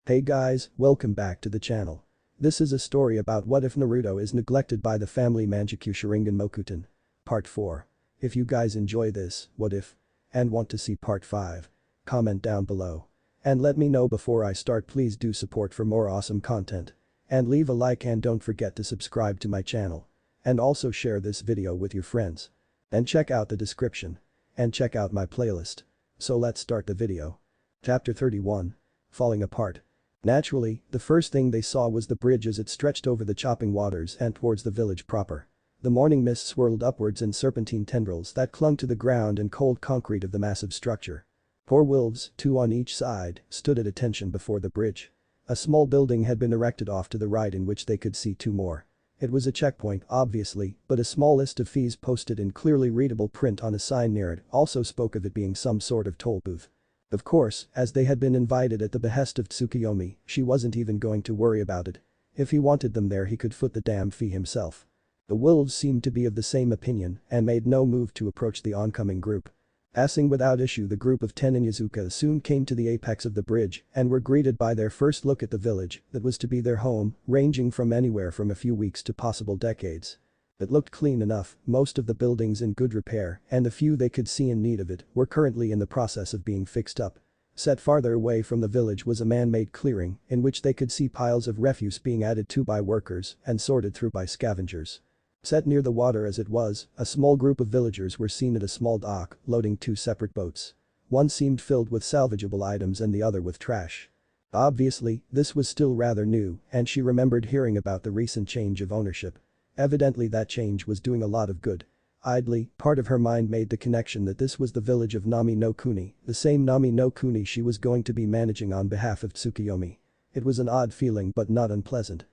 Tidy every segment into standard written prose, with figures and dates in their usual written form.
Hey guys, welcome back to the channel. This is a story about what if Naruto is neglected by the family MANGEKYOU Sharingan Mokuton. Part 4. If you guys enjoy this, what if? And want to see part 5? Comment down below. And let me know before I start. Please do support for more awesome content. And leave a like and don't forget to subscribe to my channel. And also share this video with your friends. And check out the description. And check out my playlist. So let's start the video. Chapter 31. Falling apart. Naturally, the first thing they saw was the bridge as it stretched over the chopping waters and towards the village proper. The morning mist swirled upwards in serpentine tendrils that clung to the ground and cold concrete of the massive structure. Four wolves, two on each side, stood at attention before the bridge. A small building had been erected off to the right in which they could see two more. It was a checkpoint, obviously, but a small list of fees posted in clearly readable print on a sign near it also spoke of it being some sort of toll booth. Of course, as they had been invited at the behest of Tsukuyomi, she wasn't even going to worry about it. If he wanted them there he could foot the damn fee himself. The wolves seemed to be of the same opinion and made no move to approach the oncoming group. Passing without issue, the group of 10 in Yazuka soon came to the apex of the bridge and were greeted by their first look at the village that was to be their home, ranging from anywhere from a few weeks to possible decades. It looked clean enough, most of the buildings in good repair, and the few they could see in need of it were currently in the process of being fixed up. Set farther away from the village was a man-made clearing in which they could see piles of refuse being added to by workers and sorted through by scavengers. Set near the water as it was, a small group of villagers were seen at a small dock, loading two separate boats. One seemed filled with salvageable items and the other with trash. Obviously, this was still rather new, and she remembered hearing about the recent change of ownership. Evidently that change was doing a lot of good. Idly, part of her mind made the connection that this was the village of Nami no Kuni, the same Nami no Kuni she was going to be managing on behalf of Tsukuyomi. It was an odd feeling but not unpleasant.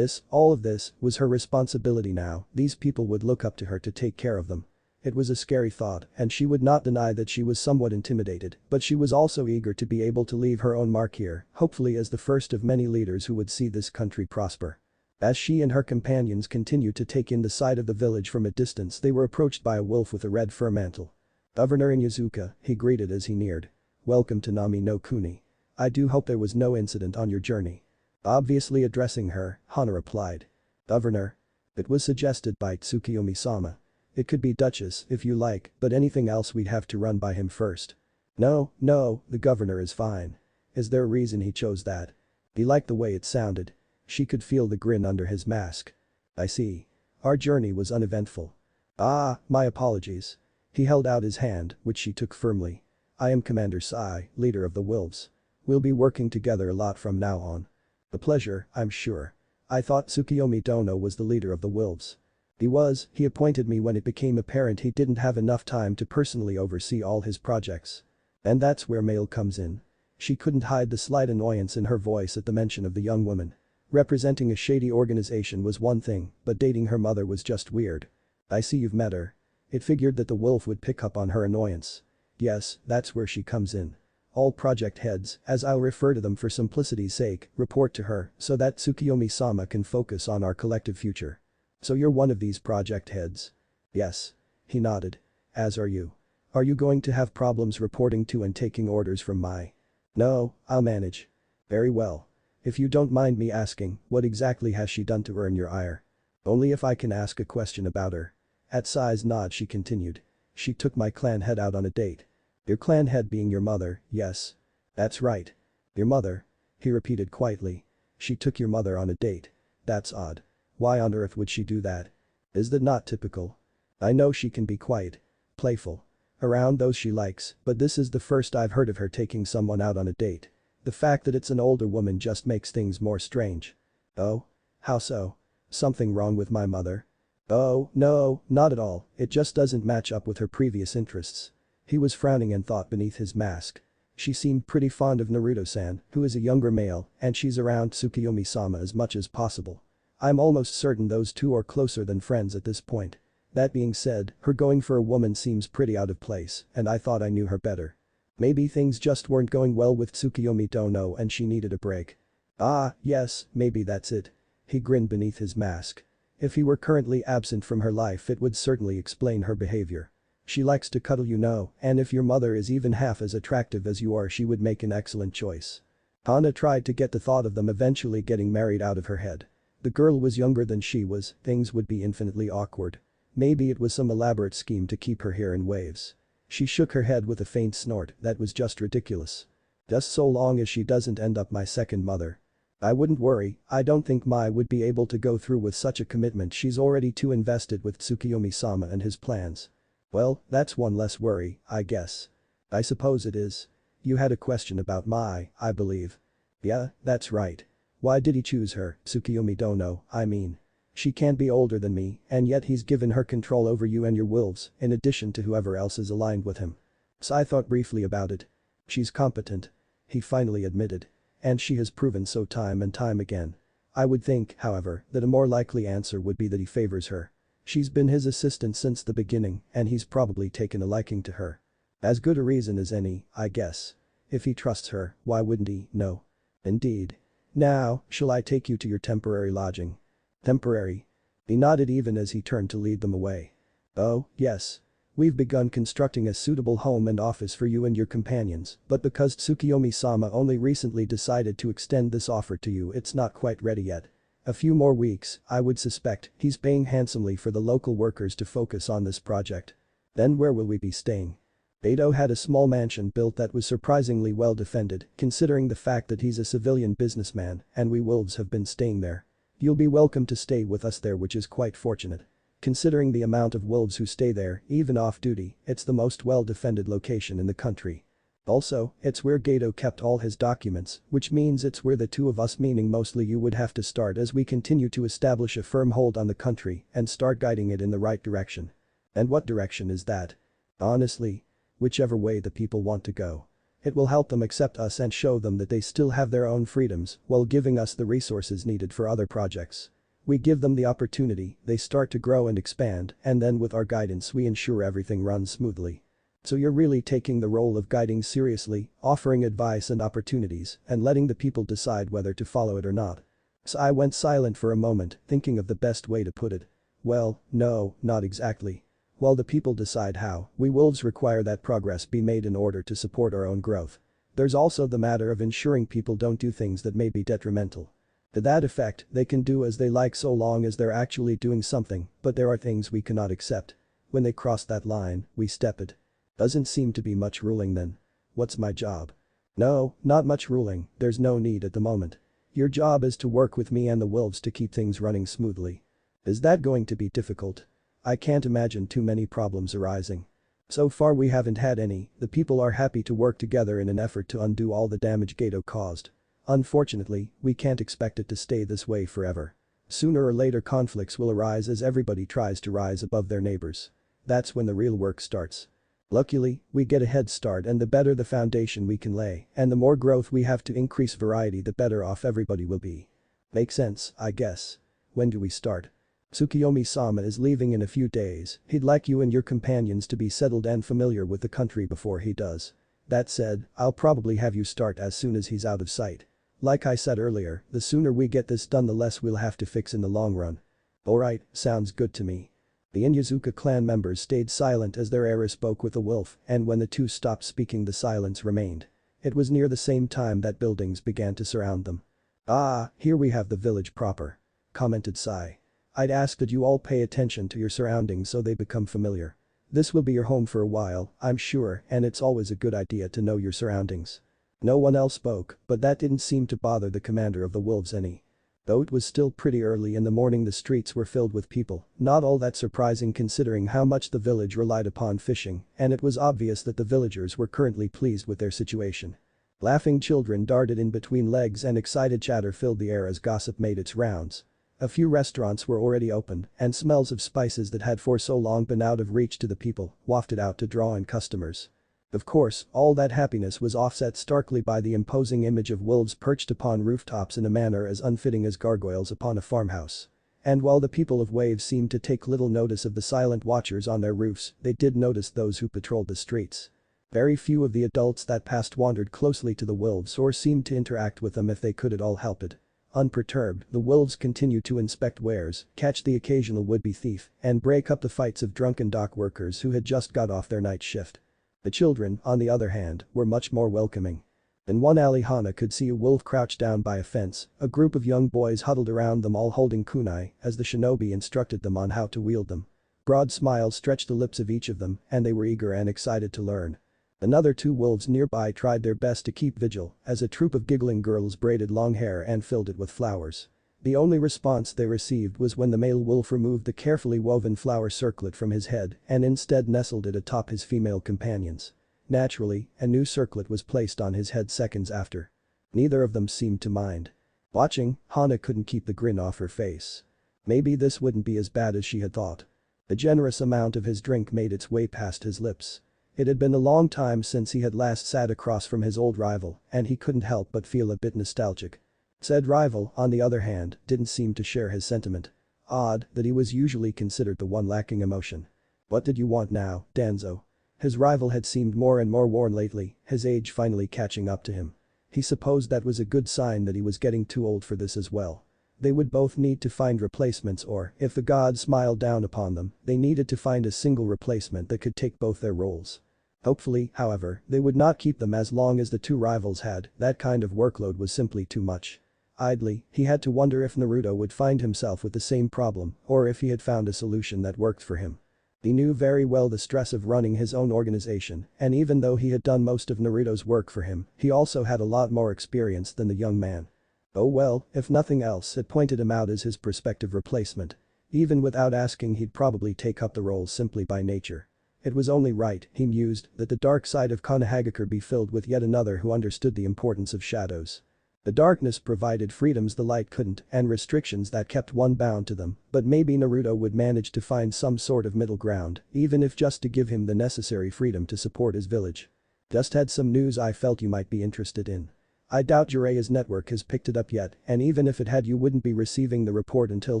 All of this, was her responsibility now. These people would look up to her to take care of them. It was a scary thought, and she would not deny that she was somewhat intimidated, but she was also eager to be able to leave her own mark here, hopefully as the first of many leaders who would see this country prosper. As she and her companions continued to take in the sight of the village from a distance, they were approached by a wolf with a red fur mantle. "Governor in Yazuka," he greeted as he neared. "Welcome to Nami no Kuni. I do hope there was no incident on your journey." Obviously addressing her, Hana replied. "Governor?" It was suggested by Tsukuyomi-sama. "It could be Duchess if you like, but anything else we'd have to run by him first." No, the governor is fine. Is there a reason he chose that? He liked the way it sounded. She could feel the grin under his mask. "I see. Our journey was uneventful." "Ah, my apologies." He held out his hand, which she took firmly. "I am Commander Sai, leader of the wolves. We'll be working together a lot from now on." "A pleasure, I'm sure. I thought Tsukuyomi Dono was the leader of the wolves." "He was, he appointed me when it became apparent he didn't have enough time to personally oversee all his projects. And that's where Mail comes in." She couldn't hide the slight annoyance in her voice at the mention of the young woman. Representing a shady organization was one thing, but dating her mother was just weird. "I see you've met her." It figured that the wolf would pick up on her annoyance. "Yes, that's where she comes in. All project heads, as I'll refer to them for simplicity's sake, report to her so that Tsukuyomi-sama can focus on our collective future." "So you're one of these project heads?" "Yes." He nodded. "As are you. Are you going to have problems reporting to and taking orders from Mai?" "No, I'll manage." "Very well. If you don't mind me asking, what exactly has she done to earn your ire?" "Only if I can ask a question about her." At Sai's nod she continued. "She took my clan head out on a date." "Your clan head being your mother, yes?" "That's right." "Your mother?" he repeated quietly. "She took your mother on a date. That's odd. Why on earth would she do that? Is that not typical?" "I know she can be quite playful around those she likes, but this is the first I've heard of her taking someone out on a date. The fact that it's an older woman just makes things more strange." "Oh? How so? Something wrong with my mother?" "Oh, no, not at all, it just doesn't match up with her previous interests." He was frowning and thought beneath his mask. She seemed pretty fond of Naruto-san, who is a younger male, and she's around Tsukuyomi-sama as much as possible. I'm almost certain those two are closer than friends at this point. That being said, her going for a woman seems pretty out of place, and I thought I knew her better. Maybe things just weren't going well with Tsukuyomi Dono and she needed a break. "Ah, yes, maybe that's it." He grinned beneath his mask. If he were currently absent from her life it would certainly explain her behavior. She likes to cuddle, you know, and if your mother is even half as attractive as you are she would make an excellent choice. Hana tried to get the thought of them eventually getting married out of her head. The girl was younger than she was, things would be infinitely awkward. Maybe it was some elaborate scheme to keep her hair in waves. She shook her head with a faint snort, that was just ridiculous. Just so long as she doesn't end up my second mother. I wouldn't worry, I don't think Mai would be able to go through with such a commitment, she's already too invested with Tsukiyomi-sama and his plans. Well, that's one less worry, I guess. I suppose it is. You had a question about Mai, I believe. Yeah, that's right. Why did he choose her, Tsukiyomi Dono, I mean? She can't be older than me, and yet he's given her control over you and your wolves, in addition to whoever else is aligned with him. Sai thought briefly about it. She's competent. He finally admitted. And she has proven so time and time again. I would think, however, that a more likely answer would be that he favors her. She's been his assistant since the beginning, and he's probably taken a liking to her. As good a reason as any, I guess. If he trusts her, why wouldn't he? No. Indeed. Now, shall I take you to your temporary lodging? Temporary? He nodded even as he turned to lead them away. Oh, yes. We've begun constructing a suitable home and office for you and your companions, but because Tsukiyomi-sama only recently decided to extend this offer to you, it's not quite ready yet. A few more weeks, I would suspect, he's paying handsomely for the local workers to focus on this project. Then where will we be staying? Beto had a small mansion built that was surprisingly well defended, considering the fact that he's a civilian businessman and we wolves have been staying there. You'll be welcome to stay with us there, which is quite fortunate. Considering the amount of wolves who stay there, even off-duty, it's the most well-defended location in the country. Also, it's where Gato kept all his documents, which means it's where the two of us, meaning mostly you, would have to start as we continue to establish a firm hold on the country and start guiding it in the right direction. And what direction is that? Honestly, whichever way the people want to go. It will help them accept us and show them that they still have their own freedoms while giving us the resources needed for other projects. We give them the opportunity, they start to grow and expand, and then with our guidance we ensure everything runs smoothly. So you're really taking the role of guiding seriously, offering advice and opportunities, and letting the people decide whether to follow it or not. Sai went silent for a moment, thinking of the best way to put it. Well, no, not exactly. While the people decide how, we wolves require that progress be made in order to support our own growth. There's also the matter of ensuring people don't do things that may be detrimental. To that effect, they can do as they like so long as they're actually doing something, but there are things we cannot accept. When they cross that line, we step it. Doesn't seem to be much ruling then. What's my job? No, not much ruling, there's no need at the moment. Your job is to work with me and the wolves to keep things running smoothly. Is that going to be difficult? I can't imagine too many problems arising. So far we haven't had any, the people are happy to work together in an effort to undo all the damage Gato caused. Unfortunately, we can't expect it to stay this way forever. Sooner or later conflicts will arise as everybody tries to rise above their neighbors. That's when the real work starts. Luckily, we get a head start, and the better the foundation we can lay, and the more growth we have to increase variety, the better off everybody will be. Makes sense, I guess. When do we start? Tsukiyomi-sama is leaving in a few days, he'd like you and your companions to be settled and familiar with the country before he does. That said, I'll probably have you start as soon as he's out of sight. Like I said earlier, the sooner we get this done the less we'll have to fix in the long run. Alright, sounds good to me. The Inyazuka clan members stayed silent as their heiress spoke with the wolf, and when the two stopped speaking the silence remained. It was near the same time that buildings began to surround them. Ah, here we have the village proper. Commented Sai. I'd ask that you all pay attention to your surroundings so they become familiar. This will be your home for a while, I'm sure, and it's always a good idea to know your surroundings. No one else spoke, but that didn't seem to bother the commander of the wolves any. Though it was still pretty early in the morning, the streets were filled with people, not all that surprising considering how much the village relied upon fishing, and it was obvious that the villagers were currently pleased with their situation. Laughing children darted in between legs and excited chatter filled the air as gossip made its rounds. A few restaurants were already open, and smells of spices that had for so long been out of reach to the people wafted out to draw in customers. Of course, all that happiness was offset starkly by the imposing image of wolves perched upon rooftops in a manner as unfitting as gargoyles upon a farmhouse. And while the people of Waves seemed to take little notice of the silent watchers on their roofs, they did notice those who patrolled the streets. Very few of the adults that passed wandered closely to the wolves or seemed to interact with them if they could at all help it. Unperturbed, the wolves continued to inspect wares, catch the occasional would-be thief, and break up the fights of drunken dock workers who had just got off their night shift. The children, on the other hand, were much more welcoming. In one alley Hana could see a wolf crouched down by a fence, a group of young boys huddled around them all holding kunai as the shinobi instructed them on how to wield them. Broad smiles stretched the lips of each of them and they were eager and excited to learn. Another two wolves nearby tried their best to keep vigil as a troop of giggling girls braided long hair and filled it with flowers. The only response they received was when the male wolf removed the carefully woven flower circlet from his head and instead nestled it atop his female companions. Naturally, a new circlet was placed on his head seconds after. Neither of them seemed to mind. Watching, Hana couldn't keep the grin off her face. Maybe this wouldn't be as bad as she had thought. A generous amount of his drink made its way past his lips. It had been a long time since he had last sat across from his old rival and he couldn't help but feel a bit nostalgic. Said rival, on the other hand, didn't seem to share his sentiment. Odd that he was usually considered the one lacking emotion. What did you want now, Danzo? His rival had seemed more and more worn lately, his age finally catching up to him. He supposed that was a good sign that he was getting too old for this as well. They would both need to find replacements or, if the gods smiled down upon them, they needed to find a single replacement that could take both their roles. Hopefully, however, they would not keep them as long as the two rivals had, that kind of workload was simply too much. Idly, he had to wonder if Naruto would find himself with the same problem or if he had found a solution that worked for him. He knew very well the stress of running his own organization and even though he had done most of Naruto's work for him, he also had a lot more experience than the young man. Oh well, if nothing else it pointed him out as his prospective replacement. Even without asking he'd probably take up the role simply by nature. It was only right, he mused, that the dark side of Konohagakure be filled with yet another who understood the importance of shadows. The darkness provided freedoms the light couldn't and restrictions that kept one bound to them, but maybe Naruto would manage to find some sort of middle ground, even if just to give him the necessary freedom to support his village. Just had some news I felt you might be interested in. I doubt Jiraiya's network has picked it up yet and even if it had you wouldn't be receiving the report until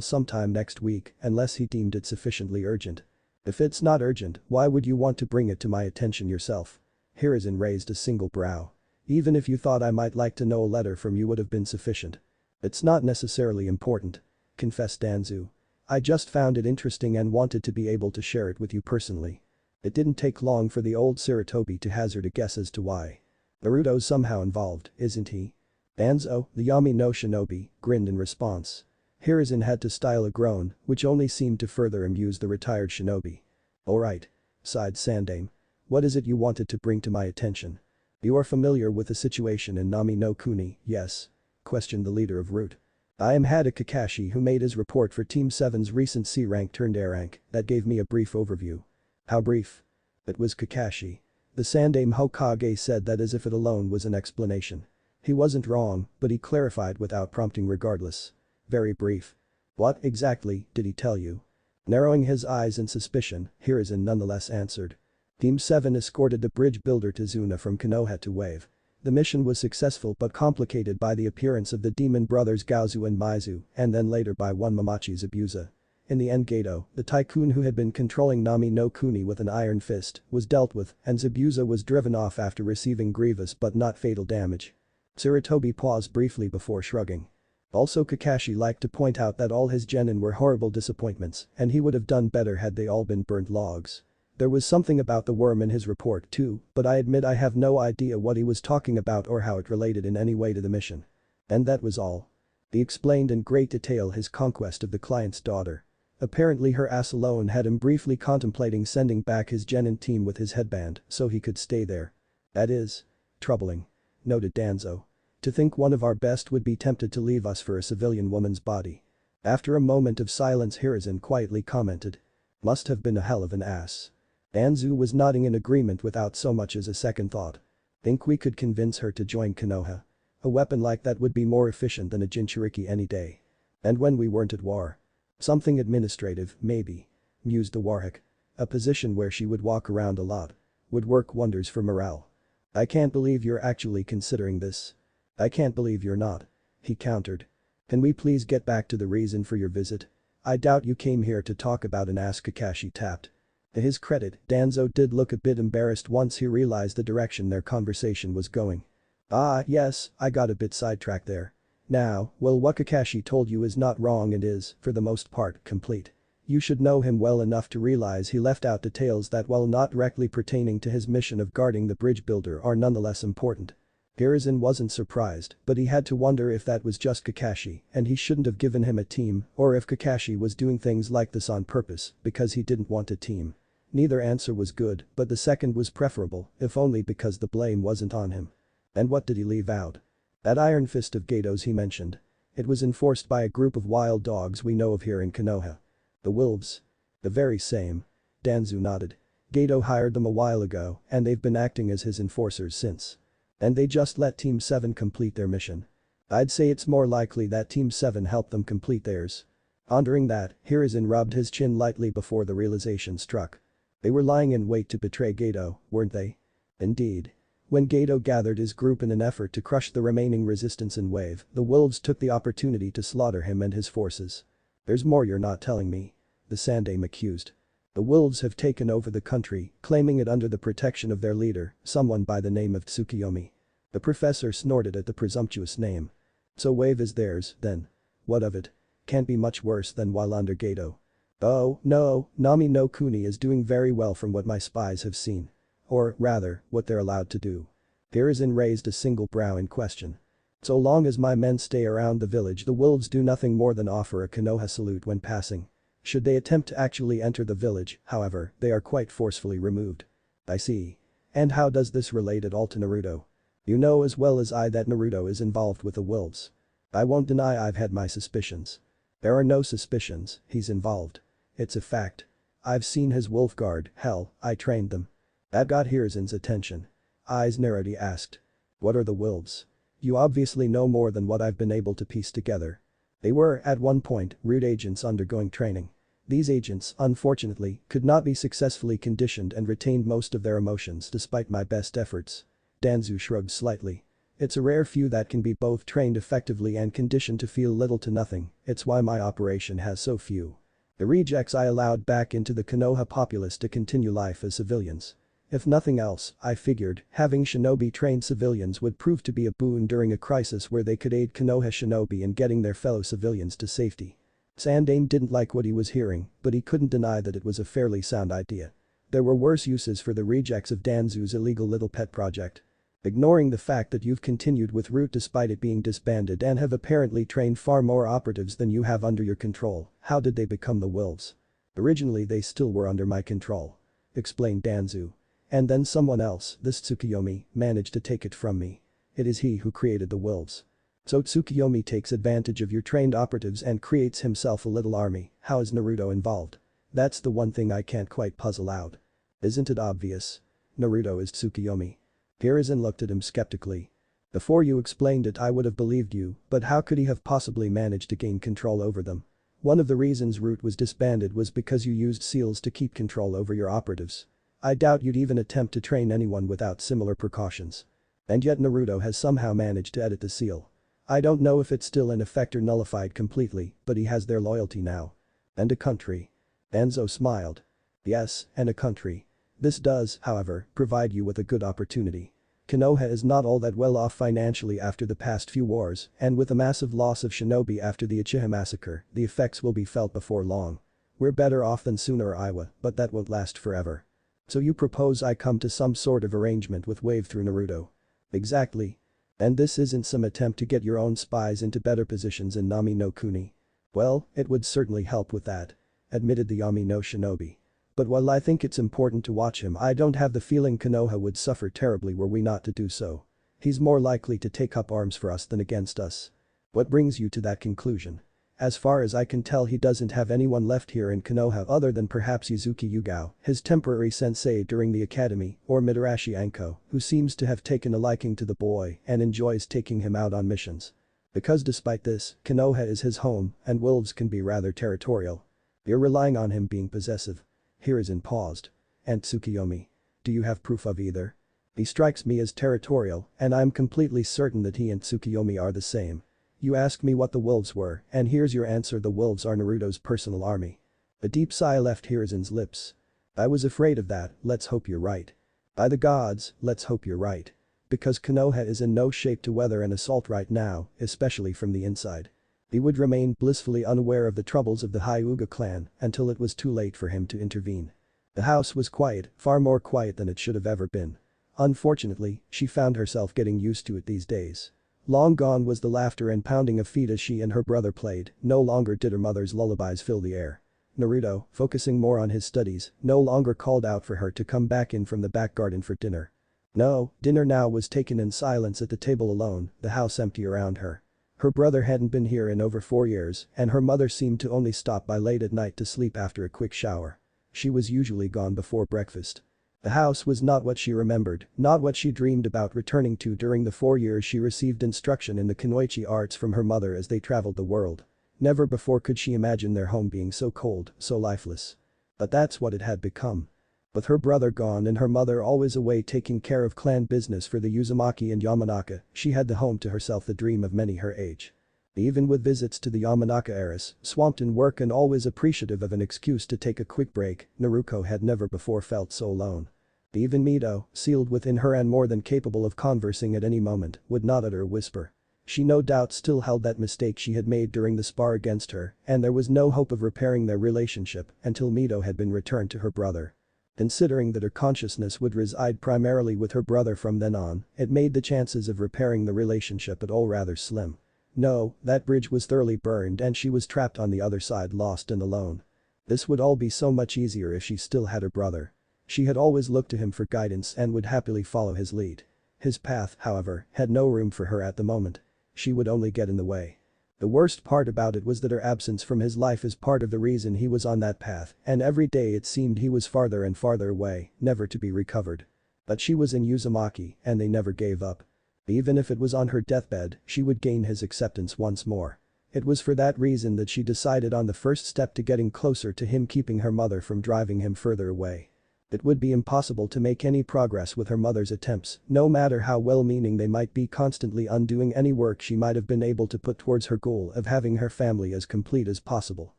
sometime next week unless he deemed it sufficiently urgent. If it's not urgent, why would you want to bring it to my attention yourself? Hiruzen raised a single brow. Even if you thought I might like to know a letter from you would have been sufficient. It's not necessarily important. Confessed Danzo. I just found it interesting and wanted to be able to share it with you personally. It didn't take long for the old Sarutobi to hazard a guess as to why. Naruto's somehow involved, isn't he? Danzo, the Yami no Shinobi, grinned in response. Hiruzen had to style a groan, which only seemed to further amuse the retired shinobi. Alright. Sighed Sandame. What is it you wanted to bring to my attention? You are familiar with the situation in Nami no Kuni, yes? Questioned the leader of Root. I am Hada Kakashi who made his report for Team 7's recent C rank turned A rank that gave me a brief overview. How brief? It was Kakashi. The Sandame Hokage said that as if it alone was an explanation. He wasn't wrong, but he clarified without prompting regardless. Very brief. What exactly did he tell you? Narrowing his eyes in suspicion, Hiruzen nonetheless answered. Team 7 escorted the bridge builder Tazuna from Konoha to Wave. The mission was successful but complicated by the appearance of the demon brothers Gaozu and Maizu and then later by one Mamachi Zabuza. In the end Gato, the tycoon who had been controlling Nami no Kuni with an iron fist, was dealt with and Zabuza was driven off after receiving grievous but not fatal damage. Sarutobi paused briefly before shrugging. Also Kakashi liked to point out that all his genin were horrible disappointments and he would have done better had they all been burnt logs. There was something about the worm in his report too, but I admit I have no idea what he was talking about or how it related in any way to the mission. And that was all. He explained in great detail his conquest of the client's daughter. Apparently her ass alone had him briefly contemplating sending back his genin team with his headband so he could stay there. That is troubling. Noted Danzo. To think one of our best would be tempted to leave us for a civilian woman's body. After a moment of silence Hiruzen quietly commented. Must have been a hell of an ass. Danzo was nodding in agreement without so much as a second thought. Think we could convince her to join Konoha? A weapon like that would be more efficient than a Jinchuriki any day. And when we weren't at war. Something administrative, maybe. Mused the Warhawk. A position where she would walk around a lot. Would work wonders for morale. I can't believe you're actually considering this. I can't believe you're not. He countered. Can we please get back to the reason for your visit? I doubt you came here to talk about an ass Kakashi tapped. To his credit, Danzo did look a bit embarrassed once he realized the direction their conversation was going. Ah, yes, I got a bit sidetracked there. Now, well what Kakashi told you is not wrong and is, for the most part, complete. You should know him well enough to realize he left out details that while not directly pertaining to his mission of guarding the bridge builder are nonetheless important. Hiruzen wasn't surprised, but he had to wonder if that was just Kakashi and he shouldn't have given him a team or if Kakashi was doing things like this on purpose because he didn't want a team. Neither answer was good, but the second was preferable, if only because the blame wasn't on him. And what did he leave out? That iron fist of Gato's he mentioned. It was enforced by a group of wild dogs we know of here in Konoha. The wolves. The very same. Danzu nodded. Gato hired them a while ago and they've been acting as his enforcers since. And they just let Team 7 complete their mission. I'd say it's more likely that Team 7 helped them complete theirs. Pondering that, Hiruzen rubbed his chin lightly before the realization struck. They were lying in wait to betray Gato, weren't they? Indeed. When Gato gathered his group in an effort to crush the remaining resistance in wave, the wolves took the opportunity to slaughter him and his forces. There's more you're not telling me. The Sandaime accused. The wolves have taken over the country, claiming it under the protection of their leader, someone by the name of Tsukiyomi. The professor snorted at the presumptuous name. So wave is theirs, then. What of it? Can't be much worse than while under Gato. Oh, no, Nami no Kuni is doing very well from what my spies have seen. Or, rather, what they're allowed to do. Hiruzen raised a single brow in question. So long as my men stay around the village the wolves do nothing more than offer a Konoha salute when passing. Should they attempt to actually enter the village, however, they are quite forcefully removed. I see. And how does this relate at all to Naruto? You know as well as I that Naruto is involved with the wolves. I won't deny I've had my suspicions. There are no suspicions, he's involved. It's a fact. I've seen his wolf guard, hell, I trained them. That got Hiruzen's attention. Eyes narrowed, he asked. What are the wolves? You obviously know more than what I've been able to piece together. They were, at one point, root agents undergoing training. These agents, unfortunately, could not be successfully conditioned and retained most of their emotions despite my best efforts. Danzu shrugged slightly. It's a rare few that can be both trained effectively and conditioned to feel little to nothing, it's why my operation has so few. The rejects I allowed back into the Konoha populace to continue life as civilians. If nothing else, I figured, having shinobi-trained civilians would prove to be a boon during a crisis where they could aid Konoha shinobi in getting their fellow civilians to safety. Sandaime didn't like what he was hearing, but he couldn't deny that it was a fairly sound idea. There were worse uses for the rejects of Danzu's illegal little pet project. Ignoring the fact that you've continued with Root despite it being disbanded and have apparently trained far more operatives than you have under your control, how did they become the wolves? Originally they still were under my control. Explained Danzu. And then someone else, this Tsukiyomi, managed to take it from me. It is he who created the wolves. So Tsukiyomi takes advantage of your trained operatives and creates himself a little army. How is Naruto involved? That's the one thing I can't quite puzzle out. Isn't it obvious? Naruto is Tsukiyomi. Hiruzen looked at him skeptically. Before you explained it I would have believed you, but how could he have possibly managed to gain control over them? One of the reasons Root was disbanded was because you used seals to keep control over your operatives. I doubt you'd even attempt to train anyone without similar precautions. And yet Naruto has somehow managed to edit the seal. I don't know if it's still in effect or nullified completely, but he has their loyalty now. And a country. Enzo smiled. Yes, and a country. This does, however, provide you with a good opportunity. Konoha is not all that well off financially after the past few wars, and with a massive loss of shinobi after the Uchiha massacre, the effects will be felt before long. We're better off than Suna or Iwa, but that won't last forever. So you propose I come to some sort of arrangement with Wave through Naruto? Exactly. And this isn't some attempt to get your own spies into better positions in Nami no Kuni. Well, it would certainly help with that. Admitted the Yami no Shinobi. But while I think it's important to watch him I don't have the feeling Konoha would suffer terribly were we not to do so. He's more likely to take up arms for us than against us. What brings you to that conclusion? As far as I can tell he doesn't have anyone left here in Konoha other than perhaps Yuzuki Yugao, his temporary sensei during the academy, or Mitarashi Anko, who seems to have taken a liking to the boy and enjoys taking him out on missions. Because despite this, Konoha is his home and wolves can be rather territorial. You're relying on him being possessive. Hiruzen paused. And Tsukiyomi? Do you have proof of either? He strikes me as territorial and I'm completely certain that he and Tsukiyomi are the same. You asked me what the wolves were, and here's your answer: the wolves are Naruto's personal army. A deep sigh left Hiruzen's lips. I was afraid of that, let's hope you're right. By the gods, let's hope you're right. Because Konoha is in no shape to weather an assault right now, especially from the inside. He would remain blissfully unaware of the troubles of the Hyuga clan until it was too late for him to intervene. The house was quiet, far more quiet than it should have ever been. Unfortunately, she found herself getting used to it these days. Long gone was the laughter and pounding of feet as she and her brother played, no longer did her mother's lullabies fill the air. Naruto, focusing more on his studies, no longer called out for her to come back in from the back garden for dinner. No, dinner now was taken in silence at the table alone, the house empty around her. Her brother hadn't been here in over 4 years, and her mother seemed to only stop by late at night to sleep after a quick shower. She was usually gone before breakfast. The house was not what she remembered, not what she dreamed about returning to during the 4 years she received instruction in the kunoichi arts from her mother as they traveled the world. Never before could she imagine their home being so cold, so lifeless. But that's what it had become. With her brother gone and her mother always away taking care of clan business for the Uzumaki and Yamanaka, she had the home to herself, the dream of many her age. Even with visits to the Yamanaka heiress, swamped in work and always appreciative of an excuse to take a quick break, Naruto had never before felt so alone. Even Minato, sealed within her and more than capable of conversing at any moment, would not utter a whisper. She no doubt still held that mistake she had made during the spar against her, and there was no hope of repairing their relationship until Minato had been returned to her brother. Considering that her consciousness would reside primarily with her brother from then on, it made the chances of repairing the relationship at all rather slim. No, that bridge was thoroughly burned and she was trapped on the other side, lost and alone. This would all be so much easier if she still had her brother. She had always looked to him for guidance and would happily follow his lead. His path, however, had no room for her at the moment. She would only get in the way. The worst part about it was that her absence from his life is part of the reason he was on that path, and every day it seemed he was farther and farther away, never to be recovered. But she was in Uzumaki, and they never gave up. Even if it was on her deathbed, she would gain his acceptance once more. It was for that reason that she decided on the first step to getting closer to him, keeping her mother from driving him further away. It would be impossible to make any progress with her mother's attempts, no matter how well-meaning they might be, constantly undoing any work she might have been able to put towards her goal of having her family as complete as possible.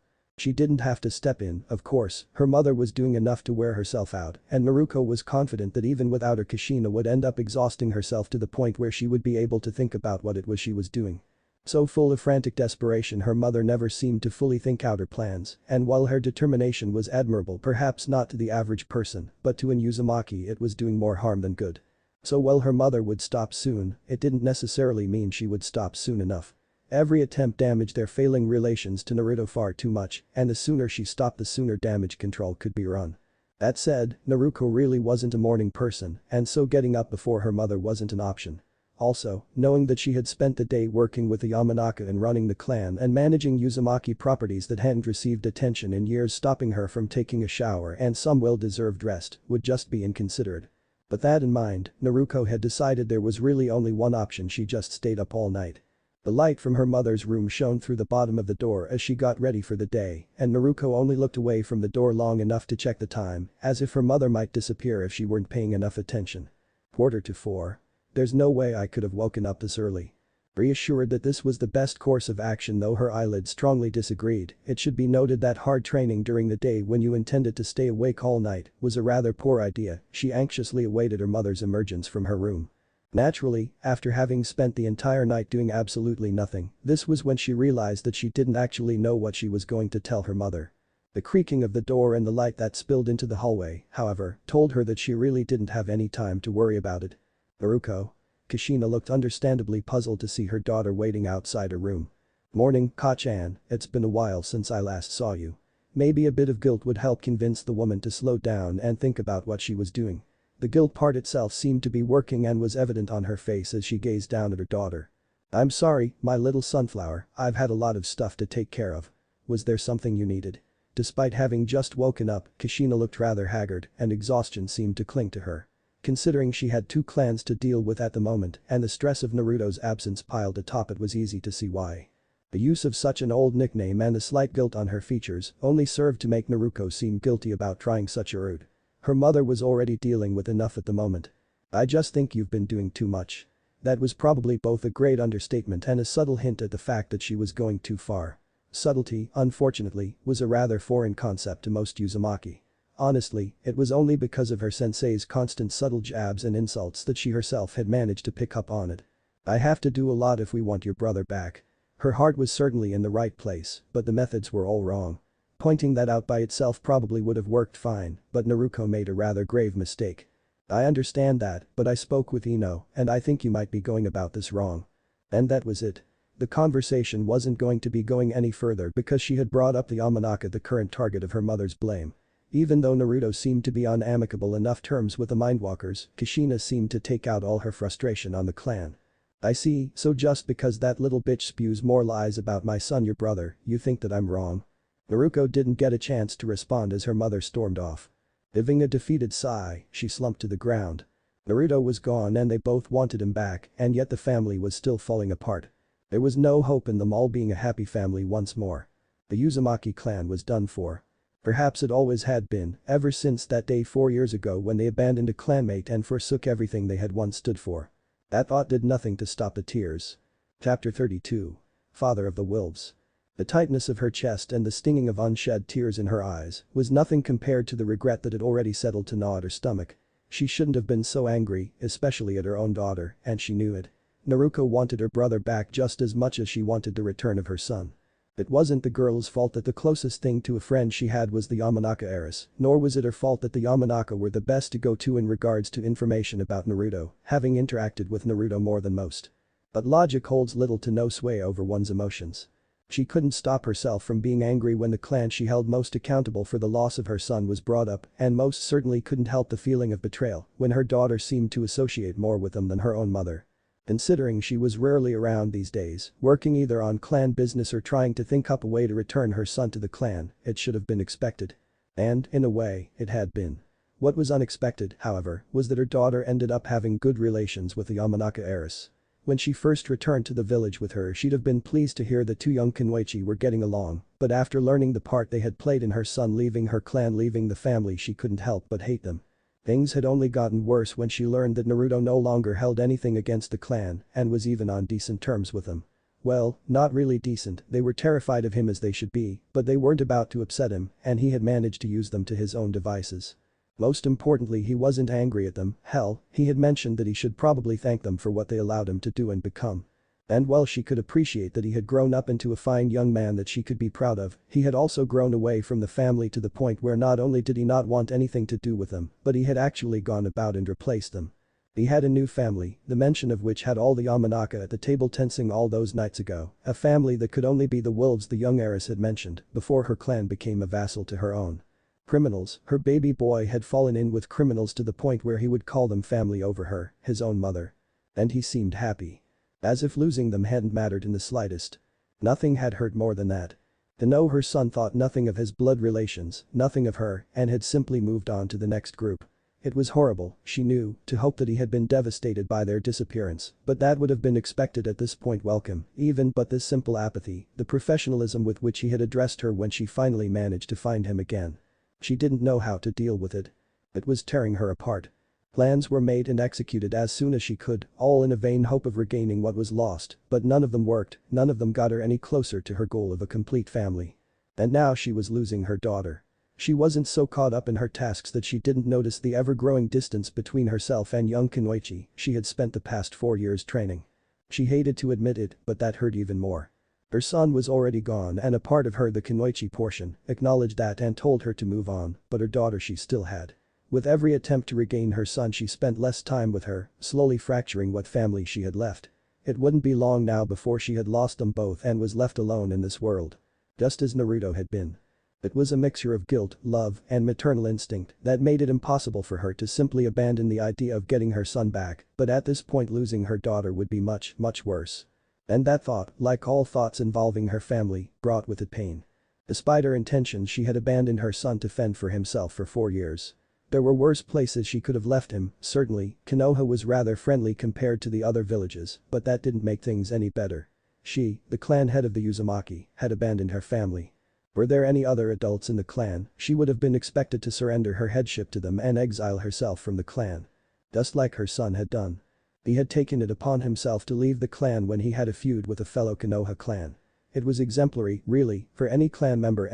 She didn't have to step in, of course, her mother was doing enough to wear herself out, and Naruto was confident that even without her kushina would end up exhausting herself to the point where she would be able to think about what it was she was doing. So full of frantic desperation, her mother never seemed to fully think out her plans, and while her determination was admirable, perhaps not to the average person, but to an Uzumaki it was doing more harm than good. So while her mother would stop soon, it didn't necessarily mean she would stop soon enough. Every attempt damaged their failing relations to Naruto far too much, and the sooner she stopped the sooner damage control could be run. That said, Naruto really wasn't a morning person, and so getting up before her mother wasn't an option. Also, knowing that she had spent the day working with the Yamanaka and running the clan and managing Uzumaki properties that hadn't received attention in years, stopping her from taking a shower and some well-deserved rest would just be inconsiderate. But that in mind, Naruto had decided there was really only one option. She just stayed up all night. The light from her mother's room shone through the bottom of the door as she got ready for the day, and Naruto only looked away from the door long enough to check the time, as if her mother might disappear if she weren't paying enough attention. 3:45. There's no way I could have woken up this early. Reassured that this was the best course of action, though her eyelids strongly disagreed, it should be noted that hard training during the day when you intended to stay awake all night was a rather poor idea. She anxiously awaited her mother's emergence from her room. Naturally, after having spent the entire night doing absolutely nothing, this was when she realized that she didn't actually know what she was going to tell her mother. The creaking of the door and the light that spilled into the hallway, however, told her that she really didn't have any time to worry about it. Naruto. Kushina looked understandably puzzled to see her daughter waiting outside her room. Morning, Ka-chan, it's been a while since I last saw you. Maybe a bit of guilt would help convince the woman to slow down and think about what she was doing. The guilt part itself seemed to be working and was evident on her face as she gazed down at her daughter. I'm sorry, my little sunflower, I've had a lot of stuff to take care of. Was there something you needed? Despite having just woken up, Kushina looked rather haggard and exhaustion seemed to cling to her. Considering she had 2 clans to deal with at the moment and the stress of Naruto's absence piled atop it was easy to see why. The use of such an old nickname and the slight guilt on her features only served to make Naruto seem guilty about trying such a route. Her mother was already dealing with enough at the moment. I just think you've been doing too much. That was probably both a great understatement and a subtle hint at the fact that she was going too far. Subtlety, unfortunately, was a rather foreign concept to most Uzumaki. Honestly, it was only because of her sensei's constant subtle jabs and insults that she herself had managed to pick up on it. I have to do a lot if we want your brother back. Her heart was certainly in the right place, but the methods were all wrong. Pointing that out by itself probably would have worked fine, but Naruto made a rather grave mistake. I understand that, but I spoke with Ino, and I think you might be going about this wrong. And that was it. The conversation wasn't going to be going any further because she had brought up the Yamanaka, the current target of her mother's blame. Even though Naruto seemed to be on amicable enough terms with the Mindwalkers, Kushina seemed to take out all her frustration on the clan. I see, so just because that little bitch spews more lies about my son, your brother, you think that I'm wrong? Naruto didn't get a chance to respond as her mother stormed off. Giving a defeated sigh, she slumped to the ground. Naruto was gone and they both wanted him back, and yet the family was still falling apart. There was no hope in them all being a happy family once more. The Uzumaki clan was done for. Perhaps it always had been, ever since that day 4 years ago when they abandoned a clanmate and forsook everything they had once stood for. That thought did nothing to stop the tears. Chapter 32. Father of the Wolves. The tightness of her chest and the stinging of unshed tears in her eyes was nothing compared to the regret that had already settled to gnaw at her stomach. She shouldn't have been so angry, especially at her own daughter, and she knew it. Naruto wanted her brother back just as much as she wanted the return of her son. It wasn't the girl's fault that the closest thing to a friend she had was the Yamanaka heiress, nor was it her fault that the Yamanaka were the best to go to in regards to information about Naruto, having interacted with Naruto more than most. But logic holds little to no sway over one's emotions. She couldn't stop herself from being angry when the clan she held most accountable for the loss of her son was brought up, and most certainly couldn't help the feeling of betrayal when her daughter seemed to associate more with them than her own mother. Considering she was rarely around these days, working either on clan business or trying to think up a way to return her son to the clan, it should have been expected. And, in a way, it had been. What was unexpected, however, was that her daughter ended up having good relations with the Yamanaka heiress. When she first returned to the village with her, she'd have been pleased to hear the two young Kunoichi were getting along, but after learning the part they had played in her son leaving her clan, leaving the family, she couldn't help but hate them. Things had only gotten worse when she learned that Naruto no longer held anything against the clan and was even on decent terms with them. Well, not really decent, they were terrified of him as they should be, but they weren't about to upset him, and he had managed to use them to his own devices. Most importantly, he wasn't angry at them, hell, he had mentioned that he should probably thank them for what they allowed him to do and become. And while she could appreciate that he had grown up into a fine young man that she could be proud of, he had also grown away from the family to the point where not only did he not want anything to do with them, but he had actually gone about and replaced them. He had a new family, the mention of which had all the Yamanaka at the table tensing all those nights ago, a family that could only be the wolves the young heiress had mentioned before her clan became a vassal to her own. Criminals, her baby boy had fallen in with criminals to the point where he would call them family over her, his own mother. And he seemed happy. As if losing them hadn't mattered in the slightest. Nothing had hurt more than that. To know her son thought nothing of his blood relations, nothing of her, and had simply moved on to the next group. It was horrible, she knew, to hope that he had been devastated by their disappearance, but that would have been expected at this point. Welcome, even but this simple apathy, the professionalism with which he had addressed her when she finally managed to find him again. She didn't know how to deal with it. It was tearing her apart. Plans were made and executed as soon as she could, all in a vain hope of regaining what was lost, but none of them worked, none of them got her any closer to her goal of a complete family. And now she was losing her daughter. She wasn't so caught up in her tasks that she didn't notice the ever-growing distance between herself and young Kunoichi she had spent the past 4 years training. She hated to admit it, but that hurt even more. Her son was already gone and a part of her, the Kunoichi portion, acknowledged that and told her to move on, but her daughter she still had. With every attempt to regain her son, she spent less time with her, slowly fracturing what family she had left. It wouldn't be long now before she had lost them both and was left alone in this world. Just as Naruto had been. It was a mixture of guilt, love, and maternal instinct that made it impossible for her to simply abandon the idea of getting her son back, but at this point losing her daughter would be much, much worse. And that thought, like all thoughts involving her family, brought with it pain. Despite her intentions, she had abandoned her son to fend for himself for 4 years. There were worse places she could have left him, certainly, Konoha was rather friendly compared to the other villages, but that didn't make things any better. She, the clan head of the Uzumaki, had abandoned her family. Were there any other adults in the clan, she would have been expected to surrender her headship to them and exile herself from the clan. Just like her son had done. He had taken it upon himself to leave the clan when he had a feud with a fellow Konoha clan. It was exemplary, really, for any clan member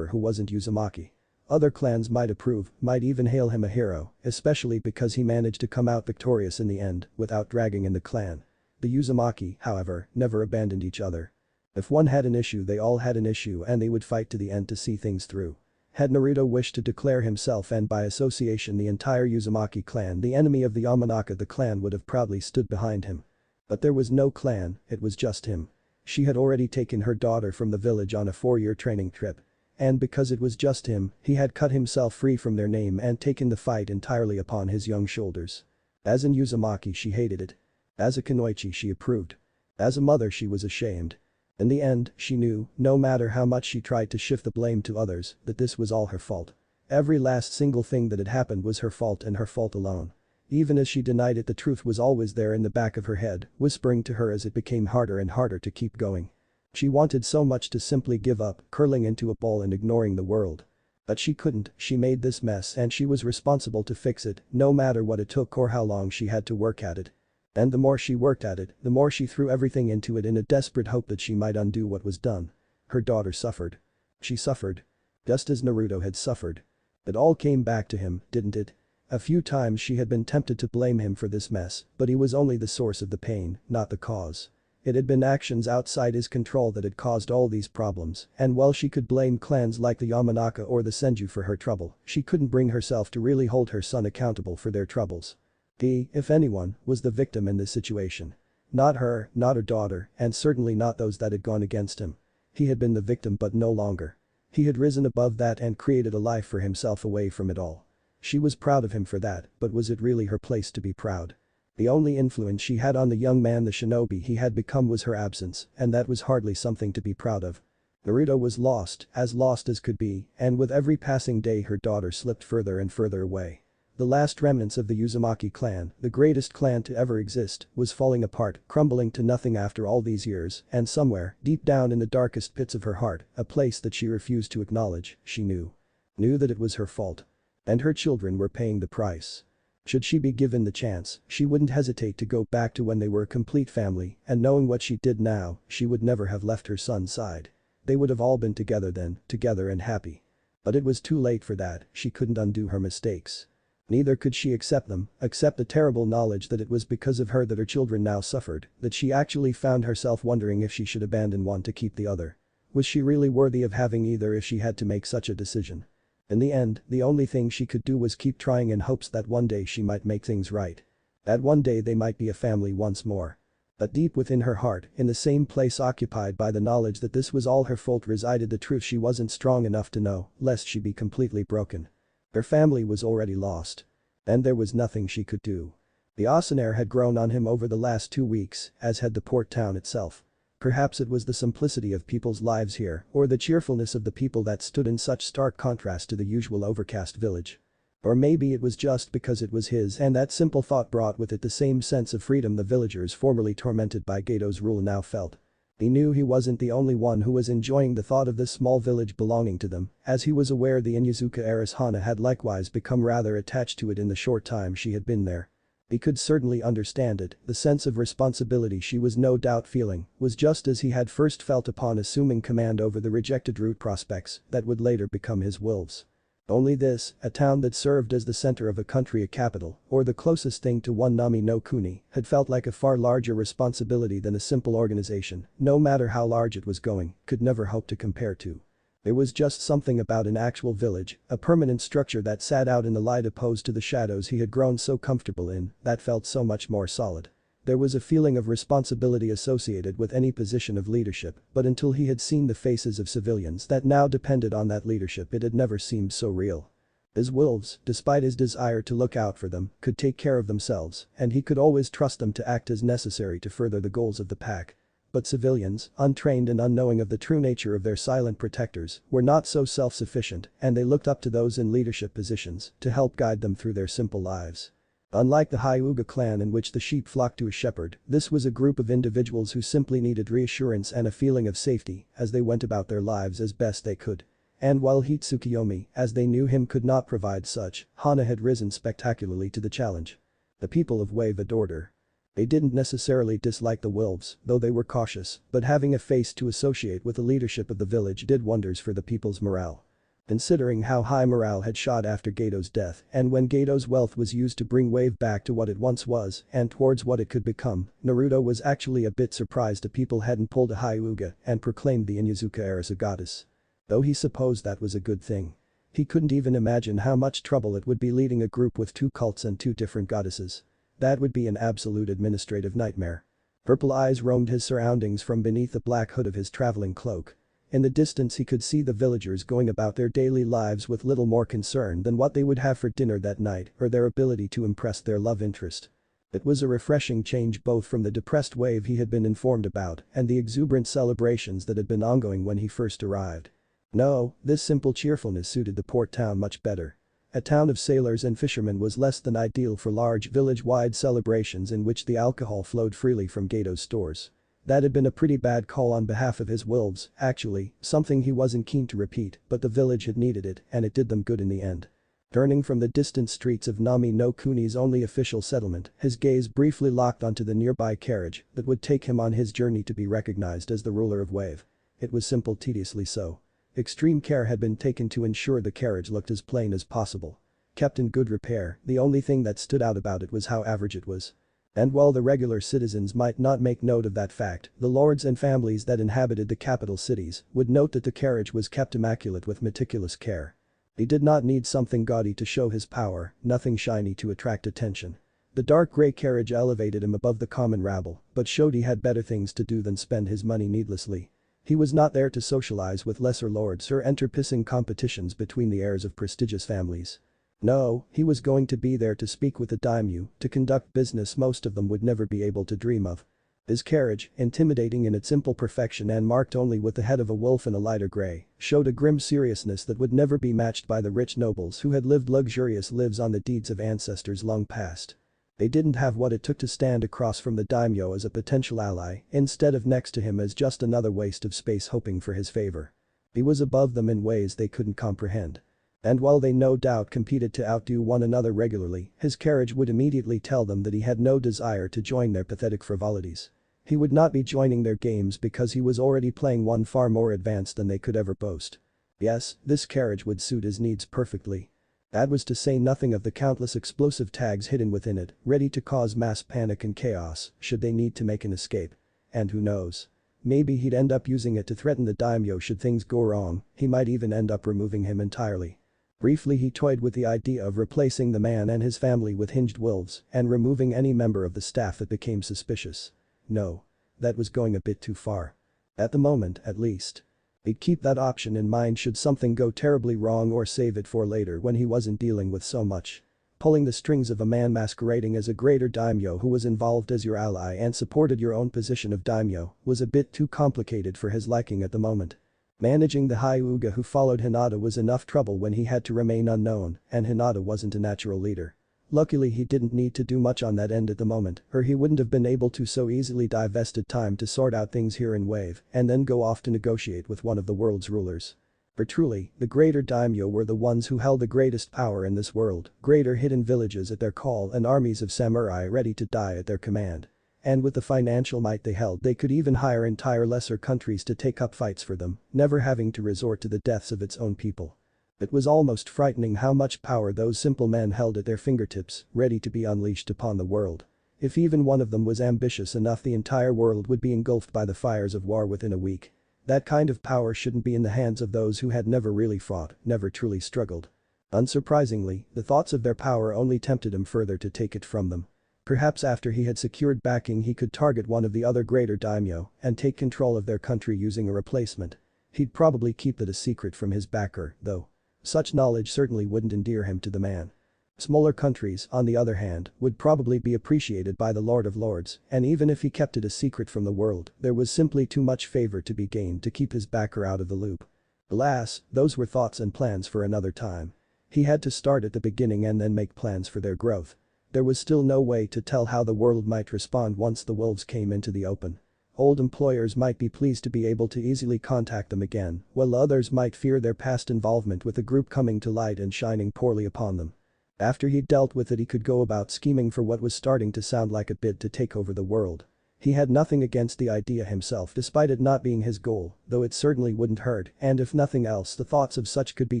who wasn't Uzumaki. Other clans might approve, might even hail him a hero, especially because he managed to come out victorious in the end without dragging in the clan. The Uzumaki, however, never abandoned each other. If one had an issue, they all had an issue and they would fight to the end to see things through. Had Naruto wished to declare himself and by association the entire Uzumaki clan the enemy of the Yamanaka, the clan would have proudly stood behind him. But there was no clan, it was just him. She had already taken her daughter from the village on a 4-year training trip. And because it was just him, he had cut himself free from their name and taken the fight entirely upon his young shoulders. As an Uzumaki she hated it. As a Kunoichi she approved. As a mother she was ashamed. In the end, she knew, no matter how much she tried to shift the blame to others, that this was all her fault. Every last single thing that had happened was her fault and her fault alone. Even as she denied it, the truth was always there in the back of her head, whispering to her as it became harder and harder to keep going. She wanted so much to simply give up, curling into a ball and ignoring the world. But she couldn't. She made this mess and she was responsible to fix it, no matter what it took or how long she had to work at it. And the more she worked at it, the more she threw everything into it in a desperate hope that she might undo what was done. Her daughter suffered. She suffered. Just as Naruto had suffered. It all came back to him, didn't it? A few times she had been tempted to blame him for this mess, but he was only the source of the pain, not the cause. It had been actions outside his control that had caused all these problems, and while she could blame clans like the Yamanaka or the Senju for her trouble, she couldn't bring herself to really hold her son accountable for their troubles. He, if anyone, was the victim in this situation. Not her, not her daughter, and certainly not those that had gone against him. He had been the victim but no longer. He had risen above that and created a life for himself away from it all. She was proud of him for that, but was it really her place to be proud? The only influence she had on the young man, the shinobi he had become, was her absence, and that was hardly something to be proud of. Naruto was lost as could be, and with every passing day her daughter slipped further and further away. The last remnants of the Uzumaki clan, the greatest clan to ever exist, was falling apart, crumbling to nothing after all these years, and somewhere, deep down in the darkest pits of her heart, a place that she refused to acknowledge, she knew. Knew that it was her fault. And her children were paying the price. Should she be given the chance, she wouldn't hesitate to go back to when they were a complete family, and knowing what she did now, she would never have left her son's side. They would have all been together then, together and happy. But it was too late for that, she couldn't undo her mistakes. Neither could she accept them, accept the terrible knowledge that it was because of her that her children now suffered, that she actually found herself wondering if she should abandon one to keep the other. Was she really worthy of having either if she had to make such a decision? In the end, the only thing she could do was keep trying in hopes that one day she might make things right. That one day they might be a family once more. But deep within her heart, in the same place occupied by the knowledge that this was all her fault, resided the truth she wasn't strong enough to know, lest she be completely broken. Her family was already lost. And there was nothing she could do. The Asanair had grown on him over the last 2 weeks, as had the port town itself. Perhaps it was the simplicity of people's lives here, or the cheerfulness of the people that stood in such stark contrast to the usual overcast village. Or maybe it was just because it was his, and that simple thought brought with it the same sense of freedom the villagers formerly tormented by Gato's rule now felt. He knew he wasn't the only one who was enjoying the thought of this small village belonging to them, as he was aware the Inuzuka heiress Hana had likewise become rather attached to it in the short time she had been there. He could certainly understand it, the sense of responsibility she was no doubt feeling was just as he had first felt upon assuming command over the rejected root prospects that would later become his wolves. Only this, a town that served as the center of a country, a capital, or the closest thing to one Nami no Kuni, had felt like a far larger responsibility than a simple organization, no matter how large it was going, could never hope to compare to. There was just something about an actual village, a permanent structure that sat out in the light opposed to the shadows he had grown so comfortable in, that felt so much more solid. There was a feeling of responsibility associated with any position of leadership, but until he had seen the faces of civilians that now depended on that leadership, it had never seemed so real. His wolves, despite his desire to look out for them, could take care of themselves, and he could always trust them to act as necessary to further the goals of the pack. But civilians, untrained and unknowing of the true nature of their silent protectors, were not so self-sufficient, and they looked up to those in leadership positions to help guide them through their simple lives. Unlike the Hyuga clan in which the sheep flocked to a shepherd, this was a group of individuals who simply needed reassurance and a feeling of safety as they went about their lives as best they could. And while Hitsukiyomi, as they knew him, could not provide such, Hana had risen spectacularly to the challenge. The people of Wave adored her. They didn't necessarily dislike the wolves, though they were cautious, but having a face to associate with the leadership of the village did wonders for the people's morale. Considering how high morale had shot after Gato's death, and when Gato's wealth was used to bring Wave back to what it once was and towards what it could become, Naruto was actually a bit surprised that people hadn't pulled a Hyuga and proclaimed the Inuzuka heiress a goddess. Though he supposed that was a good thing. He couldn't even imagine how much trouble it would be leading a group with 2 cults and 2 different goddesses. That would be an absolute administrative nightmare. Purple eyes roamed his surroundings from beneath the black hood of his traveling cloak. In the distance he could see the villagers going about their daily lives with little more concern than what they would have for dinner that night or their ability to impress their love interest. It was a refreshing change both from the depressed wave he had been informed about and the exuberant celebrations that had been ongoing when he first arrived. No, this simple cheerfulness suited the port town much better. A town of sailors and fishermen was less than ideal for large village-wide celebrations in which the alcohol flowed freely from Gato's stores. That had been a pretty bad call on behalf of his wolves, actually, something he wasn't keen to repeat, but the village had needed it and it did them good in the end. Turning from the distant streets of Nami no Kuni's only official settlement, his gaze briefly locked onto the nearby carriage that would take him on his journey to be recognized as the ruler of Wave. It was simple, tediously so. Extreme care had been taken to ensure the carriage looked as plain as possible. Kept in good repair, the only thing that stood out about it was how average it was. And while the regular citizens might not make note of that fact, the lords and families that inhabited the capital cities would note that the carriage was kept immaculate with meticulous care. He did not need something gaudy to show his power, nothing shiny to attract attention. The dark gray carriage elevated him above the common rabble, but showed he had better things to do than spend his money needlessly. He was not there to socialize with lesser lords or enter pissing competitions between the heirs of prestigious families. No, he was going to be there to speak with the daimyo, to conduct business most of them would never be able to dream of. His carriage, intimidating in its simple perfection and marked only with the head of a wolf in a lighter gray, showed a grim seriousness that would never be matched by the rich nobles who had lived luxurious lives on the deeds of ancestors long past. They didn't have what it took to stand across from the daimyo as a potential ally, instead of next to him as just another waste of space hoping for his favor. He was above them in ways they couldn't comprehend. And while they no doubt competed to outdo one another regularly, his carriage would immediately tell them that he had no desire to join their pathetic frivolities. He would not be joining their games because he was already playing one far more advanced than they could ever boast. Yes, this carriage would suit his needs perfectly. That was to say nothing of the countless explosive tags hidden within it, ready to cause mass panic and chaos should they need to make an escape. And who knows? Maybe he'd end up using it to threaten the daimyo should things go wrong, he might even end up removing him entirely. Briefly he toyed with the idea of replacing the man and his family with hinged wolves and removing any member of the staff that became suspicious. No. That was going a bit too far. At the moment, at least. He'd keep that option in mind should something go terribly wrong or save it for later when he wasn't dealing with so much. Pulling the strings of a man masquerading as a greater daimyo who was involved as your ally and supported your own position of daimyo was a bit too complicated for his liking at the moment. Managing the Hyuga who followed Hinata was enough trouble when he had to remain unknown, and Hinata wasn't a natural leader. Luckily he didn't need to do much on that end at the moment, or he wouldn't have been able to so easily divested time to sort out things here in Wave and then go off to negotiate with one of the world's rulers. For truly, the greater daimyo were the ones who held the greatest power in this world, greater hidden villages at their call and armies of samurai ready to die at their command. And with the financial might they held they could even hire entire lesser countries to take up fights for them, never having to resort to the deaths of its own people. It was almost frightening how much power those simple men held at their fingertips, ready to be unleashed upon the world. If even one of them was ambitious enough the entire world would be engulfed by the fires of war within a week. That kind of power shouldn't be in the hands of those who had never really fought, never truly struggled. Unsurprisingly, the thoughts of their power only tempted him further to take it from them. Perhaps after he had secured backing he could target one of the other greater daimyo and take control of their country using a replacement. He'd probably keep it a secret from his backer, though. Such knowledge certainly wouldn't endear him to the man. Smaller countries, on the other hand, would probably be appreciated by the Lord of Lords, and even if he kept it a secret from the world, there was simply too much favor to be gained to keep his backer out of the loop. Alas, those were thoughts and plans for another time. He had to start at the beginning and then make plans for their growth. There was still no way to tell how the world might respond once the wolves came into the open. Old employers might be pleased to be able to easily contact them again, while others might fear their past involvement with the group coming to light and shining poorly upon them. After he'd dealt with it he could go about scheming for what was starting to sound like a bid to take over the world. He had nothing against the idea himself despite it not being his goal, though it certainly wouldn't hurt, and if nothing else the thoughts of such could be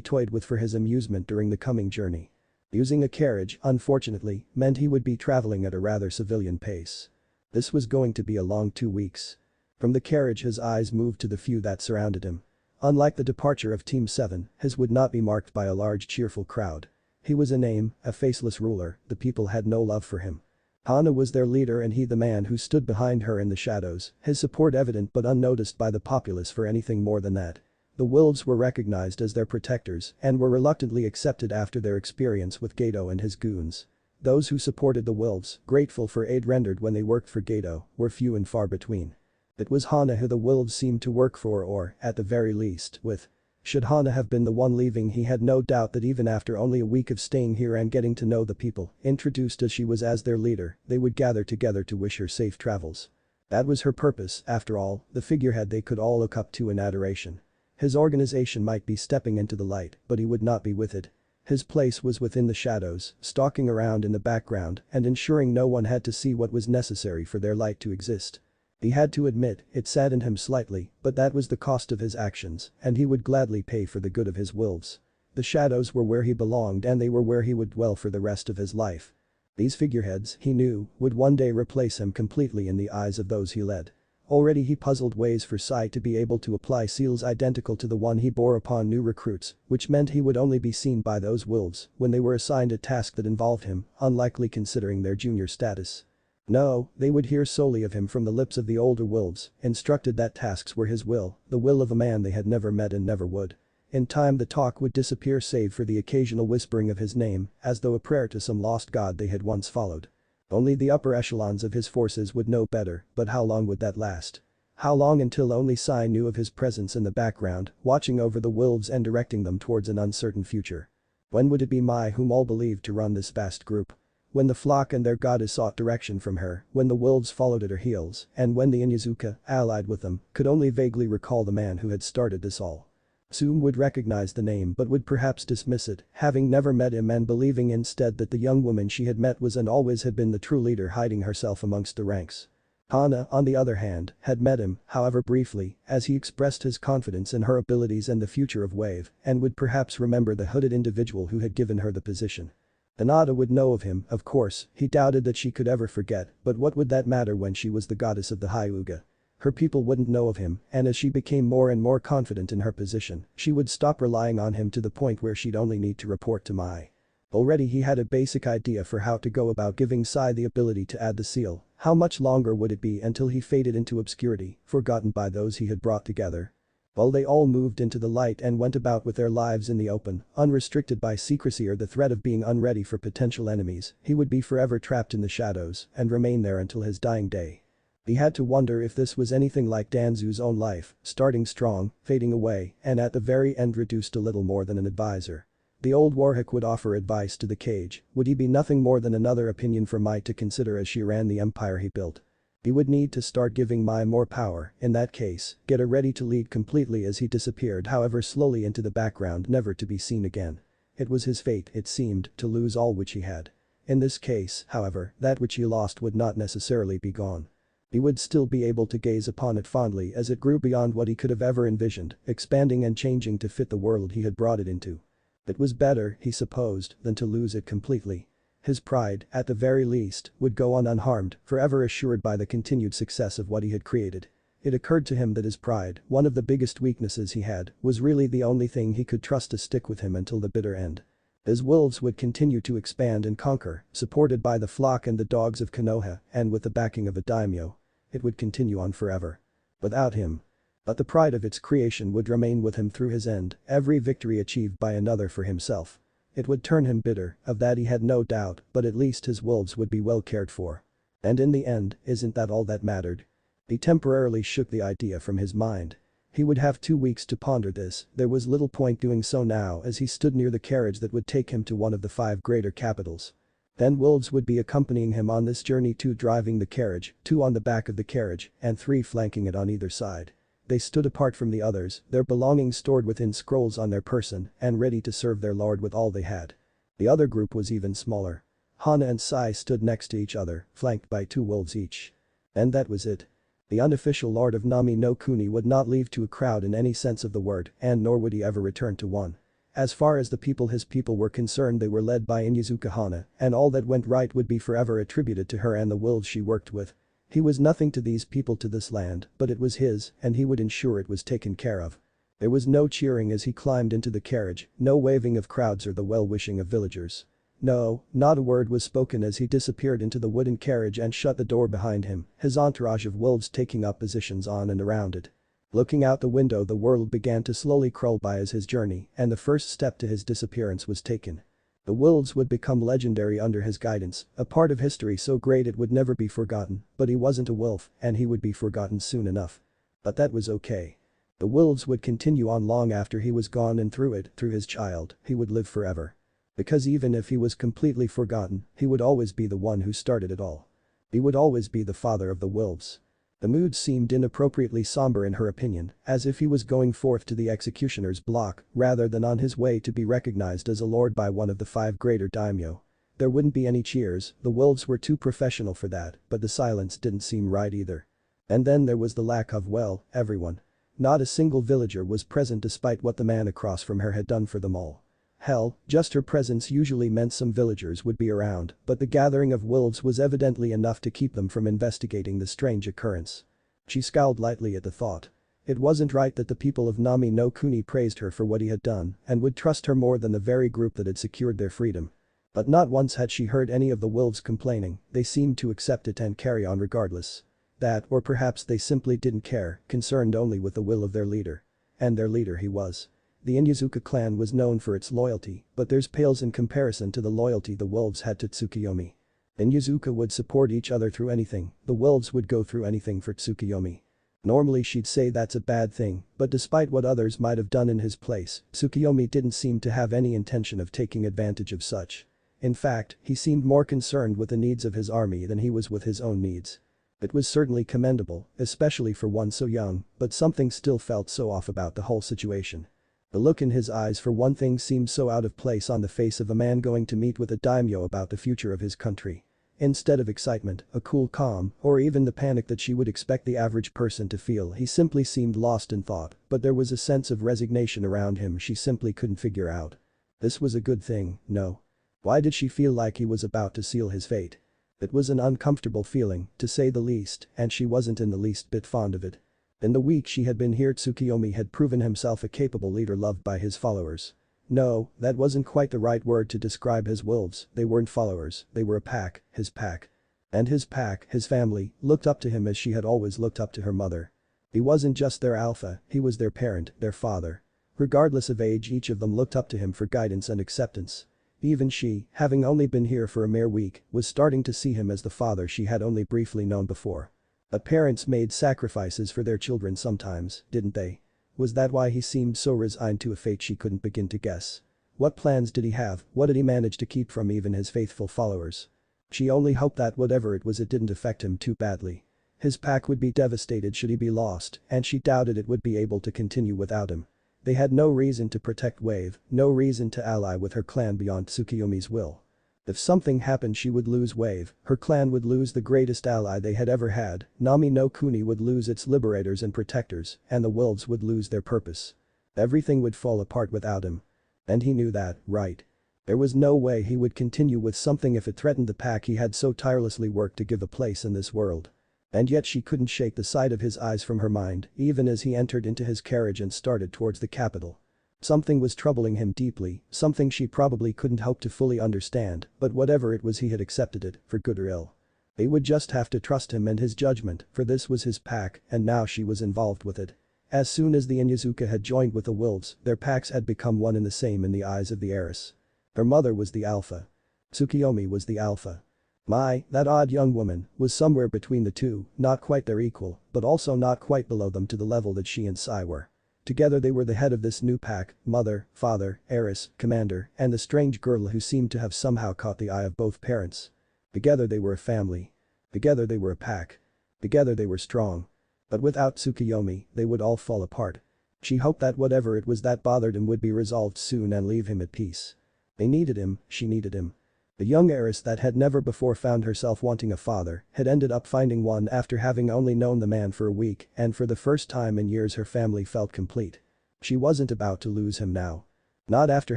toyed with for his amusement during the coming journey. Using a carriage, unfortunately, meant he would be traveling at a rather civilian pace. This was going to be a long 2 weeks. From the carriage his eyes moved to the few that surrounded him. Unlike the departure of Team 7, his would not be marked by a large cheerful crowd. He was a name, a faceless ruler, the people had no love for him. Hana was their leader and he the man who stood behind her in the shadows, his support evident but unnoticed by the populace for anything more than that. The wolves were recognized as their protectors and were reluctantly accepted after their experience with Geto and his goons. Those who supported the wolves, grateful for aid rendered when they worked for Geto, were few and far between. It was Hana who the wolves seemed to work for or, at the very least, with. Should Hana have been the one leaving he had no doubt that even after only a week of staying here and getting to know the people, introduced as she was as their leader, they would gather together to wish her safe travels. That was her purpose, after all, the figurehead they could all look up to in adoration. His organization might be stepping into the light, but he would not be with it. His place was within the shadows, stalking around in the background and ensuring no one had to see what was necessary for their light to exist. He had to admit, it saddened him slightly, but that was the cost of his actions, and he would gladly pay for the good of his wolves. The shadows were where he belonged and they were where he would dwell for the rest of his life. These figureheads, he knew, would one day replace him completely in the eyes of those he led. Already he puzzled ways for Sai to be able to apply seals identical to the one he bore upon new recruits, which meant he would only be seen by those wolves when they were assigned a task that involved him, unlikely considering their junior status. No, they would hear solely of him from the lips of the older wolves, instructed that tasks were his will, the will of a man they had never met and never would. In time the talk would disappear save for the occasional whispering of his name, as though a prayer to some lost god they had once followed. Only the upper echelons of his forces would know better, but how long would that last? How long until only Sai knew of his presence in the background, watching over the wolves and directing them towards an uncertain future? When would it be Mai whom all believed to run this vast group? When the flock and their goddess sought direction from her, when the wolves followed at her heels, and when the Inyazuka, allied with them, could only vaguely recall the man who had started this all. Suum would recognize the name but would perhaps dismiss it, having never met him and believing instead that the young woman she had met was and always had been the true leader hiding herself amongst the ranks. Hana, on the other hand, had met him, however briefly, as he expressed his confidence in her abilities and the future of Wave, and would perhaps remember the hooded individual who had given her the position. Minato would know of him, of course, he doubted that she could ever forget, but what would that matter when she was the goddess of the Hyuga? Her people wouldn't know of him, and as she became more and more confident in her position, she would stop relying on him to the point where she'd only need to report to Mai. Already he had a basic idea for how to go about giving Sai the ability to add the seal. How much longer would it be until he faded into obscurity, forgotten by those he had brought together? While they all moved into the light and went about with their lives in the open, unrestricted by secrecy or the threat of being unready for potential enemies, he would be forever trapped in the shadows and remain there until his dying day. He had to wonder if this was anything like Danzu's own life, starting strong, fading away, and at the very end reduced to little more than an advisor. The old Warhawk would offer advice to the cage, would he be nothing more than another opinion for Mai to consider as she ran the empire he built? He would need to start giving Mai more power, in that case, get her ready to lead completely as he disappeared however slowly into the background never to be seen again. It was his fate, it seemed, to lose all which he had. In this case, however, that which he lost would not necessarily be gone. He would still be able to gaze upon it fondly as it grew beyond what he could have ever envisioned, expanding and changing to fit the world he had brought it into. It was better, he supposed, than to lose it completely. His pride, at the very least, would go on unharmed, forever assured by the continued success of what he had created. It occurred to him that his pride, one of the biggest weaknesses he had, was really the only thing he could trust to stick with him until the bitter end. His wolves would continue to expand and conquer, supported by the flock and the dogs of Konoha, and with the backing of a daimyo. It would continue on forever. Without him. But the pride of its creation would remain with him through his end, every victory achieved by another for himself. It would turn him bitter, of that he had no doubt, but at least his wolves would be well cared for. And in the end, isn't that all that mattered? He temporarily shook the idea from his mind. He would have 2 weeks to ponder this, there was little point doing so now as he stood near the carriage that would take him to one of the 5 greater capitals. Then wolves would be accompanying him on this journey, 2 driving the carriage, 2 on the back of the carriage, and 3 flanking it on either side. They stood apart from the others, their belongings stored within scrolls on their person and ready to serve their lord with all they had. The other group was even smaller. Hana and Sai stood next to each other, flanked by 2 wolves each. And that was it. The unofficial lord of Nami no Kuni would not leave to a crowd in any sense of the word, and nor would he ever return to one. As far as the people his people were concerned, they were led by Inyazuka Hana, and all that went right would be forever attributed to her and the wolves she worked with. He was nothing to these people, to this land, but it was his, and he would ensure it was taken care of. There was no cheering as he climbed into the carriage, no waving of crowds or the well-wishing of villagers. No, not a word was spoken as he disappeared into the wooden carriage and shut the door behind him, his entourage of wolves taking up positions on and around it. Looking out the window, the world began to slowly crawl by as his journey, and the first step to his disappearance was taken. The wolves would become legendary under his guidance, a part of history so great it would never be forgotten, but he wasn't a wolf, and he would be forgotten soon enough. But that was okay. The wolves would continue on long after he was gone, and through his child, he would live forever. Because even if he was completely forgotten, he would always be the one who started it all. He would always be the father of the wolves. The mood seemed inappropriately somber in her opinion, as if he was going forth to the executioner's block rather than on his way to be recognized as a lord by one of the 5 greater daimyo. There wouldn't be any cheers, the wolves were too professional for that, but the silence didn't seem right either. And then there was the lack of, well, everyone. Not a single villager was present despite what the man across from her had done for them all. Hell, just her presence usually meant some villagers would be around, but the gathering of wolves was evidently enough to keep them from investigating the strange occurrence. She scowled lightly at the thought. It wasn't right that the people of Nami no Kuni praised her for what he had done and would trust her more than the very group that had secured their freedom. But not once had she heard any of the wolves complaining, they seemed to accept it and carry on regardless. That, or perhaps they simply didn't care, concerned only with the will of their leader. And their leader he was. The Inyazuka clan was known for its loyalty, but theirs pales in comparison to the loyalty the wolves had to Tsukuyomi. Inyazuka would support each other through anything, the wolves would go through anything for Tsukuyomi. Normally she'd say that's a bad thing, but despite what others might have done in his place, Tsukuyomi didn't seem to have any intention of taking advantage of such. In fact, he seemed more concerned with the needs of his army than he was with his own needs. It was certainly commendable, especially for one so young, but something still felt so off about the whole situation. The look in his eyes for one thing seemed so out of place on the face of a man going to meet with a daimyo about the future of his country. Instead of excitement, a cool calm, or even the panic that she would expect the average person to feel, he simply seemed lost in thought, but there was a sense of resignation around him she simply couldn't figure out. This was a good thing, no. Why did she feel like he was about to seal his fate? It was an uncomfortable feeling, to say the least, and she wasn't in the least bit fond of it. In the week she had been here, Tsukuyomi had proven himself a capable leader loved by his followers. No, that wasn't quite the right word to describe his wolves, they weren't followers, they were a pack, his pack. And his pack, his family, looked up to him as she had always looked up to her mother. He wasn't just their alpha, he was their parent, their father. Regardless of age, each of them looked up to him for guidance and acceptance. Even she, having only been here for a mere week, was starting to see him as the father she had only briefly known before. But parents made sacrifices for their children sometimes, didn't they? Was that why he seemed so resigned to a fate she couldn't begin to guess? What plans did he have, what did he manage to keep from even his faithful followers? She only hoped that whatever it was, it didn't affect him too badly. His pack would be devastated should he be lost, and she doubted it would be able to continue without him. They had no reason to protect Wave, no reason to ally with her clan beyond Tsukuyomi's will. If something happened, she would lose Wave, her clan would lose the greatest ally they had ever had, Nami no Kuni would lose its liberators and protectors, and the wolves would lose their purpose. Everything would fall apart without him. And he knew that, right? There was no way he would continue with something if it threatened the pack he had so tirelessly worked to give a place in this world. And yet she couldn't shake the sight of his eyes from her mind, even as he entered into his carriage and started towards the capital. Something was troubling him deeply, something she probably couldn't hope to fully understand, but whatever it was he had accepted it, for good or ill. They would just have to trust him and his judgment, for this was his pack, and now she was involved with it. As soon as the Inyazuka had joined with the wolves, their packs had become one and the same in the eyes of the heiress. Her mother was the alpha. Tsukuyomi was the alpha. That odd young woman was somewhere between the two, not quite their equal, but also not quite below them to the level that she and Sai were. Together they were the head of this new pack, mother, father, heiress, commander, and the strange girl who seemed to have somehow caught the eye of both parents. Together they were a family. Together they were a pack. Together they were strong. But without Tsukuyomi, they would all fall apart. She hoped that whatever it was that bothered him would be resolved soon and leave him at peace. They needed him, she needed him. The young heiress that had never before found herself wanting a father had ended up finding one after having only known the man for a week, and for the first time in years her family felt complete. She wasn't about to lose him now. Not after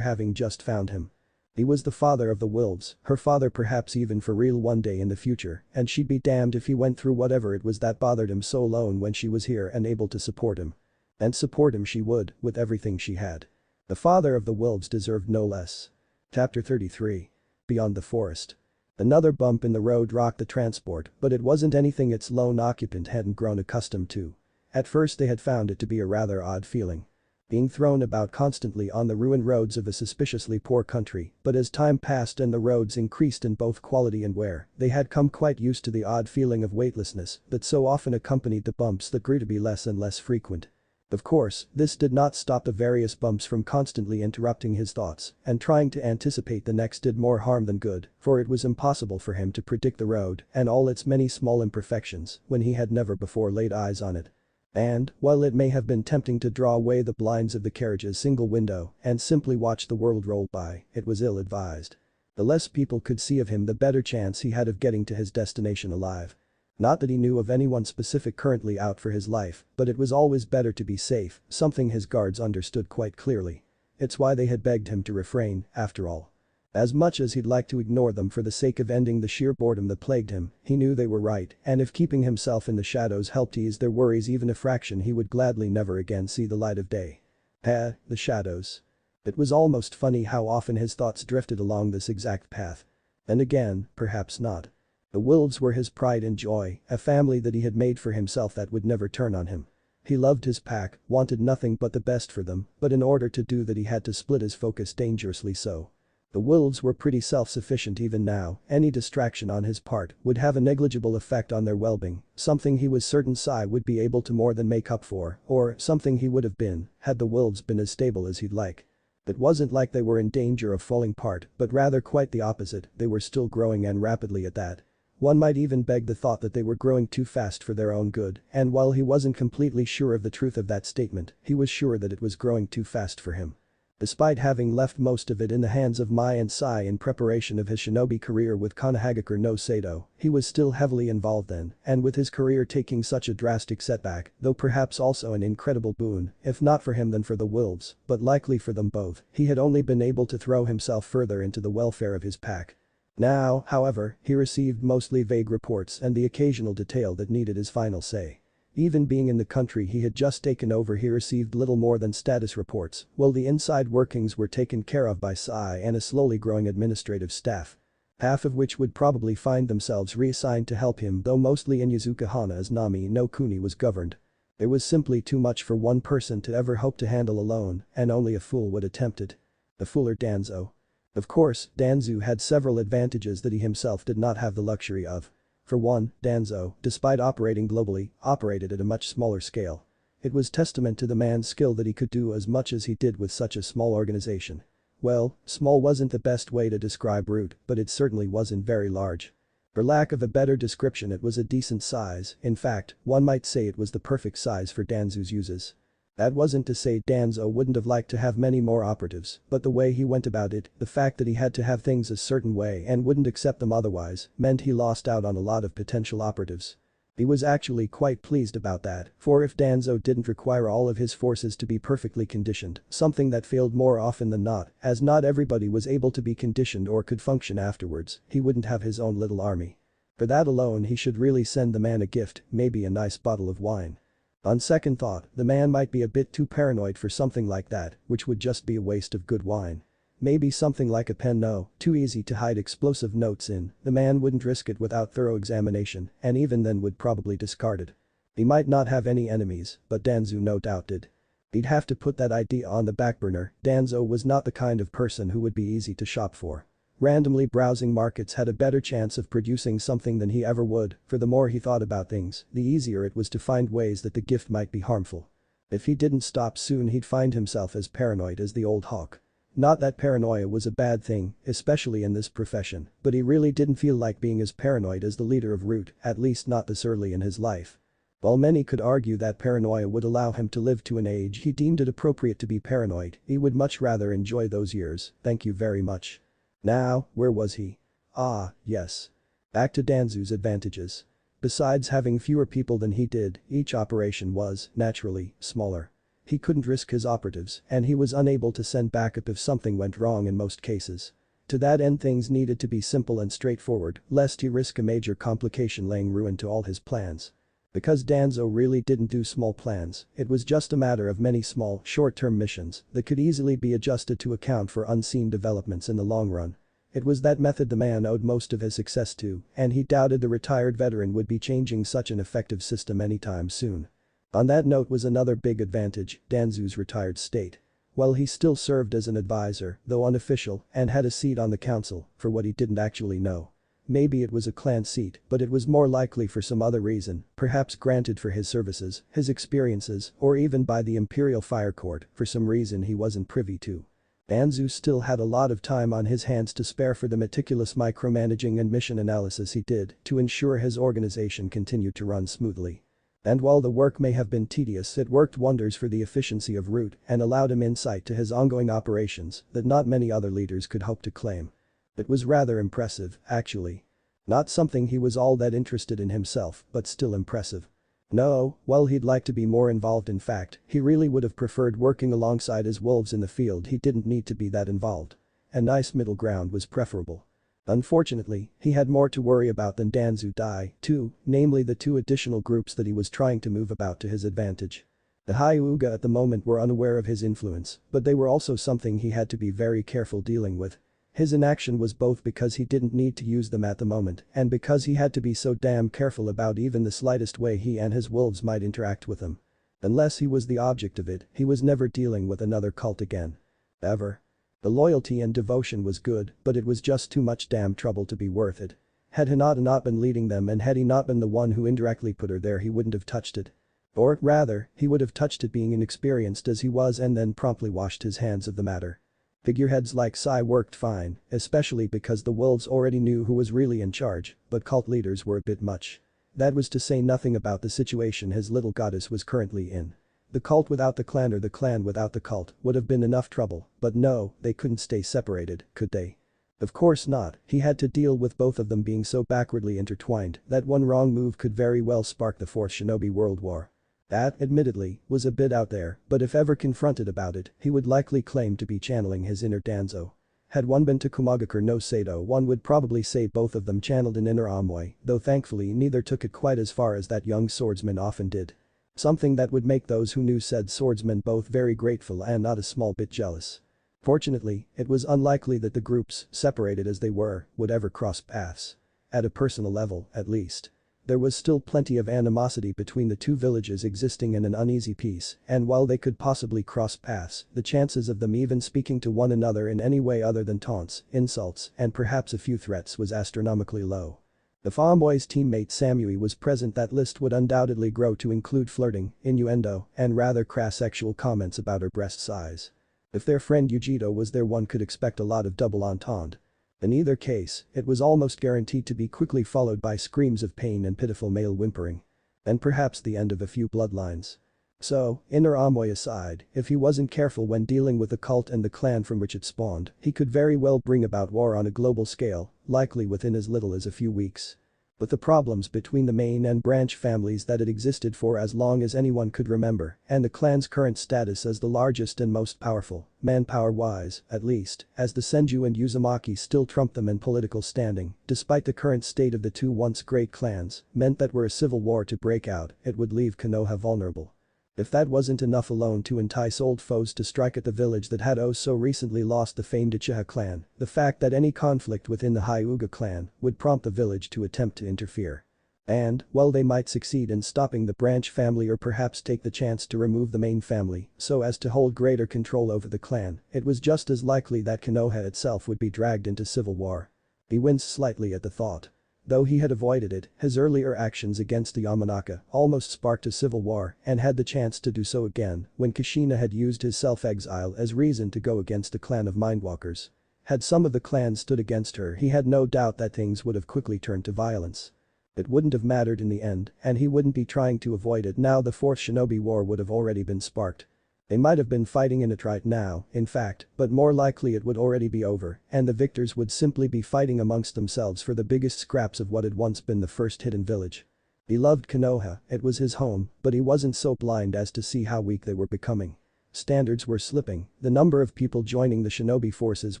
having just found him. He was the father of the wolves, her father perhaps even for real one day in the future, and she'd be damned if he went through whatever it was that bothered him so alone when she was here and able to support him. And support him she would, with everything she had. The father of the wolves deserved no less. Chapter 33. Beyond the forest. Another bump in the road rocked the transport, but it wasn't anything its lone occupant hadn't grown accustomed to. At first they had found it to be a rather odd feeling. Being thrown about constantly on the ruined roads of a suspiciously poor country, but as time passed and the roads increased in both quality and wear, they had come quite used to the odd feeling of weightlessness that so often accompanied the bumps that grew to be less and less frequent. Of course, this did not stop the various bumps from constantly interrupting his thoughts, and trying to anticipate the next did more harm than good, for it was impossible for him to predict the road and all its many small imperfections when he had never before laid eyes on it. And, while it may have been tempting to draw away the blinds of the carriage's single window and simply watch the world roll by, it was ill-advised. The less people could see of him the better chance he had of getting to his destination alive. Not that he knew of anyone specific currently out for his life, but it was always better to be safe, something his guards understood quite clearly. It's why they had begged him to refrain, after all. As much as he'd like to ignore them for the sake of ending the sheer boredom that plagued him, he knew they were right, and if keeping himself in the shadows helped ease their worries even a fraction he would gladly never again see the light of day. The shadows. It was almost funny how often his thoughts drifted along this exact path. And again, perhaps not. The wolves were his pride and joy, a family that he had made for himself that would never turn on him. He loved his pack, wanted nothing but the best for them, but in order to do that he had to split his focus dangerously so. The wolves were pretty self-sufficient even now, any distraction on his part would have a negligible effect on their well-being, something he was certain Sai would be able to more than make up for, or something he would have been, had the wolves been as stable as he'd like. It wasn't like they were in danger of falling apart, but rather quite the opposite, they were still growing and rapidly at that. One might even beg the thought that they were growing too fast for their own good, and while he wasn't completely sure of the truth of that statement, he was sure that it was growing too fast for him. Despite having left most of it in the hands of Mai and Sai in preparation of his shinobi career with Konohagakure no Sato, he was still heavily involved then, and with his career taking such a drastic setback, though perhaps also an incredible boon, if not for him then for the wolves, but likely for them both, he had only been able to throw himself further into the welfare of his pack. Now, however, he received mostly vague reports and the occasional detail that needed his final say. Even being in the country he had just taken over he received little more than status reports, while the inside workings were taken care of by Sai and a slowly growing administrative staff. Half of which would probably find themselves reassigned to help him though mostly in Yuzukahana as Nami no Kuni was governed. It was simply too much for one person to ever hope to handle alone, and only a fool would attempt it. The fooler Danzo. Of course, Danzo had several advantages that he himself did not have the luxury of. For one, Danzo, despite operating globally, operated at a much smaller scale. It was testament to the man's skill that he could do as much as he did with such a small organization. Well, small wasn't the best way to describe Root, but it certainly wasn't very large. For lack of a better description it was a decent size, in fact, one might say it was the perfect size for Danzo's uses. That wasn't to say Danzo wouldn't have liked to have many more operatives, but the way he went about it, the fact that he had to have things a certain way and wouldn't accept them otherwise, meant he lost out on a lot of potential operatives. He was actually quite pleased about that, for if Danzo didn't require all of his forces to be perfectly conditioned, something that failed more often than not, as not everybody was able to be conditioned or could function afterwards, he wouldn't have his own little army. For that alone he should really send the man a gift, maybe a nice bottle of wine. On second thought, the man might be a bit too paranoid for something like that, which would just be a waste of good wine. Maybe something like a pen too easy to hide explosive notes in, the man wouldn't risk it without thorough examination, and even then would probably discard it. He might not have any enemies, but Danzo no doubt did. He'd have to put that idea on the back burner, Danzo was not the kind of person who would be easy to shop for. Randomly browsing markets had a better chance of producing something than he ever would, for the more he thought about things, the easier it was to find ways that the gift might be harmful. If he didn't stop soon he'd find himself as paranoid as the old hawk. Not that paranoia was a bad thing, especially in this profession, but he really didn't feel like being as paranoid as the leader of Root, at least not this early in his life. While many could argue that paranoia would allow him to live to an age he deemed it appropriate to be paranoid, he would much rather enjoy those years, thank you very much. Now, where was he? Ah, yes. Back to Danzo's advantages. Besides having fewer people than he did, each operation was, naturally, smaller. He couldn't risk his operatives, and he was unable to send backup if something went wrong in most cases. To that end things needed to be simple and straightforward, lest he risk a major complication laying ruin to all his plans. Because Danzo really didn't do small plans, it was just a matter of many small, short-term missions that could easily be adjusted to account for unseen developments in the long run. It was that method the man owed most of his success to, and he doubted the retired veteran would be changing such an effective system anytime soon. On that note was another big advantage, Danzo's retired state. While he still served as an advisor, though unofficial, and had a seat on the council, for what he didn't actually know. Maybe it was a clan seat, but it was more likely for some other reason, perhaps granted for his services, his experiences, or even by the Imperial Fire Court for some reason he wasn't privy to. Danzo still had a lot of time on his hands to spare for the meticulous micromanaging and mission analysis he did to ensure his organization continued to run smoothly. And while the work may have been tedious, it worked wonders for the efficiency of Root and allowed him insight to his ongoing operations that not many other leaders could hope to claim. It was rather impressive, actually. Not something he was all that interested in himself, but still impressive. No, while he'd like to be more involved, in fact, he really would have preferred working alongside his wolves in the field. He didn't need to be that involved. A nice middle ground was preferable. Unfortunately, he had more to worry about than Danzo Dai, too, namely the two additional groups that he was trying to move about to his advantage. The Hyuga at the moment were unaware of his influence, but they were also something he had to be very careful dealing with. His inaction was both because he didn't need to use them at the moment and because he had to be so damn careful about even the slightest way he and his wolves might interact with them. Unless he was the object of it, he was never dealing with another cult again. Ever. The loyalty and devotion was good, but it was just too much damn trouble to be worth it. Had Hinata not been leading them and had he not been the one who indirectly put her there, he wouldn't have touched it. Or, rather, he would have touched it being inexperienced as he was and then promptly washed his hands of the matter. Figureheads like Sai worked fine, especially because the wolves already knew who was really in charge, but cult leaders were a bit much. That was to say nothing about the situation his little goddess was currently in. The cult without the clan or the clan without the cult would have been enough trouble, but no, they couldn't stay separated, could they? Of course not, he had to deal with both of them being so backwardly intertwined that one wrong move could very well spark the Fourth Shinobi World War. That, admittedly, was a bit out there, but if ever confronted about it, he would likely claim to be channeling his inner Danzo. Had one been to Kumagakure no Sato, one would probably say both of them channeled an inner Amoi, though thankfully neither took it quite as far as that young swordsman often did. Something that would make those who knew said swordsman both very grateful and not a small bit jealous. Fortunately, it was unlikely that the groups, separated as they were, would ever cross paths. At a personal level, at least. There was still plenty of animosity between the two villages existing in an uneasy peace, and while they could possibly cross paths, the chances of them even speaking to one another in any way other than taunts, insults, and perhaps a few threats was astronomically low. If Amboi's teammate Samui was present, that list would undoubtedly grow to include flirting, innuendo, and rather crass sexual comments about her breast size. If their friend Yujito was there, one could expect a lot of double entendre. In either case, it was almost guaranteed to be quickly followed by screams of pain and pitiful male whimpering. And perhaps the end of a few bloodlines. So, inner Amoy aside, if he wasn't careful when dealing with the cult and the clan from which it spawned, he could very well bring about war on a global scale, likely within as little as a few weeks. But the problems between the main and branch families that had existed for as long as anyone could remember, and the clan's current status as the largest and most powerful, manpower-wise, at least, as the Senju and Uzumaki still trumped them in political standing, despite the current state of the two once great clans, meant that were a civil war to break out, it would leave Konoha vulnerable. If that wasn't enough alone to entice old foes to strike at the village that had oh so recently lost the famed Uchiha clan, the fact that any conflict within the Hyuga clan would prompt the village to attempt to interfere. And, while they might succeed in stopping the branch family or perhaps take the chance to remove the main family so as to hold greater control over the clan, it was just as likely that Konoha itself would be dragged into civil war. He winced slightly at the thought. Though he had avoided it, his earlier actions against the Yamanaka almost sparked a civil war and had the chance to do so again when Kushina had used his self-exile as reason to go against a clan of mindwalkers. Had some of the clans stood against her, he had no doubt that things would have quickly turned to violence. It wouldn't have mattered in the end, and he wouldn't be trying to avoid it now. The Fourth Shinobi War would have already been sparked. They might have been fighting in it right now, in fact, but more likely it would already be over, and the victors would simply be fighting amongst themselves for the biggest scraps of what had once been the first hidden village. He loved Konoha, it was his home, but he wasn't so blind as to see how weak they were becoming. Standards were slipping, the number of people joining the shinobi forces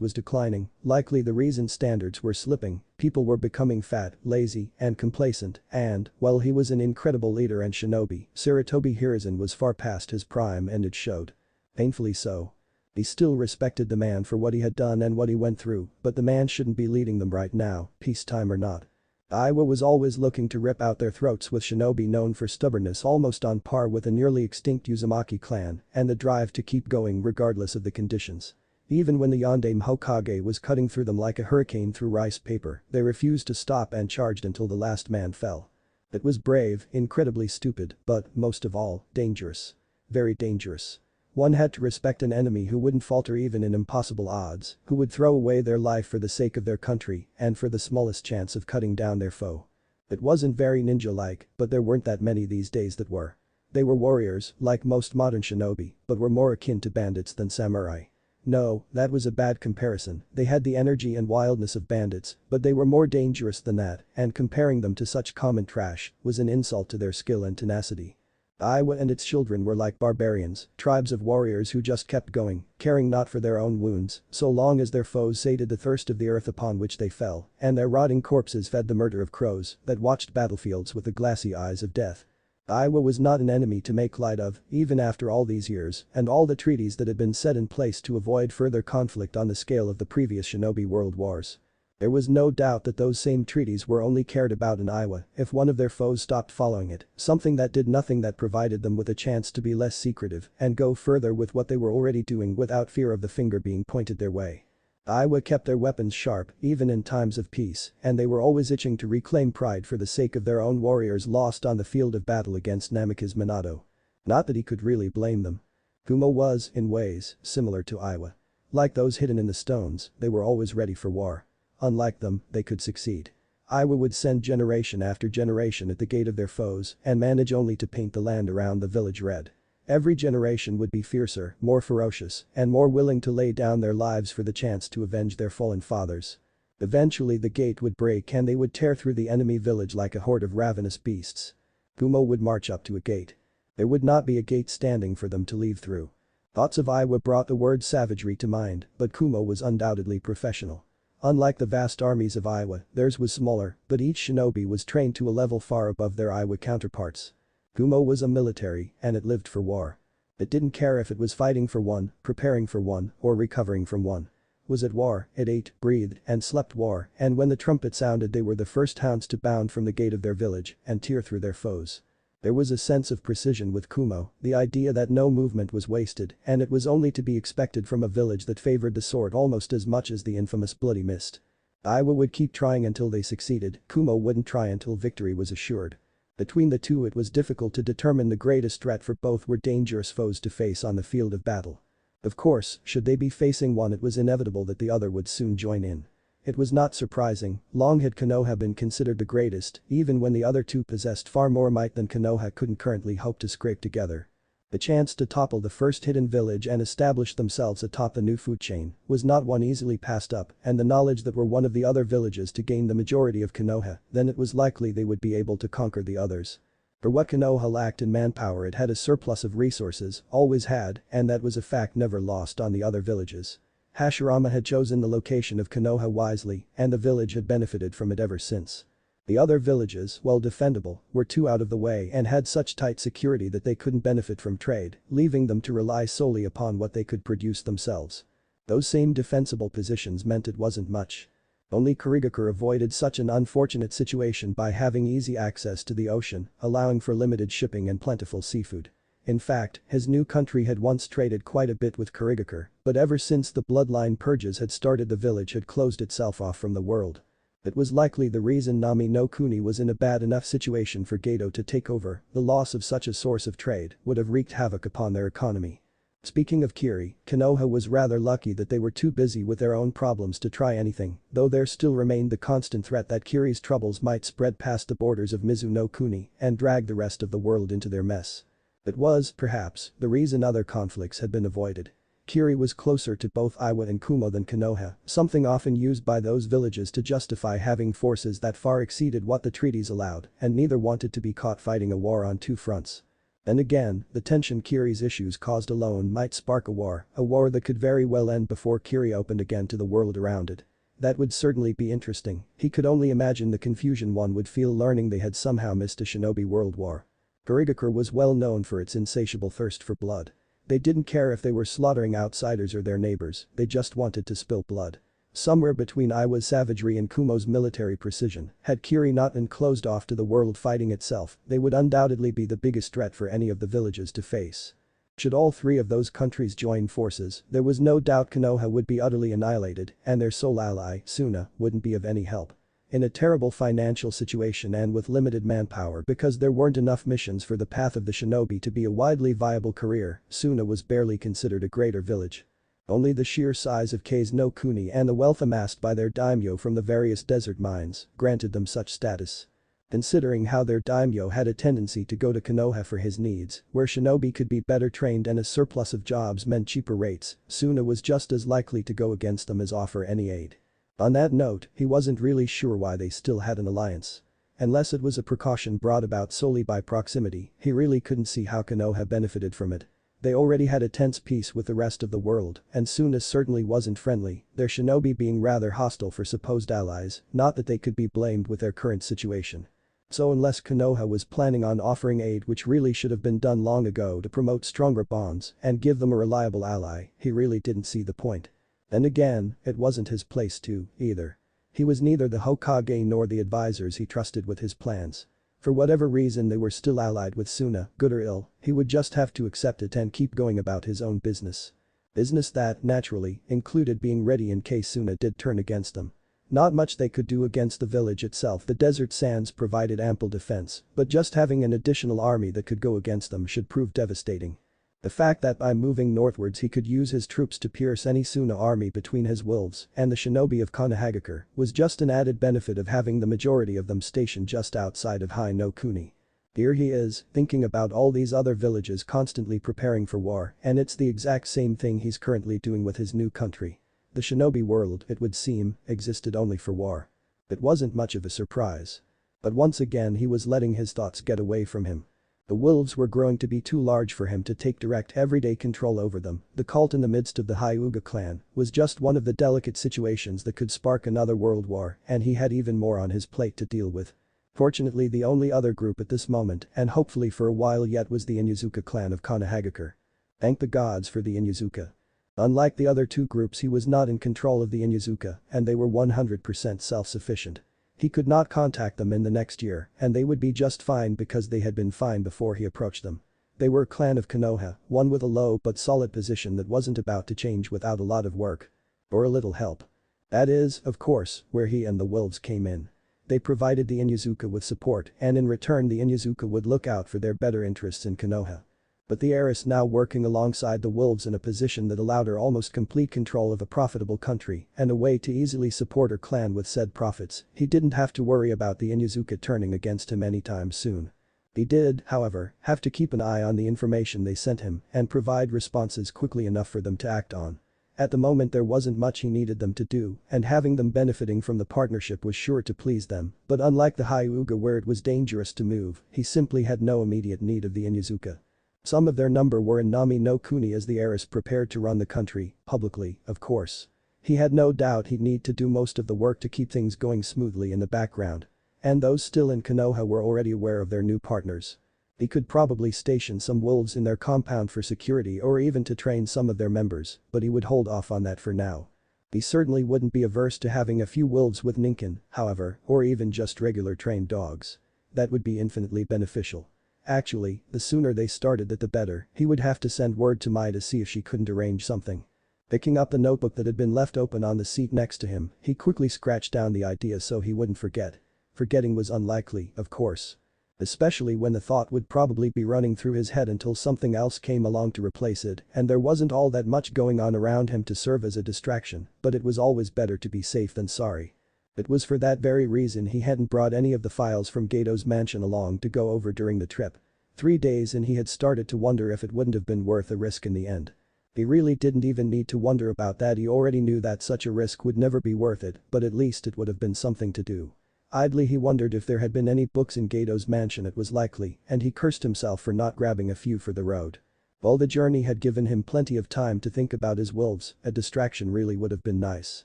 was declining, likely the reason standards were slipping, people were becoming fat, lazy, and complacent, and, while he was an incredible leader and shinobi, Sarutobi Hiruzen was far past his prime and it showed. Painfully so. He still respected the man for what he had done and what he went through, but the man shouldn't be leading them right now, peacetime or not. Aiwa was always looking to rip out their throats with shinobi known for stubbornness almost on par with the nearly extinct Uzumaki clan and the drive to keep going regardless of the conditions. Even when the Yondaime Hokage was cutting through them like a hurricane through rice paper, they refused to stop and charged until the last man fell. It was brave, incredibly stupid, but, most of all, dangerous. Very dangerous. One had to respect an enemy who wouldn't falter even in impossible odds, who would throw away their life for the sake of their country and for the smallest chance of cutting down their foe. It wasn't very ninja-like, but there weren't that many these days that were. They were warriors, like most modern shinobi, but were more akin to bandits than samurai. No, that was a bad comparison, they had the energy and wildness of bandits, but they were more dangerous than that, and comparing them to such common trash was an insult to their skill and tenacity. Aiwa and its children were like barbarians, tribes of warriors who just kept going, caring not for their own wounds, so long as their foes sated the thirst of the earth upon which they fell, and their rotting corpses fed the murder of crows that watched battlefields with the glassy eyes of death. Aiwa was not an enemy to make light of, even after all these years, and all the treaties that had been set in place to avoid further conflict on the scale of the previous shinobi world wars. There was no doubt that those same treaties were only cared about in Aiwa if one of their foes stopped following it, something that did nothing that provided them with a chance to be less secretive and go further with what they were already doing without fear of the finger being pointed their way. Aiwa kept their weapons sharp even in times of peace, and they were always itching to reclaim pride for the sake of their own warriors lost on the field of battle against Namikaze Minato. Not that he could really blame them. Kumo was, in ways, similar to Aiwa. Like those hidden in the stones, they were always ready for war. Unlike them, they could succeed. Aiwa would send generation after generation at the gate of their foes and manage only to paint the land around the village red. Every generation would be fiercer, more ferocious, and more willing to lay down their lives for the chance to avenge their fallen fathers. Eventually the gate would break and they would tear through the enemy village like a horde of ravenous beasts. Kumo would march up to a gate. There would not be a gate standing for them to leave through. Thoughts of Aiwa brought the word savagery to mind, but Kumo was undoubtedly professional. Unlike the vast armies of Aiwa, theirs was smaller, but each shinobi was trained to a level far above their Aiwa counterparts. Kumo was a military, and it lived for war. It didn't care if it was fighting for one, preparing for one, or recovering from one. Was at war, it ate, breathed, and slept war, and when the trumpet sounded they were the first hounds to bound from the gate of their village and tear through their foes. There was a sense of precision with Kumo, the idea that no movement was wasted and it was only to be expected from a village that favored the sword almost as much as the infamous Bloody Mist. Aiwa would keep trying until they succeeded, Kumo wouldn't try until victory was assured. Between the two it was difficult to determine the greatest threat for both were dangerous foes to face on the field of battle. Of course, should they be facing one it was inevitable that the other would soon join in. It was not surprising, long had Konoha been considered the greatest, even when the other two possessed far more might than Konoha couldn't currently hope to scrape together. The chance to topple the first hidden village and establish themselves atop the new food chain was not one easily passed up, and the knowledge that were one of the other villages to gain the majority of Konoha, then it was likely they would be able to conquer the others. For what Konoha lacked in manpower it had a surplus of resources, always had, and that was a fact never lost on the other villages. Hashirama had chosen the location of Konoha wisely, and the village had benefited from it ever since. The other villages, while defendable, were too out of the way and had such tight security that they couldn't benefit from trade, leaving them to rely solely upon what they could produce themselves. Those same defensible positions meant it wasn't much. Only Kurigakure avoided such an unfortunate situation by having easy access to the ocean, allowing for limited shipping and plentiful seafood. In fact, his new country had once traded quite a bit with Kurigakure, but ever since the bloodline purges had started the village had closed itself off from the world. It was likely the reason Nami no Kuni was in a bad enough situation for Geto to take over, the loss of such a source of trade would have wreaked havoc upon their economy. Speaking of Kiri, Konoha was rather lucky that they were too busy with their own problems to try anything, though there still remained the constant threat that Kiri's troubles might spread past the borders of Mizu no Kuni and drag the rest of the world into their mess. It was, perhaps, the reason other conflicts had been avoided. Kiri was closer to both Aiwa and Kumo than Konoha, something often used by those villages to justify having forces that far exceeded what the treaties allowed, and neither wanted to be caught fighting a war on two fronts. And again, the tension Kiri's issues caused alone might spark a war that could very well end before Kiri opened again to the world around it. That would certainly be interesting. He could only imagine the confusion one would feel learning they had somehow missed a shinobi world war. Kurigakure was well known for its insatiable thirst for blood. They didn't care if they were slaughtering outsiders or their neighbors, they just wanted to spill blood. Somewhere between Iwa's savagery and Kumo's military precision, had Kiri not been closed off to the world fighting itself, they would undoubtedly be the biggest threat for any of the villages to face. Should all three of those countries join forces, there was no doubt Konoha would be utterly annihilated, and their sole ally, Suna, wouldn't be of any help. In a terrible financial situation and with limited manpower because there weren't enough missions for the path of the shinobi to be a widely viable career, Suna was barely considered a greater village. Only the sheer size of Kei's no Kuni and the wealth amassed by their daimyo from the various desert mines granted them such status. Considering how their daimyo had a tendency to go to Konoha for his needs, where shinobi could be better trained and a surplus of jobs meant cheaper rates, Suna was just as likely to go against them as offer any aid. On that note, he wasn't really sure why they still had an alliance. Unless it was a precaution brought about solely by proximity, he really couldn't see how Konoha benefited from it. They already had a tense peace with the rest of the world, and Suna certainly wasn't friendly, their shinobi being rather hostile for supposed allies, not that they could be blamed with their current situation. So unless Konoha was planning on offering aid which really should have been done long ago to promote stronger bonds and give them a reliable ally, he really didn't see the point. Then again, it wasn't his place to, either. He was neither the Hokage nor the advisors he trusted with his plans. For whatever reason they were still allied with Suna, good or ill, he would just have to accept it and keep going about his own business. Business that, naturally, included being ready in case Suna did turn against them. Not much they could do against the village itself, the desert sands provided ample defense, but just having an additional army that could go against them should prove devastating. The fact that by moving northwards he could use his troops to pierce any Suna army between his wolves and the shinobi of Konohagakure was just an added benefit of having the majority of them stationed just outside of Hai no Kuni. Here he is, thinking about all these other villages constantly preparing for war, and it's the exact same thing he's currently doing with his new country. The shinobi world, it would seem, existed only for war. It wasn't much of a surprise. But once again he was letting his thoughts get away from him. The wolves were growing to be too large for him to take direct everyday control over them. The cult in the midst of the Hyuga clan was just one of the delicate situations that could spark another world war, and he had even more on his plate to deal with. Fortunately, the only other group at this moment, and hopefully for a while yet, was the Inyazuka clan of Konohagakure. Thank the gods for the Inyazuka. Unlike the other two groups, he was not in control of the Inyazuka, and they were 100% self-sufficient. He could not contact them in the next year, and they would be just fine because they had been fine before he approached them. They were a clan of Konoha, one with a low but solid position that wasn't about to change without a lot of work. Or a little help. That is, of course, where he and the wolves came in. They provided the Inyazuka with support, and in return the Inyazuka would look out for their better interests in Konoha. But the heiress, now working alongside the wolves in a position that allowed her almost complete control of a profitable country and a way to easily support her clan with said profits, he didn't have to worry about the Inyazuka turning against him anytime soon. He did, however, have to keep an eye on the information they sent him and provide responses quickly enough for them to act on. At the moment there wasn't much he needed them to do, and having them benefiting from the partnership was sure to please them, but unlike the Hyuga where it was dangerous to move, he simply had no immediate need of the Inyazuka. Some of their number were in Nami no Kuni as the heiress prepared to run the country, publicly, of course. He had no doubt he'd need to do most of the work to keep things going smoothly in the background. And those still in Konoha were already aware of their new partners. He could probably station some wolves in their compound for security or even to train some of their members, but he would hold off on that for now. He certainly wouldn't be averse to having a few wolves with Ninken, however, or even just regular trained dogs. That would be infinitely beneficial. Actually, the sooner they started that the better. He would have to send word to Mai to see if she couldn't arrange something. Picking up the notebook that had been left open on the seat next to him, he quickly scratched down the idea so he wouldn't forget. Forgetting was unlikely, of course. Especially when the thought would probably be running through his head until something else came along to replace it, and there wasn't all that much going on around him to serve as a distraction, but it was always better to be safe than sorry. It was for that very reason he hadn't brought any of the files from Gato's mansion along to go over during the trip. 3 days and he had started to wonder if it wouldn't have been worth a risk in the end. He really didn't even need to wonder about that, he already knew that such a risk would never be worth it, but at least it would have been something to do. Idly he wondered if there had been any books in Gato's mansion. It was likely, and he cursed himself for not grabbing a few for the road. While the journey had given him plenty of time to think about his wolves, a distraction really would have been nice.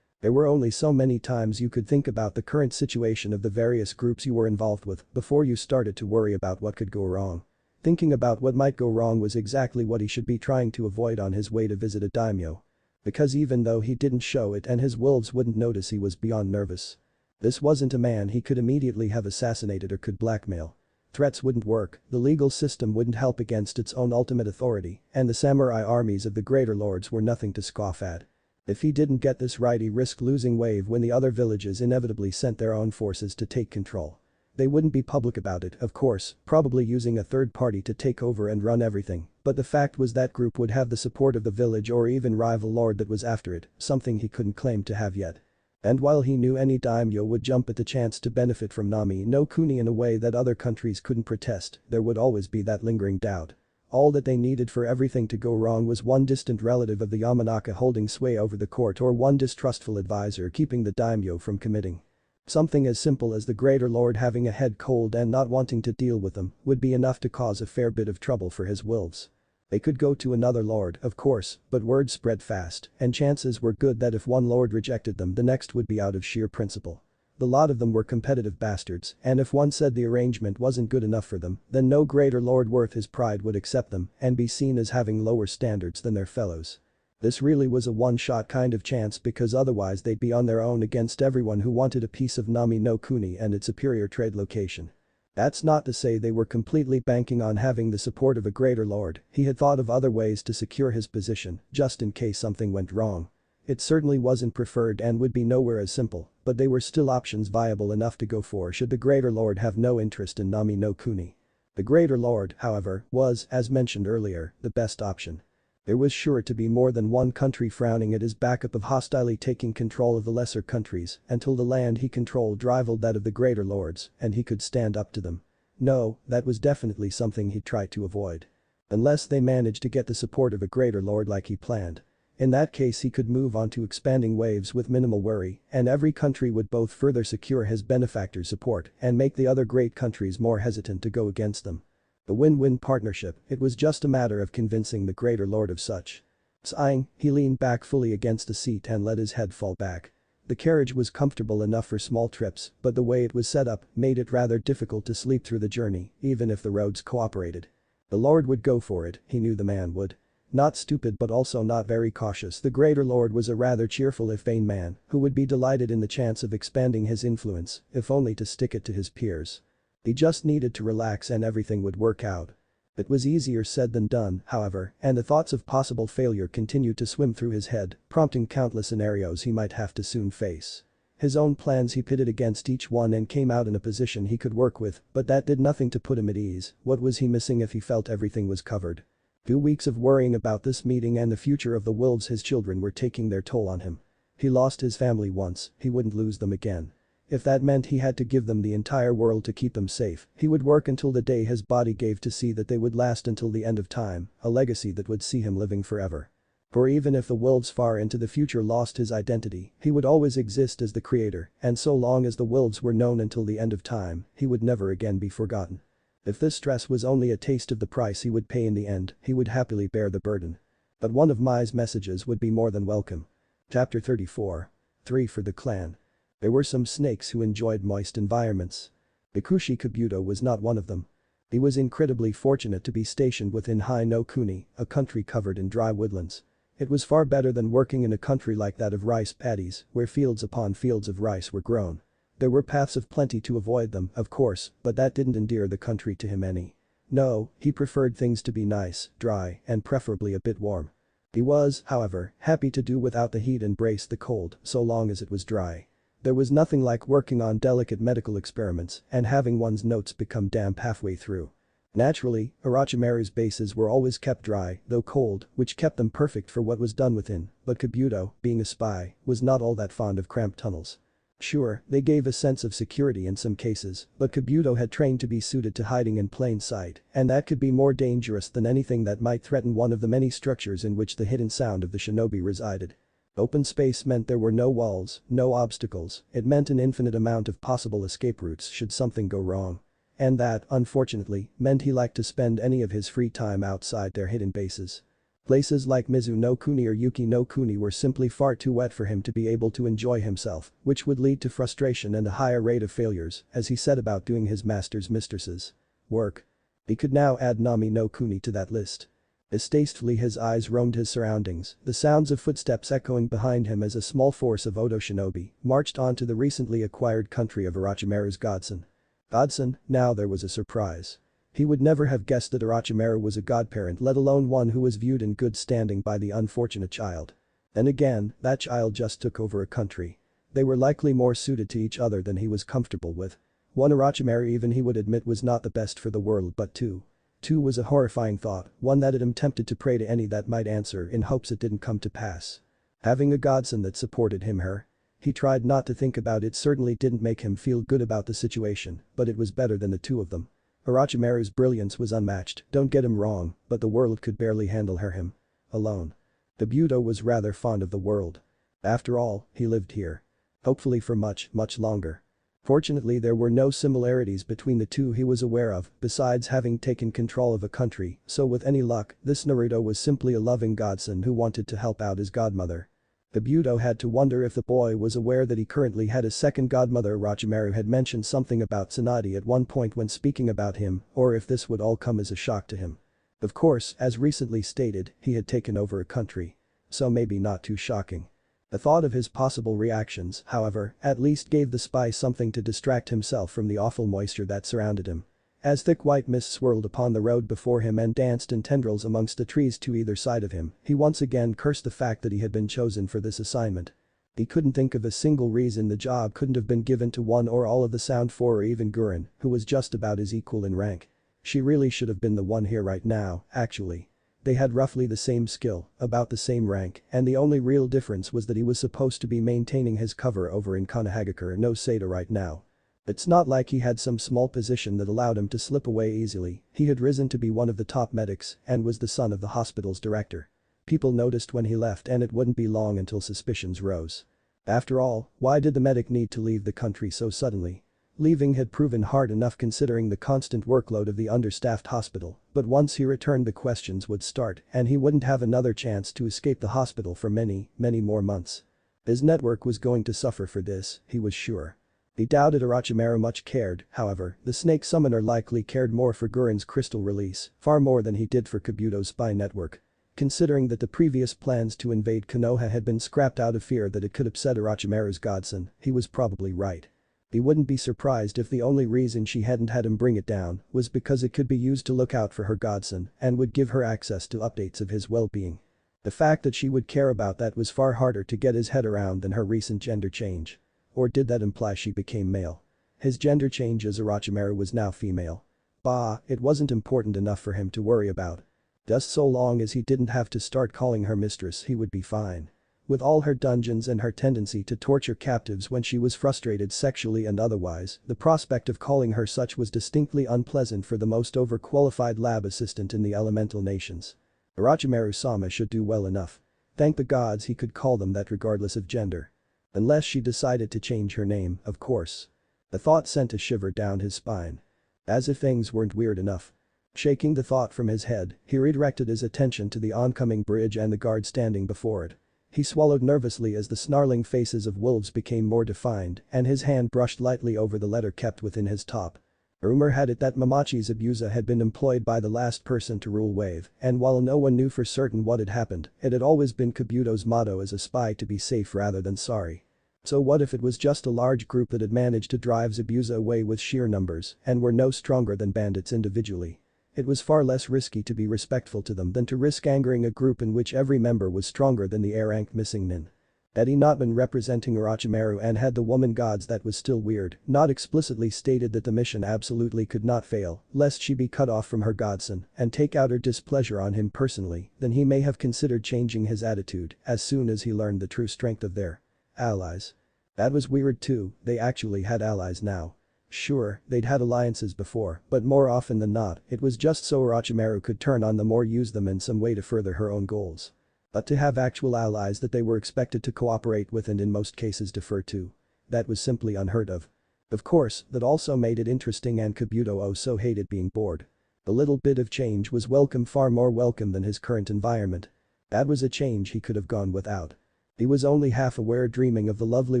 There were only so many times you could think about the current situation of the various groups you were involved with before you started to worry about what could go wrong. Thinking about what might go wrong was exactly what he should be trying to avoid on his way to visit a daimyo. Because even though he didn't show it and his wolves wouldn't notice, he was beyond nervous. This wasn't a man he could immediately have assassinated or could blackmail. Threats wouldn't work, the legal system wouldn't help against its own ultimate authority, and the samurai armies of the greater lords were nothing to scoff at. If he didn't get this right, he risked losing Wave when the other villages inevitably sent their own forces to take control. They wouldn't be public about it, of course, probably using a third party to take over and run everything, but the fact was that group would have the support of the village or even rival lord that was after it, something he couldn't claim to have yet. And while he knew any daimyo would jump at the chance to benefit from Nami no Kuni in a way that other countries couldn't protest, there would always be that lingering doubt. All that they needed for everything to go wrong was one distant relative of the Yamanaka holding sway over the court or one distrustful advisor keeping the daimyo from committing. Something as simple as the greater lord having a head cold and not wanting to deal with them would be enough to cause a fair bit of trouble for his wolves. They could go to another lord, of course, but word spread fast, and chances were good that if one lord rejected them, the next would be out of sheer principle. The lot of them were competitive bastards, and if one said the arrangement wasn't good enough for them, then no greater lord worth his pride would accept them and be seen as having lower standards than their fellows. This really was a one-shot kind of chance because otherwise they'd be on their own against everyone who wanted a piece of Nami no Kuni and its superior trade location. That's not to say they were completely banking on having the support of a greater lord, he had thought of other ways to secure his position, just in case something went wrong. It certainly wasn't preferred and would be nowhere as simple, but they were still options viable enough to go for should the greater lord have no interest in Nami no Kuni. The greater lord, however, was, as mentioned earlier, the best option. There was sure to be more than one country frowning at his backup of hostilely taking control of the lesser countries until the land he controlled rivaled that of the greater lords and he could stand up to them. No, that was definitely something he'd try to avoid. Unless they managed to get the support of a greater lord like he planned. In that case he could move on to expanding waves with minimal worry and every country would both further secure his benefactor's support and make the other great countries more hesitant to go against them. A win-win partnership, it was just a matter of convincing the greater lord of such. Sighing, he leaned back fully against the seat and let his head fall back. The carriage was comfortable enough for small trips, but the way it was set up made it rather difficult to sleep through the journey, even if the roads cooperated. The lord would go for it, he knew the man would. Not stupid but also not very cautious, the greater lord was a rather cheerful if vain man who would be delighted in the chance of expanding his influence, if only to stick it to his peers. He just needed to relax and everything would work out. It was easier said than done, however, and the thoughts of possible failure continued to swim through his head, prompting countless scenarios he might have to soon face. His own plans he pitted against each one and came out in a position he could work with, but that did nothing to put him at ease. What was he missing if he felt everything was covered? 2 weeks of worrying about this meeting and the future of the wolves his children were taking their toll on him. He lost his family once, he wouldn't lose them again. If that meant he had to give them the entire world to keep them safe, he would work until the day his body gave to see that they would last until the end of time, a legacy that would see him living forever. For even if the wolves far into the future lost his identity, he would always exist as the creator, and so long as the wolves were known until the end of time, he would never again be forgotten. If this stress was only a taste of the price he would pay in the end, he would happily bear the burden. But one of Mai's messages would be more than welcome. Chapter 34. 3 for the clan. There were some snakes who enjoyed moist environments. Ikushi Kabuto was not one of them. He was incredibly fortunate to be stationed within Hai no Kuni, a country covered in dry woodlands. It was far better than working in a country like that of rice paddies, where fields upon fields of rice were grown. There were paths of plenty to avoid them, of course, but that didn't endear the country to him any. No, he preferred things to be nice, dry, and preferably a bit warm. He was, however, happy to do without the heat and brace the cold, so long as it was dry. There was nothing like working on delicate medical experiments and having one's notes become damp halfway through. Naturally, Orochimaru's bases were always kept dry, though cold, which kept them perfect for what was done within, but Kabuto, being a spy, was not all that fond of cramped tunnels. Sure, they gave a sense of security in some cases, but Kabuto had trained to be suited to hiding in plain sight, and that could be more dangerous than anything that might threaten one of the many structures in which the hidden sound of the shinobi resided. Open space meant there were no walls, no obstacles, it meant an infinite amount of possible escape routes should something go wrong. And that, unfortunately, meant he liked to spend any of his free time outside their hidden bases. Places like Mizu no Kuni or Yuki no Kuni were simply far too wet for him to be able to enjoy himself, which would lead to frustration and a higher rate of failures, as he set about doing his master's mistress's work. He could now add Nami no Kuni to that list. Distastefully his eyes roamed his surroundings, the sounds of footsteps echoing behind him as a small force of Odo shinobi marched onto the recently acquired country of Orochimaru's godson. Godson, now there was a surprise. He would never have guessed that Orochimaru was a godparent, let alone one who was viewed in good standing by the unfortunate child. Then again, that child just took over a country. They were likely more suited to each other than he was comfortable with. One Orochimaru even he would admit was not the best for the world, but two was a horrifying thought, one that had him tempted to pray to any that might answer in hopes it didn't come to pass. Having a godson that supported him her. He tried not to think about it, certainly didn't make him feel good about the situation, but it was better than the two of them. Orochimaru's brilliance was unmatched, don't get him wrong, but the world could barely handle him alone. The Budo was rather fond of the world. After all, he lived here. Hopefully for much, much longer. Fortunately there were no similarities between the two he was aware of, besides having taken control of a country, so with any luck, this Naruto was simply a loving godson who wanted to help out his godmother. The Budo had to wonder if the boy was aware that he currently had a second godmother. Orochimaru had mentioned something about Tsunade at one point when speaking about him, or if this would all come as a shock to him. Of course, as recently stated, he had taken over a country. So maybe not too shocking. The thought of his possible reactions, however, at least gave the spy something to distract himself from the awful moisture that surrounded him. As thick white mist swirled upon the road before him and danced in tendrils amongst the trees to either side of him, he once again cursed the fact that he had been chosen for this assignment. He couldn't think of a single reason the job couldn't have been given to one or all of the Sound Four or even Gurren, who was just about his equal in rank. She really should have been the one here right now, actually. They had roughly the same skill, about the same rank, and the only real difference was that he was supposed to be maintaining his cover over in Konohagakure no Seido right now. It's not like he had some small position that allowed him to slip away easily, he had risen to be one of the top medics and was the son of the hospital's director. People noticed when he left and it wouldn't be long until suspicions rose. After all, why did the medic need to leave the country so suddenly? Leaving had proven hard enough considering the constant workload of the understaffed hospital, but once he returned the questions would start and he wouldn't have another chance to escape the hospital for many, many more months. His network was going to suffer for this, he was sure. He doubted Orochimaru much cared, however, the snake summoner likely cared more for Gurren's crystal release, far more than he did for Kabuto's spy network. Considering that the previous plans to invade Konoha had been scrapped out of fear that it could upset Orochimaru's godson, he was probably right. He wouldn't be surprised if the only reason she hadn't had him bring it down was because it could be used to look out for her godson and would give her access to updates of his well-being. The fact that she would care about that was far harder to get his head around than her recent gender change. Or did that imply she became male? His gender change as Orochimaru was now female. Bah, it wasn't important enough for him to worry about. Just so long as he didn't have to start calling her mistress he would be fine. With all her dungeons and her tendency to torture captives when she was frustrated sexually and otherwise, the prospect of calling her such was distinctly unpleasant for the most overqualified lab assistant in the elemental nations. Orochimaru-sama should do well enough. Thank the gods he could call them that regardless of gender. Unless she decided to change her name, of course. The thought sent a shiver down his spine. As if things weren't weird enough. Shaking the thought from his head, he redirected his attention to the oncoming bridge and the guard standing before it. He swallowed nervously as the snarling faces of wolves became more defined and his hand brushed lightly over the letter kept within his top. Rumor had it that Mamachi's Abusa had been employed by the last person to rule Wave, and while no one knew for certain what had happened, it had always been Kabuto's motto as a spy to be safe rather than sorry. So what if it was just a large group that had managed to drive Zabuza away with sheer numbers and were no stronger than bandits individually? It was far less risky to be respectful to them than to risk angering a group in which every member was stronger than the A-rank missing nin. Had he not been representing Orochimaru and had the woman gods that was still weird, not explicitly stated that the mission absolutely could not fail, lest she be cut off from her godson and take out her displeasure on him personally, then he may have considered changing his attitude as soon as he learned the true strength of their allies. That was weird too, they actually had allies now. Sure, they'd had alliances before, but more often than not, it was just so Orochimaru could turn on them or use them in some way to further her own goals. But to have actual allies that they were expected to cooperate with and in most cases defer to. That was simply unheard of. Of course, that also made it interesting and Kabuto oh so hated being bored. The little bit of change was welcome, far more welcome than his current environment. That was a change he could have gone without. He was only half aware, dreaming of the lovely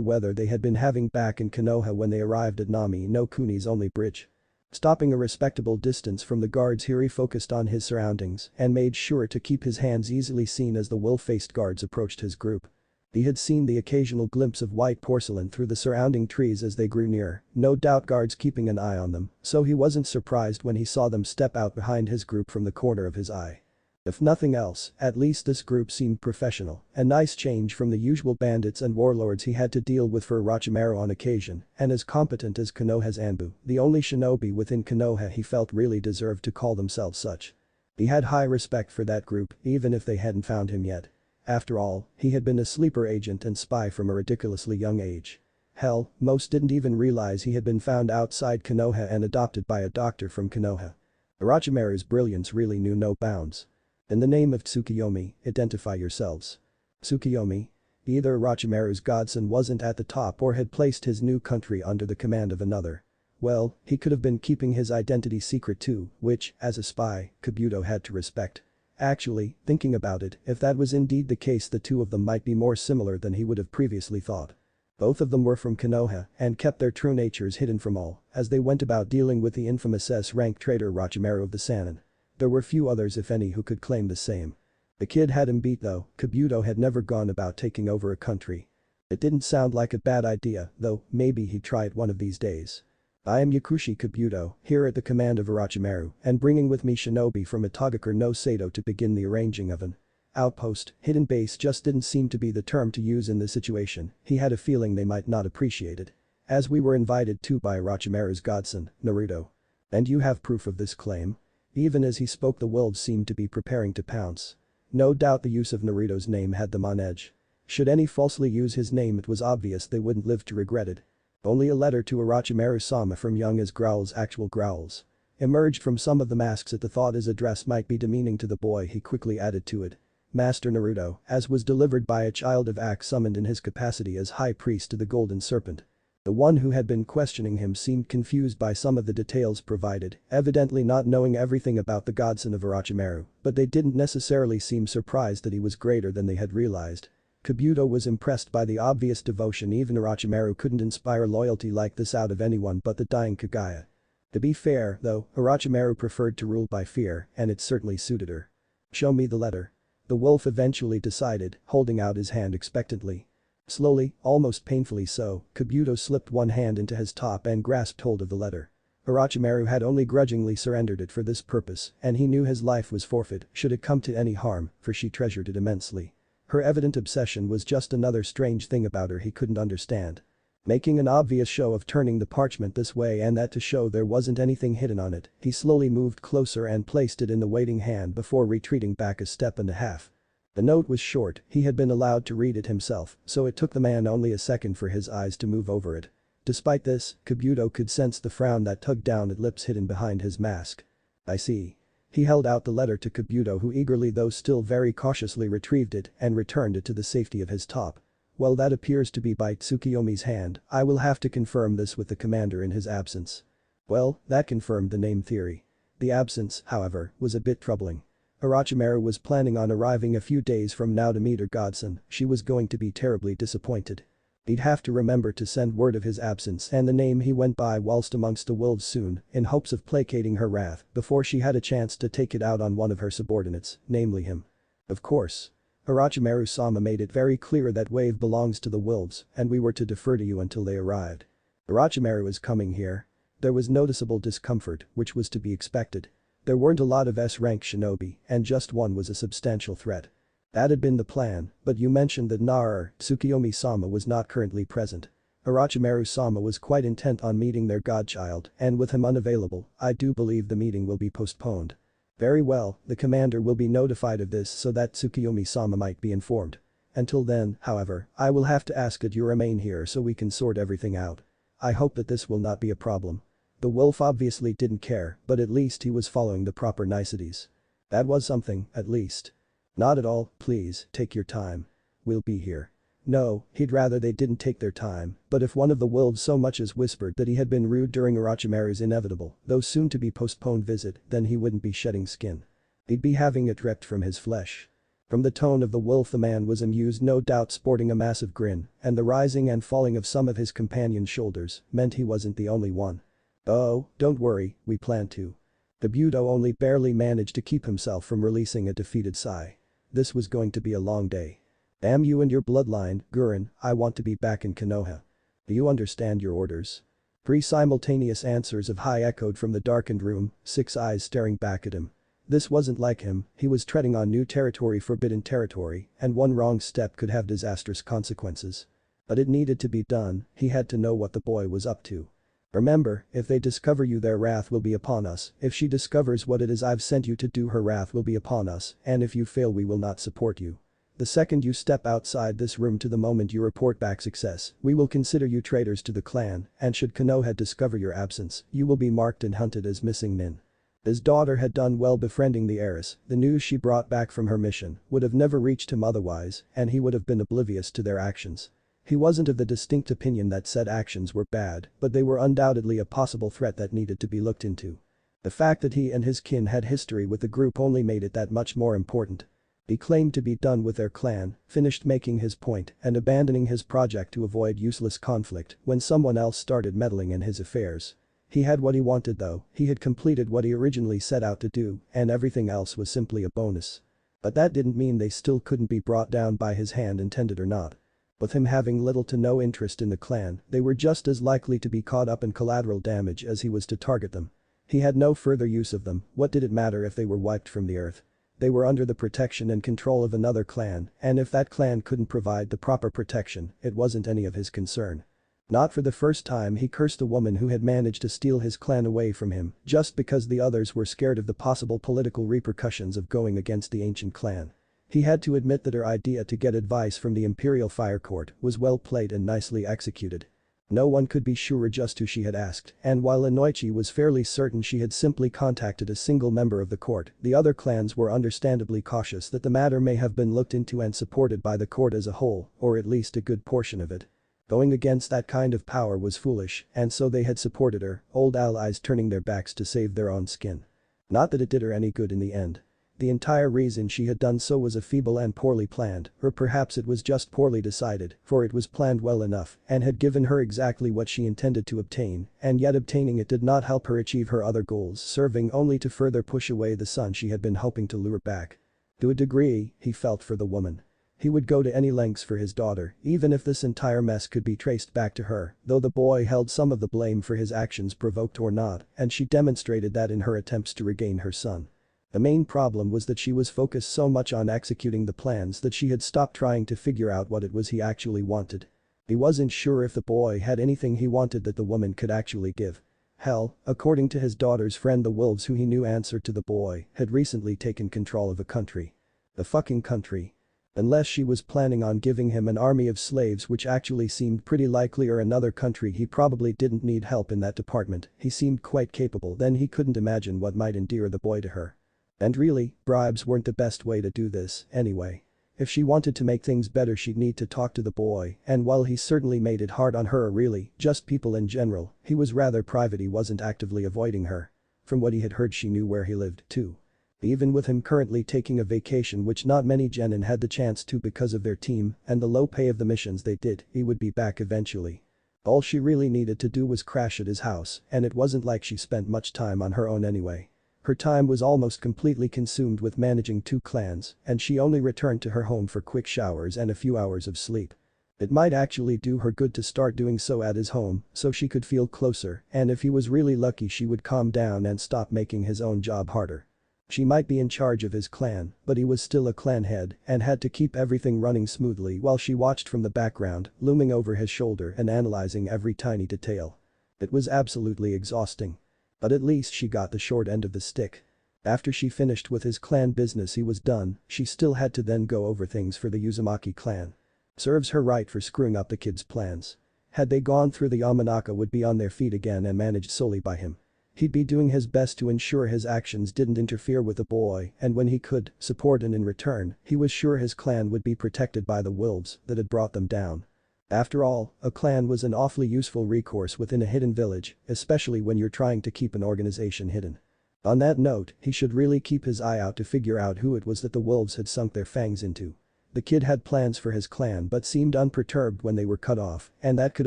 weather they had been having back in Konoha when they arrived at Nami no Kuni's only bridge. Stopping a respectable distance from the guards here, he focused on his surroundings and made sure to keep his hands easily seen as the wolf-faced guards approached his group. He had seen the occasional glimpse of white porcelain through the surrounding trees as they grew near, no doubt guards keeping an eye on them, so he wasn't surprised when he saw them step out behind his group from the corner of his eye. If nothing else, at least this group seemed professional, a nice change from the usual bandits and warlords he had to deal with for Orochimaru on occasion, and as competent as Konoha's Anbu, the only shinobi within Konoha he felt really deserved to call themselves such. He had high respect for that group, even if they hadn't found him yet. After all, he had been a sleeper agent and spy from a ridiculously young age. Hell, most didn't even realize he had been found outside Konoha and adopted by a doctor from Konoha. Orochimaru's brilliance really knew no bounds. In the name of Tsukuyomi, identify yourselves. Tsukuyomi? Either Orochimaru's godson wasn't at the top or had placed his new country under the command of another. Well, he could have been keeping his identity secret too, which, as a spy, Kabuto had to respect. Actually, thinking about it, if that was indeed the case, the two of them might be more similar than he would have previously thought. Both of them were from Konoha and kept their true natures hidden from all as they went about dealing with the infamous S-rank traitor Orochimaru of the Sannin. There were few others if any who could claim the same. The kid had him beat though. Kabuto had never gone about taking over a country. It didn't sound like a bad idea, though maybe he'd try it one of these days. I am Yakushi Kabuto, here at the command of Orochimaru, and bringing with me shinobi from Itagakure no Sato to begin the arranging of an outpost. Hidden base just didn't seem to be the term to use in this situation. He had a feeling they might not appreciate it. As we were invited to by Orochimaru's godson, Naruto. And you have proof of this claim? Even as he spoke, the wolves seemed to be preparing to pounce. No doubt the use of Naruto's name had them on edge. Should any falsely use his name, it was obvious they wouldn't live to regret it. Only a letter to Orochimaru-sama from young as Growl's actual growls emerged from some of the masks at the thought his address might be demeaning to the boy. He quickly added to it. Master Naruto, as was delivered by a child of Ak summoned in his capacity as High Priest to the Golden Serpent. The one who had been questioning him seemed confused by some of the details provided, evidently not knowing everything about the godson of Orochimaru, but they didn't necessarily seem surprised that he was greater than they had realized. Kabuto was impressed by the obvious devotion. Even Orochimaru couldn't inspire loyalty like this out of anyone but the dying Kagaya. To be fair, though, Orochimaru preferred to rule by fear, and it certainly suited her. Show me the letter. The wolf eventually decided, holding out his hand expectantly. Slowly, almost painfully so, Kabuto slipped one hand into his top and grasped hold of the letter. Orochimaru had only grudgingly surrendered it for this purpose, and he knew his life was forfeit should it come to any harm, for she treasured it immensely. Her evident obsession was just another strange thing about her he couldn't understand. Making an obvious show of turning the parchment this way and that to show there wasn't anything hidden on it, he slowly moved closer and placed it in the waiting hand before retreating back a step and a half. The note was short, he had been allowed to read it himself, so it took the man only a second for his eyes to move over it. Despite this, Kabuto could sense the frown that tugged down at lips hidden behind his mask. I see. He held out the letter to Kabuto, who eagerly though still very cautiously retrieved it and returned it to the safety of his top. Well, that appears to be by Tsukuyomi's hand. I will have to confirm this with the commander in his absence. Well, that confirmed the name theory. The absence, however, was a bit troubling. Orochimaru was planning on arriving a few days from now to meet her godson. She was going to be terribly disappointed. He'd have to remember to send word of his absence and the name he went by whilst amongst the wolves soon, in hopes of placating her wrath before she had a chance to take it out on one of her subordinates, namely him. Of course. Orochimaru-sama made it very clear that wave belongs to the wolves and we were to defer to you until they arrived. Orochimaru is coming here. There was noticeable discomfort, which was to be expected. There weren't a lot of S-rank shinobi, and just one was a substantial threat. That had been the plan, but you mentioned that Tsukuyomi-sama was not currently present. Orochimaru-sama was quite intent on meeting their godchild, and with him unavailable, I do believe the meeting will be postponed. Very well, the commander will be notified of this so that Tsukuyomi-sama might be informed. Until then, however, I will have to ask that you remain here so we can sort everything out. I hope that this will not be a problem. The wolf obviously didn't care, but at least he was following the proper niceties. That was something, at least. Not at all, please, take your time. We'll be here. No, he'd rather they didn't take their time, but if one of the wolves so much as whispered that he had been rude during Orochimaru's inevitable, though soon to be postponed visit, then he wouldn't be shedding skin. He'd be having it ripped from his flesh. From the tone of the wolf the man was amused, no doubt sporting a massive grin, and the rising and falling of some of his companions' shoulders meant he wasn't the only one. Oh, don't worry, we plan to. The Budo only barely managed to keep himself from releasing a defeated sigh. This was going to be a long day. Damn you and your bloodline, Gurren, I want to be back in Konoha. Do you understand your orders? 3 simultaneous answers of hi echoed from the darkened room, 6 eyes staring back at him. This wasn't like him, he was treading on new territory, forbidden territory, and one wrong step could have disastrous consequences. But it needed to be done, he had to know what the boy was up to. Remember, if they discover you their wrath will be upon us, if she discovers what it is I've sent you to do her wrath will be upon us, and if you fail we will not support you. The second you step outside this room to the moment you report back success, we will consider you traitors to the clan, and should Konoha discover your absence, you will be marked and hunted as missing men. His daughter had done well befriending the heiress, the news she brought back from her mission would have never reached him otherwise, and he would have been oblivious to their actions. He wasn't of the distinct opinion that said actions were bad, but they were undoubtedly a possible threat that needed to be looked into. The fact that he and his kin had history with the group only made it that much more important. He claimed to be done with their clan, finished making his point, and abandoning his project to avoid useless conflict when someone else started meddling in his affairs. He had what he wanted though, he had completed what he originally set out to do, and everything else was simply a bonus. But that didn't mean they still couldn't be brought down by his hand, intended or not. With him having little to no interest in the clan, they were just as likely to be caught up in collateral damage as he was to target them. He had no further use of them, what did it matter if they were wiped from the earth? They were under the protection and control of another clan, and if that clan couldn't provide the proper protection, it wasn't any of his concern. Not for the first time he cursed the woman who had managed to steal his clan away from him just because the others were scared of the possible political repercussions of going against the ancient clan. He had to admit that her idea to get advice from the Imperial Fire Court was well played and nicely executed. No one could be sure just who she had asked, and while Inoichi was fairly certain she had simply contacted a single member of the court, the other clans were understandably cautious that the matter may have been looked into and supported by the court as a whole, or at least a good portion of it. Going against that kind of power was foolish, and so they had supported her, old allies turning their backs to save their own skin. Not that it did her any good in the end. The entire reason she had done so was a feeble and poorly planned, or perhaps it was just poorly decided, for it was planned well enough and had given her exactly what she intended to obtain, and yet obtaining it did not help her achieve her other goals, serving only to further push away the son she had been hoping to lure back. To a degree, he felt for the woman. He would go to any lengths for his daughter, even if this entire mess could be traced back to her, though the boy held some of the blame for his actions provoked or not, and she demonstrated that in her attempts to regain her son. The main problem was that she was focused so much on executing the plans that she had stopped trying to figure out what it was he actually wanted. He wasn't sure if the boy had anything he wanted that the woman could actually give. Hell, according to his daughter's friend the wolves who he knew answered to the boy had recently taken control of a country. The fucking country. Unless she was planning on giving him an army of slaves, which actually seemed pretty likely, or another country he probably didn't need help in that department, he seemed quite capable, then he couldn't imagine what might endear the boy to her. And really, bribes weren't the best way to do this, anyway. If she wanted to make things better she'd need to talk to the boy, and while he certainly made it hard on her or really, just people in general, he was rather private, he wasn't actively avoiding her. From what he had heard she knew where he lived, too. Even with him currently taking a vacation, which not many genin had the chance to because of their team and the low pay of the missions they did, he would be back eventually. All she really needed to do was crash at his house, and it wasn't like she spent much time on her own anyway. Her time was almost completely consumed with managing 2 clans, and she only returned to her home for quick showers and a few hours of sleep. It might actually do her good to start doing so at his home, so she could feel closer, and if he was really lucky she would calm down and stop making his own job harder. She might be in charge of his clan, but he was still a clan head and had to keep everything running smoothly while she watched from the background, looming over his shoulder and analyzing every tiny detail. It was absolutely exhausting. But at least she got the short end of the stick. After she finished with his clan business he was done, she still had to then go over things for the Uzumaki clan. Serves her right for screwing up the kids' plans. Had they gone through, the Yamanaka would be on their feet again and managed solely by him. He'd be doing his best to ensure his actions didn't interfere with the boy, and when he could support and in return, he was sure his clan would be protected by the wolves that had brought them down. After all, a clan was an awfully useful recourse within a hidden village, especially when you're trying to keep an organization hidden. On that note, he should really keep his eye out to figure out who it was that the wolves had sunk their fangs into. The kid had plans for his clan but seemed unperturbed when they were cut off, and that could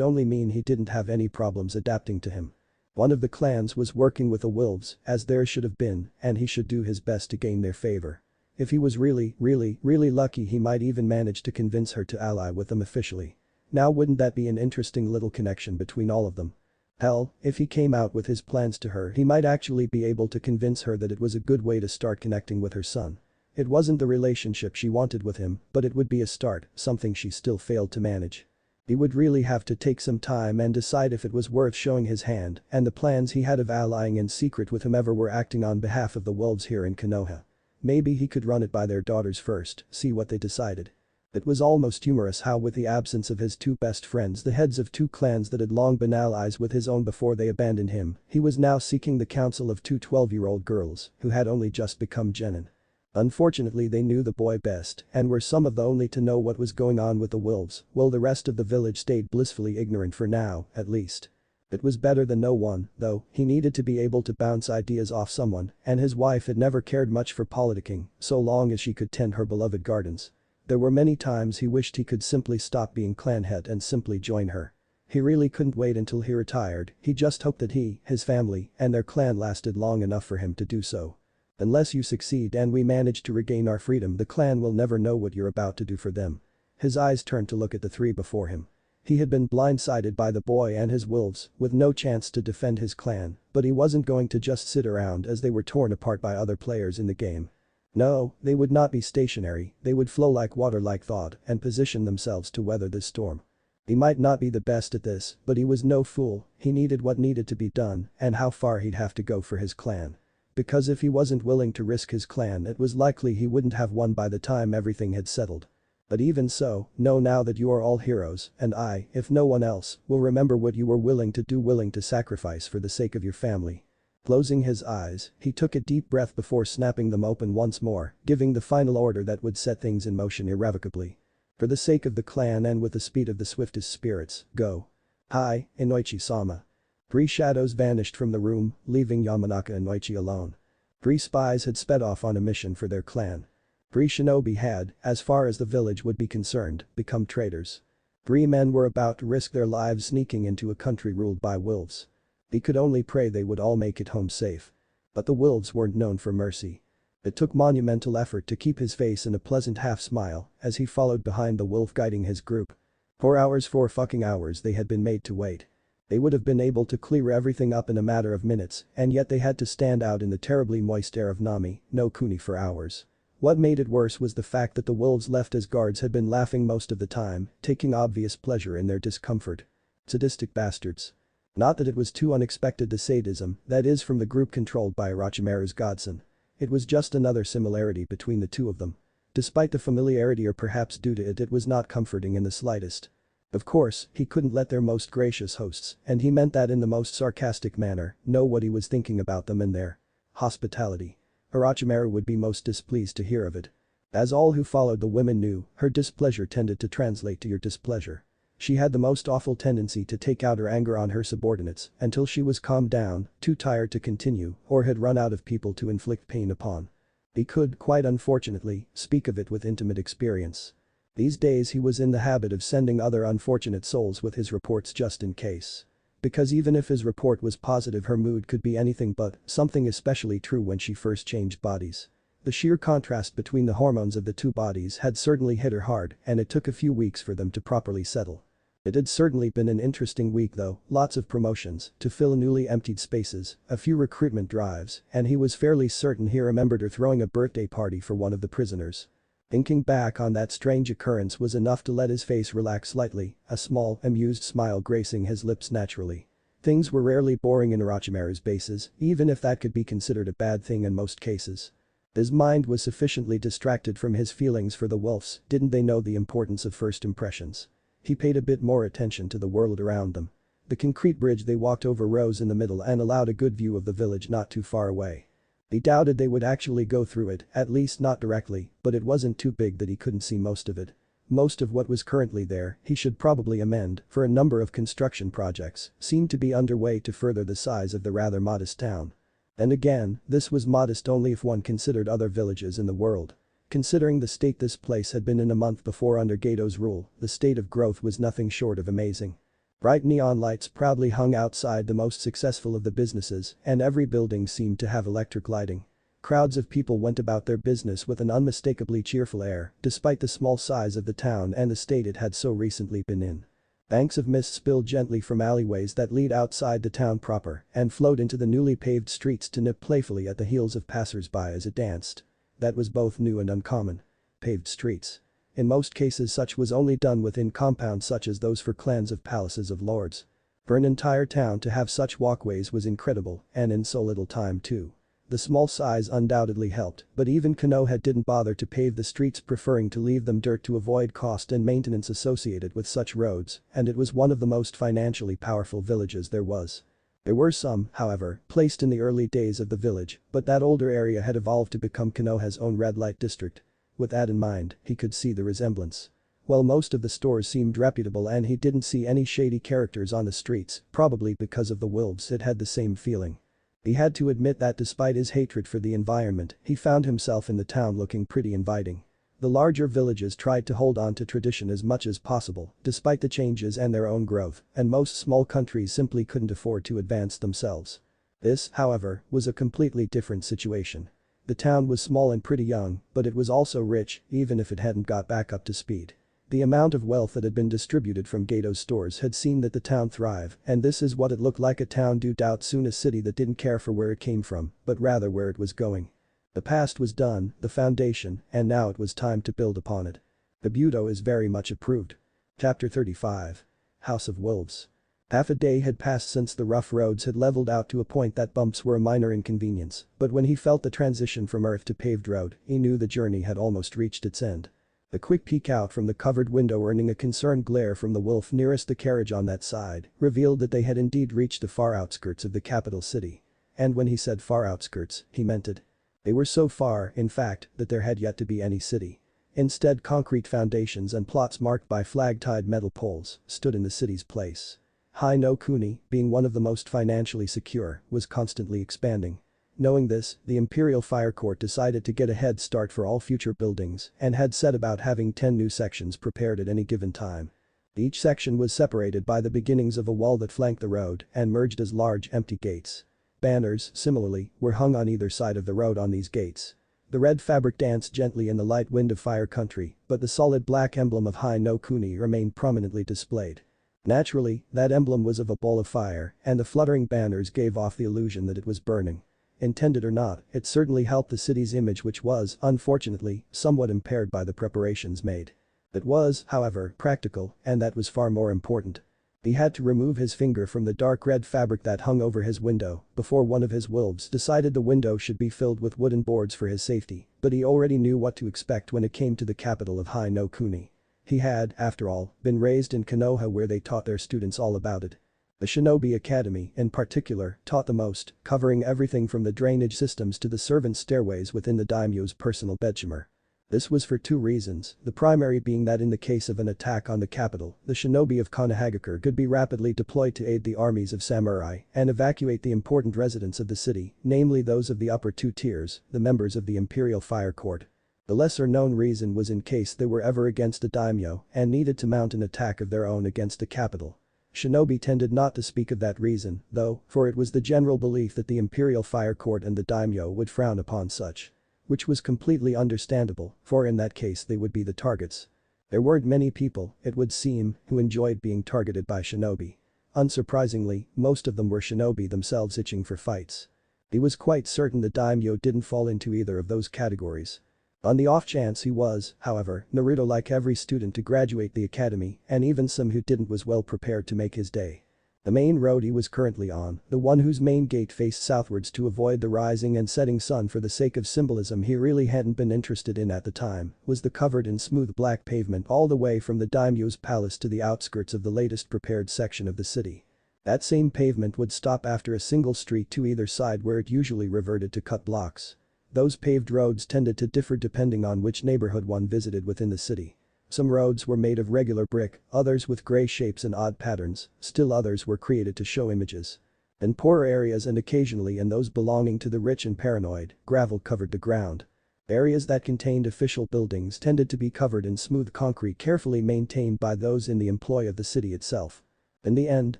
only mean he didn't have any problems adapting to him. One of the clans was working with the wolves, as theirs should have been, and he should do his best to gain their favor. If he was really lucky, he might even manage to convince her to ally with them officially. Now wouldn't that be an interesting little connection between all of them? Hell, if he came out with his plans to her, he might actually be able to convince her that it was a good way to start connecting with her son. It wasn't the relationship she wanted with him, but it would be a start, something she still failed to manage. He would really have to take some time and decide if it was worth showing his hand, and the plans he had of allying in secret with whomever were acting on behalf of the wolves here in Konoha. Maybe he could run it by their daughters first, see what they decided. It was almost humorous how with the absence of his two best friends, the heads of two clans that had long been allies with his own before they abandoned him, he was now seeking the counsel of two 12-year-old girls who had only just become genin. Unfortunately, they knew the boy best and were some of the only to know what was going on with the wolves, while the rest of the village stayed blissfully ignorant for now, at least. It was better than no one, though. He needed to be able to bounce ideas off someone, and his wife had never cared much for politicking, so long as she could tend her beloved gardens. There were many times he wished he could simply stop being clan head and simply join her. He really couldn't wait until he retired, he just hoped that he, his family, and their clan lasted long enough for him to do so. Unless you succeed and we manage to regain our freedom, the clan will never know what you're about to do for them. His eyes turned to look at the three before him. He had been blindsided by the boy and his wolves, with no chance to defend his clan, but he wasn't going to just sit around as they were torn apart by other players in the game. No, they would not be stationary, they would flow like water like thought and position themselves to weather this storm. He might not be the best at this, but he was no fool, he needed what needed to be done and how far he'd have to go for his clan. Because if he wasn't willing to risk his clan, it was likely he wouldn't have won by the time everything had settled. But even so, know now that you are all heroes, and I, if no one else, will remember what you were willing to do, willing to sacrifice for the sake of your family. Closing his eyes, he took a deep breath before snapping them open once more, giving the final order that would set things in motion irrevocably. For the sake of the clan and with the speed of the swiftest spirits, go. Hi, Inoichi-sama. 3 shadows vanished from the room, leaving Yamanaka and Inoichi alone. 3 spies had sped off on a mission for their clan. 3 shinobi had, as far as the village would be concerned, become traitors. 3 men were about to risk their lives sneaking into a country ruled by wolves. He could only pray they would all make it home safe. But the wolves weren't known for mercy. It took monumental effort to keep his face in a pleasant half-smile as he followed behind the wolf guiding his group. 4 fucking hours they had been made to wait. They would have been able to clear everything up in a matter of minutes, and yet they had to stand out in the terribly moist air of Nami no Kuni for hours. What made it worse was the fact that the wolves left as guards had been laughing most of the time, taking obvious pleasure in their discomfort. Sadistic bastards. Not that it was too unexpected the sadism, that is from the group controlled by Orochimaru's godson. It was just another similarity between the two of them. Despite the familiarity, or perhaps due to it, it was not comforting in the slightest. Of course, he couldn't let their most gracious hosts, and he meant that in the most sarcastic manner, know what he was thinking about them and their hospitality. Orochimaru would be most displeased to hear of it. As all who followed the women knew, her displeasure tended to translate to your displeasure. She had the most awful tendency to take out her anger on her subordinates until she was calmed down, too tired to continue, or had run out of people to inflict pain upon. He could, quite unfortunately, speak of it with intimate experience. These days he was in the habit of sending other unfortunate souls with his reports just in case. Because even if his report was positive, her mood could be anything but, something especially true when she first changed bodies. The sheer contrast between the hormones of the two bodies had certainly hit her hard, and it took a few weeks for them to properly settle. It had certainly been an interesting week though, lots of promotions to fill newly emptied spaces, a few recruitment drives, and he was fairly certain he remembered her throwing a birthday party for one of the prisoners. Thinking back on that strange occurrence was enough to let his face relax slightly, a small, amused smile gracing his lips naturally. Things were rarely boring in Orochimaru's bases, even if that could be considered a bad thing in most cases. His mind was sufficiently distracted from his feelings for the wolves, didn't they know the importance of first impressions? He paid a bit more attention to the world around them. The concrete bridge they walked over rose in the middle and allowed a good view of the village not too far away. He doubted they would actually go through it, at least not directly, but it wasn't too big that he couldn't see most of it. Most of what was currently there, he should probably amend, for a number of construction projects seemed to be underway to further the size of the rather modest town. And again, this was modest only if one considered other villages in the world. Considering the state this place had been in a month before under Gato's rule, the state of growth was nothing short of amazing. Bright neon lights proudly hung outside the most successful of the businesses, and every building seemed to have electric lighting. Crowds of people went about their business with an unmistakably cheerful air, despite the small size of the town and the state it had so recently been in. Banks of mist spilled gently from alleyways that lead outside the town proper and flowed into the newly paved streets to nip playfully at the heels of passers-by as it danced. That was both new and uncommon. Paved streets. In most cases such was only done within compounds such as those for clans of palaces of lords. For an entire town to have such walkways was incredible, and in so little time too. The small size undoubtedly helped, but even Konoha didn't bother to pave the streets, preferring to leave them dirt to avoid cost and maintenance associated with such roads, and it was one of the most financially powerful villages there was. There were some, however, placed in the early days of the village, but that older area had evolved to become Konoha's own red light district. With that in mind, he could see the resemblance. While most of the stores seemed reputable and he didn't see any shady characters on the streets, probably because of the wolves, it had the same feeling. He had to admit that despite his hatred for the environment, he found himself in the town looking pretty inviting. The larger villages tried to hold on to tradition as much as possible, despite the changes and their own growth, and most small countries simply couldn't afford to advance themselves. This, however, was a completely different situation. The town was small and pretty young, but it was also rich, even if it hadn't got back up to speed. The amount of wealth that had been distributed from Gato's stores had seen that the town thrive, and this is what it looked like a town do doubt soon, a city that didn't care for where it came from, but rather where it was going. The past was done, the foundation, and now it was time to build upon it. The Budo is very much approved. Chapter 35. House of Wolves. Half a day had passed since the rough roads had leveled out to a point that bumps were a minor inconvenience, but when he felt the transition from earth to paved road, he knew the journey had almost reached its end. The quick peek out from the covered window, earning a concerned glare from the wolf nearest the carriage on that side, revealed that they had indeed reached the far outskirts of the capital city. And when he said far outskirts, he meant it. They were so far, in fact, that there had yet to be any city. Instead, concrete foundations and plots marked by flag-tied metal poles stood in the city's place. Hai no Kuni, being one of the most financially secure, was constantly expanding. Knowing this, the Imperial Fire Court decided to get a head start for all future buildings and had set about having 10 new sections prepared at any given time. Each section was separated by the beginnings of a wall that flanked the road and merged as large empty gates. Banners, similarly, were hung on either side of the road on these gates. The red fabric danced gently in the light wind of Fire Country, but the solid black emblem of Hai no Kuni remained prominently displayed. Naturally, that emblem was of a ball of fire, and the fluttering banners gave off the illusion that it was burning. Intended or not, it certainly helped the city's image, which was, unfortunately, somewhat impaired by the preparations made. It was, however, practical, and that was far more important. He had to remove his finger from the dark red fabric that hung over his window before one of his wolves decided the window should be filled with wooden boards for his safety, but he already knew what to expect when it came to the capital of Hai no Kuni. He had, after all, been raised in Konoha, where they taught their students all about it. The Shinobi Academy, in particular, taught the most, covering everything from the drainage systems to the servant stairways within the daimyo's personal bedchamber. This was for two reasons, the primary being that in the case of an attack on the capital, the shinobi of Konohagakure could be rapidly deployed to aid the armies of samurai and evacuate the important residents of the city, namely those of the upper two tiers, the members of the Imperial Fire Court. The lesser-known reason was in case they were ever against a daimyo and needed to mount an attack of their own against the capital. Shinobi tended not to speak of that reason, though, for it was the general belief that the Imperial Fire Court and the daimyo would frown upon such. Which was completely understandable, for in that case they would be the targets. There weren't many people, it would seem, who enjoyed being targeted by shinobi. Unsurprisingly, most of them were shinobi themselves itching for fights. He was quite certain the daimyo didn't fall into either of those categories. On the off chance he was, however, Naruto, like every student to graduate the academy, and even some who didn't, was well prepared to make his day. The main road he was currently on, the one whose main gate faced southwards to avoid the rising and setting sun for the sake of symbolism he really hadn't been interested in at the time, was the covered in smooth black pavement all the way from the daimyo's palace to the outskirts of the latest prepared section of the city. That same pavement would stop after a single street to either side where it usually reverted to cut blocks. Those paved roads tended to differ depending on which neighborhood one visited within the city. Some roads were made of regular brick, others with gray shapes and odd patterns, still others were created to show images. In poorer areas and occasionally in those belonging to the rich and paranoid, gravel covered the ground. Areas that contained official buildings tended to be covered in smooth concrete carefully maintained by those in the employ of the city itself. In the end,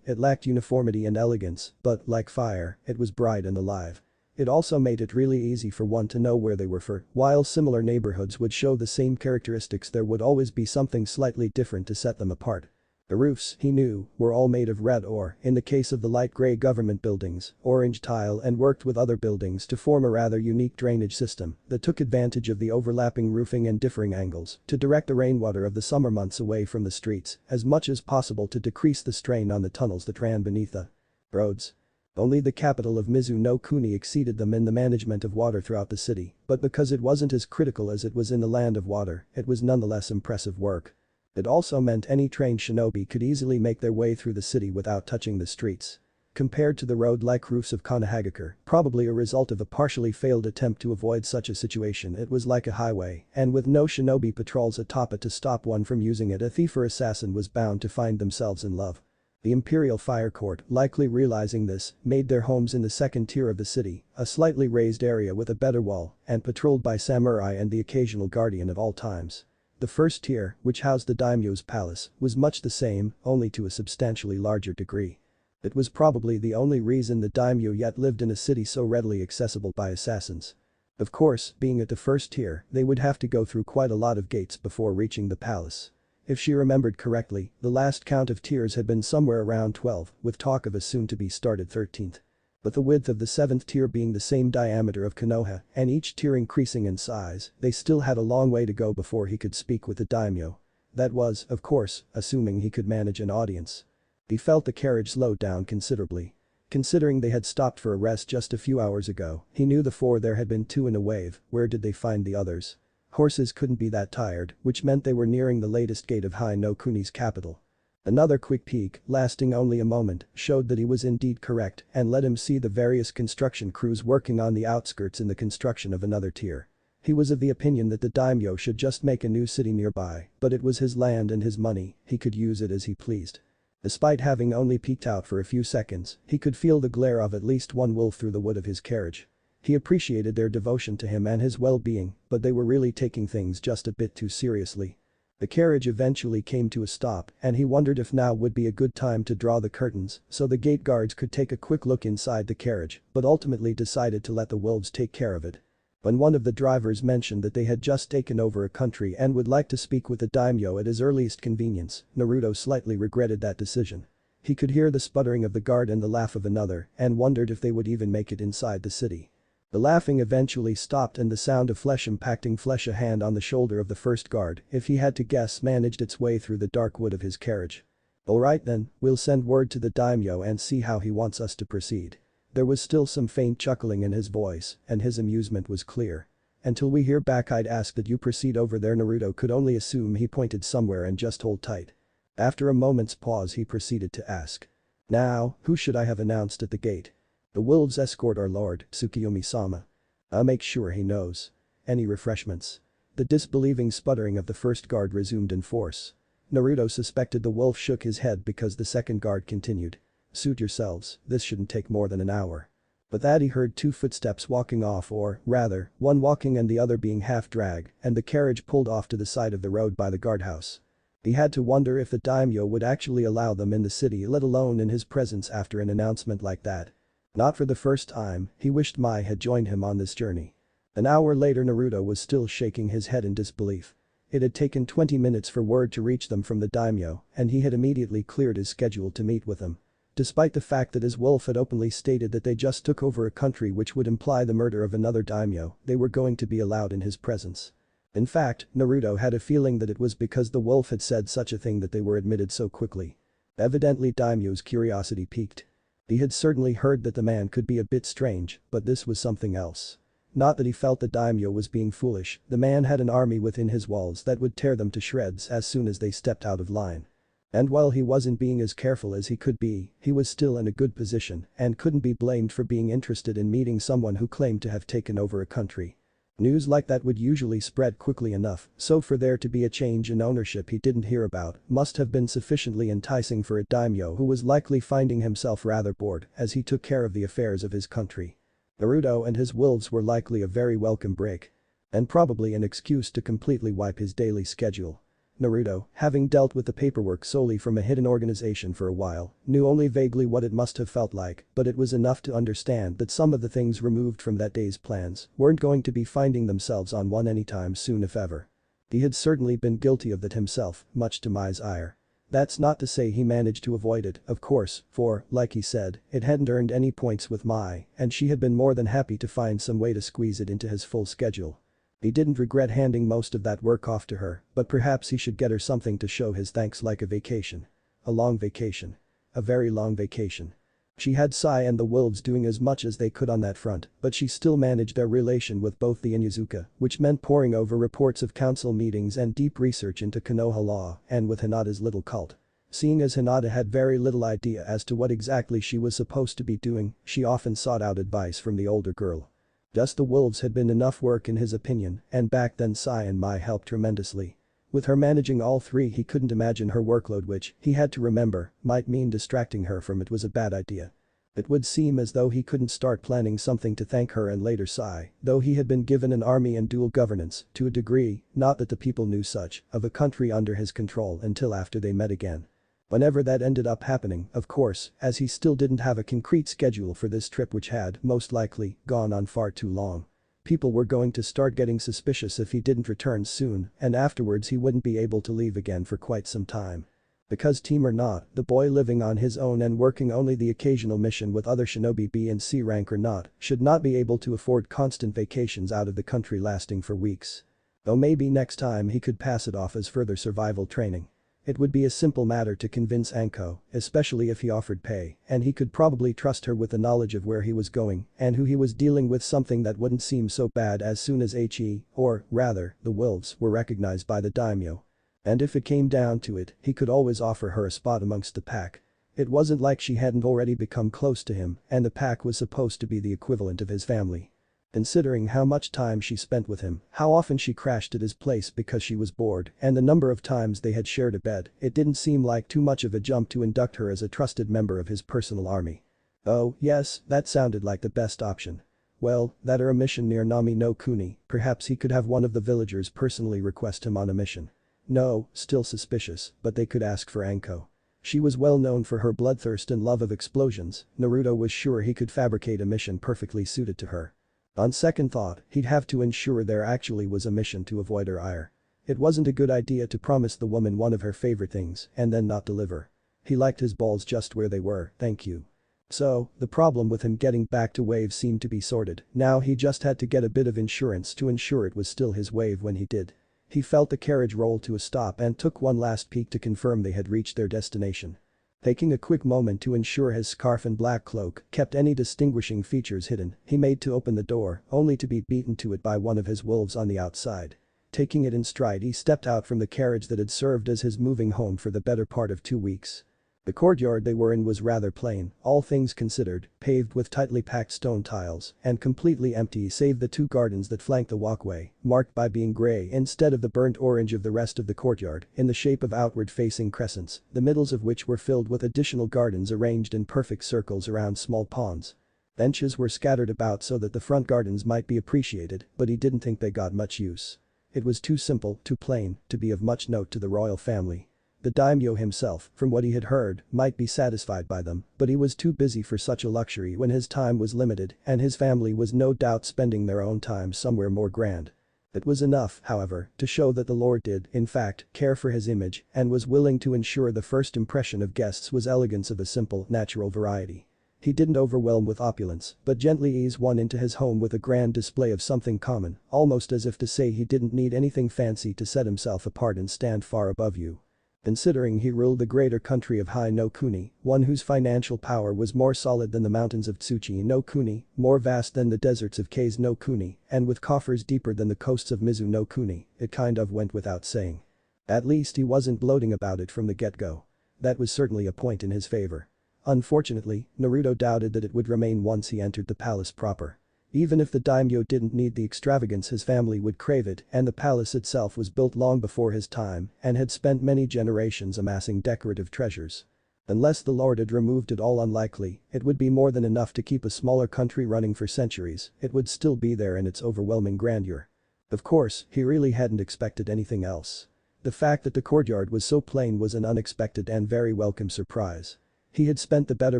it lacked uniformity and elegance, but, like fire, it was bright and alive. It also made it really easy for one to know where they were for. While similar neighborhoods would show the same characteristics, there would always be something slightly different to set them apart. The roofs, he knew, were all made of red or, in the case of the light gray government buildings, orange tile and worked with other buildings to form a rather unique drainage system that took advantage of the overlapping roofing and differing angles to direct the rainwater of the summer months away from the streets as much as possible to decrease the strain on the tunnels that ran beneath the roads. Only the capital of Mizu no Kuni exceeded them in the management of water throughout the city, but because it wasn't as critical as it was in the land of water, it was nonetheless impressive work. It also meant any trained shinobi could easily make their way through the city without touching the streets. Compared to the road-like roofs of Konohagakure, probably a result of a partially failed attempt to avoid such a situation, it was like a highway, and with no shinobi patrols atop it to stop one from using it, a thief or assassin was bound to find themselves in love. The Imperial Fire Court, likely realizing this, made their homes in the second tier of the city, a slightly raised area with a better wall, and patrolled by samurai and the occasional guardian at all times. The first tier, which housed the daimyo's palace, was much the same, only to a substantially larger degree. It was probably the only reason the daimyo yet lived in a city so readily accessible by assassins. Of course, being at the first tier, they would have to go through quite a lot of gates before reaching the palace. If she remembered correctly, the last count of tiers had been somewhere around 12, with talk of a soon-to-be-started 13th. But the width of the 7th tier being the same diameter of Konoha, and each tier increasing in size, they still had a long way to go before he could speak with the daimyo. That was, of course, assuming he could manage an audience. He felt the carriage slowed down considerably. Considering they had stopped for a rest just a few hours ago, he knew the four there had been two in a wave. Where did they find the others? Horses couldn't be that tired, which meant they were nearing the latest gate of Hai no Kuni's capital. Another quick peek, lasting only a moment, showed that he was indeed correct and let him see the various construction crews working on the outskirts in the construction of another tier. He was of the opinion that the daimyo should just make a new city nearby, but it was his land and his money, he could use it as he pleased. Despite having only peeked out for a few seconds, he could feel the glare of at least one wolf through the wood of his carriage. He appreciated their devotion to him and his well-being, but they were really taking things just a bit too seriously. The carriage eventually came to a stop and he wondered if now would be a good time to draw the curtains so the gate guards could take a quick look inside the carriage, but ultimately decided to let the wolves take care of it. When one of the drivers mentioned that they had just taken over a country and would like to speak with the daimyo at his earliest convenience, Naruto slightly regretted that decision. He could hear the sputtering of the guard and the laugh of another and wondered if they would even make it inside the city. The laughing eventually stopped and the sound of flesh impacting flesh, a hand on the shoulder of the first guard, if he had to guess, managed its way through the dark wood of his carriage. Alright then, we'll send word to the daimyo and see how he wants us to proceed. There was still some faint chuckling in his voice, and his amusement was clear. Until we hear back, I'd ask that you proceed over there. Naruto could only assume he pointed somewhere and just hold tight. After a moment's pause he proceeded to ask. Now, who should I have announced at the gate? The wolves escort our lord, Tsukiyomi-sama. I'll make sure he knows. Any refreshments? The disbelieving sputtering of the first guard resumed in force. Naruto suspected the wolf shook his head because the second guard continued. Suit yourselves, this shouldn't take more than an hour. But that he heard two footsteps walking off, or, rather, one walking and the other being half-dragged, and the carriage pulled off to the side of the road by the guardhouse. He had to wonder if the daimyo would actually allow them in the city, let alone in his presence after an announcement like that. Not for the first time, he wished Mai had joined him on this journey. An hour later Naruto was still shaking his head in disbelief. It had taken 20 minutes for word to reach them from the daimyo, and he had immediately cleared his schedule to meet with them. Despite the fact that his wolf had openly stated that they just took over a country, which would imply the murder of another daimyo, they were going to be allowed in his presence. In fact, Naruto had a feeling that it was because the wolf had said such a thing that they were admitted so quickly. Evidently daimyo's curiosity piqued. He had certainly heard that the man could be a bit strange, but this was something else. Not that he felt the daimyo was being foolish, the man had an army within his walls that would tear them to shreds as soon as they stepped out of line. And while he wasn't being as careful as he could be, he was still in a good position and couldn't be blamed for being interested in meeting someone who claimed to have taken over a country. News like that would usually spread quickly enough, so for there to be a change in ownership he didn't hear about must have been sufficiently enticing for a daimyo who was likely finding himself rather bored as he took care of the affairs of his country. Naruto and his wolves were likely a very welcome break. And probably an excuse to completely wipe his daily schedule. Naruto, having dealt with the paperwork solely from a hidden organization for a while, knew only vaguely what it must have felt like, but it was enough to understand that some of the things removed from that day's plans weren't going to be finding themselves on one anytime soon if ever. He had certainly been guilty of that himself, much to Mai's ire. That's not to say he managed to avoid it, of course, for, like he said, it hadn't earned any points with Mai, and she had been more than happy to find some way to squeeze it into his full schedule. He didn't regret handing most of that work off to her, but perhaps he should get her something to show his thanks like a vacation. A long vacation. A very long vacation. She had Sai and the wolves doing as much as they could on that front, but she still managed their relation with both the Inyazuka, which meant poring over reports of council meetings and deep research into Konoha law, and with Hinata's little cult. Seeing as Hinata had very little idea as to what exactly she was supposed to be doing, she often sought out advice from the older girl. Just the wolves had been enough work in his opinion, and back then Sai and Mai helped tremendously. With her managing all three he couldn't imagine her workload which, he had to remember, might mean distracting her from it was a bad idea. It would seem as though he couldn't start planning something to thank her and later Sai, though he had been given an army and dual governance, to a degree, not that the people knew such, of a country under his control until after they met again. Whenever that ended up happening, of course, as he still didn't have a concrete schedule for this trip which had, most likely, gone on far too long. People were going to start getting suspicious if he didn't return soon, and afterwards he wouldn't be able to leave again for quite some time. Because team or not, the boy living on his own and working only the occasional mission with other shinobi B and C rank or not, should not be able to afford constant vacations out of the country lasting for weeks. Though maybe next time he could pass it off as further survival training. It would be a simple matter to convince Anko, especially if he offered pay, and he could probably trust her with the knowledge of where he was going and who he was dealing with something that wouldn't seem so bad as soon as he, or rather, the wolves were recognized by the daimyo. And if it came down to it, he could always offer her a spot amongst the pack. It wasn't like she hadn't already become close to him and the pack was supposed to be the equivalent of his family. Considering how much time she spent with him, how often she crashed at his place because she was bored, and the number of times they had shared a bed, it didn't seem like too much of a jump to induct her as a trusted member of his personal army. Oh, yes, that sounded like the best option. Well, that or a mission near Nami no Kuni, perhaps he could have one of the villagers personally request him on a mission. No, still suspicious, but they could ask for Anko. She was well known for her bloodthirst and love of explosions, Naruto was sure he could fabricate a mission perfectly suited to her. On second thought, he'd have to ensure there actually was a mission to avoid her ire. It wasn't a good idea to promise the woman one of her favorite things and then not deliver. He liked his balls just where they were, thank you. So, the problem with him getting back to wave seemed to be sorted, now he just had to get a bit of insurance to ensure it was still his wave when he did. He felt the carriage roll to a stop and took one last peek to confirm they had reached their destination. Taking a quick moment to ensure his scarf and black cloak kept any distinguishing features hidden, he made to open the door, only to be beaten to it by one of his wolves on the outside. Taking it in stride he stepped out from the carriage that had served as his moving home for the better part of 2 weeks. The courtyard they were in was rather plain, all things considered, paved with tightly packed stone tiles, and completely empty save the 2 gardens that flanked the walkway, marked by being grey instead of the burnt orange of the rest of the courtyard, in the shape of outward-facing crescents, the middles of which were filled with additional gardens arranged in perfect circles around small ponds. Benches were scattered about so that the front gardens might be appreciated, but he didn't think they got much use. It was too simple, too plain, to be of much note to the royal family. The daimyo himself, from what he had heard, might be satisfied by them, but he was too busy for such a luxury when his time was limited and his family was no doubt spending their own time somewhere more grand. It was enough, however, to show that the lord did, in fact, care for his image and was willing to ensure the first impression of guests was elegance of a simple, natural variety. He didn't overwhelm with opulence, but gently ease one into his home with a grand display of something common, almost as if to say he didn't need anything fancy to set himself apart and stand far above you. Considering he ruled the greater country of Hai no Kuni, one whose financial power was more solid than the mountains of Tsuchi no Kuni, more vast than the deserts of Kase no Kuni, and with coffers deeper than the coasts of Mizu no Kuni, it kind of went without saying. At least he wasn't gloating about it from the get-go. That was certainly a point in his favor. Unfortunately, Naruto doubted that it would remain once he entered the palace proper. Even if the daimyo didn't need the extravagance, his family would crave it, and the palace itself was built long before his time and had spent many generations amassing decorative treasures. Unless the lord had removed it all, unlikely, it would be more than enough to keep a smaller country running for centuries. It would still be there in its overwhelming grandeur. Of course, he really hadn't expected anything else. The fact that the courtyard was so plain was an unexpected and very welcome surprise. He had spent the better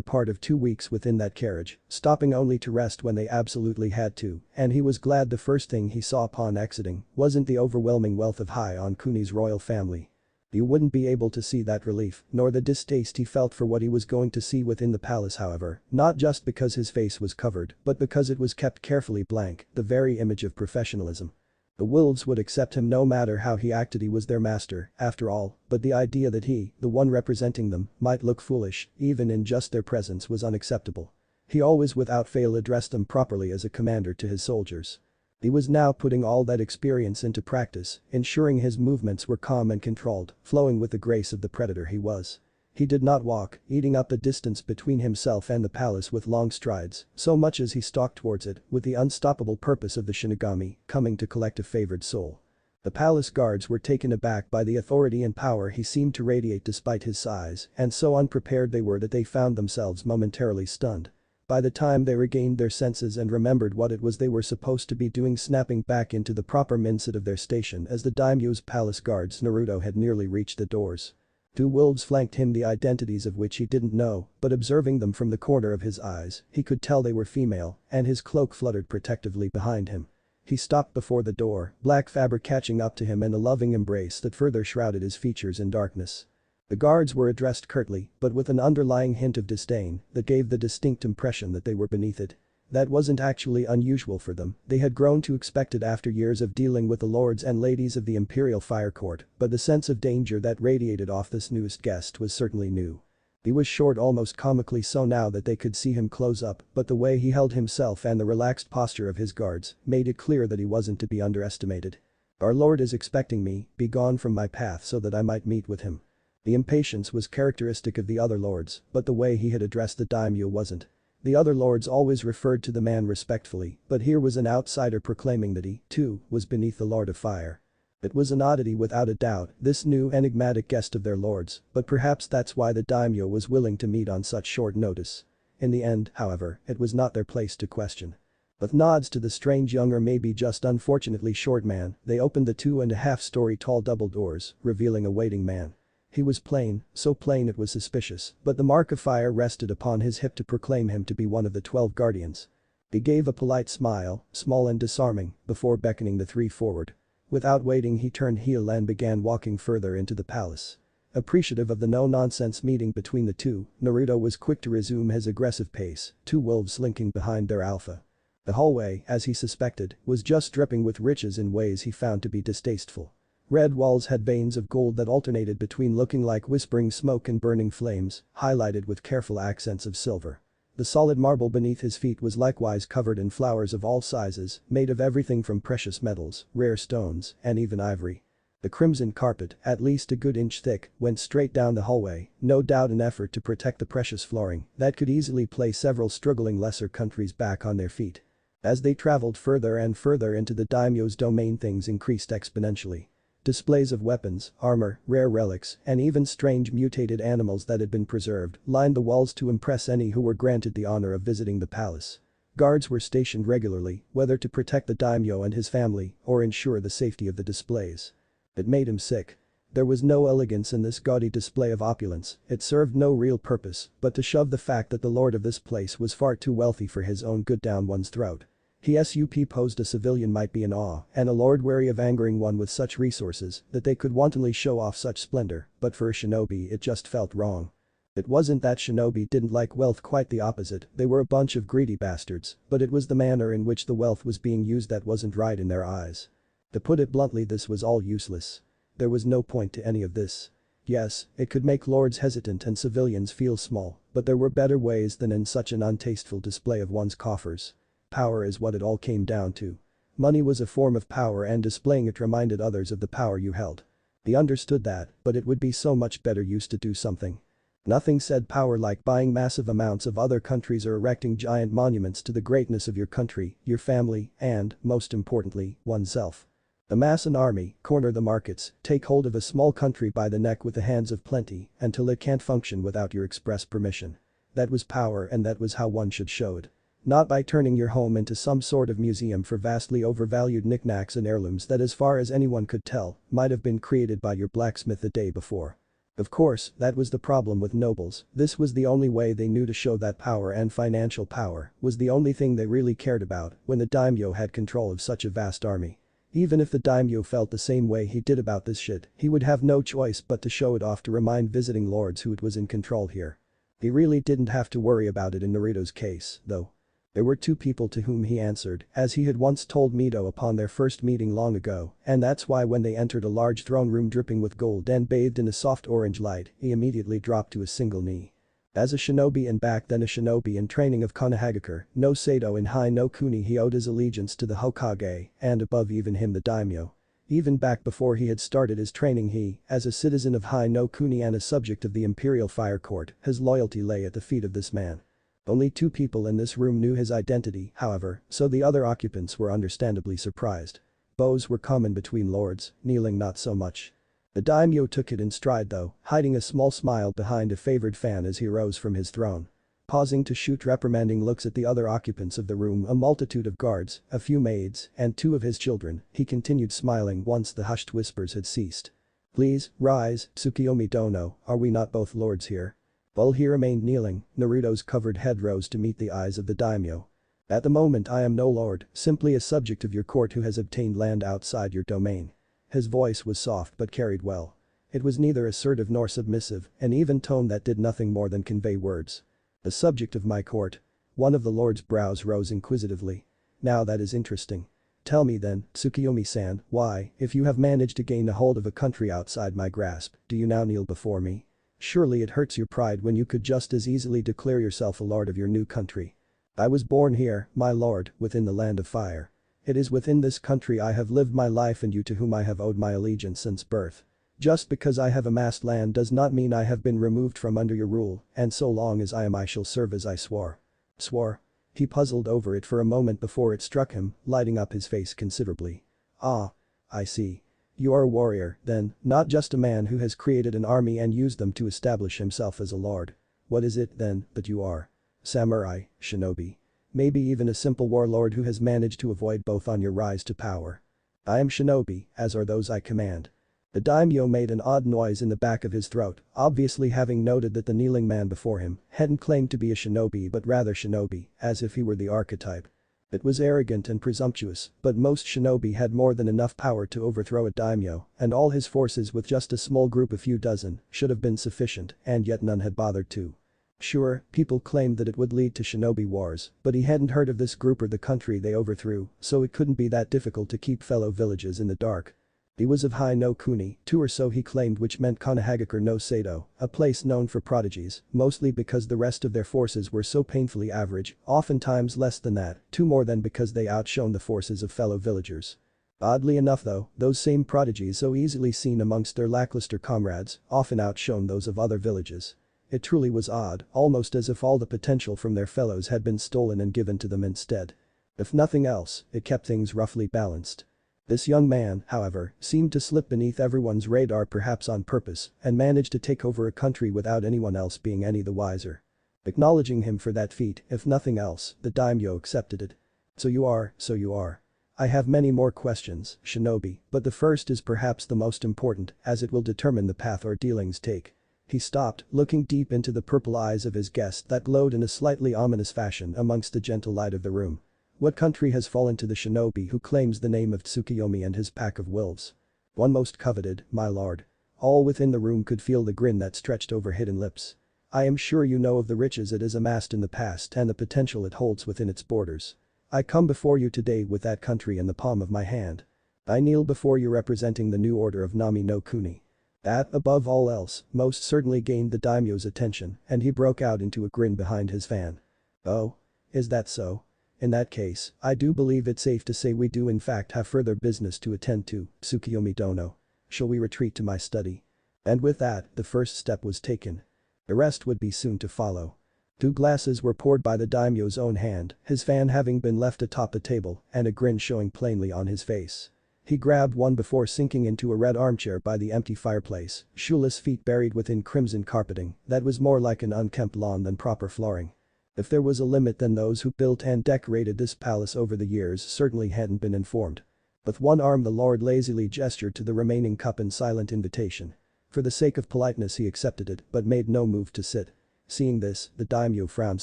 part of 2 weeks within that carriage, stopping only to rest when they absolutely had to, and he was glad the first thing he saw upon exiting wasn't the overwhelming wealth of High-On Kuni's royal family. He wouldn't be able to see that relief, nor the distaste he felt for what he was going to see within the palace, however, not just because his face was covered, but because it was kept carefully blank, the very image of professionalism. The wolves would accept him no matter how he acted. He was their master, after all, but the idea that he, the one representing them, might look foolish, even in just their presence, was unacceptable. He always without fail addressed them properly as a commander to his soldiers. He was now putting all that experience into practice, ensuring his movements were calm and controlled, flowing with the grace of the predator he was. He did not walk, eating up the distance between himself and the palace with long strides, so much as he stalked towards it with the unstoppable purpose of the Shinigami coming to collect a favored soul. The palace guards were taken aback by the authority and power he seemed to radiate despite his size, and so unprepared they were that they found themselves momentarily stunned. By the time they regained their senses and remembered what it was they were supposed to be doing, snapping back into the proper mindset of their station as the daimyo's palace guards, Naruto had nearly reached the doors. 2 wolves flanked him, the identities of which he didn't know, but observing them from the corner of his eyes, he could tell they were female, and his cloak fluttered protectively behind him. He stopped before the door, black fabric catching up to him in a loving embrace that further shrouded his features in darkness. The guards were addressed curtly, but with an underlying hint of disdain that gave the distinct impression that they were beneath it. That wasn't actually unusual for them, they had grown to expect it after years of dealing with the lords and ladies of the Imperial Fire Court, but the sense of danger that radiated off this newest guest was certainly new. He was short, almost comically so now that they could see him close up, but the way he held himself and the relaxed posture of his guards made it clear that he wasn't to be underestimated. "Our lord is expecting me, be gone from my path so that I might meet with him." The impatience was characteristic of the other lords, but the way he had addressed the daimyo wasn't. The other lords always referred to the man respectfully, but here was an outsider proclaiming that he, too, was beneath the Lord of Fire. It was an oddity without a doubt, this new enigmatic guest of their lords, but perhaps that's why the daimyo was willing to meet on such short notice. In the end, however, it was not their place to question. With nods to the strange young or maybe just unfortunately short man, they opened the 2.5-story tall double doors, revealing a waiting man. He was plain, so plain it was suspicious, but the mark of fire rested upon his hip to proclaim him to be one of the 12 guardians. He gave a polite smile, small and disarming, before beckoning the 3 forward. Without waiting, he turned heel and began walking further into the palace. Appreciative of the no-nonsense meeting between the two, Naruto was quick to resume his aggressive pace, 2 wolves slinking behind their alpha. The hallway, as he suspected, was just dripping with riches in ways he found to be distasteful. Red walls had veins of gold that alternated between looking like whispering smoke and burning flames, highlighted with careful accents of silver. The solid marble beneath his feet was likewise covered in flowers of all sizes, made of everything from precious metals, rare stones, and even ivory. The crimson carpet, at least a good inch thick, went straight down the hallway, no doubt an effort to protect the precious flooring that could easily place several struggling lesser countries back on their feet. As they traveled further and further into the daimyo's domain, things increased exponentially. Displays of weapons, armor, rare relics, and even strange mutated animals that had been preserved lined the walls to impress any who were granted the honor of visiting the palace. Guards were stationed regularly, whether to protect the daimyo and his family or ensure the safety of the displays. It made him sick. There was no elegance in this gaudy display of opulence, it served no real purpose but to shove the fact that the lord of this place was far too wealthy for his own good down one's throat. He supposed a civilian might be in awe and a lord wary of angering one with such resources that they could wantonly show off such splendor, but for a shinobi it just felt wrong. It wasn't that shinobi didn't like wealth, quite the opposite, they were a bunch of greedy bastards, but it was the manner in which the wealth was being used that wasn't right in their eyes. To put it bluntly, this was all useless. There was no point to any of this. Yes, it could make lords hesitant and civilians feel small, but there were better ways than in such an untasteful display of one's coffers. Power is what it all came down to. Money was a form of power and displaying it reminded others of the power you held. He understood that, but it would be so much better used to do something. Nothing said power like buying massive amounts of other countries or erecting giant monuments to the greatness of your country, your family, and, most importantly, oneself. Amass an army, corner the markets, take hold of a small country by the neck with the hands of plenty until it can't function without your express permission. That was power, and that was how one should show it. Not by turning your home into some sort of museum for vastly overvalued knickknacks and heirlooms that, as far as anyone could tell, might have been created by your blacksmith the day before. Of course, that was the problem with nobles. This was the only way they knew to show that power, and financial power was the only thing they really cared about when the daimyo had control of such a vast army. Even if the daimyo felt the same way he did about this shit, he would have no choice but to show it off to remind visiting lords who it was in control here. He really didn't have to worry about it in Naruto's case, though. There were two people to whom he answered, as he had once told Minato upon their first meeting long ago, and that's why when they entered a large throne room dripping with gold and bathed in a soft orange light, he immediately dropped to a single knee. As a shinobi, and back then a shinobi in training of Konohagakure no Sado in Hai no Kuni, he owed his allegiance to the Hokage, and above even him the daimyo. Even back before he had started his training, he, as a citizen of Hai no Kuni and a subject of the Imperial Fire Court, his loyalty lay at the feet of this man. Only two people in this room knew his identity, however, so the other occupants were understandably surprised. Bows were common between lords, kneeling not so much. The daimyo took it in stride though, hiding a small smile behind a favored fan as he rose from his throne. Pausing to shoot reprimanding looks at the other occupants of the room, a multitude of guards, a few maids, and two of his children, he continued smiling once the hushed whispers had ceased. "Please, rise, Tsukuyomi Dono, are we not both lords here?" While he remained kneeling, Naruto's covered head rose to meet the eyes of the daimyo. "At the moment I am no lord, simply a subject of your court who has obtained land outside your domain." His voice was soft but carried well. It was neither assertive nor submissive, an even tone that did nothing more than convey words. "The subject of my court." One of the lord's brows rose inquisitively. "Now that is interesting. Tell me then, Tsukuyomi-san, why, if you have managed to gain a hold of a country outside my grasp, do you now kneel before me? Surely it hurts your pride when you could just as easily declare yourself a lord of your new country." "I was born here, my lord, within the land of fire. It is within this country I have lived my life, and you to whom I have owed my allegiance since birth. Just because I have amassed land does not mean I have been removed from under your rule, and so long as I am I shall serve as I swore." Swore? He puzzled over it for a moment before it struck him, lighting up his face considerably. "Ah. I see. You are a warrior, then, not just a man who has created an army and used them to establish himself as a lord. What is it, then, that you are? Samurai, shinobi. Maybe even a simple warlord who has managed to avoid both on your rise to power." "I am shinobi, as are those I command." The daimyo made an odd noise in the back of his throat, obviously having noted that the kneeling man before him hadn't claimed to be a shinobi but rather shinobi, as if he were the archetype. It was arrogant and presumptuous, but most shinobi had more than enough power to overthrow a daimyo, and all his forces with just a small group, a few dozen, should have been sufficient, and yet none had bothered to. Sure, people claimed that it would lead to shinobi wars, but he hadn't heard of this group or the country they overthrew, so it couldn't be that difficult to keep fellow villages in the dark. He was of Hai no Kuni, two or so he claimed, which meant Konohagakure no Sado, a place known for prodigies, mostly because the rest of their forces were so painfully average, oftentimes less than that, two more than because they outshone the forces of fellow villagers. Oddly enough though, those same prodigies so easily seen amongst their lackluster comrades, often outshone those of other villages. It truly was odd, almost as if all the potential from their fellows had been stolen and given to them instead. If nothing else, it kept things roughly balanced. This young man, however, seemed to slip beneath everyone's radar, perhaps on purpose, and managed to take over a country without anyone else being any the wiser. Acknowledging him for that feat, if nothing else, the daimyo accepted it. So you are. I have many more questions, shinobi, but the first is perhaps the most important, as it will determine the path our dealings take." He stopped, looking deep into the purple eyes of his guest that glowed in a slightly ominous fashion amongst the gentle light of the room. "What country has fallen to the shinobi who claims the name of Tsukuyomi and his pack of wolves?" "One most coveted, my lord." All within the room could feel the grin that stretched over hidden lips. "I am sure you know of the riches it has amassed in the past and the potential it holds within its borders. I come before you today with that country in the palm of my hand. I kneel before you representing the new order of Nami no Kuni." That, above all else, most certainly gained the daimyo's attention, and he broke out into a grin behind his fan. "Oh? Is that so? In that case, I do believe it's safe to say we do in fact have further business to attend to, Tsukuyomi Dono. Shall we retreat to my study?" And with that, the first step was taken. The rest would be soon to follow. 2 glasses were poured by the daimyo's own hand, his fan having been left atop the table and a grin showing plainly on his face. He grabbed one before sinking into a red armchair by the empty fireplace, shoeless feet buried within crimson carpeting that was more like an unkempt lawn than proper flooring. If there was a limit, then those who built and decorated this palace over the years certainly hadn't been informed. With one arm the lord lazily gestured to the remaining cup in silent invitation. For the sake of politeness he accepted it but made no move to sit. Seeing this, the daimyo frowned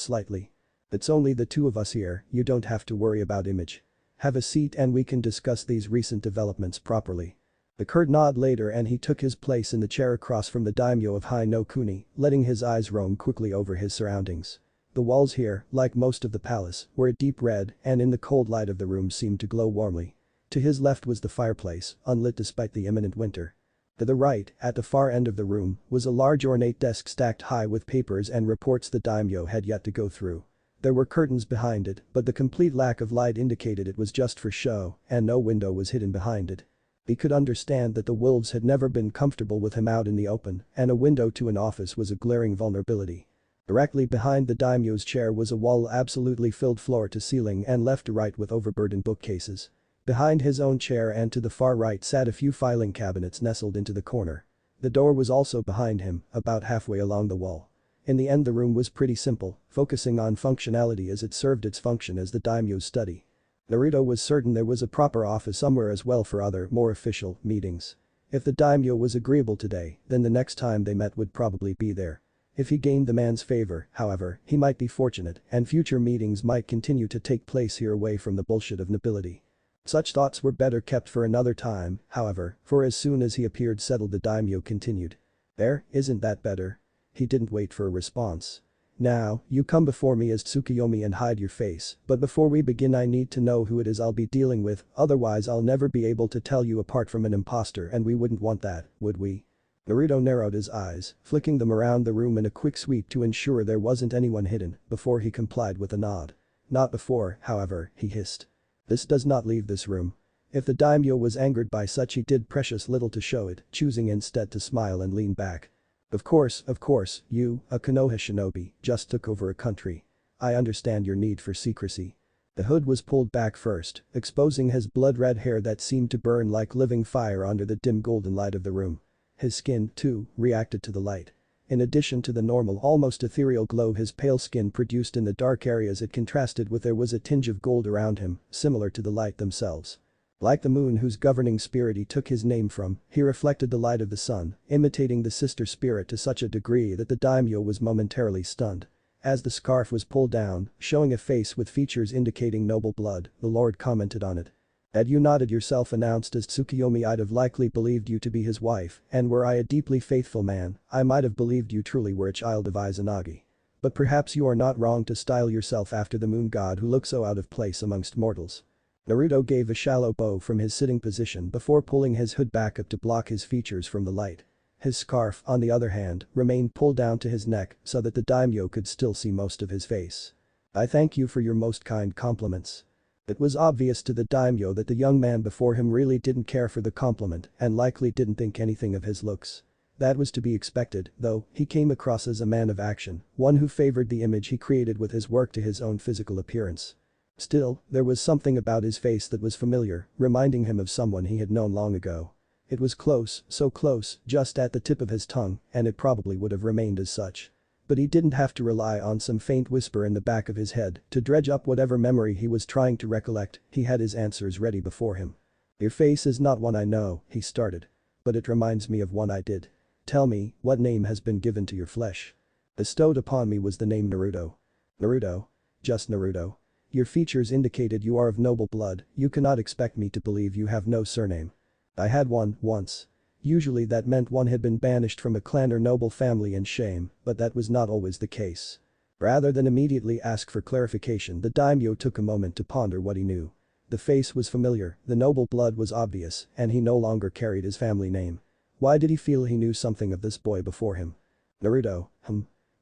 slightly. "It's only the 2 of us here, you don't have to worry about image. Have a seat and we can discuss these recent developments properly." The Kurt nodded later and he took his place in the chair across from the daimyo of Hai no Kuni, letting his eyes roam quickly over his surroundings. The walls here, like most of the palace, were a deep red and in the cold light of the room seemed to glow warmly. To his left was the fireplace, unlit despite the imminent winter. To the right, at the far end of the room, was a large ornate desk stacked high with papers and reports the daimyo had yet to go through. There were curtains behind it, but the complete lack of light indicated it was just for show, and no window was hidden behind it. He could understand that the wolves had never been comfortable with him out in the open, and a window to an office was a glaring vulnerability. Directly behind the daimyo's chair was a wall absolutely filled floor to ceiling and left to right with overburdened bookcases. Behind his own chair and to the far right sat a few filing cabinets nestled into the corner. The door was also behind him, about halfway along the wall. In the end the room was pretty simple, focusing on functionality as it served its function as the daimyo's study. Naruto was certain there was a proper office somewhere as well for other, more official, meetings. If the daimyo was agreeable today, then the next time they met would probably be there. If he gained the man's favor, however, he might be fortunate and future meetings might continue to take place here away from the bullshit of nobility. Such thoughts were better kept for another time, however, for as soon as he appeared settled the daimyo continued. "There, isn't that better?" He didn't wait for a response. "Now, you come before me as Tsukuyomi and hide your face, but before we begin I need to know who it is I'll be dealing with, otherwise I'll never be able to tell you apart from an imposter and we wouldn't want that, would we?" Naruto narrowed his eyes, flicking them around the room in a quick sweep to ensure there wasn't anyone hidden, before he complied with a nod. "Not before, however," he hissed. "This does not leave this room." If the daimyo was angered by such he did precious little to show it, choosing instead to smile and lean back. Of course, you, a Konoha shinobi, just took over a country. I understand your need for secrecy." The hood was pulled back first, exposing his blood-red hair that seemed to burn like living fire under the dim golden light of the room. His skin, too, reacted to the light. In addition to the normal almost ethereal glow his pale skin produced in the dark areas it contrasted with, there was a tinge of gold around him, similar to the light themselves. Like the moon whose governing spirit he took his name from, he reflected the light of the sun, imitating the sister spirit to such a degree that the daimyo was momentarily stunned. As the scarf was pulled down, showing a face with features indicating noble blood, the lord commented on it. "Had you not yourself announced as Tsukuyomi I'd have likely believed you to be his wife, and were I a deeply faithful man, I might have believed you truly were a child of Izanagi. But perhaps you are not wrong to style yourself after the moon god who looks so out of place amongst mortals." Naruto gave a shallow bow from his sitting position before pulling his hood back up to block his features from the light. His scarf, on the other hand, remained pulled down to his neck so that the daimyo could still see most of his face. "I thank you for your most kind compliments." It was obvious to the daimyo that the young man before him really didn't care for the compliment and likely didn't think anything of his looks. That was to be expected, though, he came across as a man of action, one who favored the image he created with his work to his own physical appearance. Still, there was something about his face that was familiar, reminding him of someone he had known long ago. It was close, so close, just at the tip of his tongue, and it probably would have remained as such. But he didn't have to rely on some faint whisper in the back of his head to dredge up whatever memory he was trying to recollect, he had his answers ready before him. "Your face is not one I know," he started. "But it reminds me of one I did. Tell me, what name has been given to your flesh?" "Bestowed upon me was the name Naruto." "Naruto? Just Naruto? Your features indicated you are of noble blood, you cannot expect me to believe you have no surname." "I had one, once. Usually that meant one had been banished from a clan or noble family in shame, but that was not always the case." Rather than immediately ask for clarification, the daimyo took a moment to ponder what he knew. The face was familiar, the noble blood was obvious, and he no longer carried his family name. Why did he feel he knew something of this boy before him? Naruto,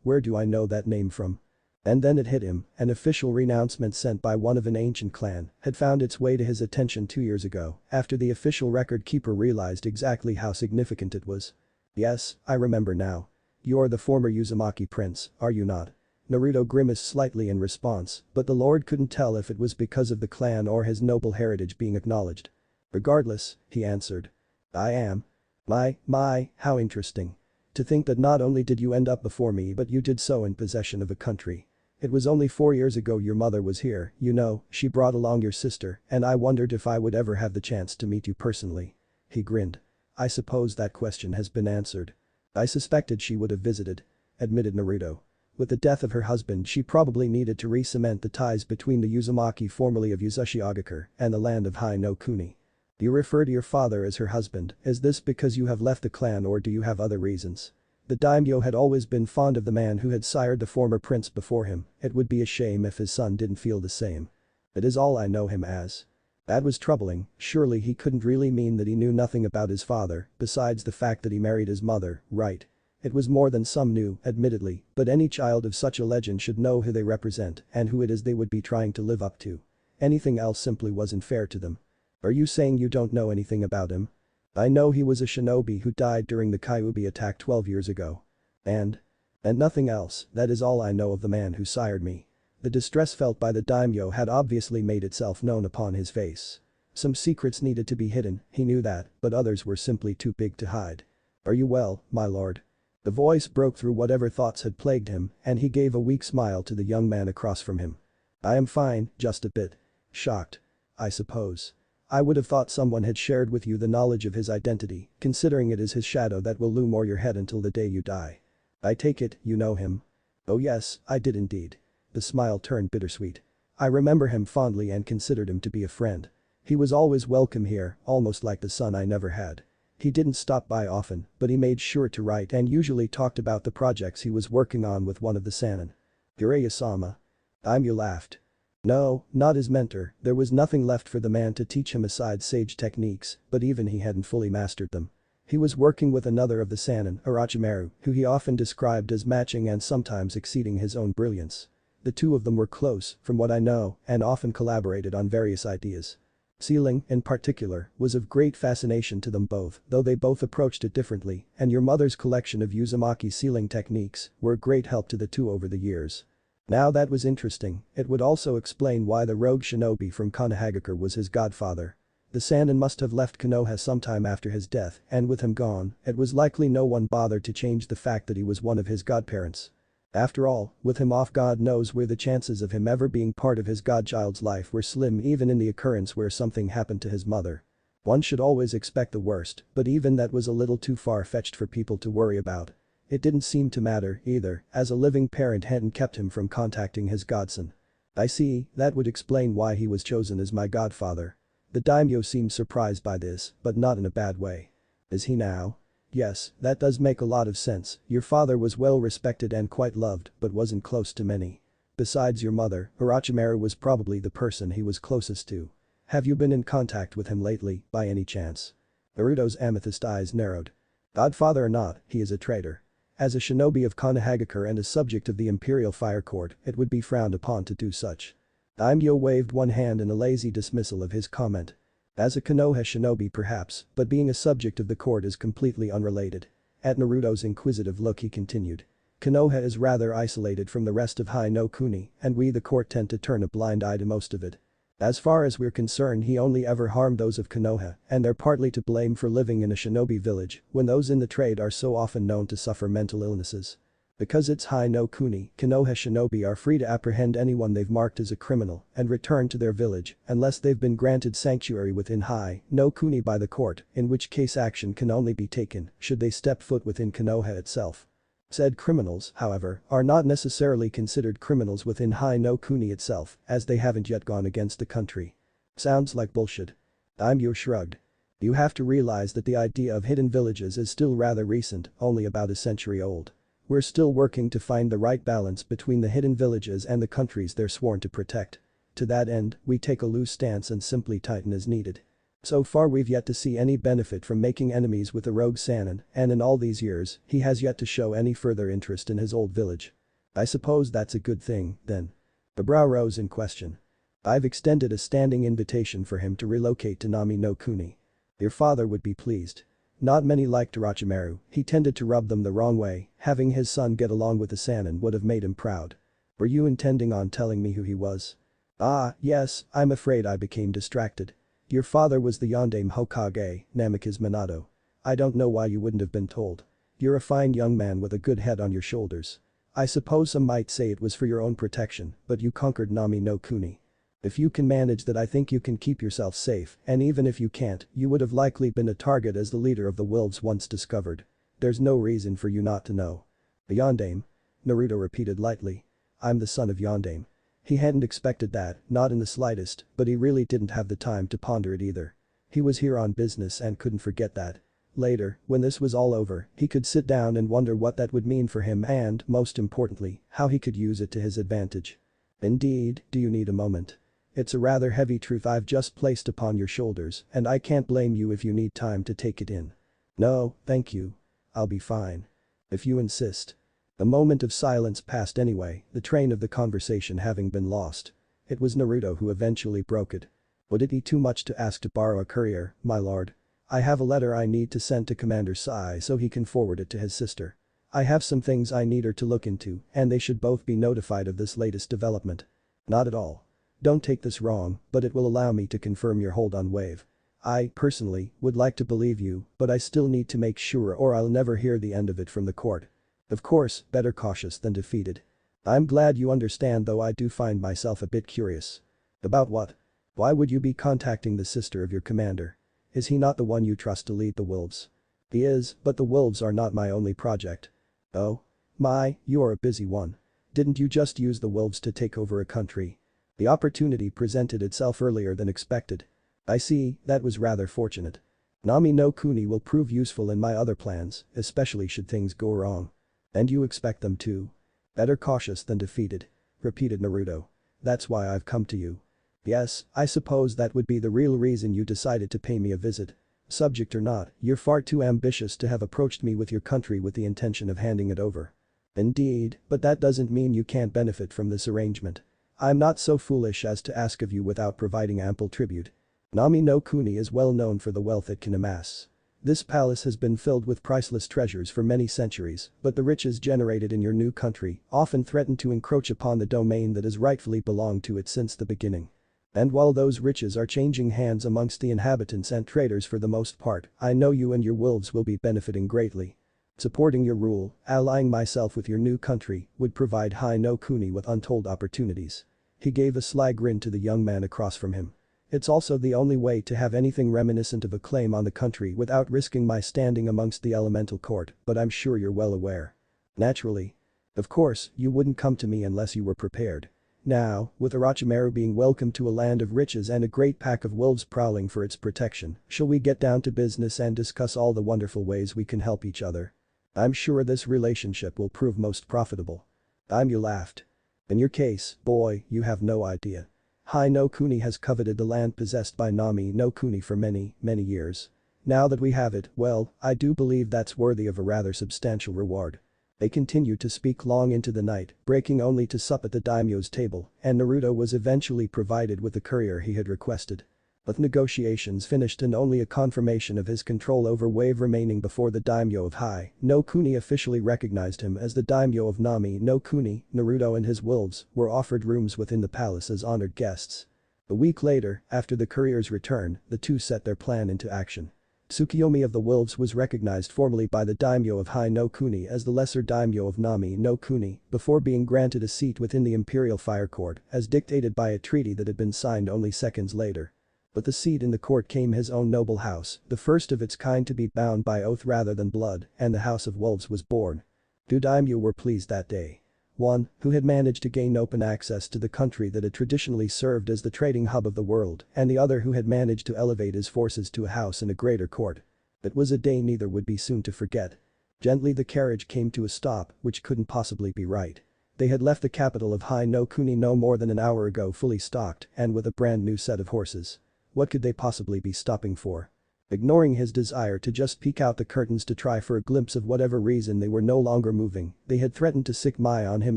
where do I know that name from? And then it hit him, an official renouncement sent by one of an ancient clan had found its way to his attention 2 years ago, after the official record keeper realized exactly how significant it was. "Yes, I remember now. You're the former Uzumaki prince, are you not? Naruto grimaced slightly in response, but the lord couldn't tell if it was because of the clan or his noble heritage being acknowledged. Regardless, he answered. I am. My, how interesting. To think that not only did you end up before me but you did so in possession of a country. It was only 4 years ago your mother was here, you know, she brought along your sister, and I wondered if I would ever have the chance to meet you personally. He grinned. I suppose that question has been answered. I suspected she would have visited, admitted Naruto. With the death of her husband she probably needed to re-cement the ties between the Uzumaki formerly of Uzushiogakure and the land of Hai no Kuni. You refer to your father as her husband, is this because you have left the clan or do you have other reasons? The daimyo had always been fond of the man who had sired the former prince before him, it would be a shame if his son didn't feel the same. It is all I know him as. That was troubling, surely he couldn't really mean that he knew nothing about his father, besides the fact that he married his mother, right? It was more than some knew, admittedly, but any child of such a legend should know who they represent and who it is they would be trying to live up to. Anything else simply wasn't fair to them. Are you saying you don't know anything about him? I know he was a shinobi who died during the Kyuubi attack 12 years ago. And nothing else, that is all I know of the man who sired me. The distress felt by the daimyo had obviously made itself known upon his face. Some secrets needed to be hidden, he knew that, but others were simply too big to hide. Are you well, my lord? The voice broke through whatever thoughts had plagued him, and he gave a weak smile to the young man across from him. I am fine, just a bit shocked, I suppose. I would have thought someone had shared with you the knowledge of his identity, considering it is his shadow that will loom o'er your head until the day you die. I take it, you know him? Oh yes, I did indeed. The smile turned bittersweet. I remember him fondly and considered him to be a friend. He was always welcome here, almost like the son I never had. He didn't stop by often, but he made sure to write and usually talked about the projects he was working on with one of the Sannin. Jiraiya-sama. Daimyo laughed. No, not his mentor, there was nothing left for the man to teach him aside sage techniques, but even he hadn't fully mastered them. He was working with another of the Sannin, Orochimaru, who he often described as matching and sometimes exceeding his own brilliance. The two of them were close, from what I know, and often collaborated on various ideas. Sealing, in particular, was of great fascination to them both, though they both approached it differently, and your mother's collection of Uzumaki sealing techniques were a great help to the two over the years. Now that was interesting, it would also explain why the rogue shinobi from Konohagakure was his godfather. The Sannin must have left Konoha sometime after his death, and with him gone, it was likely no one bothered to change the fact that he was one of his godparents. After all, with him off God knows where the chances of him ever being part of his godchild's life were slim even in the occurrence where something happened to his mother. One should always expect the worst, but even that was a little too far-fetched for people to worry about. It didn't seem to matter, either, as a living parent hadn't kept him from contacting his godson. I see, that would explain why he was chosen as my godfather. The daimyo seemed surprised by this, but not in a bad way. Is he now? Yes, that does make a lot of sense, your father was well respected and quite loved, but wasn't close to many. Besides your mother, Orochimaru was probably the person he was closest to. Have you been in contact with him lately, by any chance? Naruto's amethyst eyes narrowed. Godfather or not, he is a traitor. As a shinobi of Konohagakure and a subject of the Imperial Fire Court, it would be frowned upon to do such. Daimyo waved one hand in a lazy dismissal of his comment. As a Konoha shinobi perhaps, but being a subject of the court is completely unrelated. At Naruto's inquisitive look he continued. Konoha is rather isolated from the rest of Hai no Kuni, and we the court tend to turn a blind eye to most of it. As far as we're concerned he only ever harmed those of Konoha, and they're partly to blame for living in a shinobi village when those in the trade are so often known to suffer mental illnesses. Because it's Hai no Kuni, Konoha shinobi are free to apprehend anyone they've marked as a criminal and return to their village unless they've been granted sanctuary within Hai no Kuni by the court, in which case action can only be taken should they step foot within Konoha itself. Said criminals, however, are not necessarily considered criminals within Hai no Kuni itself, as they haven't yet gone against the country. Sounds like bullshit. Daimyo shrugged. You have to realize that the idea of hidden villages is still rather recent, only about a century old. We're still working to find the right balance between the hidden villages and the countries they're sworn to protect. To that end, we take a loose stance and simply tighten as needed. So far we've yet to see any benefit from making enemies with the rogue Sannin, and in all these years, he has yet to show any further interest in his old village. I suppose that's a good thing, then. The brow rose in question. I've extended a standing invitation for him to relocate to Nami no Kuni. Your father would be pleased. Not many liked Orochimaru, he tended to rub them the wrong way, having his son get along with the Sannin would have made him proud. Were you intending on telling me who he was? Ah, yes, I'm afraid I became distracted. Your father was the Yondaime Hokage, Namikaze Minato. I don't know why you wouldn't have been told. You're a fine young man with a good head on your shoulders. I suppose some might say it was for your own protection, but you conquered Nami no Kuni. If you can manage that, I think you can keep yourself safe, and even if you can't, you would have likely been a target as the leader of the wolves once discovered. There's no reason for you not to know. The Yondaime? Naruto repeated lightly. I'm the son of Yondaime. He hadn't expected that, not in the slightest, but he really didn't have the time to ponder it either. He was here on business and couldn't forget that. Later, when this was all over, he could sit down and wonder what that would mean for him and, most importantly, how he could use it to his advantage. Indeed, do you need a moment? It's a rather heavy truth I've just placed upon your shoulders, and I can't blame you if you need time to take it in. No, thank you. I'll be fine. If you insist. A moment of silence passed anyway, the train of the conversation having been lost. It was Naruto who eventually broke it. Would it be too much to ask to borrow a courier, my lord? I have a letter I need to send to Commander Sai so he can forward it to his sister. I have some things I need her to look into, and they should both be notified of this latest development. Not at all. Don't take this wrong, but it will allow me to confirm your hold on Wave. I, personally, would like to believe you, but I still need to make sure or I'll never hear the end of it from the court. Of course, better cautious than defeated. I'm glad you understand, though I do find myself a bit curious. About what? Why would you be contacting the sister of your commander? Is he not the one you trust to lead the wolves? He is, but the wolves are not my only project. Oh? My, you are a busy one. Didn't you just use the wolves to take over a country? The opportunity presented itself earlier than expected. I see, that was rather fortunate. Nami no Kuni will prove useful in my other plans, especially should things go wrong. And you expect them to? Better cautious than defeated. Repeated Naruto. That's why I've come to you. Yes, I suppose that would be the real reason you decided to pay me a visit. Subject or not, you're far too ambitious to have approached me with your country with the intention of handing it over. Indeed, but that doesn't mean you can't benefit from this arrangement. I'm not so foolish as to ask of you without providing ample tribute. Nami no Kuni is well known for the wealth it can amass. This palace has been filled with priceless treasures for many centuries, but the riches generated in your new country often threaten to encroach upon the domain that has rightfully belonged to it since the beginning. And while those riches are changing hands amongst the inhabitants and traders for the most part, I know you and your wolves will be benefiting greatly. Supporting your rule, allying myself with your new country, would provide Hai no Kuni with untold opportunities. He gave a sly grin to the young man across from him. It's also the only way to have anything reminiscent of a claim on the country without risking my standing amongst the elemental court, but I'm sure you're well aware. Naturally. Of course, you wouldn't come to me unless you were prepared. Now, with Orochimaru being welcomed to a land of riches and a great pack of wolves prowling for its protection, shall we get down to business and discuss all the wonderful ways we can help each other? I'm sure this relationship will prove most profitable. You laughed. In your case, boy, you have no idea. Hai no Kuni has coveted the land possessed by Nami no Kuni for many, many years. Now that we have it, well, I do believe that's worthy of a rather substantial reward. They continued to speak long into the night, breaking only to sup at the daimyo's table, and Naruto was eventually provided with the courier he had requested. With negotiations finished and only a confirmation of his control over Wave remaining before the daimyo of Hai no Kuni officially recognized him as the daimyo of Nami no Kuni, Naruto and his wolves were offered rooms within the palace as honored guests. A week later, after the courier's return, the two set their plan into action. Tsukiyomi of the wolves was recognized formally by the daimyo of Hai no Kuni as the lesser daimyo of Nami no Kuni before being granted a seat within the imperial fire court as dictated by a treaty that had been signed only seconds later. But the seat in the court came his own noble house, the first of its kind to be bound by oath rather than blood, and the House of Wolves was born. Two daimyo were pleased that day. One, who had managed to gain open access to the country that had traditionally served as the trading hub of the world, and the other who had managed to elevate his forces to a house in a greater court. It was a day neither would be soon to forget. Gently the carriage came to a stop, which couldn't possibly be right. They had left the capital of Hai no Kuni no more than an hour ago fully stocked and with a brand new set of horses. What could they possibly be stopping for? Ignoring his desire to just peek out the curtains to try for a glimpse of whatever reason they were no longer moving, they had threatened to sick Mai on him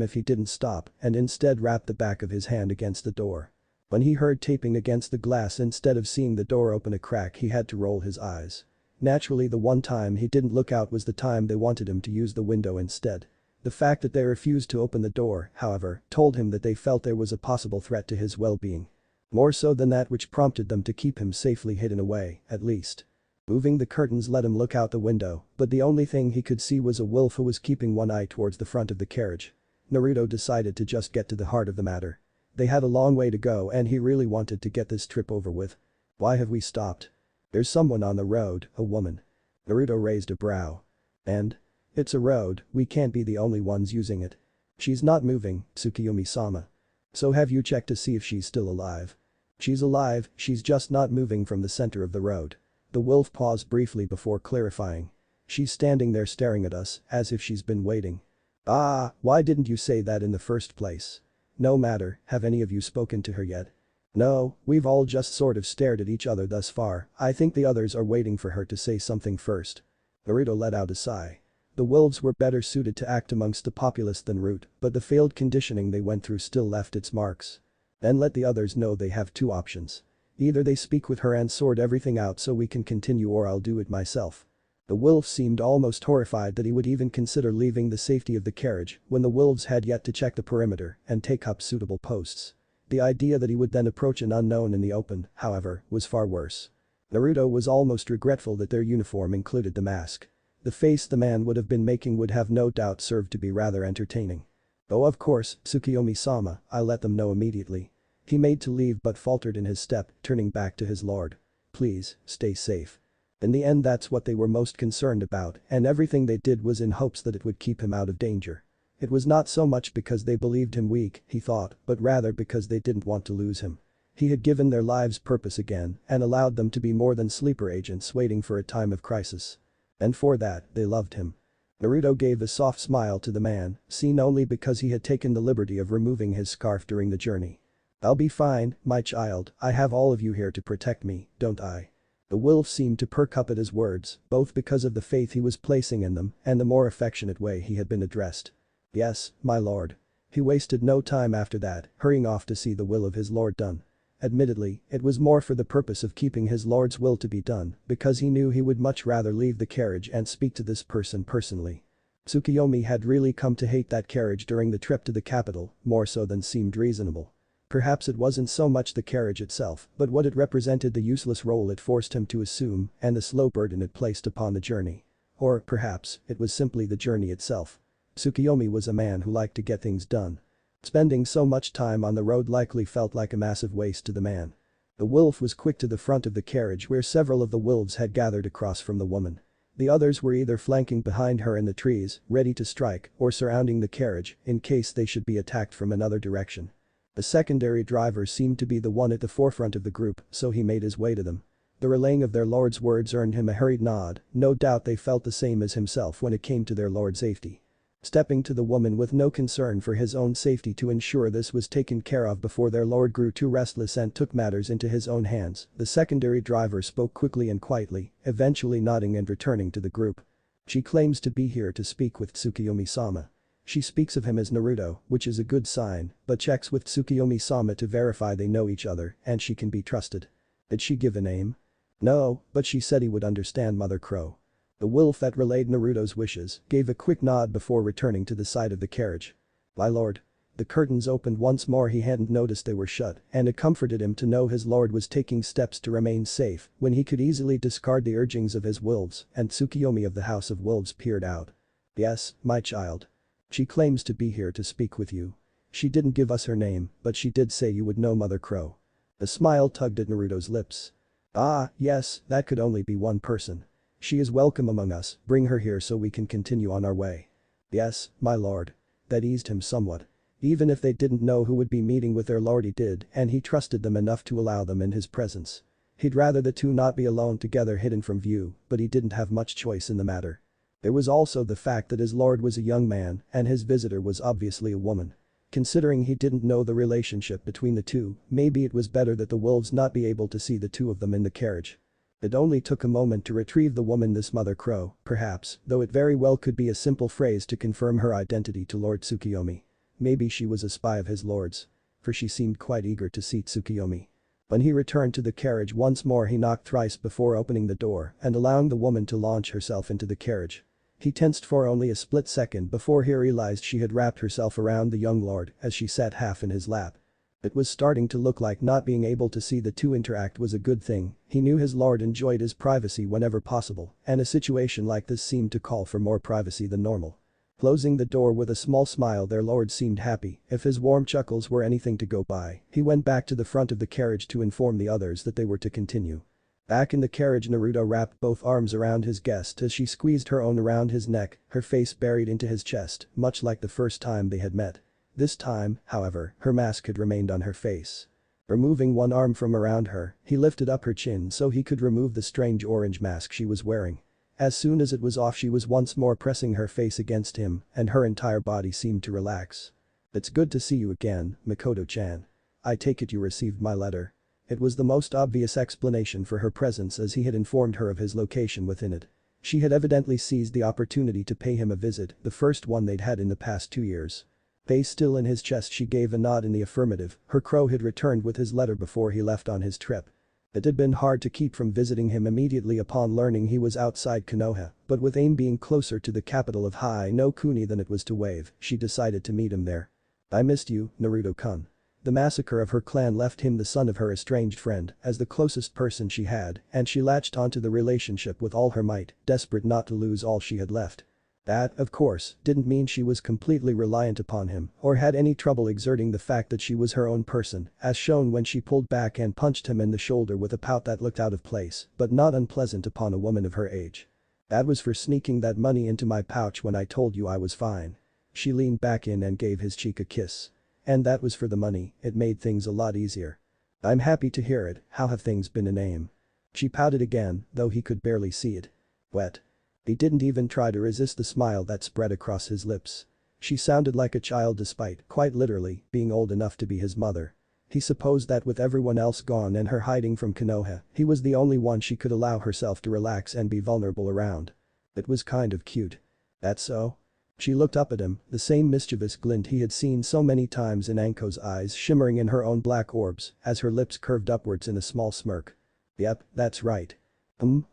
if he didn't stop and instead rapped the back of his hand against the door. When he heard taping against the glass instead of seeing the door open a crack, he had to roll his eyes. Naturally, the one time he didn't look out was the time they wanted him to use the window instead. The fact that they refused to open the door, however, told him that they felt there was a possible threat to his well-being. More so than that which prompted them to keep him safely hidden away, at least. Moving the curtains let him look out the window, but the only thing he could see was a wolf who was keeping one eye towards the front of the carriage. Naruto decided to just get to the heart of the matter. They had a long way to go and he really wanted to get this trip over with. Why have we stopped? There's someone on the road, a woman. Naruto raised a brow. And? It's a road, we can't be the only ones using it. She's not moving, Tsukuyomi-sama. So have you checked to see if she's still alive? She's alive, she's just not moving from the center of the road. The wolf paused briefly before clarifying. She's standing there staring at us, as if she's been waiting. Ah, why didn't you say that in the first place? No matter, have any of you spoken to her yet? No, we've all just sort of stared at each other thus far, I think the others are waiting for her to say something first. Naruto let out a sigh. The wolves were better suited to act amongst the populace than Root, but the failed conditioning they went through still left its marks. Then let the others know they have two options. Either they speak with her and sort everything out so we can continue or I'll do it myself. The wolf seemed almost horrified that he would even consider leaving the safety of the carriage when the wolves had yet to check the perimeter and take up suitable posts. The idea that he would then approach an unknown in the open, however, was far worse. Naruto was almost regretful that their uniform included the mask. The face the man would have been making would have no doubt served to be rather entertaining. Oh, of course, Tsukuyomi-sama, I'll let them know immediately. He made to leave but faltered in his step, turning back to his lord. Please, stay safe. In the end that's what they were most concerned about and everything they did was in hopes that it would keep him out of danger. It was not so much because they believed him weak, he thought, but rather because they didn't want to lose him. He had given their lives purpose again and allowed them to be more than sleeper agents waiting for a time of crisis. And for that, they loved him. Naruto gave a soft smile to the man, seen only because he had taken the liberty of removing his scarf during the journey. I'll be fine, my child, I have all of you here to protect me, don't I? The wolf seemed to perk up at his words, both because of the faith he was placing in them and the more affectionate way he had been addressed. Yes, my lord. He wasted no time after that, hurrying off to see the will of his lord done. Admittedly, it was more for the purpose of keeping his lord's will to be done, because he knew he would much rather leave the carriage and speak to this person personally. Tsukuyomi had really come to hate that carriage during the trip to the capital, more so than seemed reasonable. Perhaps it wasn't so much the carriage itself, but what it represented, the useless role it forced him to assume and the slow burden it placed upon the journey. Or, perhaps, it was simply the journey itself. Tsukuyomi was a man who liked to get things done. Spending so much time on the road likely felt like a massive waste to the man. The wolf was quick to the front of the carriage where several of the wolves had gathered across from the woman. The others were either flanking behind her in the trees, ready to strike, or surrounding the carriage in case they should be attacked from another direction. The secondary driver seemed to be the one at the forefront of the group, so he made his way to them. The relaying of their lord's words earned him a hurried nod, no doubt they felt the same as himself when it came to their lord's safety. Stepping to the woman with no concern for his own safety to ensure this was taken care of before their lord grew too restless and took matters into his own hands, the secondary driver spoke quickly and quietly, eventually nodding and returning to the group. She claims to be here to speak with Tsukuyomi-sama. She speaks of him as Naruto, which is a good sign, but checks with Tsukuyomi-sama to verify they know each other and she can be trusted. Did she give a name? No, but she said he would understand, Mother Crow. The wolf that relayed Naruto's wishes gave a quick nod before returning to the side of the carriage. My lord. The curtains opened once more. He hadn't noticed they were shut and it comforted him to know his lord was taking steps to remain safe when he could easily discard the urgings of his wolves and Tsukuyomi of the House of Wolves peered out. Yes, my child. She claims to be here to speak with you. She didn't give us her name, but she did say you would know, Mother Crow. A smile tugged at Naruto's lips. Ah, yes, that could only be one person. She is welcome among us, bring her here so we can continue on our way. Yes, my lord. That eased him somewhat. Even if they didn't know who would be meeting with their lord, he did and he trusted them enough to allow them in his presence. He'd rather the two not be alone together hidden from view, but he didn't have much choice in the matter. There was also the fact that his lord was a young man and his visitor was obviously a woman. Considering he didn't know the relationship between the two, maybe it was better that the wolves not be able to see the two of them in the carriage. It only took a moment to retrieve the woman, this Mother Crow, perhaps, though it very well could be a simple phrase to confirm her identity to Lord Tsukuyomi. Maybe she was a spy of his lord's. For she seemed quite eager to see Tsukuyomi. When he returned to the carriage once more he knocked thrice before opening the door and allowing the woman to launch herself into the carriage. He tensed for only a split second before he realized she had wrapped herself around the young lord as she sat half in his lap. It was starting to look like not being able to see the two interact was a good thing. He knew his lord enjoyed his privacy whenever possible, and a situation like this seemed to call for more privacy than normal. Closing the door with a small smile, their lord seemed happy. If his warm chuckles were anything to go by, he went back to the front of the carriage to inform the others that they were to continue. Back in the carriage, Naruto wrapped both arms around his guest as she squeezed her own around his neck, her face buried into his chest, much like the first time they had met. This time, however, her mask had remained on her face. Removing one arm from around her, he lifted up her chin so he could remove the strange orange mask she was wearing. As soon as it was off, she was once more pressing her face against him, and her entire body seemed to relax. "It's good to see you again, Makoto-chan. I take it you received my letter." It was the most obvious explanation for her presence as he had informed her of his location within it. She had evidently seized the opportunity to pay him a visit, the first one they'd had in the past 2 years. Face still in his chest, she gave a nod in the affirmative. Her crow had returned with his letter before he left on his trip. It had been hard to keep from visiting him immediately upon learning he was outside Konoha, but with aim being closer to the capital of Hai no Kuni than it was to Wave, she decided to meet him there. "I missed you, Naruto-kun." The massacre of her clan left him the son of her estranged friend as the closest person she had, and she latched onto the relationship with all her might, desperate not to lose all she had left. That, of course, didn't mean she was completely reliant upon him or had any trouble exerting the fact that she was her own person, as shown when she pulled back and punched him in the shoulder with a pout that looked out of place, but not unpleasant upon a woman of her age. "That was for sneaking that money into my pouch when I told you I was fine." She leaned back in and gave his cheek a kiss. "And that was for the money, it made things a lot easier." "I'm happy to hear it, how have things been in AIM?" She pouted again, though he could barely see it. "Wet." He didn't even try to resist the smile that spread across his lips. She sounded like a child despite, quite literally, being old enough to be his mother. He supposed that with everyone else gone and her hiding from Konoha, he was the only one she could allow herself to relax and be vulnerable around. It was kind of cute. "That's so?" She looked up at him, the same mischievous glint he had seen so many times in Anko's eyes shimmering in her own black orbs as her lips curved upwards in a small smirk. "Yep, that's right."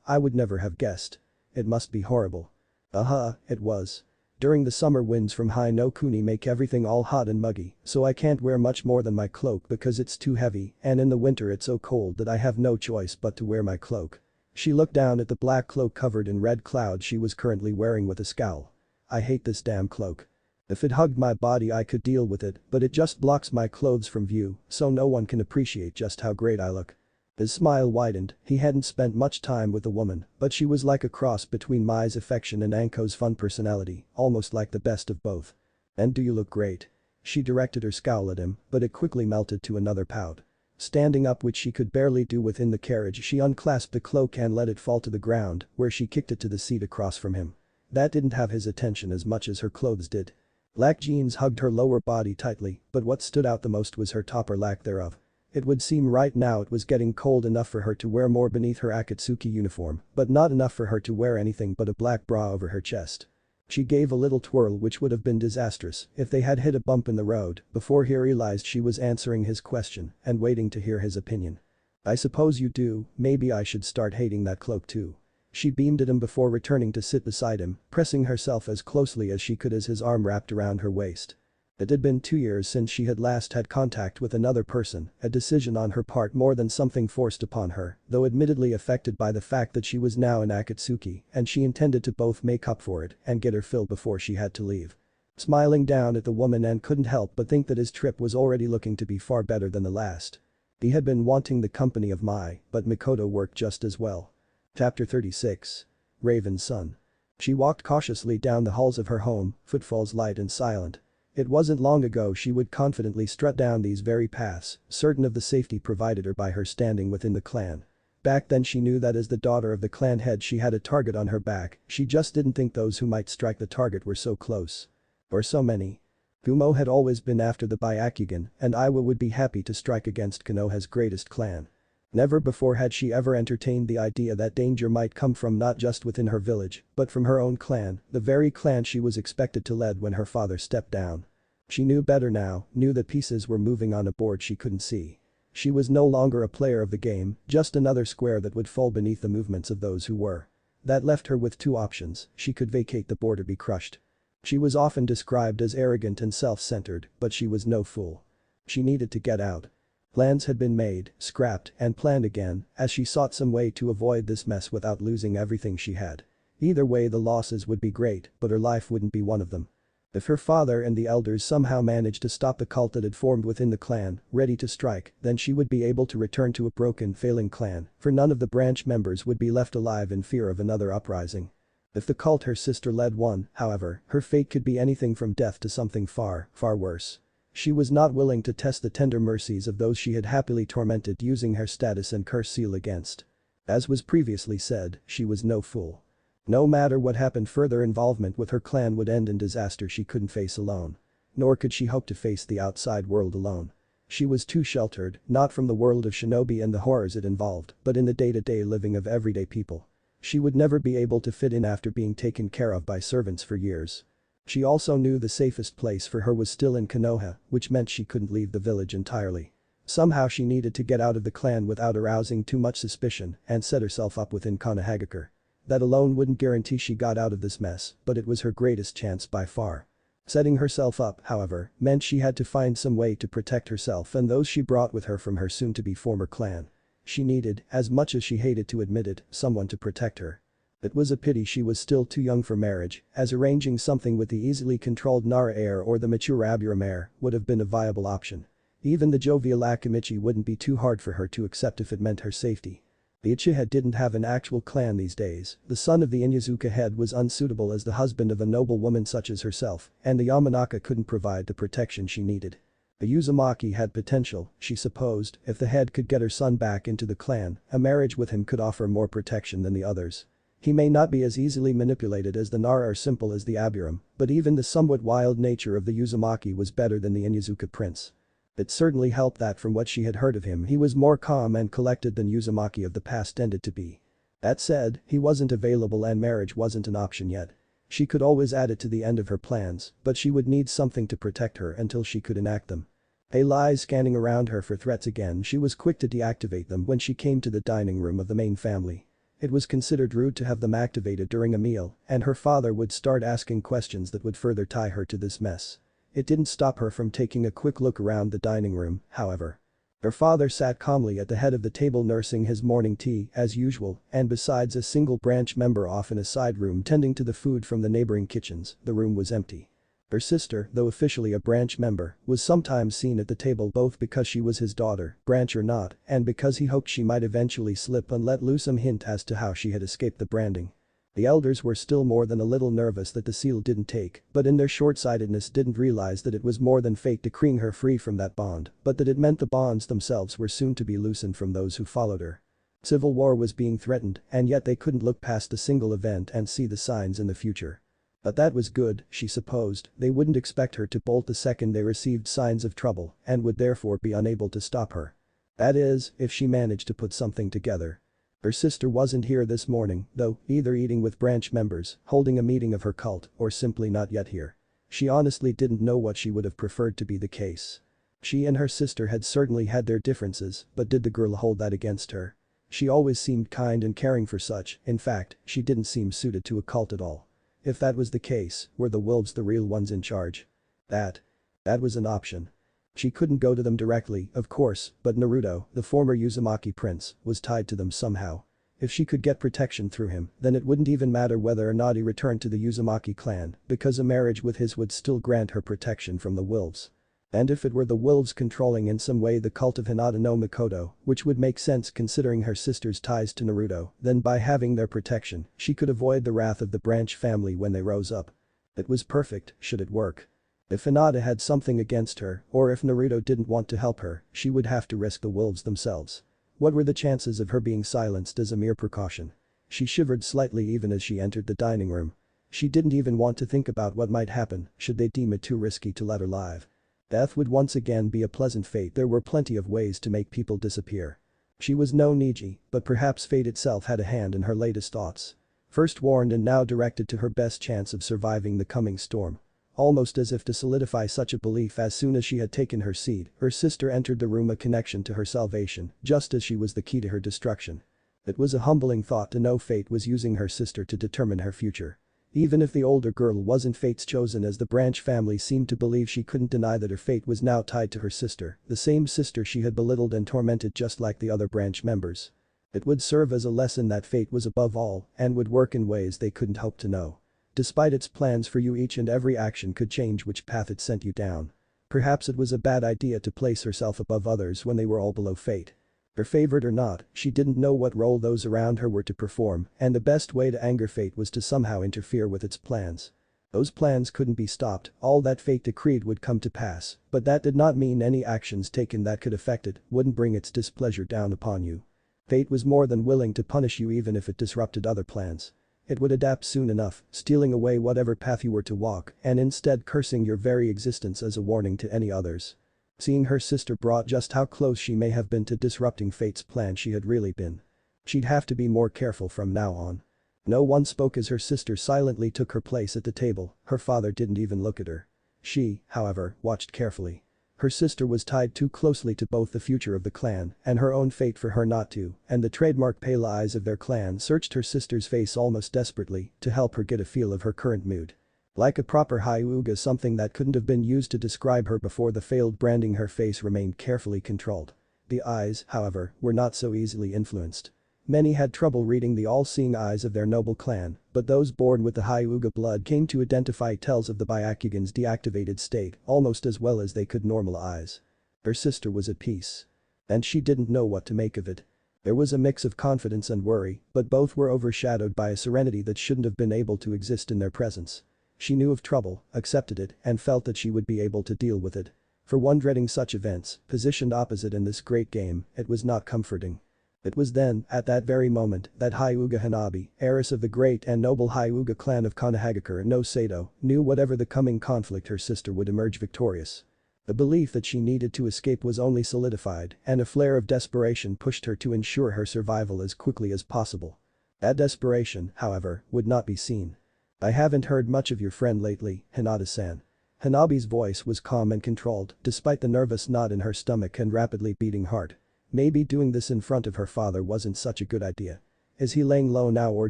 I would never have guessed. It must be horrible." It was. "During the summer, winds from Hai no Kuni make everything all hot and muggy, so I can't wear much more than my cloak because it's too heavy, and in the winter it's so cold that I have no choice but to wear my cloak." She looked down at the black cloak covered in red clouds she was currently wearing with a scowl. "I hate this damn cloak. If it hugged my body I could deal with it, but it just blocks my clothes from view, so no one can appreciate just how great I look." His smile widened. He hadn't spent much time with the woman, but she was like a cross between Mai's affection and Anko's fun personality, almost like the best of both. "And do you look great?" She directed her scowl at him, but it quickly melted to another pout. Standing up, which she could barely do within the carriage, she unclasped the cloak and let it fall to the ground, where she kicked it to the seat across from him. That didn't have his attention as much as her clothes did. Black jeans hugged her lower body tightly, but what stood out the most was her top or lack thereof. It would seem right now it was getting cold enough for her to wear more beneath her Akatsuki uniform, but not enough for her to wear anything but a black bra over her chest. She gave a little twirl, which would have been disastrous if they had hit a bump in the road, before he realized she was answering his question and waiting to hear his opinion. "I suppose you do, maybe I should start hating that cloak too." She beamed at him before returning to sit beside him, pressing herself as closely as she could as his arm wrapped around her waist. It had been 2 years since she had last had contact with another person, a decision on her part more than something forced upon her, though admittedly affected by the fact that she was now an Akatsuki and she intended to both make up for it and get her fill before she had to leave. Smiling down at the woman, and couldn't help but think that his trip was already looking to be far better than the last. He had been wanting the company of Mai, but Makoto worked just as well. Chapter 36. Raven's Son. She walked cautiously down the halls of her home, footfalls light and silent. It wasn't long ago she would confidently strut down these very paths, certain of the safety provided her by her standing within the clan. Back then she knew that as the daughter of the clan head she had a target on her back, she just didn't think those who might strike the target were so close. Or so many. Kumo had always been after the Byakugan, and Iwa would be happy to strike against Konoha's greatest clan. Never before had she ever entertained the idea that danger might come from not just within her village, but from her own clan, the very clan she was expected to lead when her father stepped down. She knew better now, knew that pieces were moving on a board she couldn't see. She was no longer a player of the game, just another square that would fall beneath the movements of those who were. That left her with two options: she could vacate the board or be crushed. She was often described as arrogant and self-centered, but she was no fool. She needed to get out. Plans had been made, scrapped, and planned again, as she sought some way to avoid this mess without losing everything she had. Either way, the losses would be great, but her life wouldn't be one of them. If her father and the elders somehow managed to stop the cult that had formed within the clan, ready to strike, then she would be able to return to a broken, failing clan, for none of the branch members would be left alive in fear of another uprising. If the cult her sister led won, however, her fate could be anything from death to something far, far worse. She was not willing to test the tender mercies of those she had happily tormented using her status and curse seal against. As was previously said, she was no fool. No matter what happened, further involvement with her clan would end in disaster she couldn't face alone. Nor could she hope to face the outside world alone. She was too sheltered, not from the world of shinobi and the horrors it involved, but in the day-to-day living of everyday people. She would never be able to fit in after being taken care of by servants for years. She also knew the safest place for her was still in Konoha, which meant she couldn't leave the village entirely. Somehow she needed to get out of the clan without arousing too much suspicion and set herself up within Konohagakure. That alone wouldn't guarantee she got out of this mess, but it was her greatest chance by far. Setting herself up, however, meant she had to find some way to protect herself and those she brought with her from her soon-to-be former clan. She needed, as much as she hated to admit it, someone to protect her. It was a pity she was still too young for marriage, as arranging something with the easily controlled Nara heir or the mature Aburame heir would have been a viable option. Even the jovial Akimichi wouldn't be too hard for her to accept if it meant her safety. The Uchiha didn't have an actual clan these days, the son of the Inyazuka head was unsuitable as the husband of a noble woman such as herself, and the Yamanaka couldn't provide the protection she needed. The Uzumaki had potential, she supposed, if the head could get her son back into the clan, a marriage with him could offer more protection than the others. He may not be as easily manipulated as the Nara or simple as the Aburame, but even the somewhat wild nature of the Uzumaki was better than the Inyazuka prince. It certainly helped that from what she had heard of him he was more calm and collected than Uzumaki of the past tended to be. That said, he wasn't available and marriage wasn't an option yet. She could always add it to the end of her plans, but she would need something to protect her until she could enact them. Eyes scanning around her for threats again, she was quick to deactivate them when she came to the dining room of the main family. It was considered rude to have them activated during a meal, and her father would start asking questions that would further tie her to this mess. It didn't stop her from taking a quick look around the dining room, however. Her father sat calmly at the head of the table nursing his morning tea as usual, and besides a single branch member off in a side room tending to the food from the neighboring kitchens, the room was empty. Her sister, though officially a branch member, was sometimes seen at the table both because she was his daughter, branch or not, and because he hoped she might eventually slip and let loose some hint as to how she had escaped the branding. The elders were still more than a little nervous that the seal didn't take, but in their short-sightedness didn't realize that it was more than fate decreeing her free from that bond, but that it meant the bonds themselves were soon to be loosened from those who followed her. Civil war was being threatened, and yet they couldn't look past a single event and see the signs in the future. But that was good, she supposed, they wouldn't expect her to bolt the second they received signs of trouble and would therefore be unable to stop her. That is, if she managed to put something together. Her sister wasn't here this morning, though, either eating with branch members, holding a meeting of her cult, or simply not yet here. She honestly didn't know what she would have preferred to be the case. She and her sister had certainly had their differences, but did the girl hold that against her? She always seemed kind and caring for such, in fact, she didn't seem suited to a cult at all. If that was the case, were the wolves the real ones in charge? That was an option. She couldn't go to them directly, of course, but Naruto, the former Uzumaki prince, was tied to them somehow. If she could get protection through him, then it wouldn't even matter whether or not he returned to the Uzumaki clan, because a marriage with his would still grant her protection from the wolves. And if it were the wolves controlling in some way the cult of Hinata no Mikoto, which would make sense considering her sister's ties to Naruto, then by having their protection, she could avoid the wrath of the branch family when they rose up. It was perfect, should it work. If Hinata had something against her, or if Naruto didn't want to help her, she would have to risk the wolves themselves. What were the chances of her being silenced as a mere precaution? She shivered slightly even as she entered the dining room. She didn't even want to think about what might happen should they deem it too risky to let her live. Death would once again be a pleasant fate. There were plenty of ways to make people disappear. She was no Niji, but perhaps fate itself had a hand in her latest thoughts. First warned and now directed to her best chance of surviving the coming storm. Almost as if to solidify such a belief, as soon as she had taken her seat, her sister entered the room, a connection to her salvation, just as she was the key to her destruction. It was a humbling thought to know fate was using her sister to determine her future. Even if the older girl wasn't fate's chosen, as the Branch family seemed to believe, she couldn't deny that her fate was now tied to her sister, the same sister she had belittled and tormented just like the other Branch members. It would serve as a lesson that fate was above all and would work in ways they couldn't hope to know. Despite its plans for you, each and every action could change which path it sent you down. Perhaps it was a bad idea to place herself above others when they were all below fate. Her favorite or not, she didn't know what role those around her were to perform, and the best way to anger fate was to somehow interfere with its plans. Those plans couldn't be stopped, all that fate decreed would come to pass, but that did not mean any actions taken that could affect it wouldn't bring its displeasure down upon you. Fate was more than willing to punish you even if it disrupted other plans. It would adapt soon enough, stealing away whatever path you were to walk and instead cursing your very existence as a warning to any others. Seeing her sister brought just how close she may have been to disrupting fate's plan she had really been. She'd have to be more careful from now on. No one spoke as her sister silently took her place at the table, her father didn't even look at her. She, however, watched carefully. Her sister was tied too closely to both the future of the clan and her own fate for her not to, and the trademark pale eyes of their clan searched her sister's face almost desperately to help her get a feel of her current mood. Like a proper Hyuga, something that couldn't have been used to describe her before the failed branding, her face remained carefully controlled. The eyes, however, were not so easily influenced. Many had trouble reading the all-seeing eyes of their noble clan, but those born with the Hyuga blood came to identify tells of the Byakugan's deactivated state almost as well as they could normal eyes. Her sister was at peace. And she didn't know what to make of it. There was a mix of confidence and worry, but both were overshadowed by a serenity that shouldn't have been able to exist in their presence. She knew of trouble, accepted it, and felt that she would be able to deal with it. For one dreading such events, positioned opposite in this great game, it was not comforting. It was then, at that very moment, that Hyuga Hanabi, heiress of the great and noble Hyuga clan of Konohagakure no Sato, knew whatever the coming conflict her sister would emerge victorious. The belief that she needed to escape was only solidified, and a flare of desperation pushed her to ensure her survival as quickly as possible. That desperation, however, would not be seen. "I haven't heard much of your friend lately, Hinata-san." Hanabi's voice was calm and controlled, despite the nervous knot in her stomach and rapidly beating heart. Maybe doing this in front of her father wasn't such a good idea. Is he laying low now or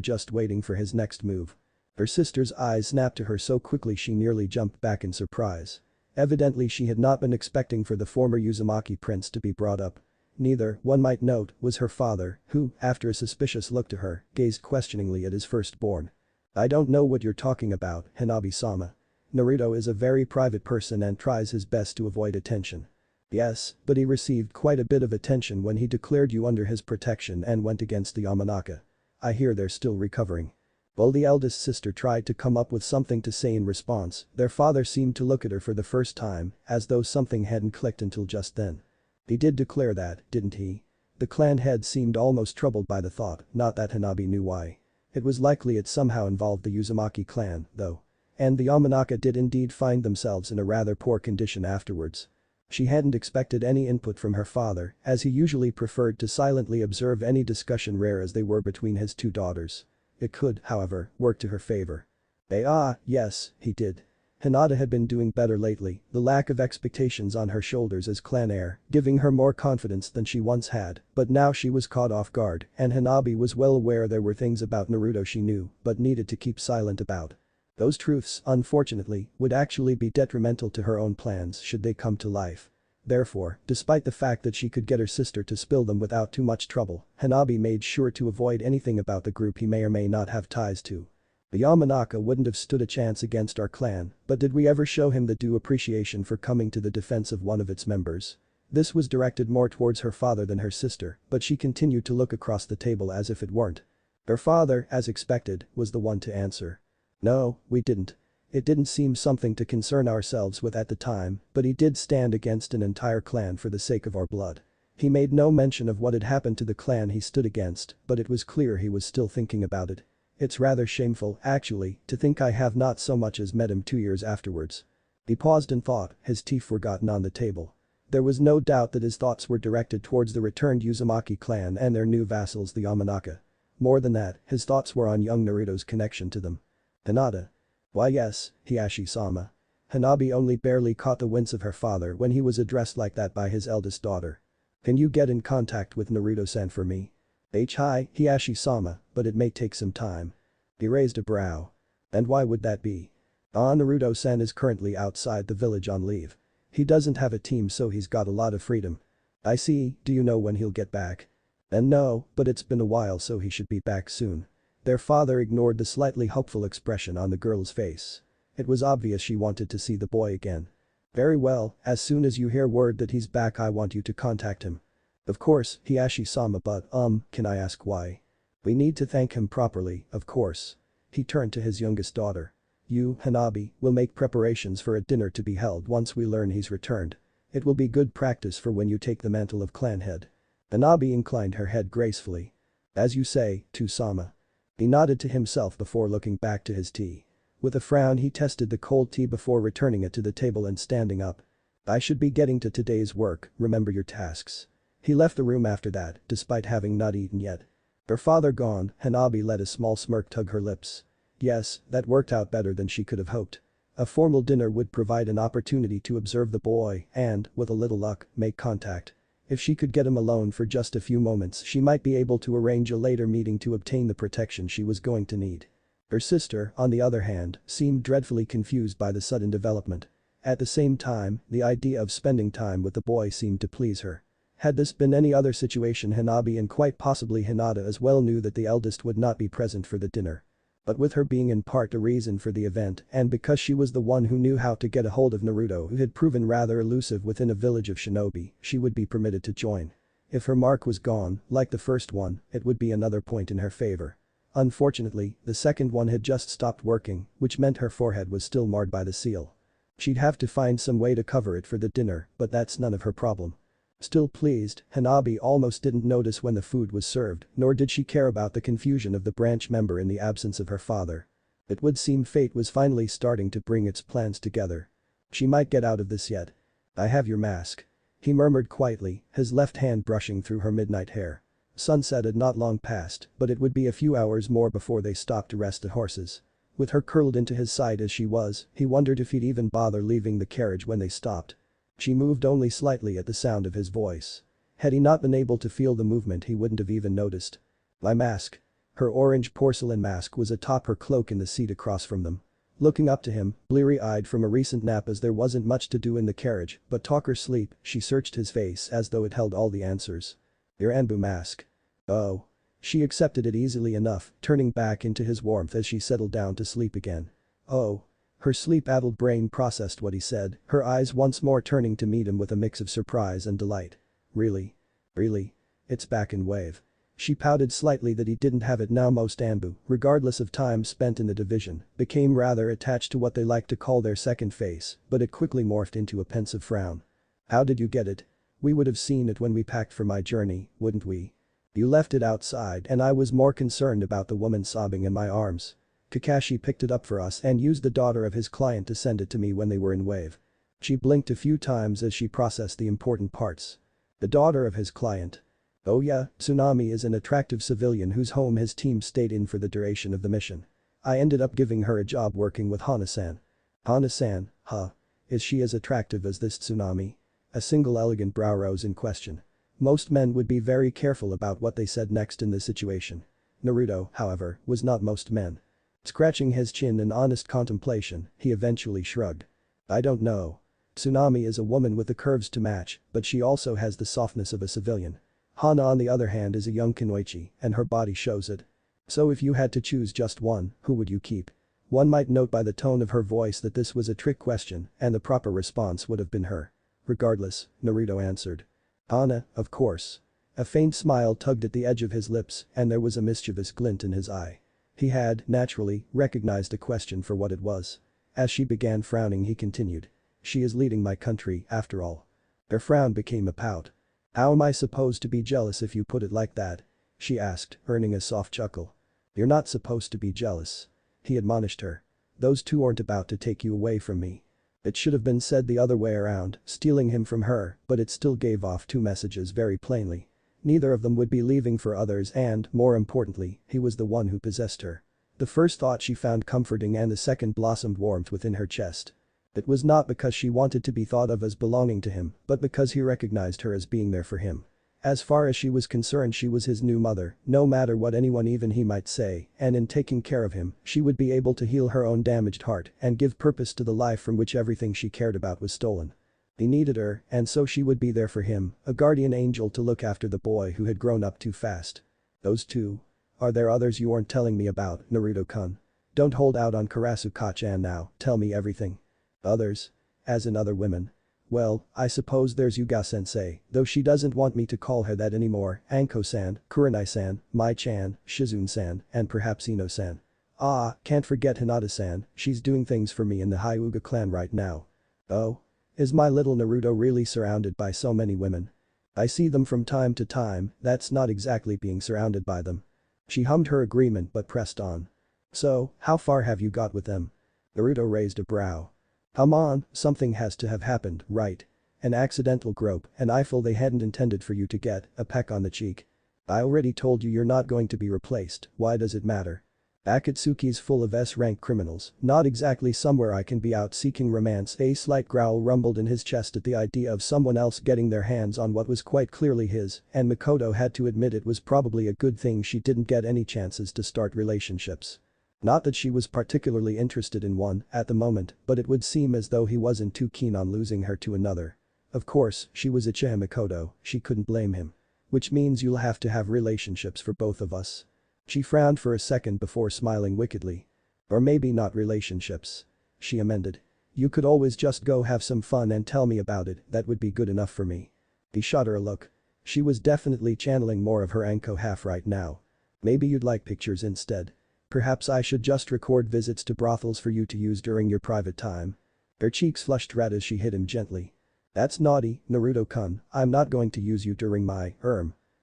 just waiting for his next move? Her sister's eyes snapped to her so quickly she nearly jumped back in surprise. Evidently she had not been expecting for the former Uzumaki prince to be brought up. Neither, one might note, was her father, who, after a suspicious look to her, gazed questioningly at his firstborn. "I don't know what you're talking about, Hanabi-sama. Naruto is a very private person and tries his best to avoid attention." "Yes, but he received quite a bit of attention when he declared you under his protection and went against the Yamanaka. I hear they're still recovering." While the eldest sister tried to come up with something to say in response, their father seemed to look at her for the first time, as though something hadn't clicked until just then. "He did declare that, didn't he?" The clan head seemed almost troubled by the thought, not that Hanabi knew why. It was likely it somehow involved the Uzumaki clan, though. And the Yamanaka did indeed find themselves in a rather poor condition afterwards. She hadn't expected any input from her father, as he usually preferred to silently observe any discussion, rare as they were between his two daughters. It could, however, work to her favor. Yes, he did. Hinata had been doing better lately, the lack of expectations on her shoulders as clan heir, giving her more confidence than she once had, but now she was caught off guard, and Hanabi was well aware there were things about Naruto she knew, but needed to keep silent about. Those truths, unfortunately, would actually be detrimental to her own plans should they come to life. Therefore, despite the fact that she could get her sister to spill them without too much trouble, Hanabi made sure to avoid anything about the group he may or may not have ties to. "The Yamanaka wouldn't have stood a chance against our clan, but did we ever show him the due appreciation for coming to the defense of one of its members?" This was directed more towards her father than her sister, but she continued to look across the table as if it weren't. Her father, as expected, was the one to answer. "No, we didn't. It didn't seem something to concern ourselves with at the time, but he did stand against an entire clan for the sake of our blood." He made no mention of what had happened to the clan he stood against, but it was clear he was still thinking about it. "It's rather shameful, actually, to think I have not so much as met him 2 years afterwards." He paused in thought, his teeth were gotten on the table. There was no doubt that his thoughts were directed towards the returned Uzumaki clan and their new vassals, the Yamanaka. More than that, his thoughts were on young Naruto's connection to them. "Hinata." "Why yes, Hiashi-sama." Hanabi only barely caught the wince of her father when he was addressed like that by his eldest daughter. Can you get in contact with Naruto-san for me? Hi, Hiyashi-sama, but it may take some time. He raised a brow. And why would that be? Naruto-san is currently outside the village on leave. He doesn't have a team so he's got a lot of freedom. I see, do you know when he'll get back? And no, but it's been a while so he should be back soon. Their father ignored the slightly hopeful expression on the girl's face. It was obvious she wanted to see the boy again. Very well, as soon as you hear word that he's back I want you to contact him. Of course, Hiyashi-sama, but can I ask why? We need to thank him properly, of course. He turned to his youngest daughter. You, Hanabi, will make preparations for a dinner to be held once we learn he's returned. It will be good practice for when you take the mantle of clan head. Hanabi inclined her head gracefully. As you say, Sama. He nodded to himself before looking back to his tea. With a frown he tested the cold tea before returning it to the table and standing up. I should be getting to today's work, remember your tasks. He left the room after that, despite having not eaten yet. Her father gone, Hanabi let a small smirk tug her lips. Yes, that worked out better than she could have hoped. A formal dinner would provide an opportunity to observe the boy and, with a little luck, make contact. If she could get him alone for just a few moments she might be able to arrange a later meeting to obtain the protection she was going to need. Her sister, on the other hand, seemed dreadfully confused by the sudden development. At the same time, the idea of spending time with the boy seemed to please her. Had this been any other situation Hanabi and quite possibly Hinata as well knew that the eldest would not be present for the dinner. But with her being in part a reason for the event and because she was the one who knew how to get a hold of Naruto who had proven rather elusive within a village of shinobi, she would be permitted to join. If her mark was gone, like the first one, it would be another point in her favor. Unfortunately, the second one had just stopped working, which meant her forehead was still marred by the seal. She'd have to find some way to cover it for the dinner, but that's none of her problem. Still pleased, Hanabi almost didn't notice when the food was served, nor did she care about the confusion of the branch member in the absence of her father. It would seem fate was finally starting to bring its plans together. She might get out of this yet. I have your mask. He murmured quietly, his left hand brushing through her midnight hair. Sunset had not long passed, but it would be a few hours more before they stopped to rest the horses. With her curled into his side as she was, he wondered if he'd even bother leaving the carriage when they stopped. She moved only slightly at the sound of his voice. Had he not been able to feel the movement he wouldn't have even noticed. My mask. Her orange porcelain mask was atop her cloak in the seat across from them. Looking up to him, bleary-eyed from a recent nap as there wasn't much to do in the carriage but talk or sleep, she searched his face as though it held all the answers. Your Anbu mask. Oh. She accepted it easily enough, turning back into his warmth as she settled down to sleep again. Oh. Her sleep-addled brain processed what he said, her eyes once more turning to meet him with a mix of surprise and delight. Really? Really? It's back in wave. She pouted slightly that he didn't have it now. Most Anbu, regardless of time spent in the division, became rather attached to what they like to call their second face, but it quickly morphed into a pensive frown. How did you get it? We would have seen it when we packed for my journey, wouldn't we? You left it outside and I was more concerned about the woman sobbing in my arms. Kakashi picked it up for us and used the daughter of his client to send it to me when they were in wave. She blinked a few times as she processed the important parts. The daughter of his client. Oh yeah, Tsunami is an attractive civilian whose home his team stayed in for the duration of the mission. I ended up giving her a job working with Hana-san. Hana-san, huh? Is she as attractive as this Tsunami? A single elegant brow rose in question. Most men would be very careful about what they said next in this situation. Naruto, however, was not most men. Scratching his chin in honest contemplation, he eventually shrugged. I don't know. Tsunami is a woman with the curves to match, but she also has the softness of a civilian. Hana on the other hand is a young kunoichi, and her body shows it. So if you had to choose just one, who would you keep? One might note by the tone of her voice that this was a trick question and the proper response would have been her. Regardless, Naruto answered. Hana, of course. A faint smile tugged at the edge of his lips and there was a mischievous glint in his eye. He had, naturally, recognized the question for what it was. As she began frowning he continued. She is leading my country, after all. Her frown became a pout. How am I supposed to be jealous if you put it like that? She asked, earning a soft chuckle. You're not supposed to be jealous. He admonished her. Those two aren't about to take you away from me. It should have been said the other way around, stealing him from her, but it still gave off two messages very plainly. Neither of them would be leaving for others and, more importantly, he was the one who possessed her. The first thought she found comforting and the second blossomed warmth within her chest. It was not because she wanted to be thought of as belonging to him, but because he recognized her as being there for him. As far as she was concerned, she was his new mother, no matter what anyone even he might say, and in taking care of him, she would be able to heal her own damaged heart and give purpose to the life from which everything she cared about was stolen. He needed her, and so she would be there for him, a guardian angel to look after the boy who had grown up too fast. Those two? Are there others you aren't telling me about, Naruto-kun? Don't hold out on Kurasuka-chan now, tell me everything. Others? As in other women? Well, I suppose there's Yuga-sensei, though she doesn't want me to call her that anymore, Anko-san, Kurenai-san, Mai-chan, Shizune-san, and perhaps Ino-san. Ah, can't forget Hinata-san, she's doing things for me in the Hyuga clan right now. Oh? Is my little Naruto really surrounded by so many women? I see them from time to time, that's not exactly being surrounded by them. She hummed her agreement but pressed on. So, how far have you got with them? Naruto raised a brow. Come on, something has to have happened, right? An accidental grope, an eyeful they hadn't intended for you to get, a peck on the cheek. I already told you you're not going to be replaced, why does it matter? Akatsuki's full of S-rank criminals, not exactly somewhere I can be out seeking romance. A slight growl rumbled in his chest at the idea of someone else getting their hands on what was quite clearly his, and Makoto had to admit it was probably a good thing she didn't get any chances to start relationships. Not that she was particularly interested in one at the moment, but it would seem as though he wasn't too keen on losing her to another. Of course, she was Uchiha Makoto, she couldn't blame him. Which means you'll have to have relationships for both of us. She frowned for a second before smiling wickedly. Or maybe not relationships. She amended. You could always just go have some fun and tell me about it, that would be good enough for me. He shot her a look. She was definitely channeling more of her Anko half right now. Maybe you'd like pictures instead. Perhaps I should just record visits to brothels for you to use during your private time. Her cheeks flushed red as she hit him gently. That's naughty, Naruto-kun, I'm not going to use you during my,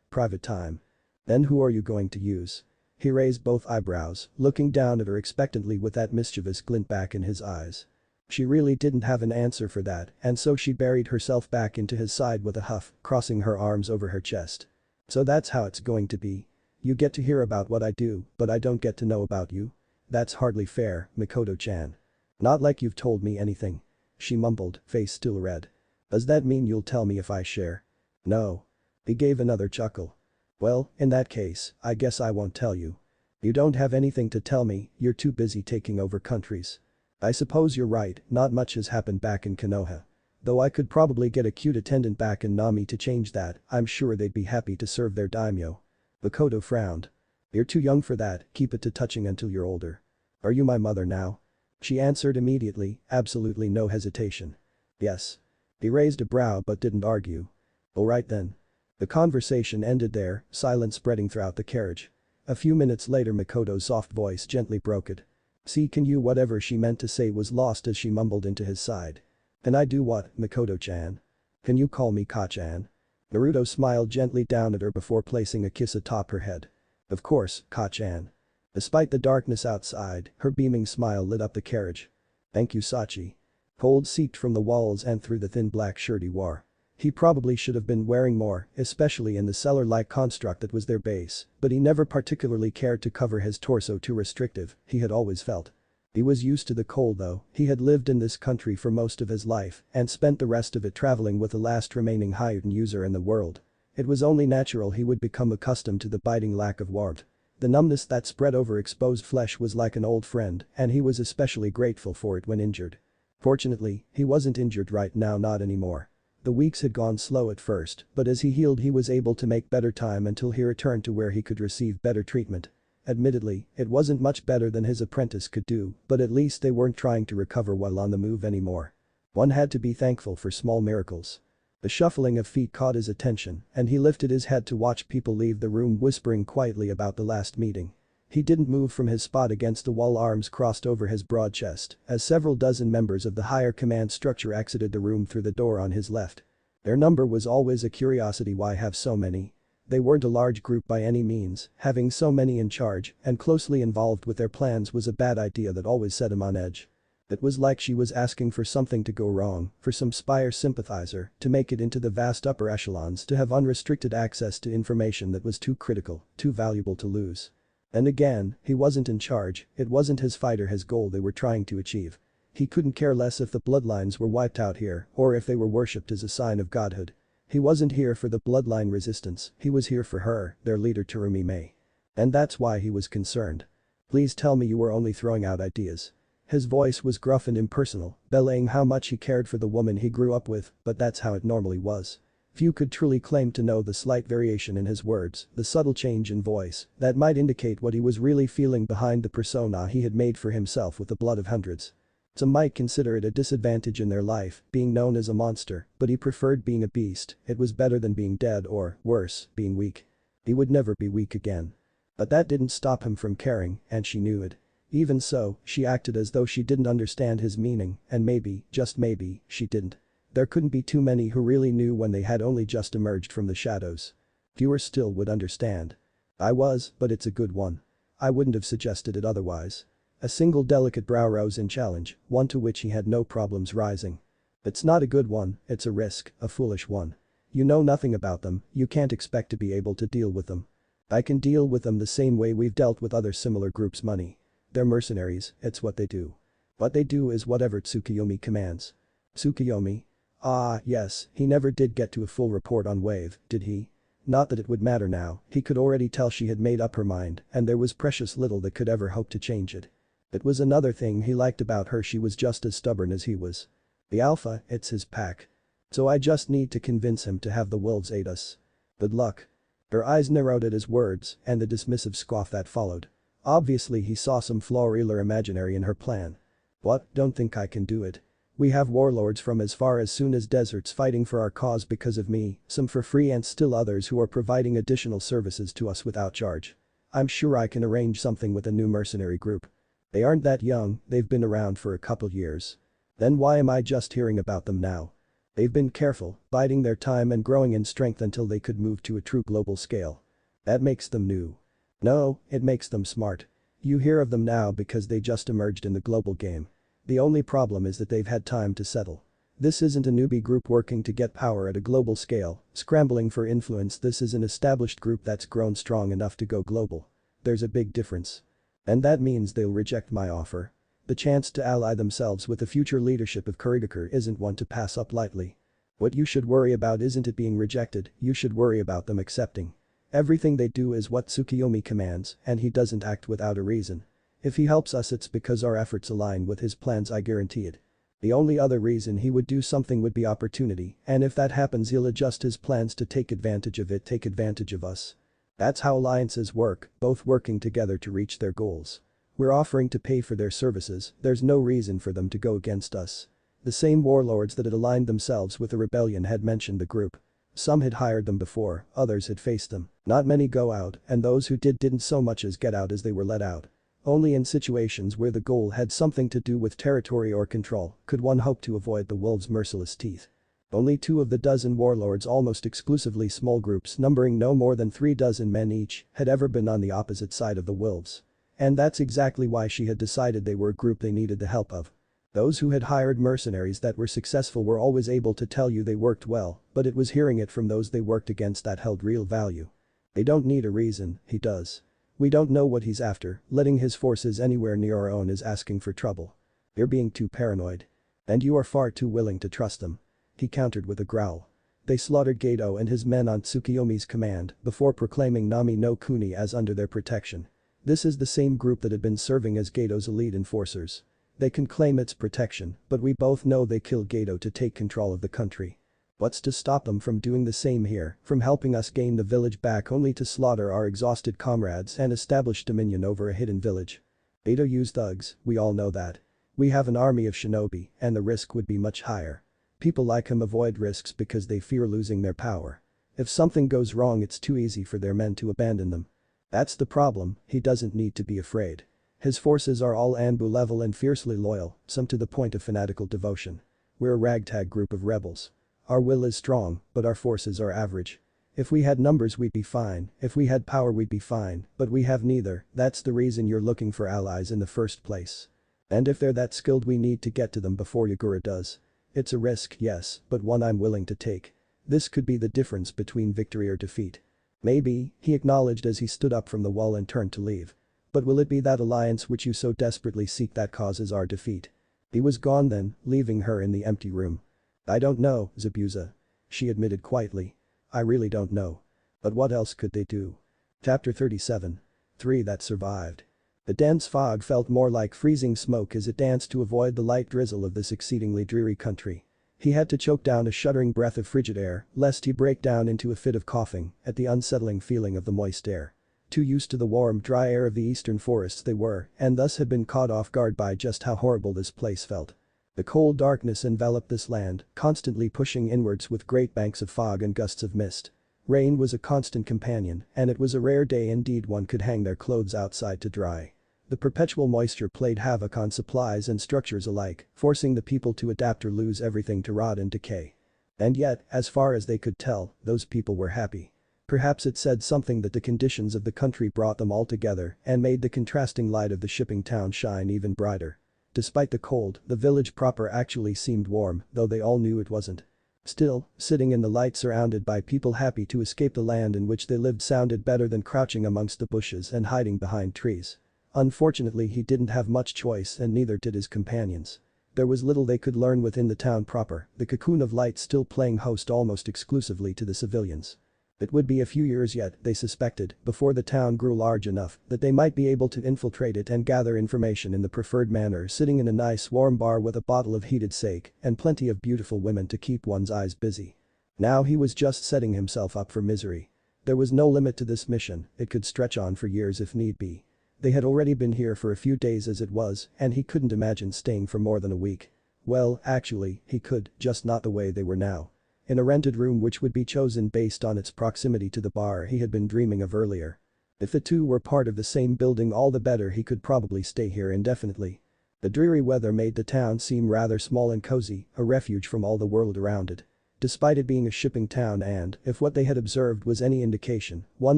private time. Then who are you going to use? He raised both eyebrows, looking down at her expectantly with that mischievous glint back in his eyes. She really didn't have an answer for that, and so she buried herself back into his side with a huff, crossing her arms over her chest. So that's how it's going to be. You get to hear about what I do, but I don't get to know about you? That's hardly fair, Makoto-chan. Not like you've told me anything. She mumbled, face still red. Does that mean you'll tell me if I share? No. He gave another chuckle. Well, in that case, I guess I won't tell you. You don't have anything to tell me, you're too busy taking over countries. I suppose you're right, not much has happened back in Konoha. Though I could probably get a cute attendant back in Nami to change that, I'm sure they'd be happy to serve their daimyo. Makoto frowned. You're too young for that, keep it to touching until you're older. Are you my mother now? She answered immediately, absolutely no hesitation. Yes. He raised a brow but didn't argue. Alright then. The conversation ended there, silence spreading throughout the carriage. A few minutes later Makoto's soft voice gently broke it. See, can you? Whatever she meant to say was lost as she mumbled into his side. Can I do what, Makoto-chan? Can you call me Ka-chan? Naruto smiled gently down at her before placing a kiss atop her head. Of course, Ka-chan. Despite the darkness outside, her beaming smile lit up the carriage. Thank you, Sachi. Cold seeped from the walls and through the thin black shirt he wore. He probably should have been wearing more, especially in the cellar-like construct that was their base, but he never particularly cared to cover his torso too restrictive, he had always felt. He was used to the cold though, he had lived in this country for most of his life and spent the rest of it traveling with the last remaining Hyugan user in the world. It was only natural he would become accustomed to the biting lack of warmth. The numbness that spread over exposed flesh was like an old friend, and he was especially grateful for it when injured. Fortunately, he wasn't injured right now, not anymore. The weeks had gone slow at first, but as he healed he was able to make better time until he returned to where he could receive better treatment. Admittedly, it wasn't much better than his apprentice could do, but at least they weren't trying to recover while on the move anymore. One had to be thankful for small miracles. The shuffling of feet caught his attention, and he lifted his head to watch people leave the room whispering quietly about the last meeting. He didn't move from his spot against the wall, arms crossed over his broad chest, as several dozen members of the higher command structure exited the room through the door on his left. Their number was always a curiosity. Why have so many? They weren't a large group by any means, having so many in charge and closely involved with their plans was a bad idea that always set him on edge. It was like she was asking for something to go wrong, for some spire sympathizer to make it into the vast upper echelons, to have unrestricted access to information that was too critical, too valuable to lose. And again, he wasn't in charge, it wasn't his fight or his goal they were trying to achieve. He couldn't care less if the bloodlines were wiped out here or if they were worshipped as a sign of godhood. He wasn't here for the bloodline resistance, he was here for her, their leader Terumi May. And that's why he was concerned. Please tell me you were only throwing out ideas. His voice was gruff and impersonal, belaying how much he cared for the woman he grew up with, but that's how it normally was. Few could truly claim to know the slight variation in his words, the subtle change in voice, that might indicate what he was really feeling behind the persona he had made for himself with the blood of hundreds. Some might consider it a disadvantage in their life, being known as a monster, but he preferred being a beast, it was better than being dead or, worse, being weak. He would never be weak again. But that didn't stop him from caring, and she knew it. Even so, she acted as though she didn't understand his meaning, and maybe, just maybe, she didn't. There couldn't be too many who really knew when they had only just emerged from the shadows. Fewer still would understand. I was, but it's a good one. I wouldn't have suggested it otherwise. A single delicate brow rose in challenge, one to which he had no problems rising. It's not a good one, it's a risk, a foolish one. You know nothing about them, you can't expect to be able to deal with them. I can deal with them the same way we've dealt with other similar groups. Money. They're mercenaries, it's what they do. What they do is whatever Tsukuyomi commands. Tsukuyomi? Ah, yes, he never did get to a full report on Wave, did he? Not that it would matter now, he could already tell she had made up her mind and there was precious little that could ever hope to change it. It was another thing he liked about her, she was just as stubborn as he was. The alpha, it's his pack. So I just need to convince him to have the wolves aid us. Good luck. Her eyes narrowed at his words and the dismissive scoff that followed. Obviously he saw some flaw real or imaginary in her plan. What, don't think I can do it. We have warlords from as far as soon as deserts fighting for our cause because of me, some for free and still others who are providing additional services to us without charge. I'm sure I can arrange something with a new mercenary group. They aren't that young, they've been around for a couple years. Then why am I just hearing about them now? They've been careful, biding their time and growing in strength until they could move to a true global scale. That makes them new. No, it makes them smart. You hear of them now because they just emerged in the global game. The only problem is that they've had time to settle. This isn't a newbie group working to get power at a global scale, scrambling for influence. This is an established group that's grown strong enough to go global. There's a big difference. And that means they'll reject my offer. The chance to ally themselves with the future leadership of Kurigakure isn't one to pass up lightly. What you should worry about isn't it being rejected, you should worry about them accepting. Everything they do is what Tsukuyomi commands, and he doesn't act without a reason. If he helps us it's because our efforts align with his plans, I guarantee it. The only other reason he would do something would be opportunity, and if that happens he'll adjust his plans to take advantage of it, take advantage of us. That's how alliances work, both working together to reach their goals. We're offering to pay for their services, there's no reason for them to go against us. The same warlords that had aligned themselves with the rebellion had mentioned the group. Some had hired them before, others had faced them. Not many go out, and those who didn't so much as get out as they were let out. Only in situations where the goal had something to do with territory or control could one hope to avoid the wolves' merciless teeth. Only 2 of the dozen warlords, almost exclusively small groups numbering no more than 3 dozen men each, had ever been on the opposite side of the wolves. And that's exactly why she had decided they were a group they needed the help of. Those who had hired mercenaries that were successful were always able to tell you they worked well, but it was hearing it from those they worked against that held real value. They don't need a reason, he does. We don't know what he's after, letting his forces anywhere near our own is asking for trouble. You're being too paranoid. And you are far too willing to trust them. He countered with a growl. They slaughtered Gato and his men on Tsukuyomi's command before proclaiming Nami no Kuni as under their protection. This is the same group that had been serving as Gato's elite enforcers. They can claim its protection, but we both know they killed Gato to take control of the country. What's to stop them from doing the same here, from helping us gain the village back only to slaughter our exhausted comrades and establish dominion over a hidden village? Gato used thugs, we all know that. We have an army of shinobi, and the risk would be much higher. People like him avoid risks because they fear losing their power. If something goes wrong it's too easy for their men to abandon them. That's the problem, he doesn't need to be afraid. His forces are all Anbu level and fiercely loyal, some to the point of fanatical devotion. We're a ragtag group of rebels. Our will is strong, but our forces are average. If we had numbers we'd be fine, if we had power we'd be fine, but we have neither, that's the reason you're looking for allies in the first place. And if they're that skilled we need to get to them before Yagura does. It's a risk, yes, but one I'm willing to take. This could be the difference between victory or defeat. Maybe, he acknowledged as he stood up from the wall and turned to leave. But will it be that alliance which you so desperately seek that causes our defeat? He was gone then, leaving her in the empty room. "I don't know, Zabuza," she admitted quietly. "I really don't know. But what else could they do?" Chapter 37. 3 that survived. The dense fog felt more like freezing smoke as it danced to avoid the light drizzle of this exceedingly dreary country. He had to choke down a shuddering breath of frigid air lest he break down into a fit of coughing at the unsettling feeling of the moist air. Too used to the warm, dry air of the eastern forests they were, and thus had been caught off guard by just how horrible this place felt. The cold darkness enveloped this land, constantly pushing inwards with great banks of fog and gusts of mist. Rain was a constant companion, and it was a rare day indeed one could hang their clothes outside to dry. The perpetual moisture played havoc on supplies and structures alike, forcing the people to adapt or lose everything to rot and decay. And yet, as far as they could tell, those people were happy. Perhaps it said something that the conditions of the country brought them all together and made the contrasting light of the shipping town shine even brighter. Despite the cold, the village proper actually seemed warm, though they all knew it wasn't. Still, sitting in the light surrounded by people happy to escape the land in which they lived sounded better than crouching amongst the bushes and hiding behind trees. Unfortunately he didn't have much choice and neither did his companions. There was little they could learn within the town proper, the cocoon of light still playing host almost exclusively to the civilians. It would be a few years yet, they suspected, before the town grew large enough that they might be able to infiltrate it and gather information in the preferred manner sitting in a nice warm bar with a bottle of heated sake and plenty of beautiful women to keep one's eyes busy. Now he was just setting himself up for misery. There was no limit to this mission, it could stretch on for years if need be. They had already been here for a few days as it was, and he couldn't imagine staying for more than a week. Well, actually, he could, just not the way they were now. In a rented room which would be chosen based on its proximity to the bar he had been dreaming of earlier. If the two were part of the same building all the better he could probably stay here indefinitely. The dreary weather made the town seem rather small and cozy, a refuge from all the world around it. Despite it being a shipping town and, if what they had observed was any indication, one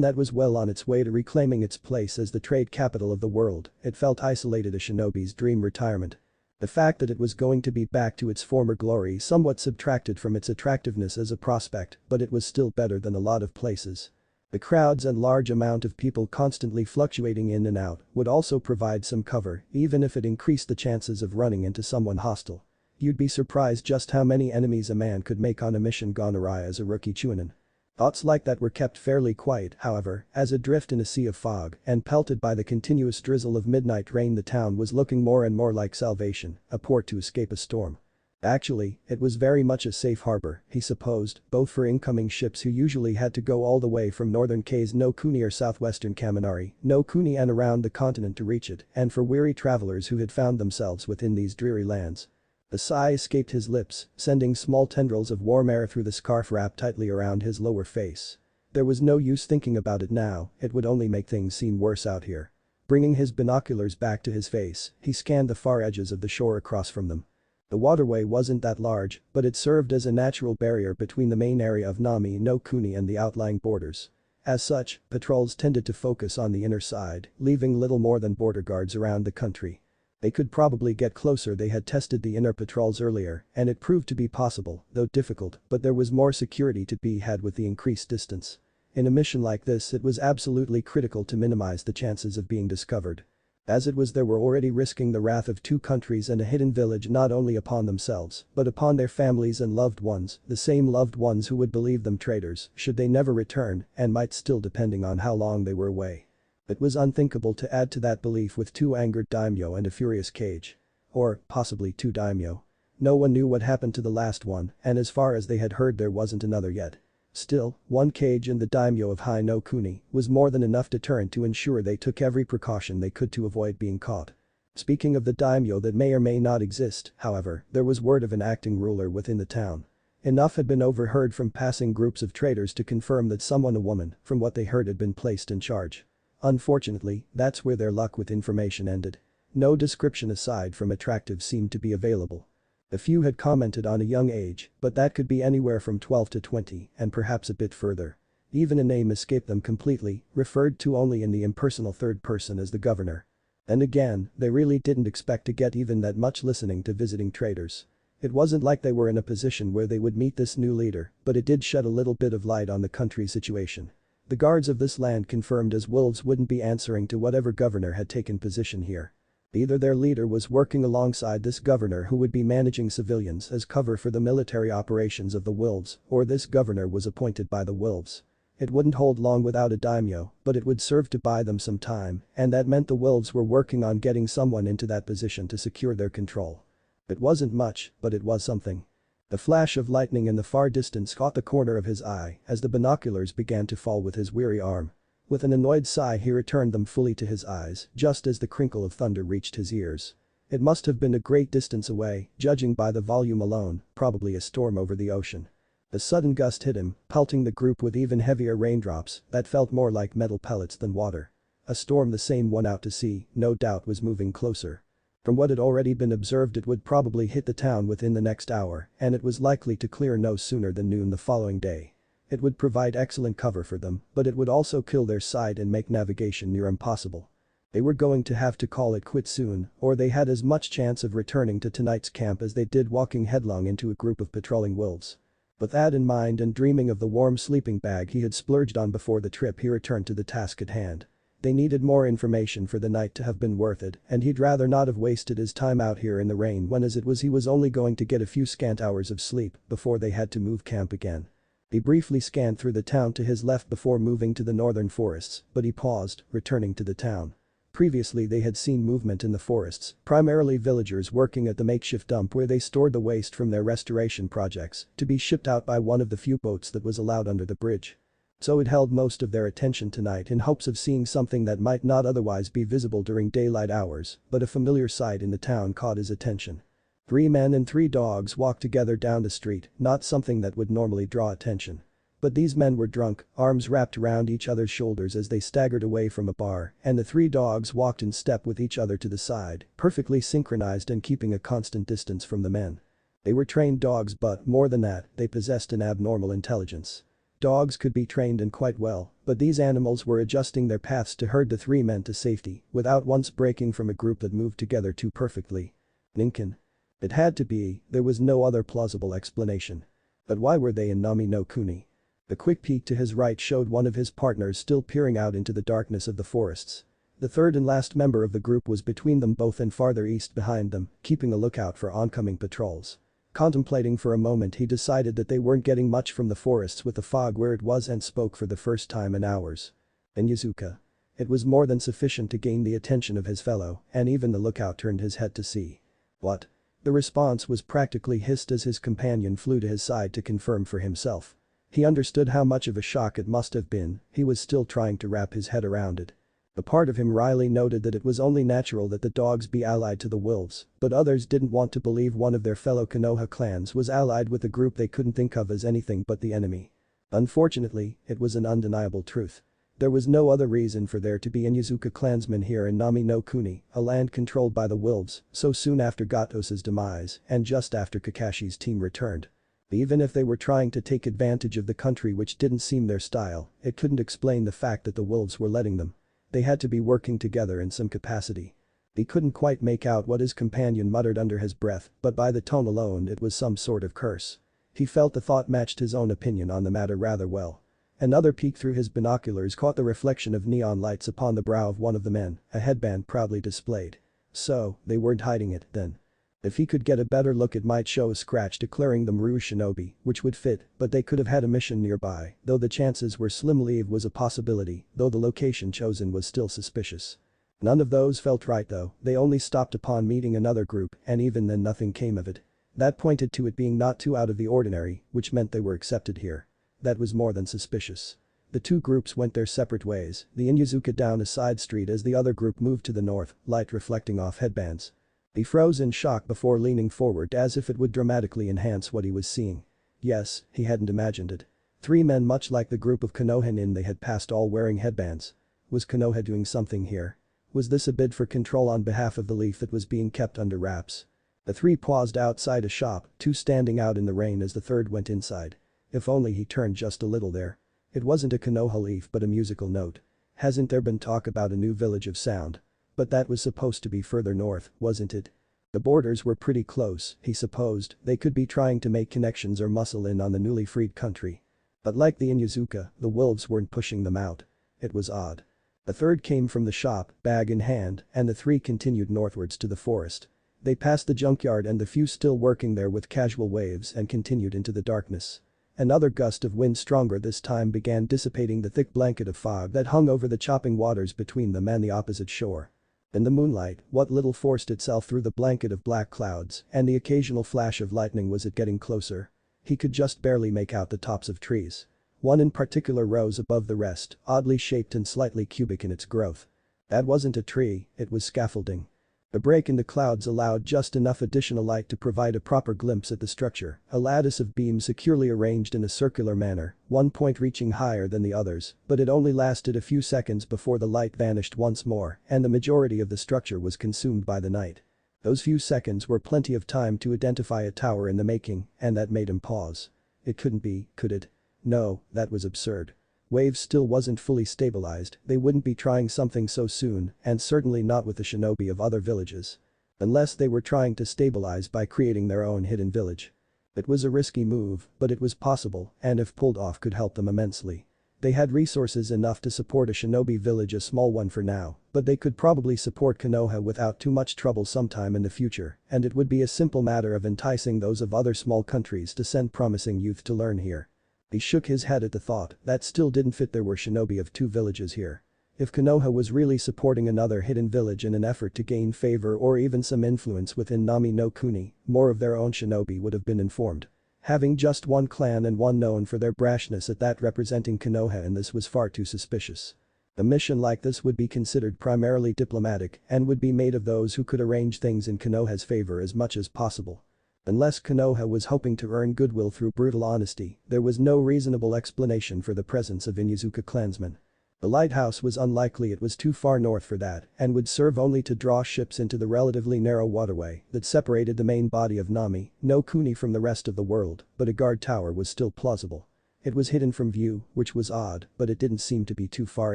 that was well on its way to reclaiming its place as the trade capital of the world, it felt isolated a shinobi's dream retirement. The fact that it was going to be back to its former glory somewhat subtracted from its attractiveness as a prospect, but it was still better than a lot of places. The crowds and large amount of people constantly fluctuating in and out would also provide some cover, even if it increased the chances of running into someone hostile. You'd be surprised just how many enemies a man could make on a mission gone awry as a rookie chunin. Thoughts like that were kept fairly quiet, however, as adrift in a sea of fog and pelted by the continuous drizzle of midnight rain the town was looking more and more like salvation, a port to escape a storm. Actually, it was very much a safe harbor, he supposed, both for incoming ships who usually had to go all the way from northern K's no Kuni or southwestern Kaminari, no Kuni and around the continent to reach it, and for weary travelers who had found themselves within these dreary lands. A sigh escaped his lips, sending small tendrils of warm air through the scarf wrapped tightly around his lower face. There was no use thinking about it now, it would only make things seem worse out here. Bringing his binoculars back to his face, he scanned the far edges of the shore across from them. The waterway wasn't that large, but it served as a natural barrier between the main area of Nami no Kuni and the outlying borders. As such, patrols tended to focus on the inner side, leaving little more than border guards around the country. They could probably get closer. They had tested the inner patrols earlier, and it proved to be possible, though difficult, but there was more security to be had with the increased distance. In a mission like this it was absolutely critical to minimize the chances of being discovered. As it was they were already risking the wrath of two countries and a hidden village not only upon themselves, but upon their families and loved ones, the same loved ones who would believe them traitors should they never return and might still depending on how long they were away. It was unthinkable to add to that belief with two angered daimyo and a furious cage. Or, possibly two daimyo. No one knew what happened to the last one, and as far as they had heard there wasn't another yet. Still, one cage and the daimyo of Hai no Kuni was more than enough deterrent to ensure they took every precaution they could to avoid being caught. Speaking of the daimyo that may or may not exist, however, there was word of an acting ruler within the town. Enough had been overheard from passing groups of traders to confirm that someone, a woman, from what they heard had been placed in charge. Unfortunately, that's where their luck with information ended. No description aside from attractive seemed to be available. A few had commented on a young age, but that could be anywhere from 12 to 20 and perhaps a bit further. Even a name escaped them completely, referred to only in the impersonal third person as the governor. And again, they really didn't expect to get even that much listening to visiting traders. It wasn't like they were in a position where they would meet this new leader, but it did shed a little bit of light on the country's situation. The guards of this land confirmed as wolves wouldn't be answering to whatever governor had taken position here. Either their leader was working alongside this governor who would be managing civilians as cover for the military operations of the wolves, or this governor was appointed by the wolves. It wouldn't hold long without a daimyo, but it would serve to buy them some time, and that meant the wolves were working on getting someone into that position to secure their control. It wasn't much, but it was something. The flash of lightning in the far distance caught the corner of his eye as the binoculars began to fall with his weary arm. With an annoyed sigh he returned them fully to his eyes just as the crinkle of thunder reached his ears. It must have been a great distance away, judging by the volume alone, probably a storm over the ocean. A sudden gust hit him, pelting the group with even heavier raindrops that felt more like metal pellets than water. A storm, the same one out to sea, no doubt was moving closer. From what had already been observed, it would probably hit the town within the next hour, and it was likely to clear no sooner than noon the following day. It would provide excellent cover for them, but it would also kill their sight and make navigation near impossible. They were going to have to call it quits soon, or they had as much chance of returning to tonight's camp as they did walking headlong into a group of patrolling wolves. With that in mind and dreaming of the warm sleeping bag he had splurged on before the trip, he returned to the task at hand. They needed more information for the night to have been worth it, and he'd rather not have wasted his time out here in the rain when as it was he was only going to get a few scant hours of sleep before they had to move camp again. He briefly scanned through the town to his left before moving to the northern forests, but he paused, returning to the town. Previously they had seen movement in the forests, primarily villagers working at the makeshift dump where they stored the waste from their restoration projects to be shipped out by one of the few boats that was allowed under the bridge. So it held most of their attention tonight in hopes of seeing something that might not otherwise be visible during daylight hours, but a familiar sight in the town caught his attention. 3 men and 3 dogs walked together down the street, not something that would normally draw attention. But these men were drunk, arms wrapped around each other's shoulders as they staggered away from a bar, and the 3 dogs walked in step with each other to the side, perfectly synchronized and keeping a constant distance from the men. They were trained dogs, but more than that, they possessed an abnormal intelligence. Dogs could be trained and quite well, but these animals were adjusting their paths to herd the 3 men to safety without once breaking from a group that moved together too perfectly. Ninkin. It had to be, there was no other plausible explanation. But why were they in Nami no Kuni? The quick peek to his right showed one of his partners still peering out into the darkness of the forests. The third and last member of the group was between them both and farther east behind them, keeping a lookout for oncoming patrols. Contemplating for a moment, he decided that they weren't getting much from the forests with the fog where it was, and spoke for the first time in hours. Inyazuka. It was more than sufficient to gain the attention of his fellow, and even the lookout turned his head to see. What? The response was practically hissed as his companion flew to his side to confirm for himself. He understood how much of a shock it must have been, he was still trying to wrap his head around it. A part of him wryly noted that it was only natural that the dogs be allied to the wolves, but others didn't want to believe one of their fellow Konoha clans was allied with a group they couldn't think of as anything but the enemy. Unfortunately, it was an undeniable truth. There was no other reason for there to be Inyazuka clansmen here in Nami no Kuni, a land controlled by the wolves, so soon after Gatos's demise and just after Kakashi's team returned. Even if they were trying to take advantage of the country which didn't seem their style, it couldn't explain the fact that the wolves were letting them. They had to be working together in some capacity. He couldn't quite make out what his companion muttered under his breath, but by the tone alone it was some sort of curse. He felt the thought matched his own opinion on the matter rather well. Another peek through his binoculars caught the reflection of neon lights upon the brow of one of the men, a headband proudly displayed. So, they weren't hiding it, then. If he could get a better look, it might show a scratch declaring them Ryu Shinobi, which would fit, but they could have had a mission nearby, though the chances were slim. Leave was a possibility, though the location chosen was still suspicious. None of those felt right though, they only stopped upon meeting another group, and even then nothing came of it. That pointed to it being not too out of the ordinary, which meant they were accepted here. That was more than suspicious. The 2 groups went their separate ways, the Inyazuka down a side street as the other group moved to the north, light reflecting off headbands. He froze in shock before leaning forward as if it would dramatically enhance what he was seeing. Yes, he hadn't imagined it. 3 men much like the group of Konoha in they had passed, all wearing headbands. Was Konoha doing something here? Was this a bid for control on behalf of the leaf that was being kept under wraps? The 3 paused outside a shop, 2 standing out in the rain as the third went inside. If only he turned just a little there. It wasn't a Konoha leaf but a musical note. Hasn't there been talk about a new village of sound? But that was supposed to be further north, wasn't it? The borders were pretty close, he supposed, they could be trying to make connections or muscle in on the newly freed country. But like the Inyazuka, the wolves weren't pushing them out. It was odd. A third came from the shop, bag in hand, and the three continued northwards to the forest. They passed the junkyard and the few still working there with casual waves and continued into the darkness. Another gust of wind stronger this time began dissipating the thick blanket of fog that hung over the chopping waters between them and the opposite shore. In the moonlight, what little forced itself through the blanket of black clouds and the occasional flash of lightning was it getting closer. He could just barely make out the tops of trees. One in particular rose above the rest, oddly shaped and slightly cubic in its growth. That wasn't a tree, it was scaffolding. A break in the clouds allowed just enough additional light to provide a proper glimpse at the structure, a lattice of beams securely arranged in a circular manner, one point reaching higher than the others, but it only lasted a few seconds before the light vanished once more and the majority of the structure was consumed by the night. Those few seconds were plenty of time to identify a tower in the making, and that made him pause. It couldn't be, could it? No, that was absurd. Waves still wasn't fully stabilized, they wouldn't be trying something so soon, and certainly not with the shinobi of other villages. Unless they were trying to stabilize by creating their own hidden village. It was a risky move, but it was possible, and if pulled off could help them immensely. They had resources enough to support a shinobi village, a small one for now, but they could probably support Konoha without too much trouble sometime in the future, and it would be a simple matter of enticing those of other small countries to send promising youth to learn here. He shook his head at the thought, that still didn't fit. There were shinobi of two villages here. If Konoha was really supporting another hidden village in an effort to gain favor or even some influence within Nami no Kuni, more of their own shinobi would have been informed. Having just one clan and one known for their brashness at that representing Konoha, and this was far too suspicious. A mission like this would be considered primarily diplomatic and would be made of those who could arrange things in Konoha's favor as much as possible. Unless Konoha was hoping to earn goodwill through brutal honesty, there was no reasonable explanation for the presence of Inyazuka clansmen. The lighthouse was unlikely, it was too far north for that and would serve only to draw ships into the relatively narrow waterway that separated the main body of Nami no Kuni from the rest of the world, but a guard tower was still plausible. It was hidden from view, which was odd, but it didn't seem to be too far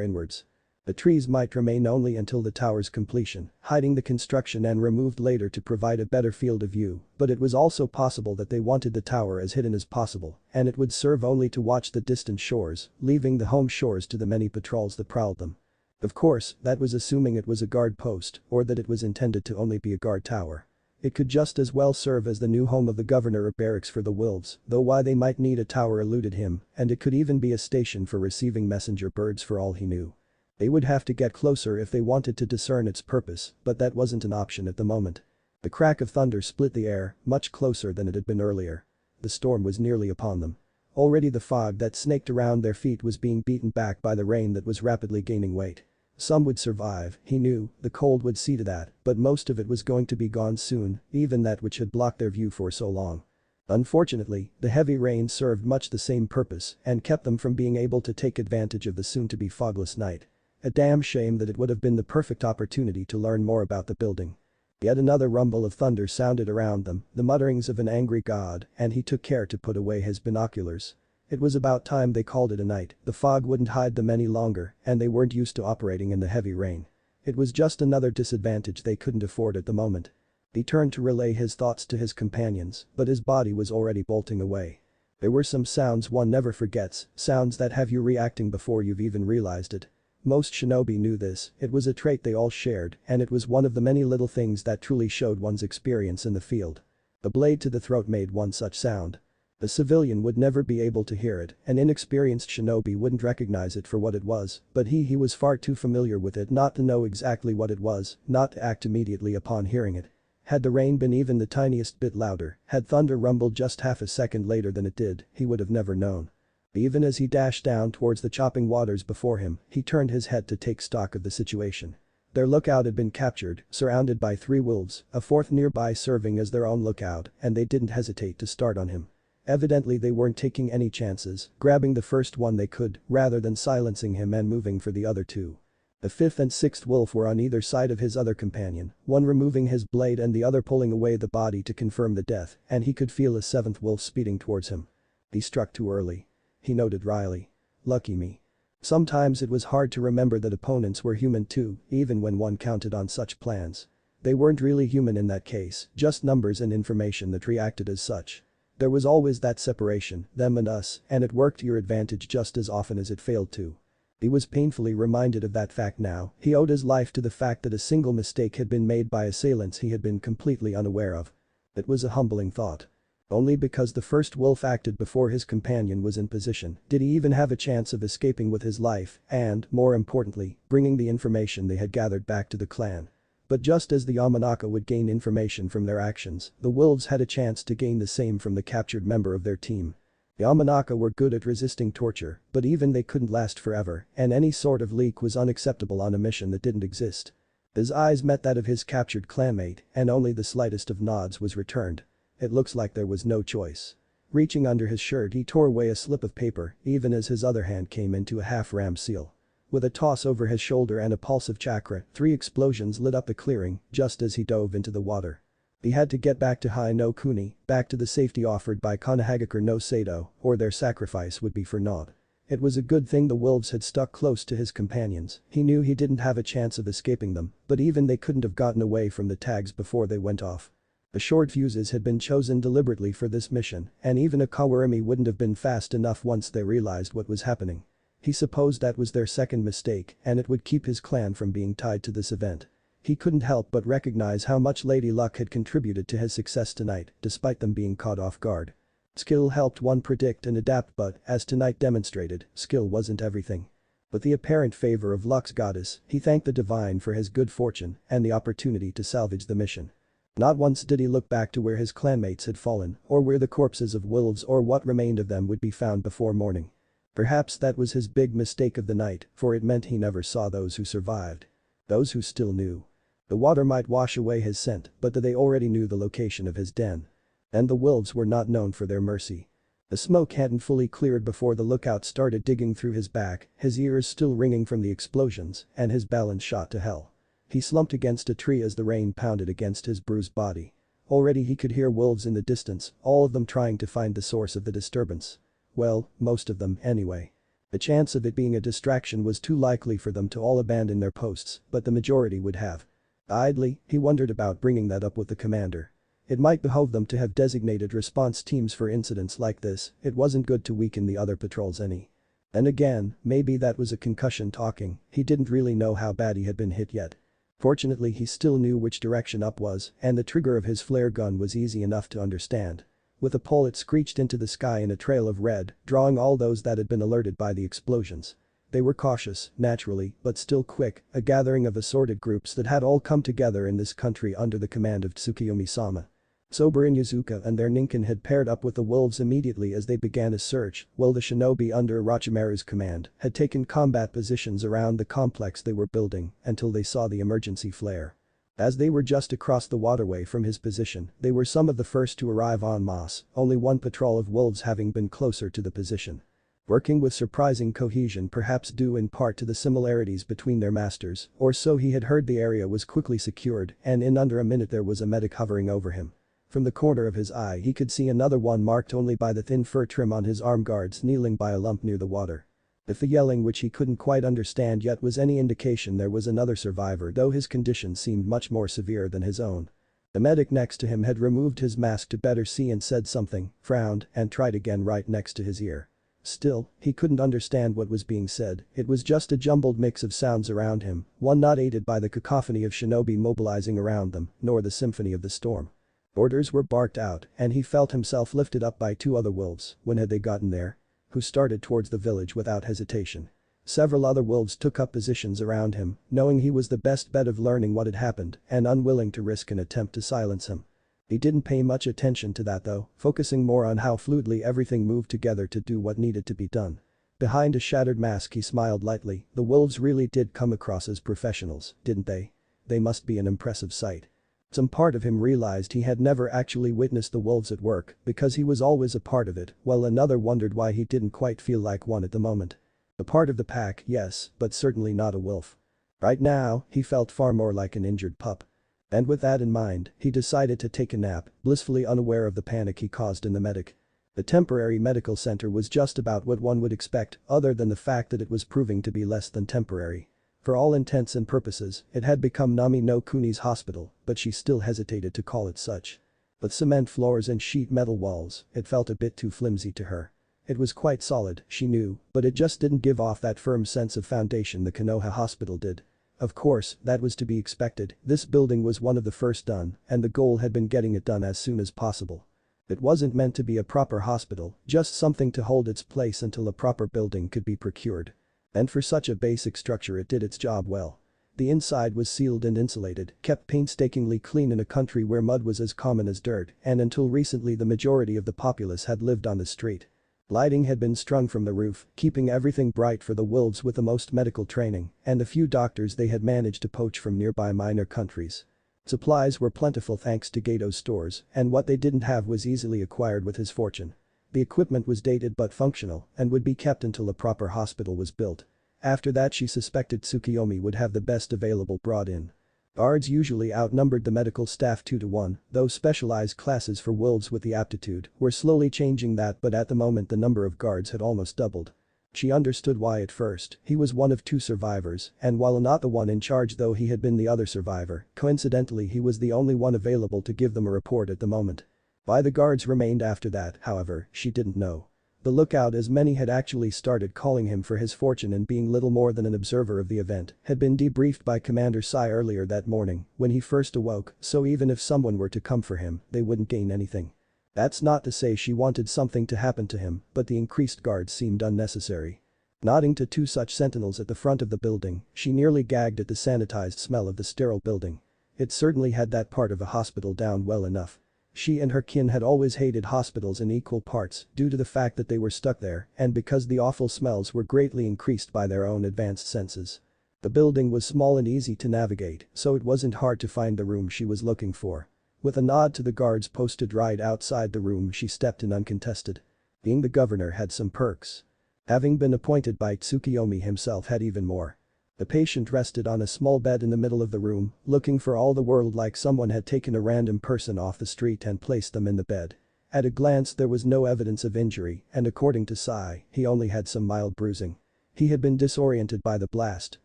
inwards. The trees might remain only until the tower's completion, hiding the construction and removed later to provide a better field of view, but it was also possible that they wanted the tower as hidden as possible, and it would serve only to watch the distant shores, leaving the home shores to the many patrols that prowled them. Of course, that was assuming it was a guard post, or that it was intended to only be a guard tower. It could just as well serve as the new home of the governor or barracks for the wolves, though why they might need a tower eluded him, and it could even be a station for receiving messenger birds for all he knew. They would have to get closer if they wanted to discern its purpose, but that wasn't an option at the moment. The crack of thunder split the air, much closer than it had been earlier. The storm was nearly upon them. Already the fog that snaked around their feet was being beaten back by the rain that was rapidly gaining weight. Some would survive, he knew, the cold would see to that, but most of it was going to be gone soon, even that which had blocked their view for so long. Unfortunately, the heavy rain served much the same purpose and kept them from being able to take advantage of the soon-to-be fogless night. A damn shame that it would have been the perfect opportunity to learn more about the building. Yet another rumble of thunder sounded around them, the mutterings of an angry god, and he took care to put away his binoculars. It was about time they called it a night, the fog wouldn't hide them any longer and they weren't used to operating in the heavy rain. It was just another disadvantage they couldn't afford at the moment. He turned to relay his thoughts to his companions, but his body was already bolting away. There were some sounds one never forgets, sounds that have you reacting before you've even realized it. Most shinobi knew this, it was a trait they all shared, and it was one of the many little things that truly showed one's experience in the field. A blade to the throat made one such sound. A civilian would never be able to hear it, an inexperienced shinobi wouldn't recognize it for what it was, but he was far too familiar with it not to know exactly what it was, not to act immediately upon hearing it. Had the rain been even the tiniest bit louder, had thunder rumbled just half a second later than it did, he would have never known. Even as he dashed down towards the chopping waters before him, he turned his head to take stock of the situation. Their lookout had been captured, surrounded by 3 wolves, a 4th nearby serving as their own lookout, and they didn't hesitate to start on him. Evidently they weren't taking any chances, grabbing the first one they could, rather than silencing him and moving for the other 2. The 5th and 6th wolf were on either side of his other companion, one removing his blade and the other pulling away the body to confirm the death, and he could feel a 7th wolf speeding towards him. He struck too early. He noted wryly. Lucky me. Sometimes it was hard to remember that opponents were human too, even when one counted on such plans. They weren't really human in that case, just numbers and information that reacted as such. There was always that separation, them and us, and it worked to your advantage just as often as it failed to. He was painfully reminded of that fact now. He owed his life to the fact that a single mistake had been made by assailants he had been completely unaware of. It was a humbling thought. Only because the first wolf acted before his companion was in position did he even have a chance of escaping with his life and, more importantly, bringing the information they had gathered back to the clan. But just as the Yamanaka would gain information from their actions, the wolves had a chance to gain the same from the captured member of their team. The Yamanaka were good at resisting torture, but even they couldn't last forever, and any sort of leak was unacceptable on a mission that didn't exist. His eyes met that of his captured clanmate, and only the slightest of nods was returned. It looks like there was no choice. Reaching under his shirt he tore away a slip of paper, even as his other hand came into a half-rammed seal. With a toss over his shoulder and a pulse of chakra, 3 explosions lit up the clearing, just as he dove into the water. He had to get back to Hai no Kuni, back to the safety offered by Konohagakure no Sato, or their sacrifice would be for naught. It was a good thing the wolves had stuck close to his companions. He knew he didn't have a chance of escaping them, but even they couldn't have gotten away from the tags before they went off. The short fuses had been chosen deliberately for this mission, and even a Kawarimi wouldn't have been fast enough once they realized what was happening. He supposed that was their second mistake, and it would keep his clan from being tied to this event. He couldn't help but recognize how much Lady Luck had contributed to his success tonight, despite them being caught off guard. Skill helped one predict and adapt, but, as tonight demonstrated, skill wasn't everything. With the apparent favor of Luck's goddess, he thanked the divine for his good fortune and the opportunity to salvage the mission. Not once did he look back to where his clanmates had fallen, or where the corpses of wolves or what remained of them would be found before morning. Perhaps that was his big mistake of the night, for it meant he never saw those who survived. Those who still knew. The water might wash away his scent, but they already knew the location of his den. And the wolves were not known for their mercy. The smoke hadn't fully cleared before the lookout started digging through his back, his ears still ringing from the explosions, and his balance shot to hell. He slumped against a tree as the rain pounded against his bruised body. Already he could hear wolves in the distance, all of them trying to find the source of the disturbance. Well, most of them, anyway. The chance of it being a distraction was too likely for them to all abandon their posts, but the majority would have. Idly, he wondered about bringing that up with the commander. It might behoove them to have designated response teams for incidents like this. It wasn't good to weaken the other patrols any. Then again, maybe that was a concussion talking. He didn't really know how bad he had been hit yet. Fortunately he still knew which direction up was, and the trigger of his flare gun was easy enough to understand. With a pull it screeched into the sky in a trail of red, drawing all those that had been alerted by the explosions. They were cautious, naturally, but still quick, a gathering of assorted groups that had all come together in this country under the command of Tsukiyomi-sama. Sober and Yazuka and their ninkin had paired up with the wolves immediately as they began a search, while the shinobi under Orochimaru's command had taken combat positions around the complex they were building until they saw the emergency flare. As they were just across the waterway from his position, they were some of the first to arrive en masse, only one patrol of wolves having been closer to the position. Working with surprising cohesion, perhaps due in part to the similarities between their masters, or so he had heard, the area was quickly secured, and in under a minute there was a medic hovering over him. From the corner of his eye he could see another one marked only by the thin fur trim on his arm guards kneeling by a lump near the water. If the yelling, which he couldn't quite understand yet, was any indication, there was another survivor, though his condition seemed much more severe than his own. The medic next to him had removed his mask to better see and said something, frowned, and tried again right next to his ear. Still, he couldn't understand what was being said. It was just a jumbled mix of sounds around him, one not aided by the cacophony of shinobi mobilizing around them, nor the symphony of the storm. Orders were barked out, and he felt himself lifted up by 2 other wolves. When had they gotten there? Who started towards the village without hesitation. Several other wolves took up positions around him, knowing he was the best bet of learning what had happened and unwilling to risk an attempt to silence him. He didn't pay much attention to that though, focusing more on how fluidly everything moved together to do what needed to be done. Behind a shattered mask he smiled lightly. The wolves really did come across as professionals, didn't they? They must be an impressive sight. Some part of him realized he had never actually witnessed the wolves at work because he was always a part of it, while another wondered why he didn't quite feel like one at the moment. A part of the pack, yes, but certainly not a wolf. Right now, he felt far more like an injured pup. And with that in mind, he decided to take a nap, blissfully unaware of the panic he caused in the medic. The temporary medical center was just about what one would expect, other than the fact that it was proving to be less than temporary. For all intents and purposes, it had become Nami no Kuni's hospital, but she still hesitated to call it such. With cement floors and sheet metal walls, it felt a bit too flimsy to her. It was quite solid, she knew, but it just didn't give off that firm sense of foundation the Konoha hospital did. Of course, that was to be expected, this building was one of the first done, and the goal had been getting it done as soon as possible. It wasn't meant to be a proper hospital, just something to hold its place until a proper building could be procured. And for such a basic structure it did its job well. The inside was sealed and insulated, kept painstakingly clean in a country where mud was as common as dirt, and until recently the majority of the populace had lived on the street. Lighting had been strung from the roof, keeping everything bright for the wolves with the most medical training, and the few doctors they had managed to poach from nearby minor countries. Supplies were plentiful thanks to Gato's stores, and what they didn't have was easily acquired with his fortune. The equipment was dated but functional, and would be kept until a proper hospital was built. After that she suspected Tsukiyomi would have the best available brought in. Guards usually outnumbered the medical staff 2 to 1, though specialized classes for wolves with the aptitude were slowly changing that, but at the moment the number of guards had almost doubled. She understood why at first, he was one of 2 survivors, and while not the one in charge though he had been the other survivor, coincidentally he was the only one available to give them a report at the moment. Why the guards remained after that, however, she didn't know. The lookout, as many had actually started calling him for his fortune and being little more than an observer of the event, had been debriefed by Commander Sai earlier that morning when he first awoke, so even if someone were to come for him, they wouldn't gain anything. That's not to say she wanted something to happen to him, but the increased guards seemed unnecessary. Nodding to 2 such sentinels at the front of the building, she nearly gagged at the sanitized smell of the sterile building. It certainly had that part of a hospital down well enough. She and her kin had always hated hospitals in equal parts due to the fact that they were stuck there and because the awful smells were greatly increased by their own advanced senses. The building was small and easy to navigate, so it wasn't hard to find the room she was looking for. With a nod to the guards posted right outside the room she stepped in uncontested. Being the governor had some perks. Having been appointed by Tsukiyomi himself had even more. The patient rested on a small bed in the middle of the room, looking for all the world like someone had taken a random person off the street and placed them in the bed. At a glance there was no evidence of injury, and according to Sai, he only had some mild bruising. He had been disoriented by the blast,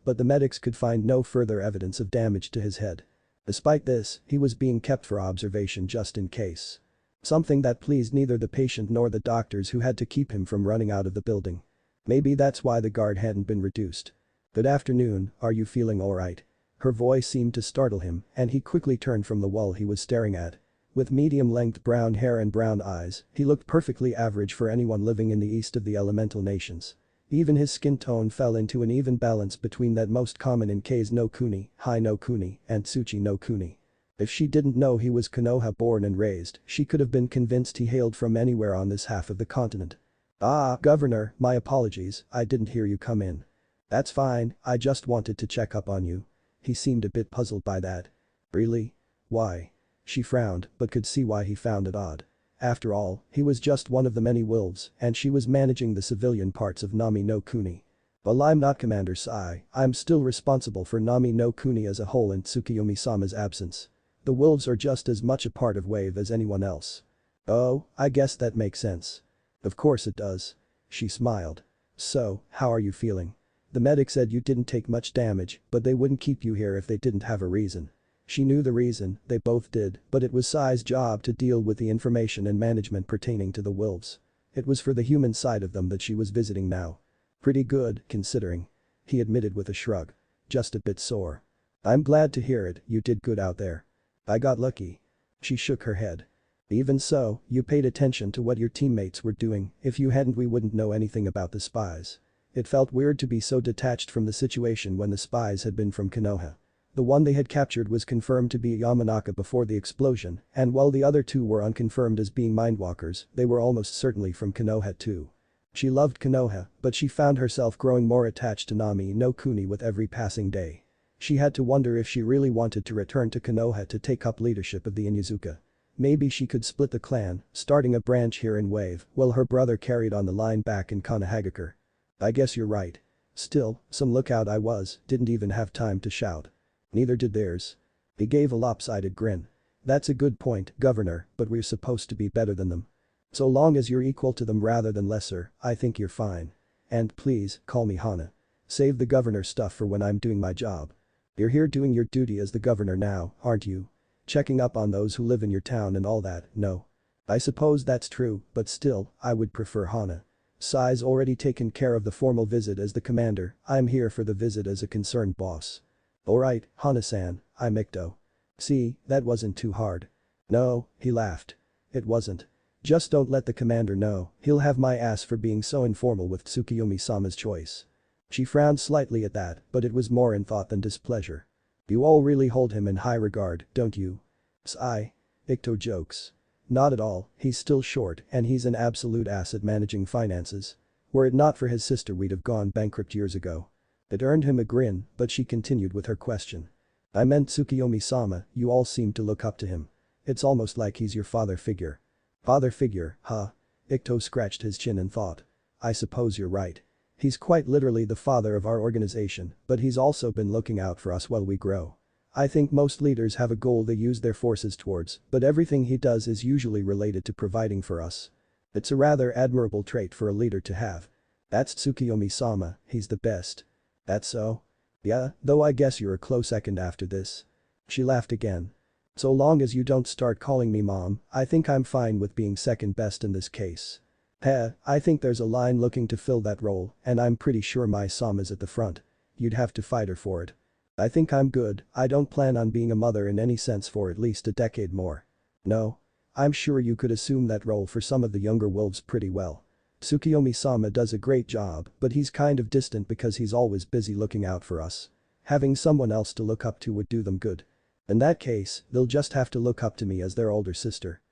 but the medics could find no further evidence of damage to his head. Despite this, he was being kept for observation just in case. Something that pleased neither the patient nor the doctors who had to keep him from running out of the building. Maybe that's why the guard hadn't been reduced. "Good afternoon, are you feeling alright?" Her voice seemed to startle him, and he quickly turned from the wall he was staring at. With medium-length brown hair and brown eyes, he looked perfectly average for anyone living in the east of the elemental nations. Even his skin tone fell into an even balance between that most common in Kei's no Kuni, Hai no Kuni, and Tsuchi no Kuni. If she didn't know he was Konoha born and raised, she could have been convinced he hailed from anywhere on this half of the continent. "Ah, Governor, my apologies, I didn't hear you come in." "That's fine, I just wanted to check up on you." He seemed a bit puzzled by that. "Really? Why?" She frowned, but could see why he found it odd. After all, he was just one of the many wolves, and she was managing the civilian parts of Nami no Kuni. "Well, I'm not Commander Sai, I'm still responsible for Nami no Kuni as a whole in Tsukiyomi-sama's absence. The wolves are just as much a part of WAVE as anyone else." "Oh, I guess that makes sense." "Of course it does." She smiled. "So, how are you feeling? The medic said you didn't take much damage, but they wouldn't keep you here if they didn't have a reason." She knew the reason, they both did, but it was Sai's job to deal with the information and management pertaining to the wolves. It was for the human side of them that she was visiting now. "Pretty good, considering," he admitted with a shrug. "Just a bit sore." "I'm glad to hear it, you did good out there." "I got lucky." She shook her head. "Even so, you paid attention to what your teammates were doing, if you hadn't we wouldn't know anything about the spies." It felt weird to be so detached from the situation when the spies had been from Konoha. The one they had captured was confirmed to be Yamanaka before the explosion, and while the other 2 were unconfirmed as being mindwalkers, they were almost certainly from Konoha too. She loved Konoha, but she found herself growing more attached to Nami no Kuni with every passing day. She had to wonder if she really wanted to return to Konoha to take up leadership of the Inyazuka. Maybe she could split the clan, starting a branch here in WAVE, while her brother carried on the line back in Konohagakure. "I guess you're right. Still, some lookout I was, didn't even have time to shout." "Neither did theirs." He gave a lopsided grin. "That's a good point, Governor, but we're supposed to be better than them. So long as you're equal to them rather than lesser, I think you're fine. And please, call me Hana. Save the governor stuff for when I'm doing my job. You're here doing your duty as the governor now, aren't you? Checking up on those who live in your town and all that, no? I suppose that's true, but still, I would prefer Hana." Sai's already taken care of the formal visit as the commander, I'm here for the visit as a concerned boss. Alright, Hana-san, I'm Ito. See, that wasn't too hard. No, he laughed. It wasn't. Just don't let the commander know, he'll have my ass for being so informal with Tsukiyomi-sama's choice. She frowned slightly at that, but it was more in thought than displeasure. You all really hold him in high regard, don't you? Sai. Ito jokes. Not at all, he's still short and he's an absolute ass at managing finances. Were it not for his sister we'd have gone bankrupt years ago. It earned him a grin, but she continued with her question. I meant Tsukiyomi-sama, you all seem to look up to him. It's almost like he's your father figure. Father figure, huh? Ito scratched his chin and thought. I suppose you're right. He's quite literally the father of our organization, but he's also been looking out for us while we grow. I think most leaders have a goal they use their forces towards, but everything he does is usually related to providing for us. It's a rather admirable trait for a leader to have. That's Tsukiyomi-sama, he's the best. That's so? Yeah, though I guess you're a close second after this. She laughed again. So long as you don't start calling me mom, I think I'm fine with being second best in this case. I think there's a line looking to fill that role, and I'm pretty sure my Sama's at the front. You'd have to fight her for it. I think I'm good, I don't plan on being a mother in any sense for at least a decade more. No? I'm sure you could assume that role for some of the younger wolves pretty well. Tsukiyomi-sama does a great job, but he's kind of distant because he's always busy looking out for us. Having someone else to look up to would do them good. In that case, they'll just have to look up to me as their older sister.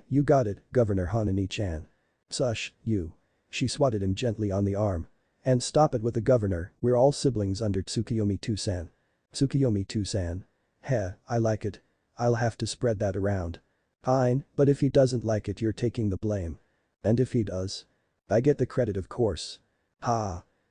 You got it, Governor Hanani-chan. Sush, you. She swatted him gently on the arm. And stop it with the governor, we're all siblings under Tsukiyomi-san. Tsukiyomi-san. I like it. I'll have to spread that around. Fine, but if he doesn't like it you're taking the blame. And if he does? I get the credit of course.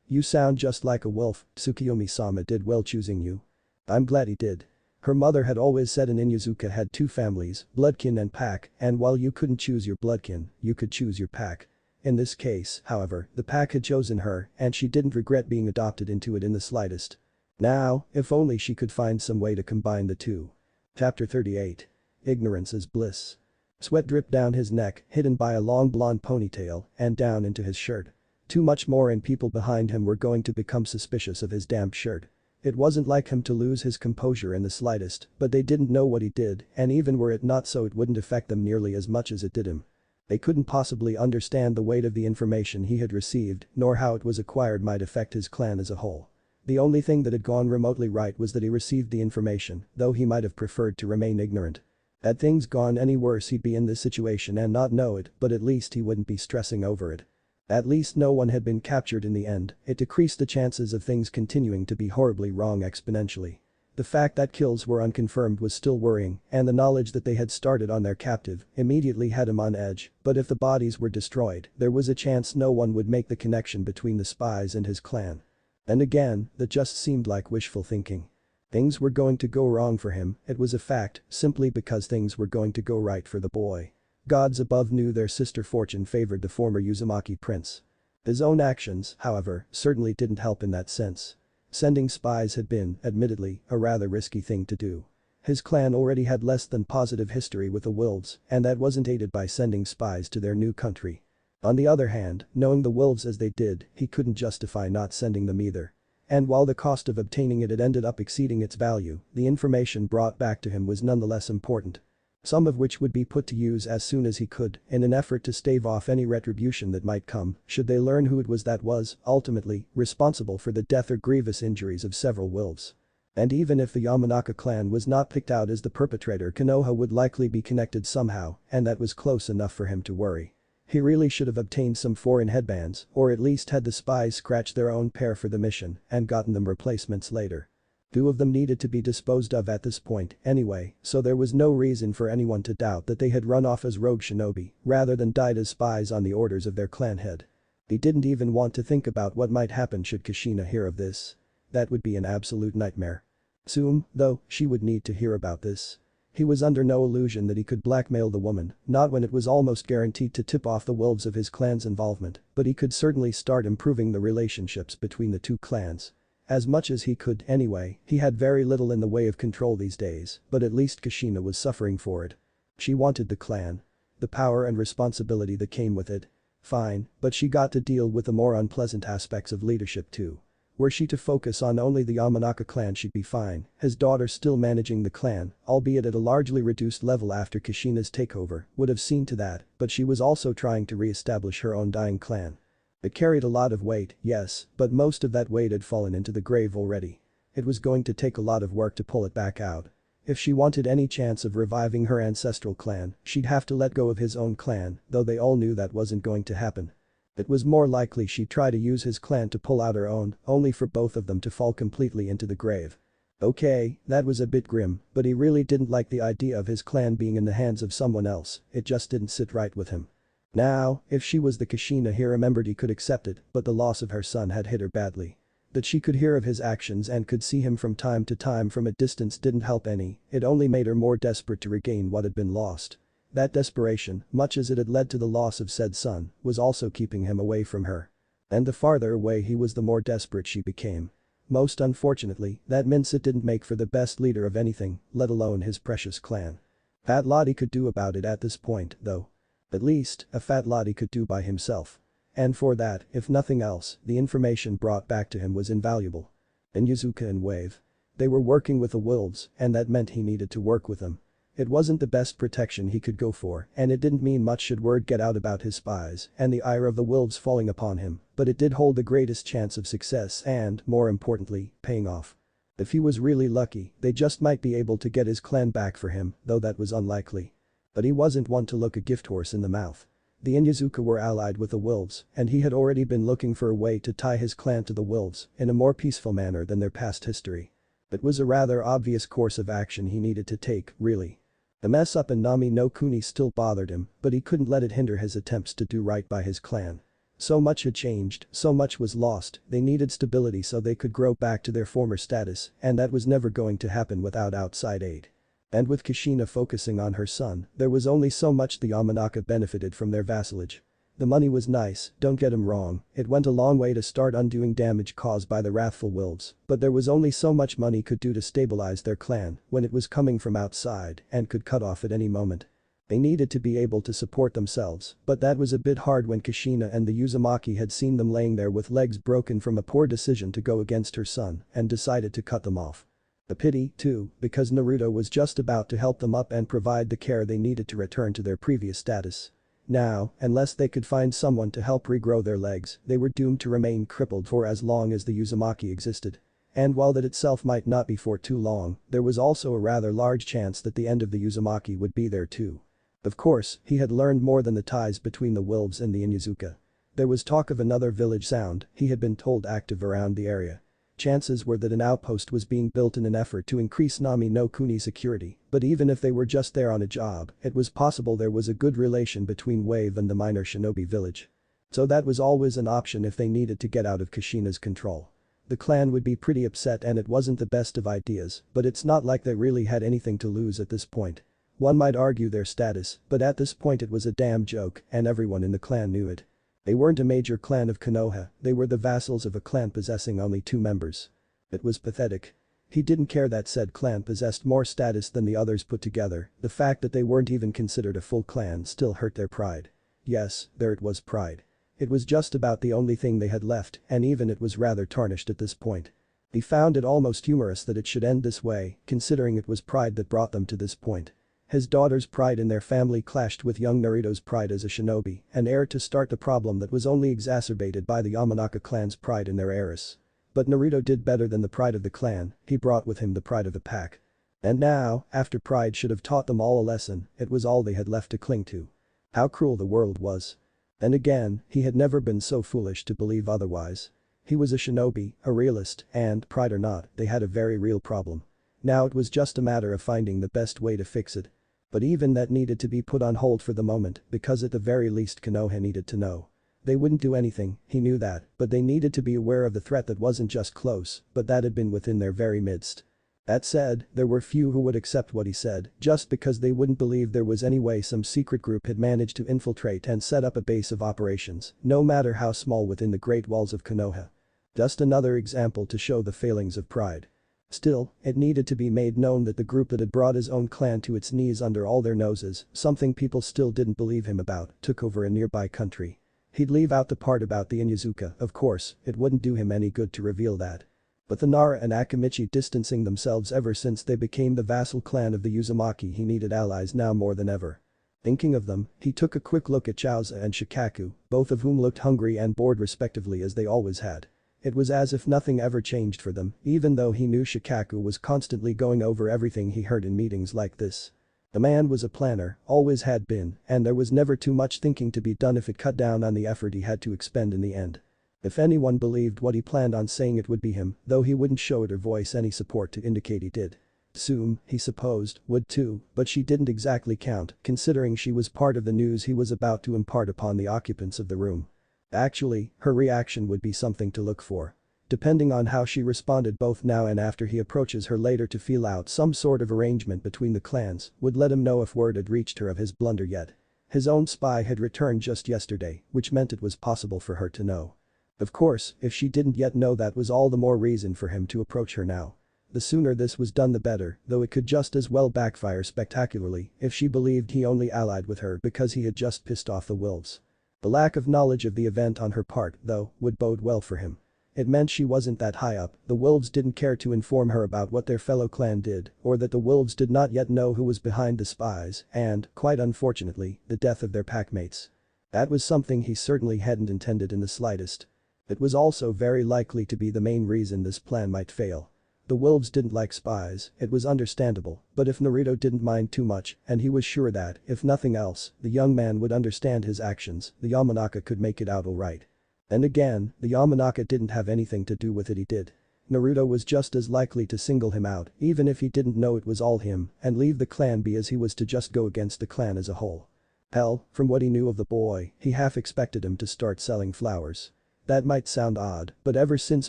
You sound just like a wolf, Tsukiyomi-sama did well choosing you. I'm glad he did. Her mother had always said an Inyazuka had two families, bloodkin and pack, and while you couldn't choose your bloodkin, you could choose your pack. In this case, however, the pack had chosen her and she didn't regret being adopted into it in the slightest. Now, if only she could find some way to combine the two. Chapter 38. Ignorance is bliss. Sweat dripped down his neck, hidden by a long blonde ponytail, and down into his shirt. Too much more and people behind him were going to become suspicious of his damp shirt. It wasn't like him to lose his composure in the slightest, but they didn't know what he did, and even were it not so it wouldn't affect them nearly as much as it did him. They couldn't possibly understand the weight of the information he had received, nor how it was acquired might affect his clan as a whole. The only thing that had gone remotely right was that he received the information, though he might have preferred to remain ignorant. Had things gone any worse he'd be in this situation and not know it, but at least he wouldn't be stressing over it. At least no one had been captured in the end, it decreased the chances of things continuing to be horribly wrong exponentially. The fact that kills were unconfirmed was still worrying, and the knowledge that they had started on their captive immediately had him on edge, but if the bodies were destroyed, there was a chance no one would make the connection between the spies and his clan. And again, that just seemed like wishful thinking. Things were going to go wrong for him, it was a fact, simply because things were going to go right for the boy. Gods above knew their sister fortune favored the former Uzumaki prince. His own actions, however, certainly didn't help in that sense. Sending spies had been, admittedly, a rather risky thing to do. His clan already had less than positive history with the wolves, and that wasn't aided by sending spies to their new country. On the other hand, knowing the wolves as they did, he couldn't justify not sending them either. And while the cost of obtaining it had ended up exceeding its value, the information brought back to him was nonetheless important. Some of which would be put to use as soon as he could in an effort to stave off any retribution that might come should they learn who it was that was, ultimately, responsible for the death or grievous injuries of several wolves. And even if the Yamanaka clan was not picked out as the perpetrator, Konoha would likely be connected somehow, and that was close enough for him to worry. He really should have obtained some foreign headbands, or at least had the spies scratch their own pair for the mission and gotten them replacements later. Two of them needed to be disposed of at this point anyway, so there was no reason for anyone to doubt that they had run off as rogue shinobi rather than died as spies on the orders of their clan head. He didn't even want to think about what might happen should Kushina hear of this. That would be an absolute nightmare. Soon, though, she would need to hear about this. He was under no illusion that he could blackmail the woman, not when it was almost guaranteed to tip off the wolves of his clan's involvement, but he could certainly start improving the relationships between the two clans. As much as he could anyway, he had very little in the way of control these days, but at least Kushina was suffering for it. She wanted the clan. The power and responsibility that came with it. Fine, but she got to deal with the more unpleasant aspects of leadership too. Were she to focus on only the Yamanaka clan she'd be fine, his daughter still managing the clan, albeit at a largely reduced level after Kushina's takeover, would have seen to that, but she was also trying to re-establish her own dying clan. It carried a lot of weight, yes, but most of that weight had fallen into the grave already. It was going to take a lot of work to pull it back out. If she wanted any chance of reviving her ancestral clan, she'd have to let go of his own clan, though they all knew that wasn't going to happen. It was more likely she'd try to use his clan to pull out her own, only for both of them to fall completely into the grave. Okay, that was a bit grim, but he really didn't like the idea of his clan being in the hands of someone else, it just didn't sit right with him. Now, if she was the kushina he remembered he could accept it, but the loss of her son had hit her badly. That she could hear of his actions and could see him from time to time from a distance didn't help any, it only made her more desperate to regain what had been lost. That desperation, much as it had led to the loss of said son, was also keeping him away from her. And the farther away he was the more desperate she became. Most unfortunately, that meant it didn't make for the best leader of anything, let alone his precious clan. Fat lot he could do about it at this point, though. At least, a fat lot he could do by himself. And for that, if nothing else, the information brought back to him was invaluable. And Yazuka and Wave. They were working with the wolves, and that meant he needed to work with them. It wasn't the best protection he could go for, and it didn't mean much should word get out about his spies and the ire of the wolves falling upon him, but it did hold the greatest chance of success and, more importantly, paying off. If he was really lucky, they just might be able to get his clan back for him, though that was unlikely. But he wasn't one to look a gift horse in the mouth. The Inyazuka were allied with the wolves, and he had already been looking for a way to tie his clan to the wolves in a more peaceful manner than their past history. It was a rather obvious course of action he needed to take, really. The mess up in Nami no Kuni still bothered him, but he couldn't let it hinder his attempts to do right by his clan. So much had changed, so much was lost, they needed stability so they could grow back to their former status, and that was never going to happen without outside aid. And with Kushina focusing on her son, there was only so much the Yamanaka benefited from their vassalage. The money was nice, don't get him wrong, it went a long way to start undoing damage caused by the wrathful wolves, but there was only so much money could do to stabilize their clan when it was coming from outside and could cut off at any moment. They needed to be able to support themselves, but that was a bit hard when Kushina and the Uzumaki had seen them laying there with legs broken from a poor decision to go against her son and decided to cut them off. A pity, too, because Naruto was just about to help them up and provide the care they needed to return to their previous status. Now, unless they could find someone to help regrow their legs, they were doomed to remain crippled for as long as the Uzumaki existed. And while that itself might not be for too long, there was also a rather large chance that the end of the Uzumaki would be there too. Of course, he had learned more than the ties between the wolves and the Inyazuka. There was talk of another village sound, he had been told active around the area. Chances were that an outpost was being built in an effort to increase Nami no Kuni security, but even if they were just there on a job, it was possible there was a good relation between Wave and the minor shinobi village. So that was always an option if they needed to get out of Kushina's control. The clan would be pretty upset and it wasn't the best of ideas, but it's not like they really had anything to lose at this point. One might argue their status, but at this point it was a damn joke and everyone in the clan knew it. They weren't a major clan of Konoha, they were the vassals of a clan possessing only 2 members. It was pathetic. He didn't care that said clan possessed more status than the others put together, the fact that they weren't even considered a full clan still hurt their pride. Yes, there it was, pride. It was just about the only thing they had left, and even it was rather tarnished at this point. He found it almost humorous that it should end this way, considering it was pride that brought them to this point. His daughter's pride in their family clashed with young Naruto's pride as a shinobi, an heir to start the problem that was only exacerbated by the Yamanaka clan's pride in their heiress. But Naruto did better than the pride of the clan, he brought with him the pride of the pack. And now, after pride should have taught them all a lesson, it was all they had left to cling to. How cruel the world was. And again, he had never been so foolish to believe otherwise. He was a shinobi, a realist, and, pride or not, they had a very real problem. Now it was just a matter of finding the best way to fix it. But even that needed to be put on hold for the moment because at the very least Konoha needed to know. They wouldn't do anything, he knew that, but they needed to be aware of the threat that wasn't just close, but that had been within their very midst. That said, there were few who would accept what he said just because they wouldn't believe there was any way some secret group had managed to infiltrate and set up a base of operations, no matter how small within the Great Walls of Konoha. Just another example to show the failings of pride. Still, it needed to be made known that the group that had brought his own clan to its knees under all their noses, something people still didn't believe him about, took over a nearby country. He'd leave out the part about the Inyazuka, of course, it wouldn't do him any good to reveal that. But the Nara and Akamichi distancing themselves ever since they became the vassal clan of the Uzumaki, he needed allies now more than ever. Thinking of them, he took a quick look at Chaozu and Shikaku, both of whom looked hungry and bored respectively as they always had. It was as if nothing ever changed for them, even though he knew Shikaku was constantly going over everything he heard in meetings like this. The man was a planner, always had been, and there was never too much thinking to be done if it cut down on the effort he had to expend in the end. If anyone believed what he planned on saying, it would be him, though he wouldn't show it or voice any support to indicate he did. Sume, he supposed, would too, but she didn't exactly count, considering she was part of the news he was about to impart upon the occupants of the room. Actually, her reaction would be something to look for. Depending on how she responded both now and after he approaches her later to feel out some sort of arrangement between the clans, would let him know if word had reached her of his blunder yet. His own spy had returned just yesterday, which meant it was possible for her to know. Of course, if she didn't yet know, that was all the more reason for him to approach her now. The sooner this was done the better, though it could just as well backfire spectacularly if she believed he only allied with her because he had just pissed off the wolves. The lack of knowledge of the event on her part, though, would bode well for him. It meant she wasn't that high up, the wolves didn't care to inform her about what their fellow clan did, or that the wolves did not yet know who was behind the spies and, quite unfortunately, the death of their packmates. That was something he certainly hadn't intended in the slightest. It was also very likely to be the main reason this plan might fail. The wolves didn't like spies, it was understandable, but if Naruto didn't mind too much, and he was sure that, if nothing else, the young man would understand his actions, the Yamanaka could make it out alright. Then again, the Yamanaka didn't have anything to do with it, he did. Naruto was just as likely to single him out, even if he didn't know it was all him, and leave the clan be as he was to just go against the clan as a whole. Hell, from what he knew of the boy, he half expected him to start selling flowers. That might sound odd, but ever since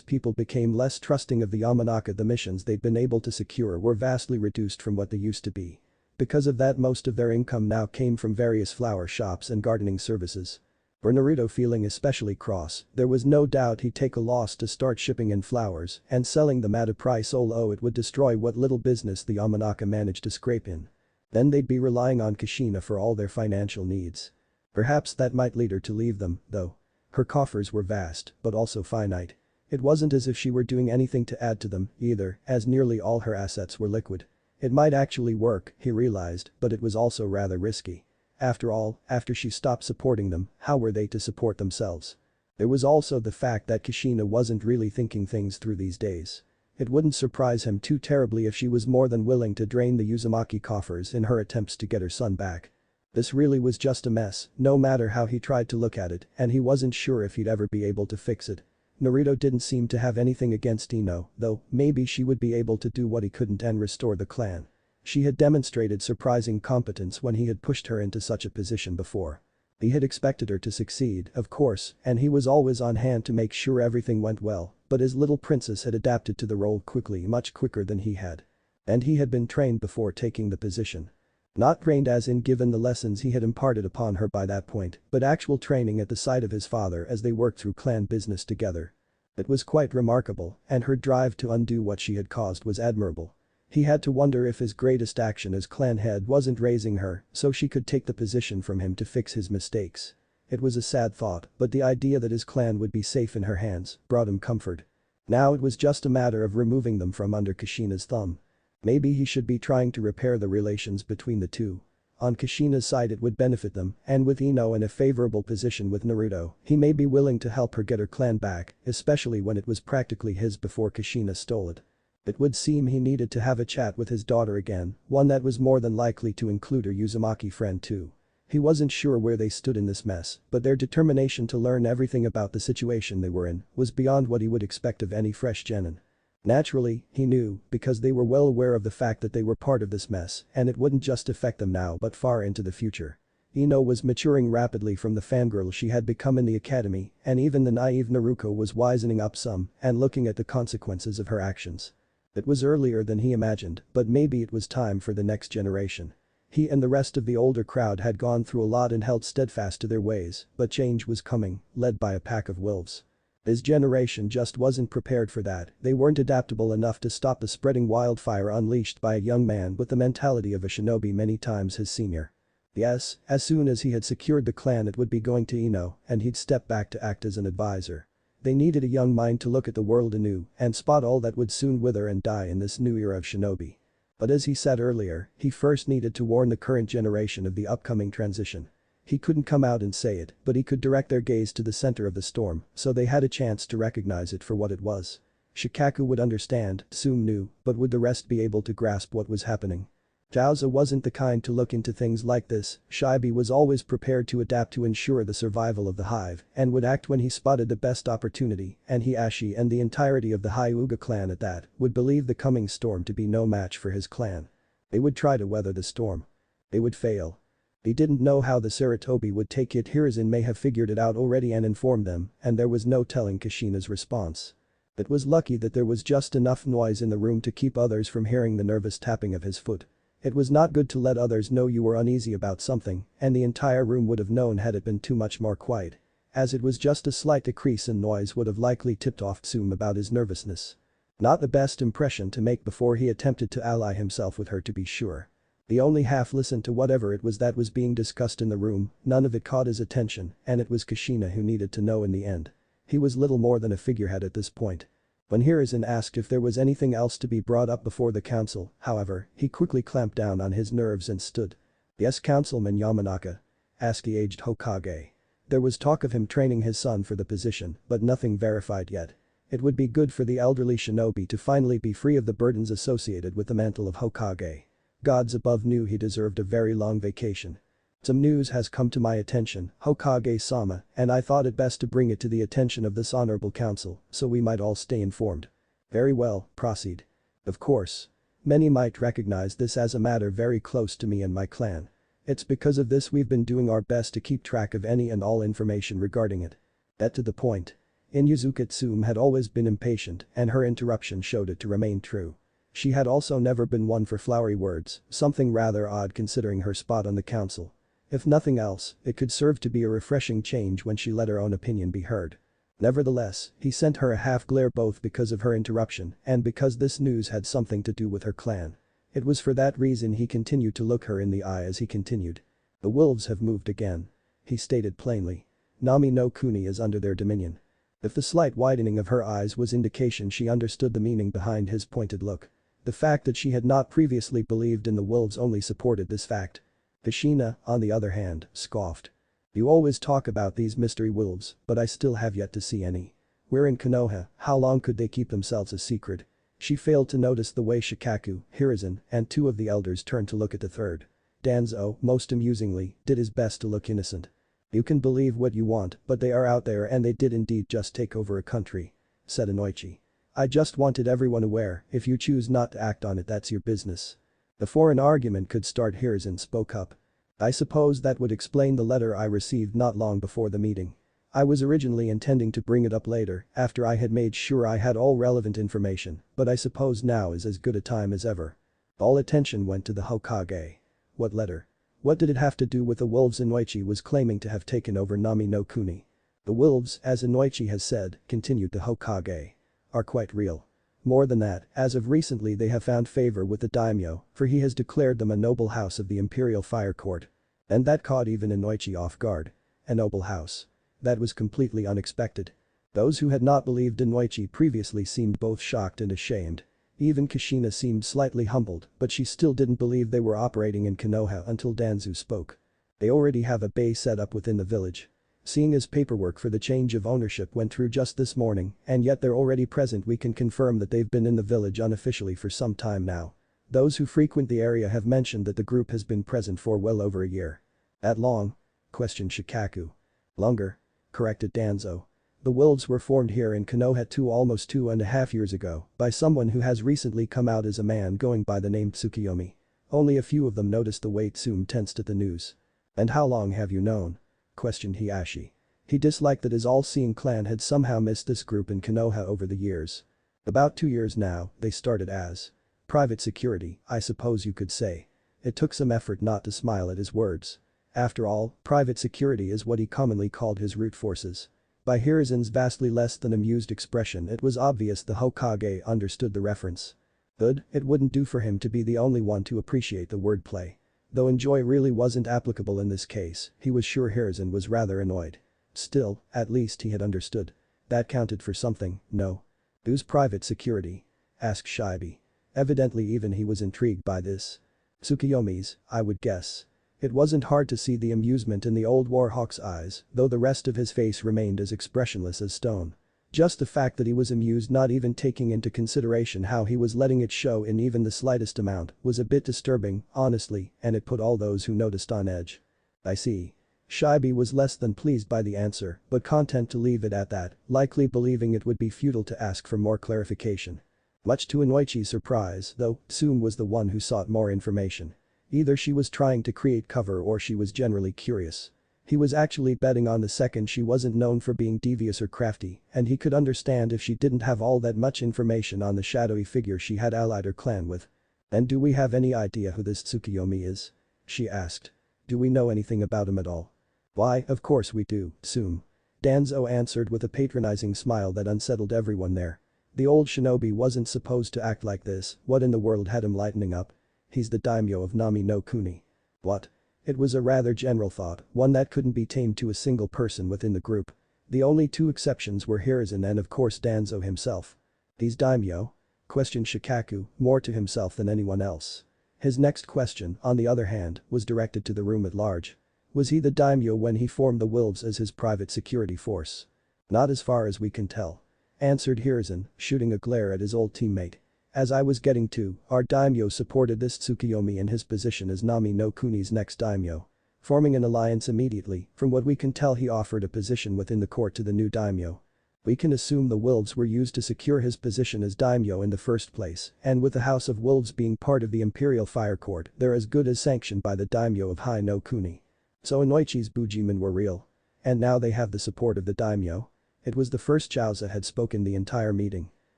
people became less trusting of the Yamanaka, the missions they'd been able to secure were vastly reduced from what they used to be. Because of that, most of their income now came from various flower shops and gardening services. For Naruto, feeling especially cross, there was no doubt he'd take a loss to start shipping in flowers and selling them at a price, although it would destroy what little business the Yamanaka managed to scrape in. Then they'd be relying on Kushina for all their financial needs. Perhaps that might lead her to leave them, though. Her coffers were vast, but also finite. It wasn't as if she were doing anything to add to them, either, as nearly all her assets were liquid. It might actually work, he realized, but it was also rather risky. After all, after she stopped supporting them, how were they to support themselves? There was also the fact that Kushina wasn't really thinking things through these days. It wouldn't surprise him too terribly if she was more than willing to drain the Uzumaki coffers in her attempts to get her son back. This really was just a mess, no matter how he tried to look at it, and he wasn't sure if he'd ever be able to fix it. Naruto didn't seem to have anything against Ino, though maybe she would be able to do what he couldn't and restore the clan. She had demonstrated surprising competence when he had pushed her into such a position before. He had expected her to succeed, of course, and he was always on hand to make sure everything went well, but his little princess had adapted to the role quickly, much quicker than he had. And he had been trained before taking the position. Not trained as in given the lessons he had imparted upon her by that point, but actual training at the side of his father as they worked through clan business together. It was quite remarkable, and her drive to undo what she had caused was admirable. He had to wonder if his greatest action as clan head wasn't raising her so she could take the position from him to fix his mistakes. It was a sad thought, but the idea that his clan would be safe in her hands brought him comfort. Now it was just a matter of removing them from under Kushina's thumb. Maybe he should be trying to repair the relations between the two. On Kushina's side it would benefit them, and with Ino in a favorable position with Naruto, he may be willing to help her get her clan back, especially when it was practically his before Kushina stole it. It would seem he needed to have a chat with his daughter again, one that was more than likely to include her Uzumaki friend too. He wasn't sure where they stood in this mess, but their determination to learn everything about the situation they were in was beyond what he would expect of any fresh genin. Naturally, he knew, because they were well aware of the fact that they were part of this mess, and it wouldn't just affect them now but far into the future. Ino was maturing rapidly from the fangirl she had become in the academy, and even the naive Naruto was wisening up some and looking at the consequences of her actions. It was earlier than he imagined, but maybe it was time for the next generation. He and the rest of the older crowd had gone through a lot and held steadfast to their ways, but change was coming, led by a pack of wolves. His generation just wasn't prepared for that, they weren't adaptable enough to stop the spreading wildfire unleashed by a young man with the mentality of a shinobi many times his senior. Yes, as soon as he had secured the clan it would be going to Ino and he'd step back to act as an advisor. They needed a young mind to look at the world anew and spot all that would soon wither and die in this new era of shinobi. But as he said earlier, he first needed to warn the current generation of the upcoming transition. He couldn't come out and say it, but he could direct their gaze to the center of the storm, so they had a chance to recognize it for what it was. Shikaku would understand, Tsume knew, but would the rest be able to grasp what was happening? Jiaozi wasn't the kind to look into things like this, Shibi was always prepared to adapt to ensure the survival of the hive and would act when he spotted the best opportunity, and Hiashi and the entirety of the Hyuga clan at that would believe the coming storm to be no match for his clan. They would try to weather the storm. They would fail. He didn't know how the Sarutobi would take it. Hiruzen may have figured it out already and informed them, and there was no telling Kushina's response. It was lucky that there was just enough noise in the room to keep others from hearing the nervous tapping of his foot. It was not good to let others know you were uneasy about something, and the entire room would have known had it been too much more quiet. As it was just a slight decrease in noise would have likely tipped off Tsume about his nervousness. Not the best impression to make before he attempted to ally himself with her, to be sure. He only half listened to whatever it was that was being discussed in the room, none of it caught his attention, and it was Kushina who needed to know in the end. He was little more than a figurehead at this point. When Hiruzen asked if there was anything else to be brought up before the council, however, he quickly clamped down on his nerves and stood. Yes, Councilman Yamanaka? Asked the aged Hokage. There was talk of him training his son for the position, but nothing verified yet. It would be good for the elderly shinobi to finally be free of the burdens associated with the mantle of Hokage. Gods above knew he deserved a very long vacation. Some news has come to my attention, Hokage-sama, and I thought it best to bring it to the attention of this honorable council, so we might all stay informed. Very well, proceed. Of course. Many might recognize this as a matter very close to me and my clan. It's because of this we've been doing our best to keep track of any and all information regarding it. That to the point. Inuzuka Tsume had always been impatient, and her interruption showed it to remain true. She had also never been one for flowery words, something rather odd considering her spot on the council. If nothing else, it could serve to be a refreshing change when she let her own opinion be heard. Nevertheless, he sent her a half glare both because of her interruption and because this news had something to do with her clan. It was for that reason he continued to look her in the eye as he continued. The wolves have moved again. He stated plainly. Nami no Kuni is under their dominion. If the slight widening of her eyes was indication she understood the meaning behind his pointed look. The fact that she had not previously believed in the wolves only supported this fact. Kushina, on the other hand, scoffed. You always talk about these mystery wolves, but I still have yet to see any. We're in Konoha, how long could they keep themselves a secret? She failed to notice the way Shikaku, Hiruzen, and two of the elders turned to look at the third. Danzo, most amusingly, did his best to look innocent. You can believe what you want, but they are out there and they did indeed just take over a country. Said Inoichi. I just wanted everyone aware, if you choose not to act on it that's your business. Before an argument could start Hiruzen spoke up. I suppose that would explain the letter I received not long before the meeting. I was originally intending to bring it up later, after I had made sure I had all relevant information, but I suppose now is as good a time as ever. All attention went to the Hokage. What letter? What did it have to do with the wolves Inoichi was claiming to have taken over Nami no Kuni? The wolves, as Inoichi has said, continued the Hokage. Are quite real. More than that, as of recently they have found favor with the daimyo, for he has declared them a noble house of the Imperial Fire Court. And that caught even Inoichi off guard. A noble house. That was completely unexpected. Those who had not believed Inoichi previously seemed both shocked and ashamed. Even Kushina seemed slightly humbled, but she still didn't believe they were operating in Konoha until Danzo spoke. They already have a base set up within the village. Seeing as paperwork for the change of ownership went through just this morning, and yet they're already present, we can confirm that they've been in the village unofficially for some time now. Those who frequent the area have mentioned that the group has been present for well over a year. That long? Questioned Shikaku. Longer. Corrected Danzo. The wolves were formed here in Konoha almost 2.5 years ago by someone who has recently come out as a man going by the name Tsukiyomi. Only a few of them noticed the way Tsume tensed at the news. And how long have you known? Questioned Hiashi. He disliked that his all-seeing clan had somehow missed this group in Konoha over the years. About 2 years now, they started as private security, I suppose you could say. It took some effort not to smile at his words. After all, private security is what he commonly called his root forces. By Hiruzen's vastly less than amused expression it was obvious the Hokage understood the reference. Good, it wouldn't do for him to be the only one to appreciate the wordplay. Though enjoy really wasn't applicable in this case, he was sure Hiruzen was rather annoyed. Still, at least he had understood. That counted for something, no? Who's private security? Asked Shibe. Evidently even he was intrigued by this. Tsukuyomi's, I would guess. It wasn't hard to see the amusement in the old warhawk's eyes, though the rest of his face remained as expressionless as stone. Just the fact that he was amused, not even taking into consideration how he was letting it show in even the slightest amount, was a bit disturbing, honestly, and it put all those who noticed on edge. I see. Shibe was less than pleased by the answer, but content to leave it at that, likely believing it would be futile to ask for more clarification. Much to Inoichi's surprise, though, Tsume was the one who sought more information. Either she was trying to create cover or she was generally curious. He was actually betting on the second she wasn't known for being devious or crafty, and he could understand if she didn't have all that much information on the shadowy figure she had allied her clan with. And do we have any idea who this Tsukuyomi is? She asked. Do we know anything about him at all? Why, of course we do, Tsume. Danzo answered with a patronizing smile that unsettled everyone there. The old shinobi wasn't supposed to act like this, what in the world had him lightening up? He's the daimyo of Nami no Kuni. What? It was a rather general thought, one that couldn't be tamed to a single person within the group. The only two exceptions were Hiruzen and of course Danzo himself. He's daimyo? Questioned Shikaku, more to himself than anyone else. His next question, on the other hand, was directed to the room at large. Was he the daimyo when he formed the wolves as his private security force? Not as far as we can tell. Answered Hiruzen, shooting a glare at his old teammate. As I was getting to, our daimyo supported this Tsukuyomi in his position as Nami no Kuni's next daimyo. Forming an alliance immediately, from what we can tell he offered a position within the court to the new daimyo. We can assume the wolves were used to secure his position as daimyo in the first place, and with the House of Wolves being part of the Imperial Fire Court, they're as good as sanctioned by the daimyo of Hai no Kuni. So Inoichi's Bujimen were real. And now they have the support of the daimyo? It was the first Chauza had spoken the entire meeting.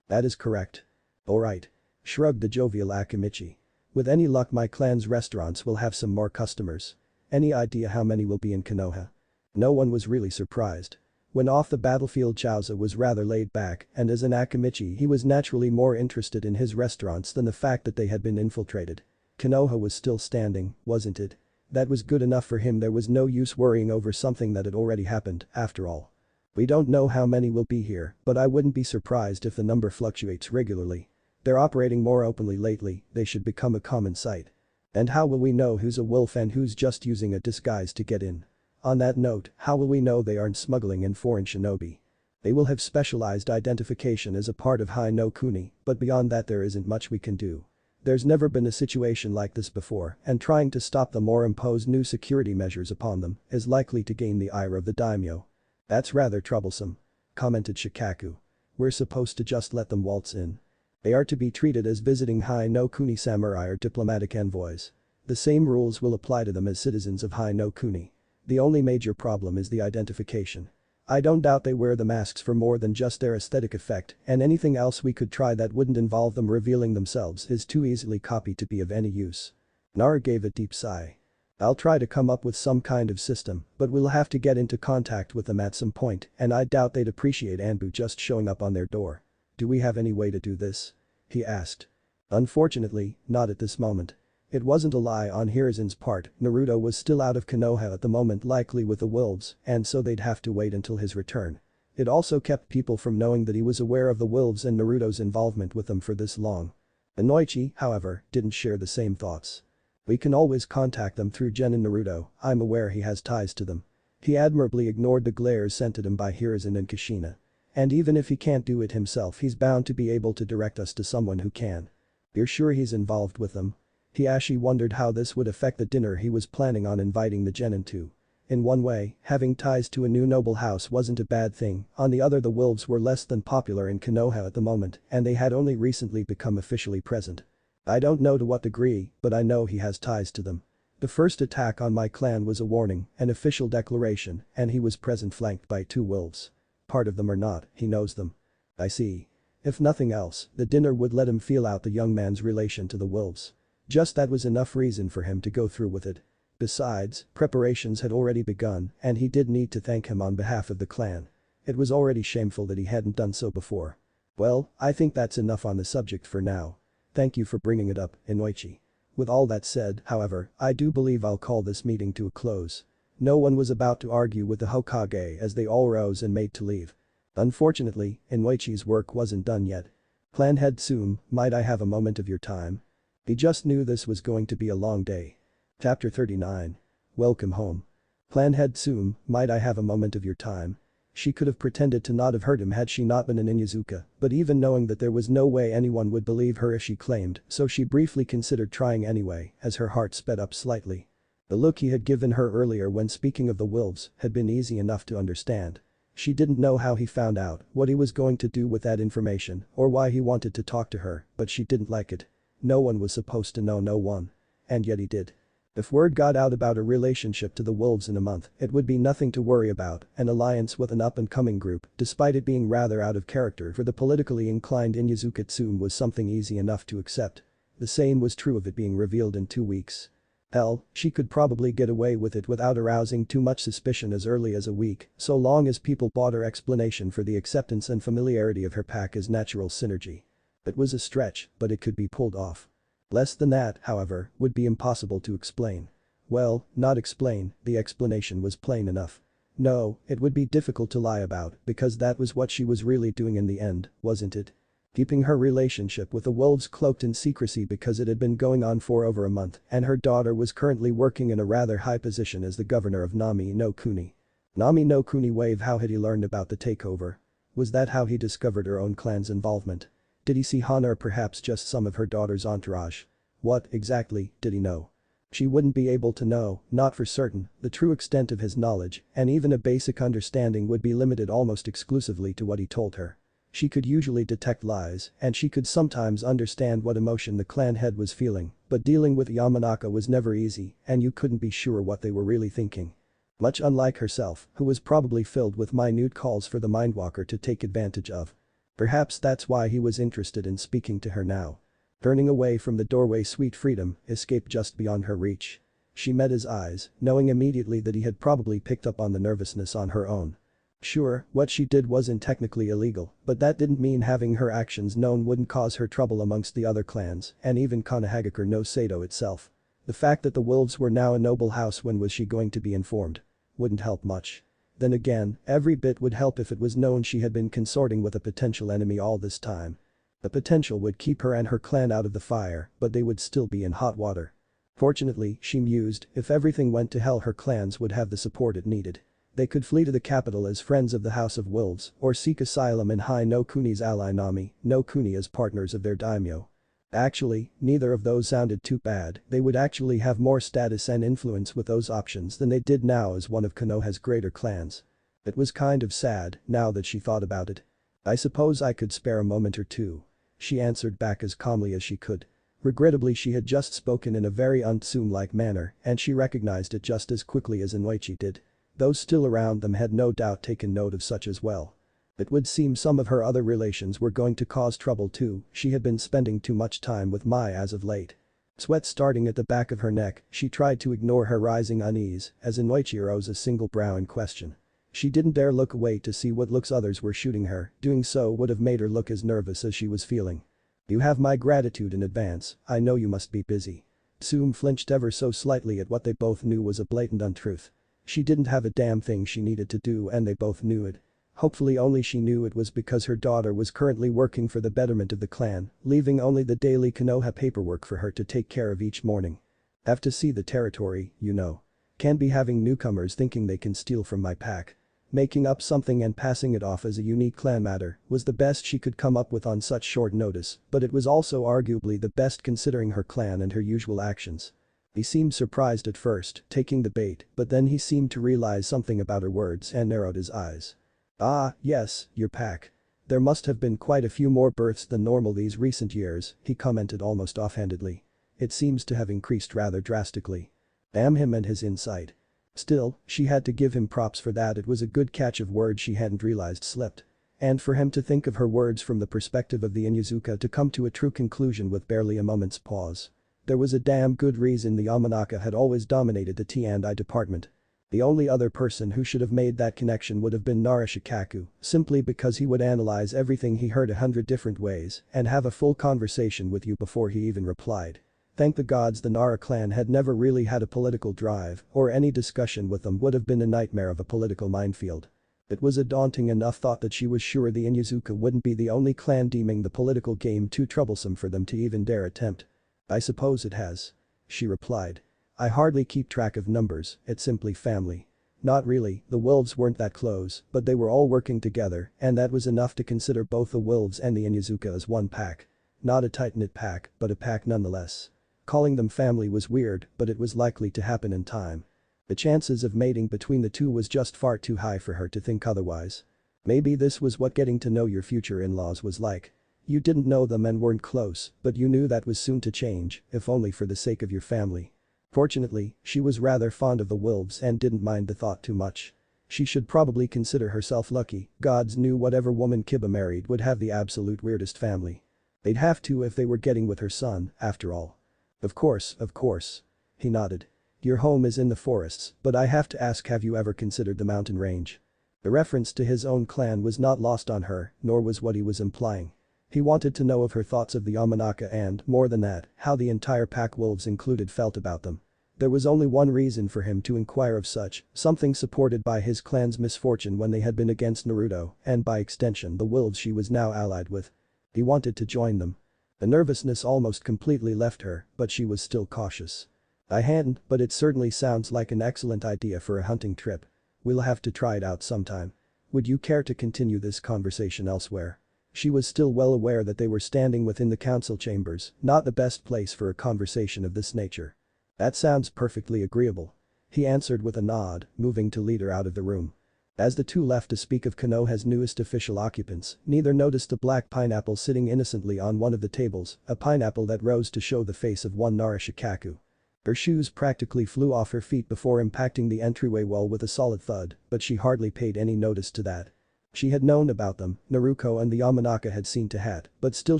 That is correct. Alright. Shrugged the jovial Akimichi. With any luck my clan's restaurants will have some more customers. Any idea how many will be in Konoha? No one was really surprised. When off the battlefield Chauza was rather laid back, and as an Akimichi he was naturally more interested in his restaurants than the fact that they had been infiltrated. Konoha was still standing, wasn't it? That was good enough for him. There was no use worrying over something that had already happened, after all. We don't know how many will be here, but I wouldn't be surprised if the number fluctuates regularly. They're operating more openly lately, they should become a common sight. And how will we know who's a wolf and who's just using a disguise to get in? On that note, how will we know they aren't smuggling in foreign shinobi? They will have specialized identification as a part of Hai no Kuni, but beyond that there isn't much we can do. There's never been a situation like this before, and trying to stop them or impose new security measures upon them is likely to gain the ire of the daimyo. That's rather troublesome. Commented Shikaku. We're supposed to just let them waltz in. They are to be treated as visiting Hai no Kuni samurai or diplomatic envoys. The same rules will apply to them as citizens of Hai no Kuni. The only major problem is the identification. I don't doubt they wear the masks for more than just their aesthetic effect, and anything else we could try that wouldn't involve them revealing themselves is too easily copied to be of any use. Nara gave a deep sigh. I'll try to come up with some kind of system, but we'll have to get into contact with them at some point, and I doubt they'd appreciate Anbu just showing up on their door. Do we have any way to do this? He asked. Unfortunately, not at this moment. It wasn't a lie on Hiruzen's part, Naruto was still out of Konoha at the moment, likely with the wolves, and so they'd have to wait until his return. It also kept people from knowing that he was aware of the wolves and Naruto's involvement with them for this long. Inoichi, however, didn't share the same thoughts. We can always contact them through Gen and Naruto, I'm aware he has ties to them. He admirably ignored the glares sent at him by Hiruzen and Kushina. And even if he can't do it himself, he's bound to be able to direct us to someone who can. You're sure he's involved with them? Hiashi wondered how this would affect the dinner he was planning on inviting the genin to. In one way, having ties to a new noble house wasn't a bad thing, on the other the wolves were less than popular in Konoha at the moment, and they had only recently become officially present. I don't know to what degree, but I know he has ties to them. The first attack on my clan was a warning, an official declaration, and he was present flanked by 2 wolves. Part of them or not, he knows them. I see. If nothing else, the dinner would let him feel out the young man's relation to the wolves. Just that was enough reason for him to go through with it. Besides, preparations had already begun, and he did need to thank him on behalf of the clan. It was already shameful that he hadn't done so before. Well, I think that's enough on the subject for now. Thank you for bringing it up, Inoichi. With all that said, however, I do believe I'll call this meeting to a close. No one was about to argue with the Hokage as they all rose and made to leave. Unfortunately, Inoichi's work wasn't done yet. Clan Head Tsume, might I have a moment of your time? He just knew this was going to be a long day. Chapter 39. Welcome home. Clan Head Tsume, might I have a moment of your time? She could have pretended to not have heard him had she not been an Inyazuka, but even knowing that there was no way anyone would believe her if she claimed, so she briefly considered trying anyway, as her heart sped up slightly. The look he had given her earlier when speaking of the wolves had been easy enough to understand. She didn't know how he found out, what he was going to do with that information, or why he wanted to talk to her, but she didn't like it. No one was supposed to know no one. And yet he did. If word got out about a relationship to the wolves in a month, it would be nothing to worry about. An alliance with an up-and-coming group, despite it being rather out of character for the politically inclined Inyazuka Tsume, was something easy enough to accept. The same was true of it being revealed in 2 weeks. Hell, she could probably get away with it without arousing too much suspicion as early as a week, so long as people bought her explanation for the acceptance and familiarity of her pack as natural synergy. It was a stretch, but it could be pulled off. Less than that, however, would be impossible to explain. Well, not explain, the explanation was plain enough. No, it would be difficult to lie about, because that was what she was really doing in the end, wasn't it? Keeping her relationship with the wolves cloaked in secrecy because it had been going on for over a month, and her daughter was currently working in a rather high position as the governor of Nami no Kuni. Nami no Kuni wave. How had he learned about the takeover? Was that how he discovered her own clan's involvement? Did he see Hana or perhaps just some of her daughter's entourage? What, exactly, did he know? She wouldn't be able to know, not for certain, the true extent of his knowledge, and even a basic understanding would be limited almost exclusively to what he told her. She could usually detect lies, and she could sometimes understand what emotion the clan head was feeling, but dealing with Yamanaka was never easy, and you couldn't be sure what they were really thinking. Much unlike herself, who was probably filled with minute calls for the Mindwalker to take advantage of. Perhaps that's why he was interested in speaking to her now. Turning away from the doorway, sweet freedom, escape just beyond her reach. She met his eyes, knowing immediately that he had probably picked up on the nervousness on her own. Sure, what she did wasn't technically illegal, but that didn't mean having her actions known wouldn't cause her trouble amongst the other clans, and even Konohagakure no Sato itself. The fact that the wolves were now a noble house, when was she going to be informed? Wouldn't help much. Then again, every bit would help if it was known she had been consorting with a potential enemy all this time. The potential would keep her and her clan out of the fire, but they would still be in hot water. Fortunately, she mused, if everything went to hell, her clans would have the support it needed. They could flee to the capital as friends of the House of Wolves, or seek asylum in Hai no Kuni's ally Nami no Kuni as partners of their daimyo. Actually, neither of those sounded too bad. They would actually have more status and influence with those options than they did now as one of Konoha's greater clans. It was kind of sad, now that she thought about it. I suppose I could spare a moment or two. She answered back as calmly as she could. Regrettably, she had just spoken in a very un-Tsume-like manner, and she recognized it just as quickly as Inoichi did. Those still around them had no doubt taken note of such as well. It would seem some of her other relations were going to cause trouble too. She had been spending too much time with Mai as of late. Sweat starting at the back of her neck, she tried to ignore her rising unease as Inoichi rose a single brow in question. She didn't dare look away to see what looks others were shooting her. Doing so would have made her look as nervous as she was feeling. You have my gratitude in advance. I know you must be busy. Tsume flinched ever so slightly at what they both knew was a blatant untruth. She didn't have a damn thing she needed to do, and they both knew it. Hopefully only she knew it was because her daughter was currently working for the betterment of the clan, leaving only the daily Konoha paperwork for her to take care of each morning. Have to see the territory, you know. Can't be having newcomers thinking they can steal from my pack. Making up something and passing it off as a unique clan matter was the best she could come up with on such short notice, but it was also arguably the best considering her clan and her usual actions. He seemed surprised at first, taking the bait, but then he seemed to realize something about her words and narrowed his eyes. Ah, yes, your pack. There must have been quite a few more births than normal these recent years, he commented almost offhandedly. It seems to have increased rather drastically. Damn him and his insight. Still, she had to give him props for that. It was a good catch of words she hadn't realized slipped. And for him to think of her words from the perspective of the Inyazuka to come to a true conclusion with barely a moment's pause. There was a damn good reason the Yamanaka had always dominated the T&I department. The only other person who should have made that connection would have been Narashikaku, simply because he would analyze everything he heard 100 different ways and have a full conversation with you before he even replied. Thank the gods the Nara clan had never really had a political drive, or any discussion with them would have been a nightmare of a political minefield. It was a daunting enough thought that she was sure the Inyazuka wouldn't be the only clan deeming the political game too troublesome for them to even dare attempt. I suppose it has. She replied. I hardly keep track of numbers, it's simply family. Not really, the wolves weren't that close, but they were all working together, and that was enough to consider both the wolves and the Inyazuka as one pack. Not a tight-knit pack, but a pack nonetheless. Calling them family was weird, but it was likely to happen in time. The chances of mating between the two was just far too high for her to think otherwise. Maybe this was what getting to know your future in-laws was like. You didn't know them and weren't close, but you knew that was soon to change, if only for the sake of your family. Fortunately, she was rather fond of the wolves and didn't mind the thought too much. She should probably consider herself lucky, gods knew whatever woman Kiba married would have the absolute weirdest family. They'd have to if they were getting with her son, after all. Of course. He nodded. Your home is in the forests, but I have to ask, have you ever considered the mountain range? The reference to his own clan was not lost on her, nor was what he was implying. He wanted to know of her thoughts of the Yamanaka and, more than that, how the entire pack wolves included felt about them. There was only one reason for him to inquire of such, something supported by his clan's misfortune when they had been against Naruto, and by extension the wolves she was now allied with. He wanted to join them. The nervousness almost completely left her, but she was still cautious. I hadn't, but it certainly sounds like an excellent idea for a hunting trip. We'll have to try it out sometime. Would you care to continue this conversation elsewhere? She was still well aware that they were standing within the council chambers, not the best place for a conversation of this nature. That sounds perfectly agreeable. He answered with a nod, moving to lead her out of the room. As the two left to speak of Konoha's newest official occupants, neither noticed a black pineapple sitting innocently on one of the tables, a pineapple that rose to show the face of one Nara Shikaku. Her shoes practically flew off her feet before impacting the entryway wall with a solid thud, but she hardly paid any notice to that. She had known about them, Naruto and the Yamanaka had seen to hat, but still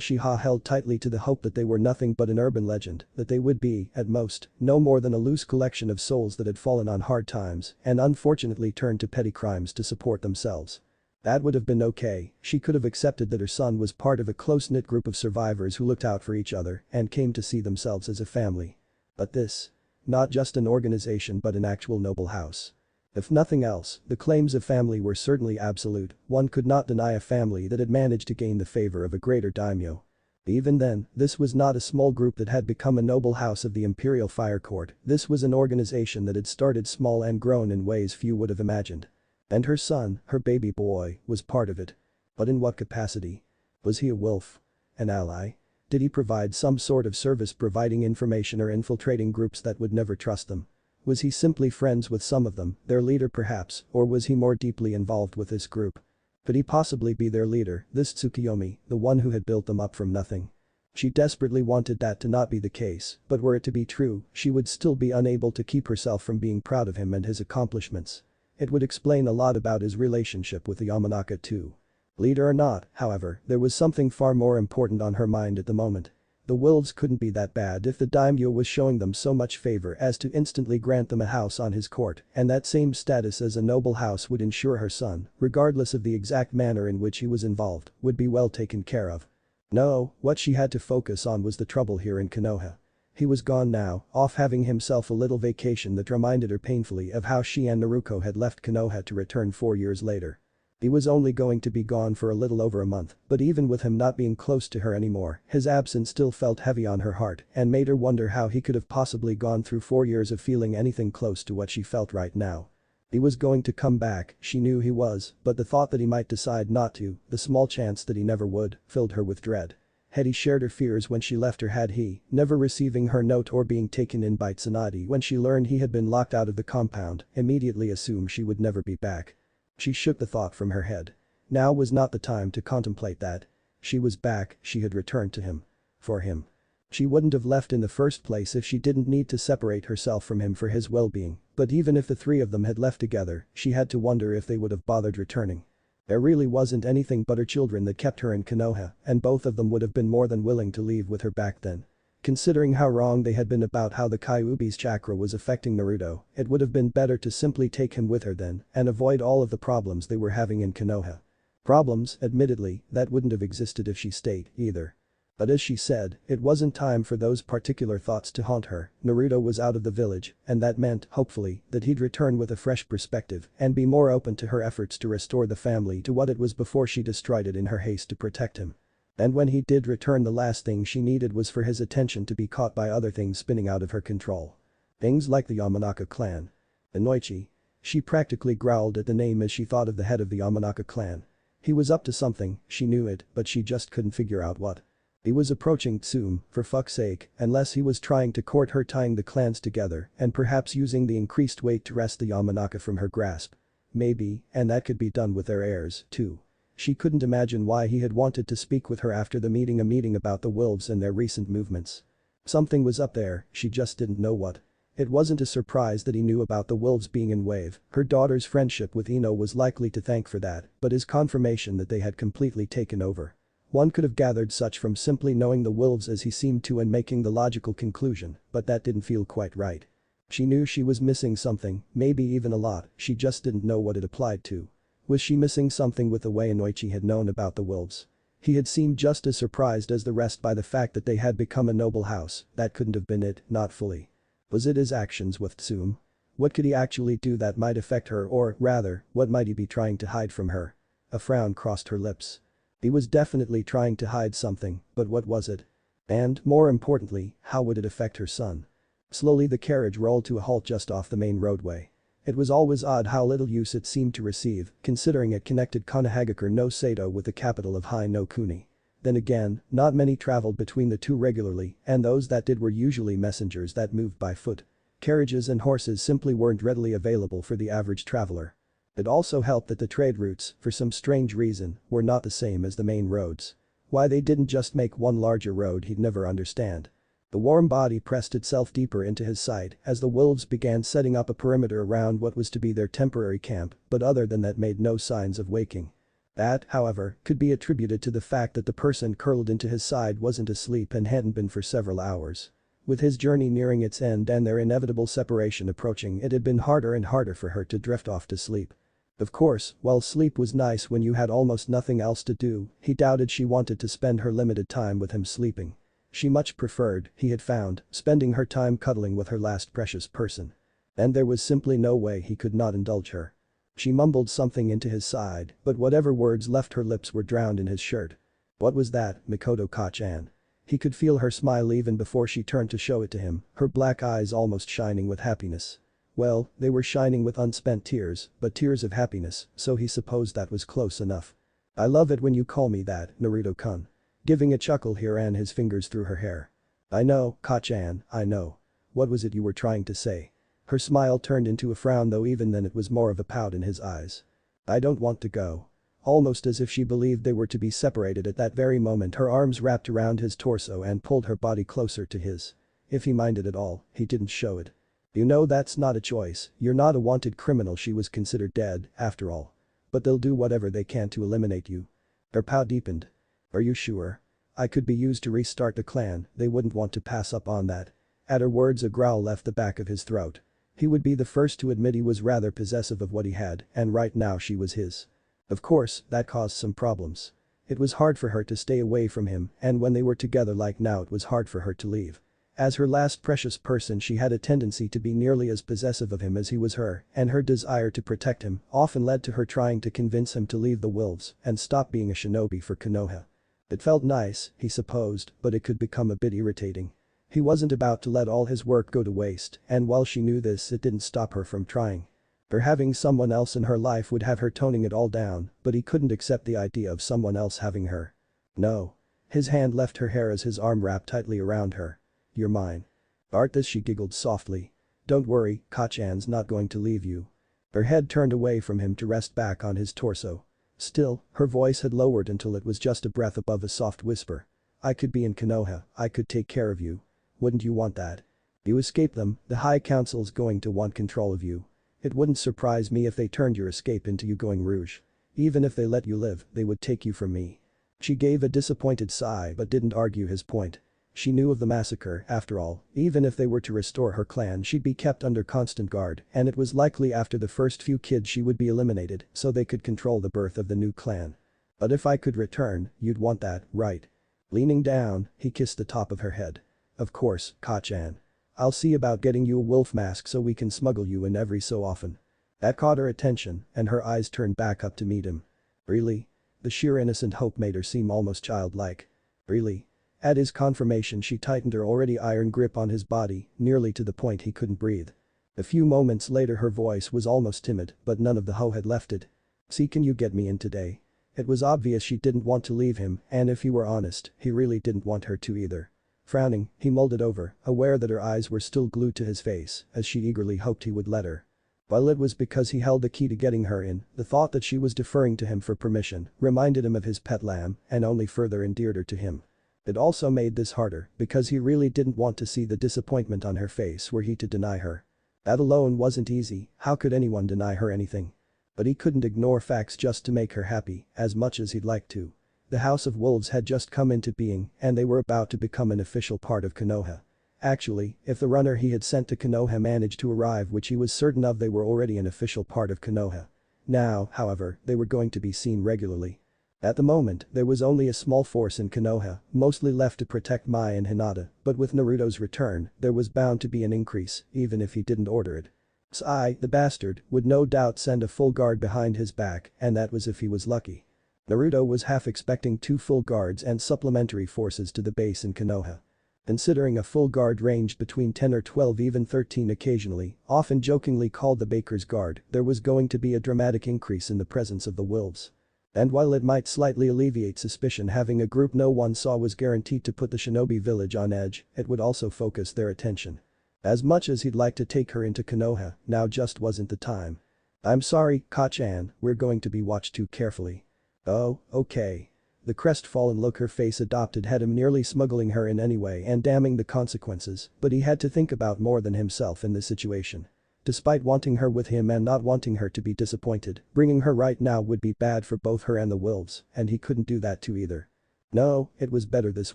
she held tightly to the hope that they were nothing but an urban legend, that they would be, at most, no more than a loose collection of souls that had fallen on hard times and unfortunately turned to petty crimes to support themselves. That would have been okay, she could have accepted that her son was part of a close-knit group of survivors who looked out for each other and came to see themselves as a family. But this? Not just an organization but an actual noble house. If nothing else, the claims of family were certainly absolute, one could not deny a family that had managed to gain the favor of a greater daimyo. Even then, this was not a small group that had become a noble house of the Imperial Fire Court, this was an organization that had started small and grown in ways few would have imagined. And her son, her baby boy, was part of it. But in what capacity? Was he a wolf? An ally? Did he provide some sort of service, providing information or infiltrating groups that would never trust them? Was he simply friends with some of them, their leader perhaps, or was he more deeply involved with this group? Could he possibly be their leader, this Tsukuyomi, the one who had built them up from nothing? She desperately wanted that to not be the case, but were it to be true, she would still be unable to keep herself from being proud of him and his accomplishments. It would explain a lot about his relationship with the Yamanaka too. Leader or not, however, there was something far more important on her mind at the moment. The wolves couldn't be that bad if the daimyo was showing them so much favor as to instantly grant them a house on his court, and that same status as a noble house would ensure her son, regardless of the exact manner in which he was involved, would be well taken care of. No, what she had to focus on was the trouble here in Konoha. He was gone now, off having himself a little vacation that reminded her painfully of how she and Naruto had left Konoha to return 4 years later. He was only going to be gone for a little over a month, but even with him not being close to her anymore, his absence still felt heavy on her heart and made her wonder how he could have possibly gone through 4 years of feeling anything close to what she felt right now. He was going to come back, she knew he was, but the thought that he might decide not to, the small chance that he never would, filled her with dread. Had he shared her fears when she left, or had he, never receiving her note or being taken in by Tsunade when she learned he had been locked out of the compound, immediately assumed she would never be back? She shook the thought from her head. Now was not the time to contemplate that. She was back, she had returned to him. For him. She wouldn't have left in the first place if she didn't need to separate herself from him for his well-being, but even if the three of them had left together, she had to wonder if they would have bothered returning. There really wasn't anything but her children that kept her in Konoha, and both of them would have been more than willing to leave with her back then. Considering how wrong they had been about how the Kyuubi's chakra was affecting Naruto, it would have been better to simply take him with her then and avoid all of the problems they were having in Konoha. Problems, admittedly, that wouldn't have existed if she stayed, either. But as she said, it wasn't time for those particular thoughts to haunt her. Naruto was out of the village, and that meant, hopefully, that he'd return with a fresh perspective and be more open to her efforts to restore the family to what it was before she destroyed it in her haste to protect him. And when he did return, the last thing she needed was for his attention to be caught by other things spinning out of her control. Things like the Yamanaka clan. Inoichi. She practically growled at the name as she thought of the head of the Yamanaka clan. He was up to something, she knew it, but she just couldn't figure out what. He was approaching Tsume, for fuck's sake, unless he was trying to court her, tying the clans together and perhaps using the increased weight to wrest the Yamanaka from her grasp. Maybe, and that could be done with their heirs, too. She couldn't imagine why he had wanted to speak with her after the meeting, a meeting about the wolves and their recent movements. Something was up there, she just didn't know what. It wasn't a surprise that he knew about the wolves being in Wave. Her daughter's friendship with Ino was likely to thank for that, but his confirmation that they had completely taken over. One could have gathered such from simply knowing the wolves as he seemed to and making the logical conclusion, but that didn't feel quite right. She knew she was missing something, maybe even a lot, she just didn't know what it applied to. Was she missing something with the way Inoichi had known about the wolves? He had seemed just as surprised as the rest by the fact that they had become a noble house. That couldn't have been it, not fully. Was it his actions with Tsume? What could he actually do that might affect her, or, rather, what might he be trying to hide from her? A frown crossed her lips. He was definitely trying to hide something, but what was it? And, more importantly, how would it affect her son? Slowly the carriage rolled to a halt just off the main roadway. It was always odd how little use it seemed to receive, considering it connected Konohagakure no Sato with the capital of Hai no Kuni. Then again, not many traveled between the two regularly, and those that did were usually messengers that moved by foot. Carriages and horses simply weren't readily available for the average traveler. It also helped that the trade routes, for some strange reason, were not the same as the main roads. Why they didn't just make one larger road he'd never understand. The warm body pressed itself deeper into his side as the wolves began setting up a perimeter around what was to be their temporary camp, but other than that made no signs of waking. That, however, could be attributed to the fact that the person curled into his side wasn't asleep and hadn't been for several hours. With his journey nearing its end and their inevitable separation approaching, it had been harder and harder for her to drift off to sleep. Of course, while sleep was nice when you had almost nothing else to do, he doubted she wanted to spend her limited time with him sleeping. She much preferred, he had found, spending her time cuddling with her last precious person. And there was simply no way he could not indulge her. She mumbled something into his side, but whatever words left her lips were drowned in his shirt. What was that, Mikoto Kachan? He could feel her smile even before she turned to show it to him, her black eyes almost shining with happiness. Well, they were shining with unspent tears, but tears of happiness, so he supposed that was close enough. I love it when you call me that, Naruto-kun. Giving a chuckle, he ran his fingers through her hair. I know, Kachan, I know. What was it you were trying to say? Her smile turned into a frown, though even then it was more of a pout in his eyes. I don't want to go. Almost as if she believed they were to be separated at that very moment, her arms wrapped around his torso and pulled her body closer to his. If he minded at all, he didn't show it. You know that's not a choice, you're not a wanted criminal. She was considered dead, after all. But they'll do whatever they can to eliminate you. Her pout deepened. Are you sure? I could be used to restart the clan, they wouldn't want to pass up on that. At her words, a growl left the back of his throat. He would be the first to admit he was rather possessive of what he had, and right now she was his. Of course, that caused some problems. It was hard for her to stay away from him, and when they were together like now, it was hard for her to leave. As her last precious person, she had a tendency to be nearly as possessive of him as he was her, and her desire to protect him often led to her trying to convince him to leave the wolves and stop being a shinobi for Konoha. It felt nice, he supposed, but it could become a bit irritating. He wasn't about to let all his work go to waste, and while she knew this, it didn't stop her from trying. Her having someone else in her life would have her toning it all down, but he couldn't accept the idea of someone else having her. No. His hand left her hair as his arm wrapped tightly around her. You're mine. Art this? She giggled softly. Don't worry, Kachan's not going to leave you. Her head turned away from him to rest back on his torso. Still, her voice had lowered until it was just a breath above a soft whisper. I could be in Konoha, I could take care of you. Wouldn't you want that? You escape them, the High Council's going to want control of you. It wouldn't surprise me if they turned your escape into you going rouge. Even if they let you live, they would take you from me. She gave a disappointed sigh but didn't argue his point. She knew of the massacre, after all, even if they were to restore her clan she'd be kept under constant guard, and it was likely after the first few kids she would be eliminated so they could control the birth of the new clan. But if I could return, you'd want that, right? Leaning down, he kissed the top of her head. Of course, Ka-chan. I'll see about getting you a wolf mask so we can smuggle you in every so often. That caught her attention, and her eyes turned back up to meet him. Really? The sheer innocent hope made her seem almost childlike. Really? At his confirmation she tightened her already iron grip on his body, nearly to the point he couldn't breathe. A few moments later her voice was almost timid, but none of the hoe had left it. "See, can you get me in today?" It was obvious she didn't want to leave him, and if he were honest, he really didn't want her to either. Frowning, he mulled it over, aware that her eyes were still glued to his face, as she eagerly hoped he would let her. While it was because he held the key to getting her in, the thought that she was deferring to him for permission reminded him of his pet lamb and only further endeared her to him. It also made this harder because he really didn't want to see the disappointment on her face were he to deny her. That alone wasn't easy, how could anyone deny her anything? But he couldn't ignore facts just to make her happy, as much as he'd like to. The House of Wolves had just come into being and they were about to become an official part of Konoha. Actually, if the runner he had sent to Konoha managed to arrive, which he was certain of, they were already an official part of Konoha. Now, however, they were going to be seen regularly. At the moment, there was only a small force in Konoha, mostly left to protect Mai and Hinata, but with Naruto's return, there was bound to be an increase, even if he didn't order it. Sai, the bastard, would no doubt send a full guard behind his back, and that was if he was lucky. Naruto was half expecting 2 full guards and supplementary forces to the base in Konoha. Considering a full guard ranged between 10 or 12, even 13 occasionally, often jokingly called the Baker's Guard, there was going to be a dramatic increase in the presence of the wolves. And while it might slightly alleviate suspicion, having a group no one saw was guaranteed to put the shinobi village on edge, it would also focus their attention. As much as he'd like to take her into Konoha, now just wasn't the time. "I'm sorry, Ka-chan, we're going to be watched too carefully." "Oh, okay." The crestfallen look her face adopted had him nearly smuggling her in anyway and damning the consequences, but he had to think about more than himself in this situation. Despite wanting her with him and not wanting her to be disappointed, bringing her right now would be bad for both her and the wolves, and he couldn't do that too either. No, it was better this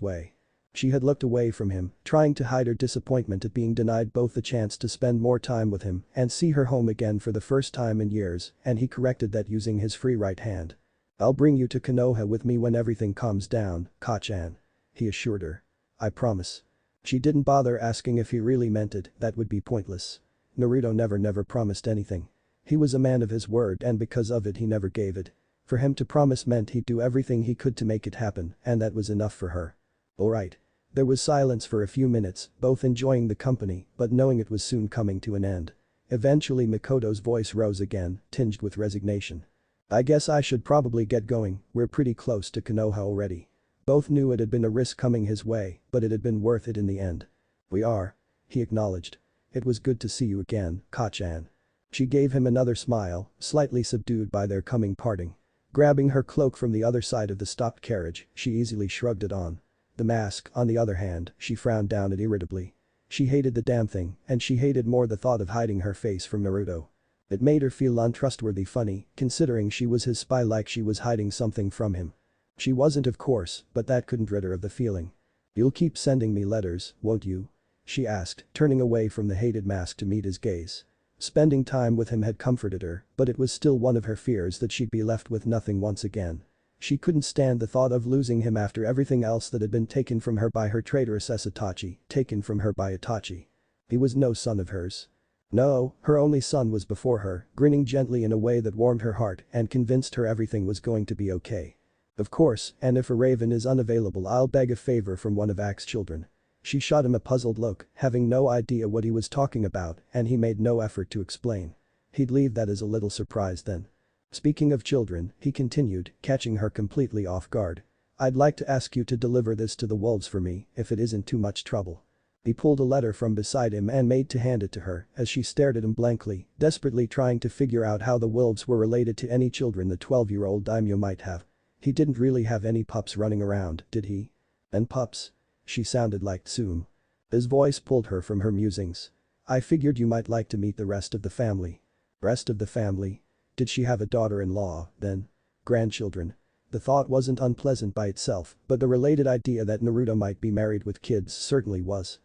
way. She had looked away from him, trying to hide her disappointment at being denied both the chance to spend more time with him and see her home again for the first time in years, and he corrected that using his free right hand. "I'll bring you to Konoha with me when everything calms down, Ka-chan," he assured her. "I promise." She didn't bother asking if he really meant it, that would be pointless. Naruto never promised anything. He was a man of his word and because of it he never gave it. For him to promise meant he'd do everything he could to make it happen, and that was enough for her. "Alright." There was silence for a few minutes, both enjoying the company but knowing it was soon coming to an end. Eventually Mikoto's voice rose again, tinged with resignation. "I guess I should probably get going, we're pretty close to Konoha already." Both knew it had been a risk coming his way, but it had been worth it in the end. "We are," he acknowledged. "It was good to see you again, Ka-chan." She gave him another smile, slightly subdued by their coming parting. Grabbing her cloak from the other side of the stopped carriage, she easily shrugged it on. The mask, on the other hand, she frowned down at irritably. She hated the damn thing, and she hated more the thought of hiding her face from Naruto. It made her feel untrustworthy funny, considering she was his spy, like she was hiding something from him. She wasn't, of course, but that couldn't rid her of the feeling. "You'll keep sending me letters, won't you?" she asked, turning away from the hated mask to meet his gaze. Spending time with him had comforted her, but it was still one of her fears that she'd be left with nothing once again. She couldn't stand the thought of losing him after everything else that had been taken from her by her traitorous Itachi, taken from her by Itachi. He was no son of hers. No, her only son was before her, grinning gently in a way that warmed her heart and convinced her everything was going to be okay. "Of course, and if a raven is unavailable, I'll beg a favor from one of Ak's children." She shot him a puzzled look, having no idea what he was talking about, and he made no effort to explain. He'd leave that as a little surprise then. "Speaking of children," he continued, catching her completely off guard. "I'd like to ask you to deliver this to the wolves for me, if it isn't too much trouble." He pulled a letter from beside him and made to hand it to her as she stared at him blankly, desperately trying to figure out how the wolves were related to any children the 12-year-old daimyo might have. He didn't really have any pups running around, did he? And pups? She sounded like Tsume. His voice pulled her from her musings. "I figured you might like to meet the rest of the family." Rest of the family? Did she have a daughter-in-law, then? Grandchildren? The thought wasn't unpleasant by itself, but the related idea that Naruto might be married with kids certainly was.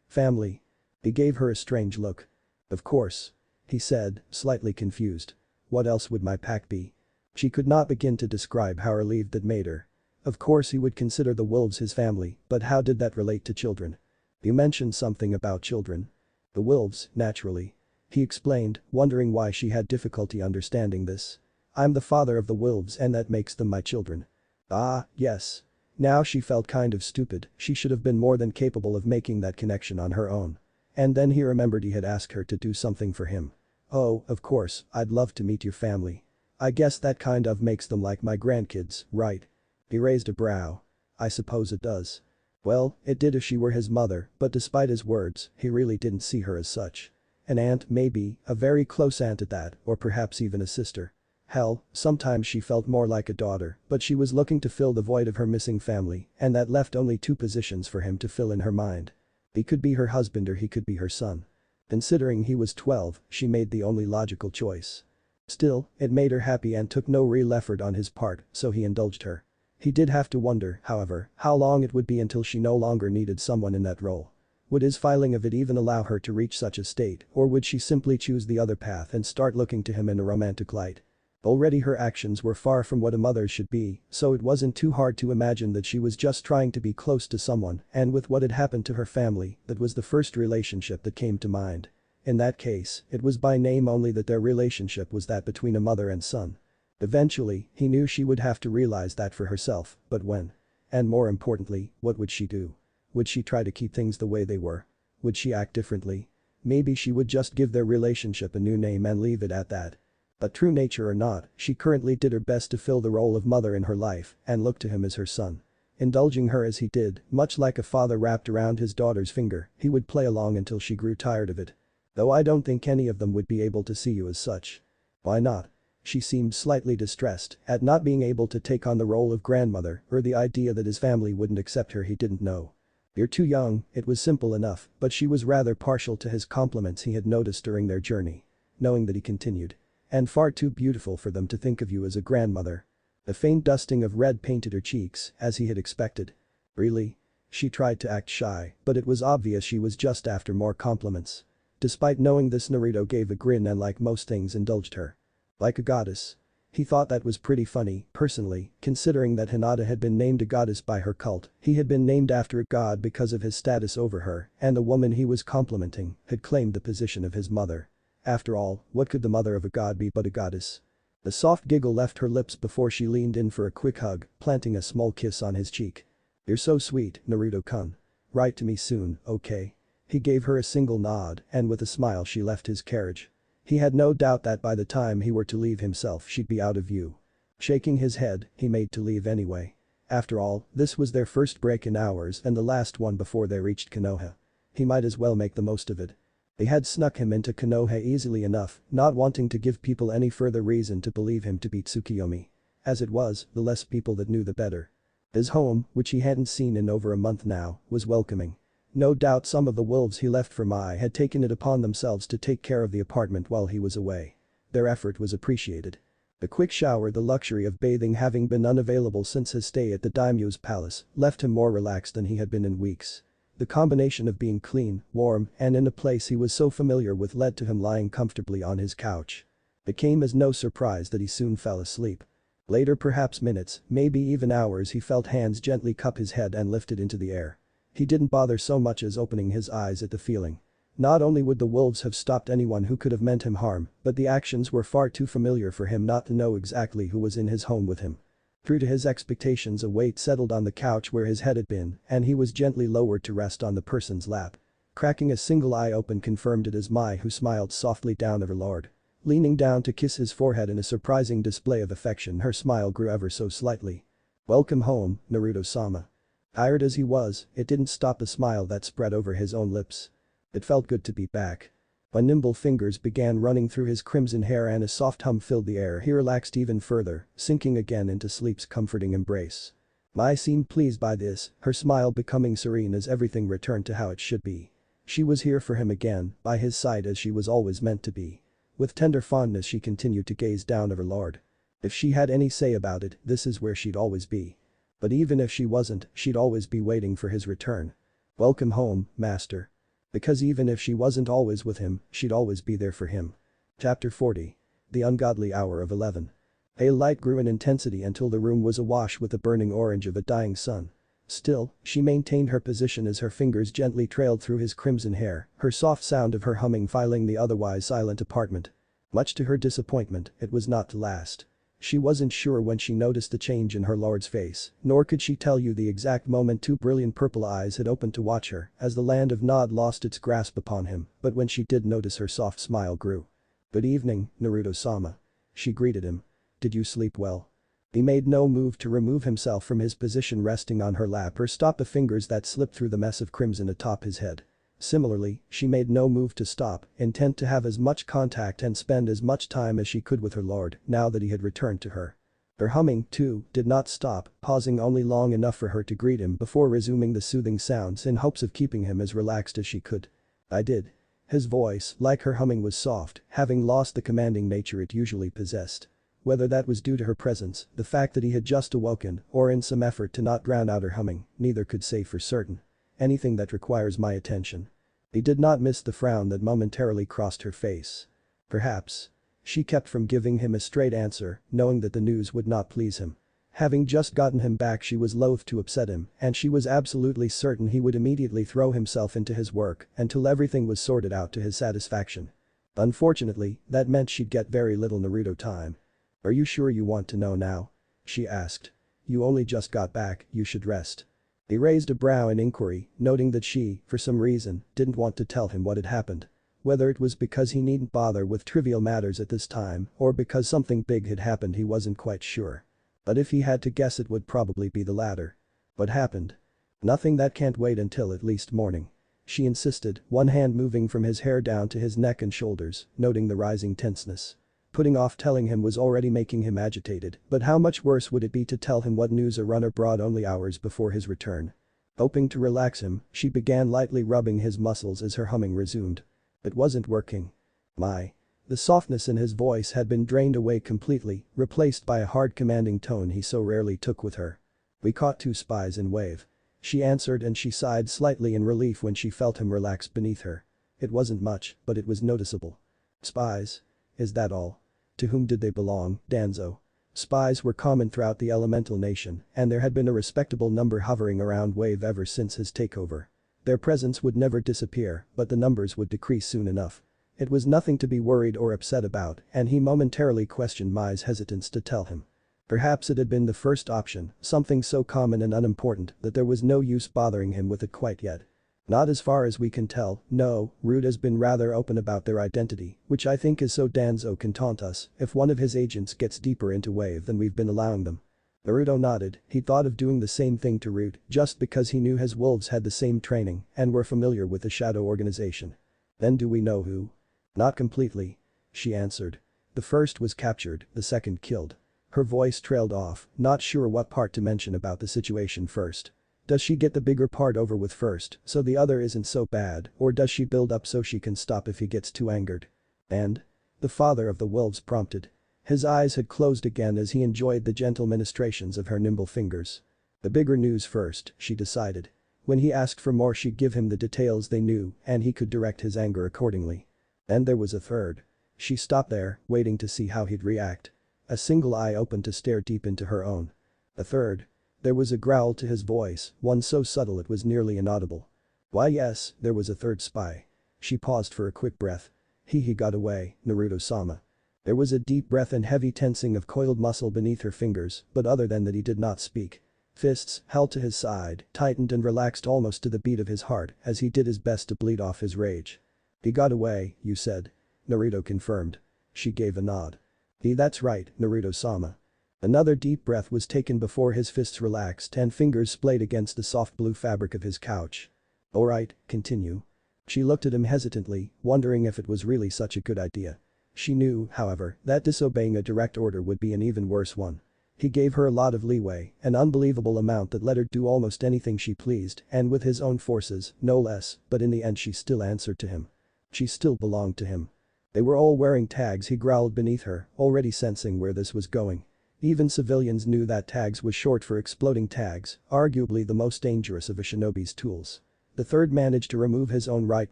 Family. He gave her a strange look. "Of course," he said, slightly confused. "What else would my pack be?" She could not begin to describe how relieved that made her. Of course he would consider the wolves his family, but how did that relate to children? You mentioned something about children. The wolves, naturally. He explained, wondering why she had difficulty understanding this. I'm the father of the wolves and that makes them my children. Ah, yes. Now she felt kind of stupid, she should have been more than capable of making that connection on her own. And then he remembered he had asked her to do something for him. Oh, of course, I'd love to meet your family. I guess that kind of makes them like my grandkids, right? He raised a brow. I suppose it does. Well, it did if she were his mother, but despite his words, he really didn't see her as such. An aunt, maybe, a very close aunt at that, or perhaps even a sister. Hell, sometimes she felt more like a daughter, but she was looking to fill the void of her missing family, and that left only two positions for him to fill in her mind. He could be her husband or he could be her son. Considering he was 12, she made the only logical choice. Still, it made her happy and took no real effort on his part, so he indulged her. He did have to wonder, however, how long it would be until she no longer needed someone in that role. Would his filing of it even allow her to reach such a state, or would she simply choose the other path and start looking to him in a romantic light? Already her actions were far from what a mother's should be, so it wasn't too hard to imagine that she was just trying to be close to someone, and with what had happened to her family, that was the first relationship that came to mind. In that case, it was by name only that their relationship was that between a mother and son. Eventually, he knew she would have to realize that for herself, but when? And more importantly, what would she do? Would she try to keep things the way they were? Would she act differently? Maybe she would just give their relationship a new name and leave it at that. But true nature or not, she currently did her best to fill the role of mother in her life and look to him as her son. Indulging her as he did, much like a father wrapped around his daughter's finger, he would play along until she grew tired of it. Though I don't think any of them would be able to see you as such. Why not? She seemed slightly distressed at not being able to take on the role of grandmother or the idea that his family wouldn't accept her he didn't know. You're too young, it was simple enough, but she was rather partial to his compliments he had noticed during their journey. Knowing that he continued. And far too beautiful for them to think of you as a grandmother. A faint dusting of red painted her cheeks, as he had expected. Really? She tried to act shy, but it was obvious she was just after more compliments. Despite knowing this, Naruto gave a grin and like most things indulged her. Like a goddess. He thought that was pretty funny, personally, considering that Hinata had been named a goddess by her cult, he had been named after a god because of his status over her, and the woman he was complimenting had claimed the position of his mother. After all, what could the mother of a god be but a goddess? The soft giggle left her lips before she leaned in for a quick hug, planting a small kiss on his cheek. You're so sweet, Naruto-kun. Write to me soon, okay? He gave her a single nod, and with a smile she left his carriage. He had no doubt that by the time he were to leave himself she'd be out of view. Shaking his head, he made to leave anyway. After all, this was their first break in hours and the last one before they reached Konoha. He might as well make the most of it. They had snuck him into Konoha easily enough, not wanting to give people any further reason to believe him to be Tsukiyomi. As it was, the less people that knew the better. His home, which he hadn't seen in over a month now, was welcoming. No doubt some of the wolves he left for Mai had taken it upon themselves to take care of the apartment while he was away. Their effort was appreciated. The quick shower, the luxury of bathing having been unavailable since his stay at the daimyo's palace, left him more relaxed than he had been in weeks. The combination of being clean, warm, and in a place he was so familiar with led to him lying comfortably on his couch. It came as no surprise that he soon fell asleep. Later, perhaps minutes, maybe even hours, he felt hands gently cup his head and lift it into the air. He didn't bother so much as opening his eyes at the feeling. Not only would the wolves have stopped anyone who could have meant him harm, but the actions were far too familiar for him not to know exactly who was in his home with him. True to his expectations, a weight settled on the couch where his head had been, and he was gently lowered to rest on the person's lap. Cracking a single eye open confirmed it as Mai, who smiled softly down at her lord. Leaning down to kiss his forehead in a surprising display of affection, her smile grew ever so slightly. Welcome home, Naruto-sama. Tired as he was, it didn't stop the smile that spread over his own lips. It felt good to be back. When nimble fingers began running through his crimson hair and a soft hum filled the air, he relaxed even further, sinking again into sleep's comforting embrace. Mai seemed pleased by this, her smile becoming serene as everything returned to how it should be. She was here for him again, by his side as she was always meant to be. With tender fondness she continued to gaze down at her lord. If she had any say about it, this is where she'd always be. But even if she wasn't, she'd always be waiting for his return. Welcome home, master. Because even if she wasn't always with him, she'd always be there for him. Chapter 40. The Ungodly Hour of 11. A light grew in intensity until the room was awash with the burning orange of a dying sun. Still, she maintained her position as her fingers gently trailed through his crimson hair, her soft sound of her humming filling the otherwise silent apartment. Much to her disappointment, it was not to last. She wasn't sure when she noticed the change in her lord's face, nor could she tell you the exact moment two brilliant purple eyes had opened to watch her as the land of Nod lost its grasp upon him, but when she did notice her soft smile grew. "Good evening, Naruto-sama." She greeted him. "Did you sleep well?" He made no move to remove himself from his position resting on her lap or stop the fingers that slipped through the mess of crimson atop his head. Similarly, she made no move to stop, intent to have as much contact and spend as much time as she could with her lord now that he had returned to her. Her humming, too, did not stop, pausing only long enough for her to greet him before resuming the soothing sounds in hopes of keeping him as relaxed as she could. "I did." His voice, like her humming, was soft, having lost the commanding nature it usually possessed. Whether that was due to her presence, the fact that he had just awoken, or in some effort to not drown out her humming, neither could say for certain. "Anything that requires my attention." He did not miss the frown that momentarily crossed her face. "Perhaps." She kept from giving him a straight answer, knowing that the news would not please him. Having just gotten him back, she was loath to upset him, and she was absolutely certain he would immediately throw himself into his work until everything was sorted out to his satisfaction. Unfortunately, that meant she'd get very little Naruto time. "Are you sure you want to know now?" she asked. "You only just got back, you should rest." He raised a brow in inquiry, noting that she, for some reason, didn't want to tell him what had happened. Whether it was because he needn't bother with trivial matters at this time or because something big had happened, he wasn't quite sure. But if he had to guess, it would probably be the latter. "What happened?" "Nothing that can't wait until at least morning," she insisted, one hand moving from his hair down to his neck and shoulders, noting the rising tenseness. Putting off telling him was already making him agitated, but how much worse would it be to tell him what news a runner brought only hours before his return? Hoping to relax him, she began lightly rubbing his muscles as her humming resumed. It wasn't working. "My." The softness in his voice had been drained away completely, replaced by a hard commanding tone he so rarely took with her. "We caught 2 spies in wave." She answered, and she sighed slightly in relief when she felt him relax beneath her. It wasn't much, but it was noticeable. "Spies? Is that all? To whom did they belong, Danzo?" Spies were common throughout the elemental nation, and there had been a respectable number hovering around Wave ever since his takeover. Their presence would never disappear, but the numbers would decrease soon enough. It was nothing to be worried or upset about, and he momentarily questioned Mai's hesitance to tell him. Perhaps it had been the first option, something so common and unimportant that there was no use bothering him with it quite yet. "Not as far as we can tell, no. Rude has been rather open about their identity, which I think is so Danzo can taunt us if one of his agents gets deeper into Wave than we've been allowing them." Naruto nodded. He thought of doing the same thing to Root just because he knew his wolves had the same training and were familiar with the shadow organization. "Then do we know who?" "Not completely," she answered. "The first was captured, the second killed." Her voice trailed off, not sure what part to mention about the situation first. Does she get the bigger part over with first so the other isn't so bad, or does she build up so she can stop if he gets too angered? "And?" the father of the wolves prompted. His eyes had closed again as he enjoyed the gentle ministrations of her nimble fingers. The bigger news first, she decided. When he asked for more, she'd give him the details they knew and he could direct his anger accordingly. And there was a third. She stopped there, waiting to see how he'd react. A single eye opened to stare deep into her own. "A third?" There was a growl to his voice, one so subtle it was nearly inaudible. "Why yes, there was a third spy." She paused for a quick breath. He got away, Naruto-sama." There was a deep breath and heavy tensing of coiled muscle beneath her fingers, but other than that he did not speak. Fists, held to his side, tightened and relaxed almost to the beat of his heart as he did his best to bleed off his rage. "He got away, you said?" Naruto confirmed. She gave a nod. That's right, Naruto-sama." Another deep breath was taken before his fists relaxed and fingers splayed against the soft blue fabric of his couch. "Alright, continue." She looked at him hesitantly, wondering if it was really such a good idea. She knew, however, that disobeying a direct order would be an even worse one. He gave her a lot of leeway, an unbelievable amount that let her do almost anything she pleased, and with his own forces, no less, but in the end she still answered to him. She still belonged to him. "They were all wearing tags," he growled beneath her, already sensing where this was going. Even civilians knew that tags was short for exploding tags, arguably the most dangerous of a shinobi's tools. The third managed to remove his own right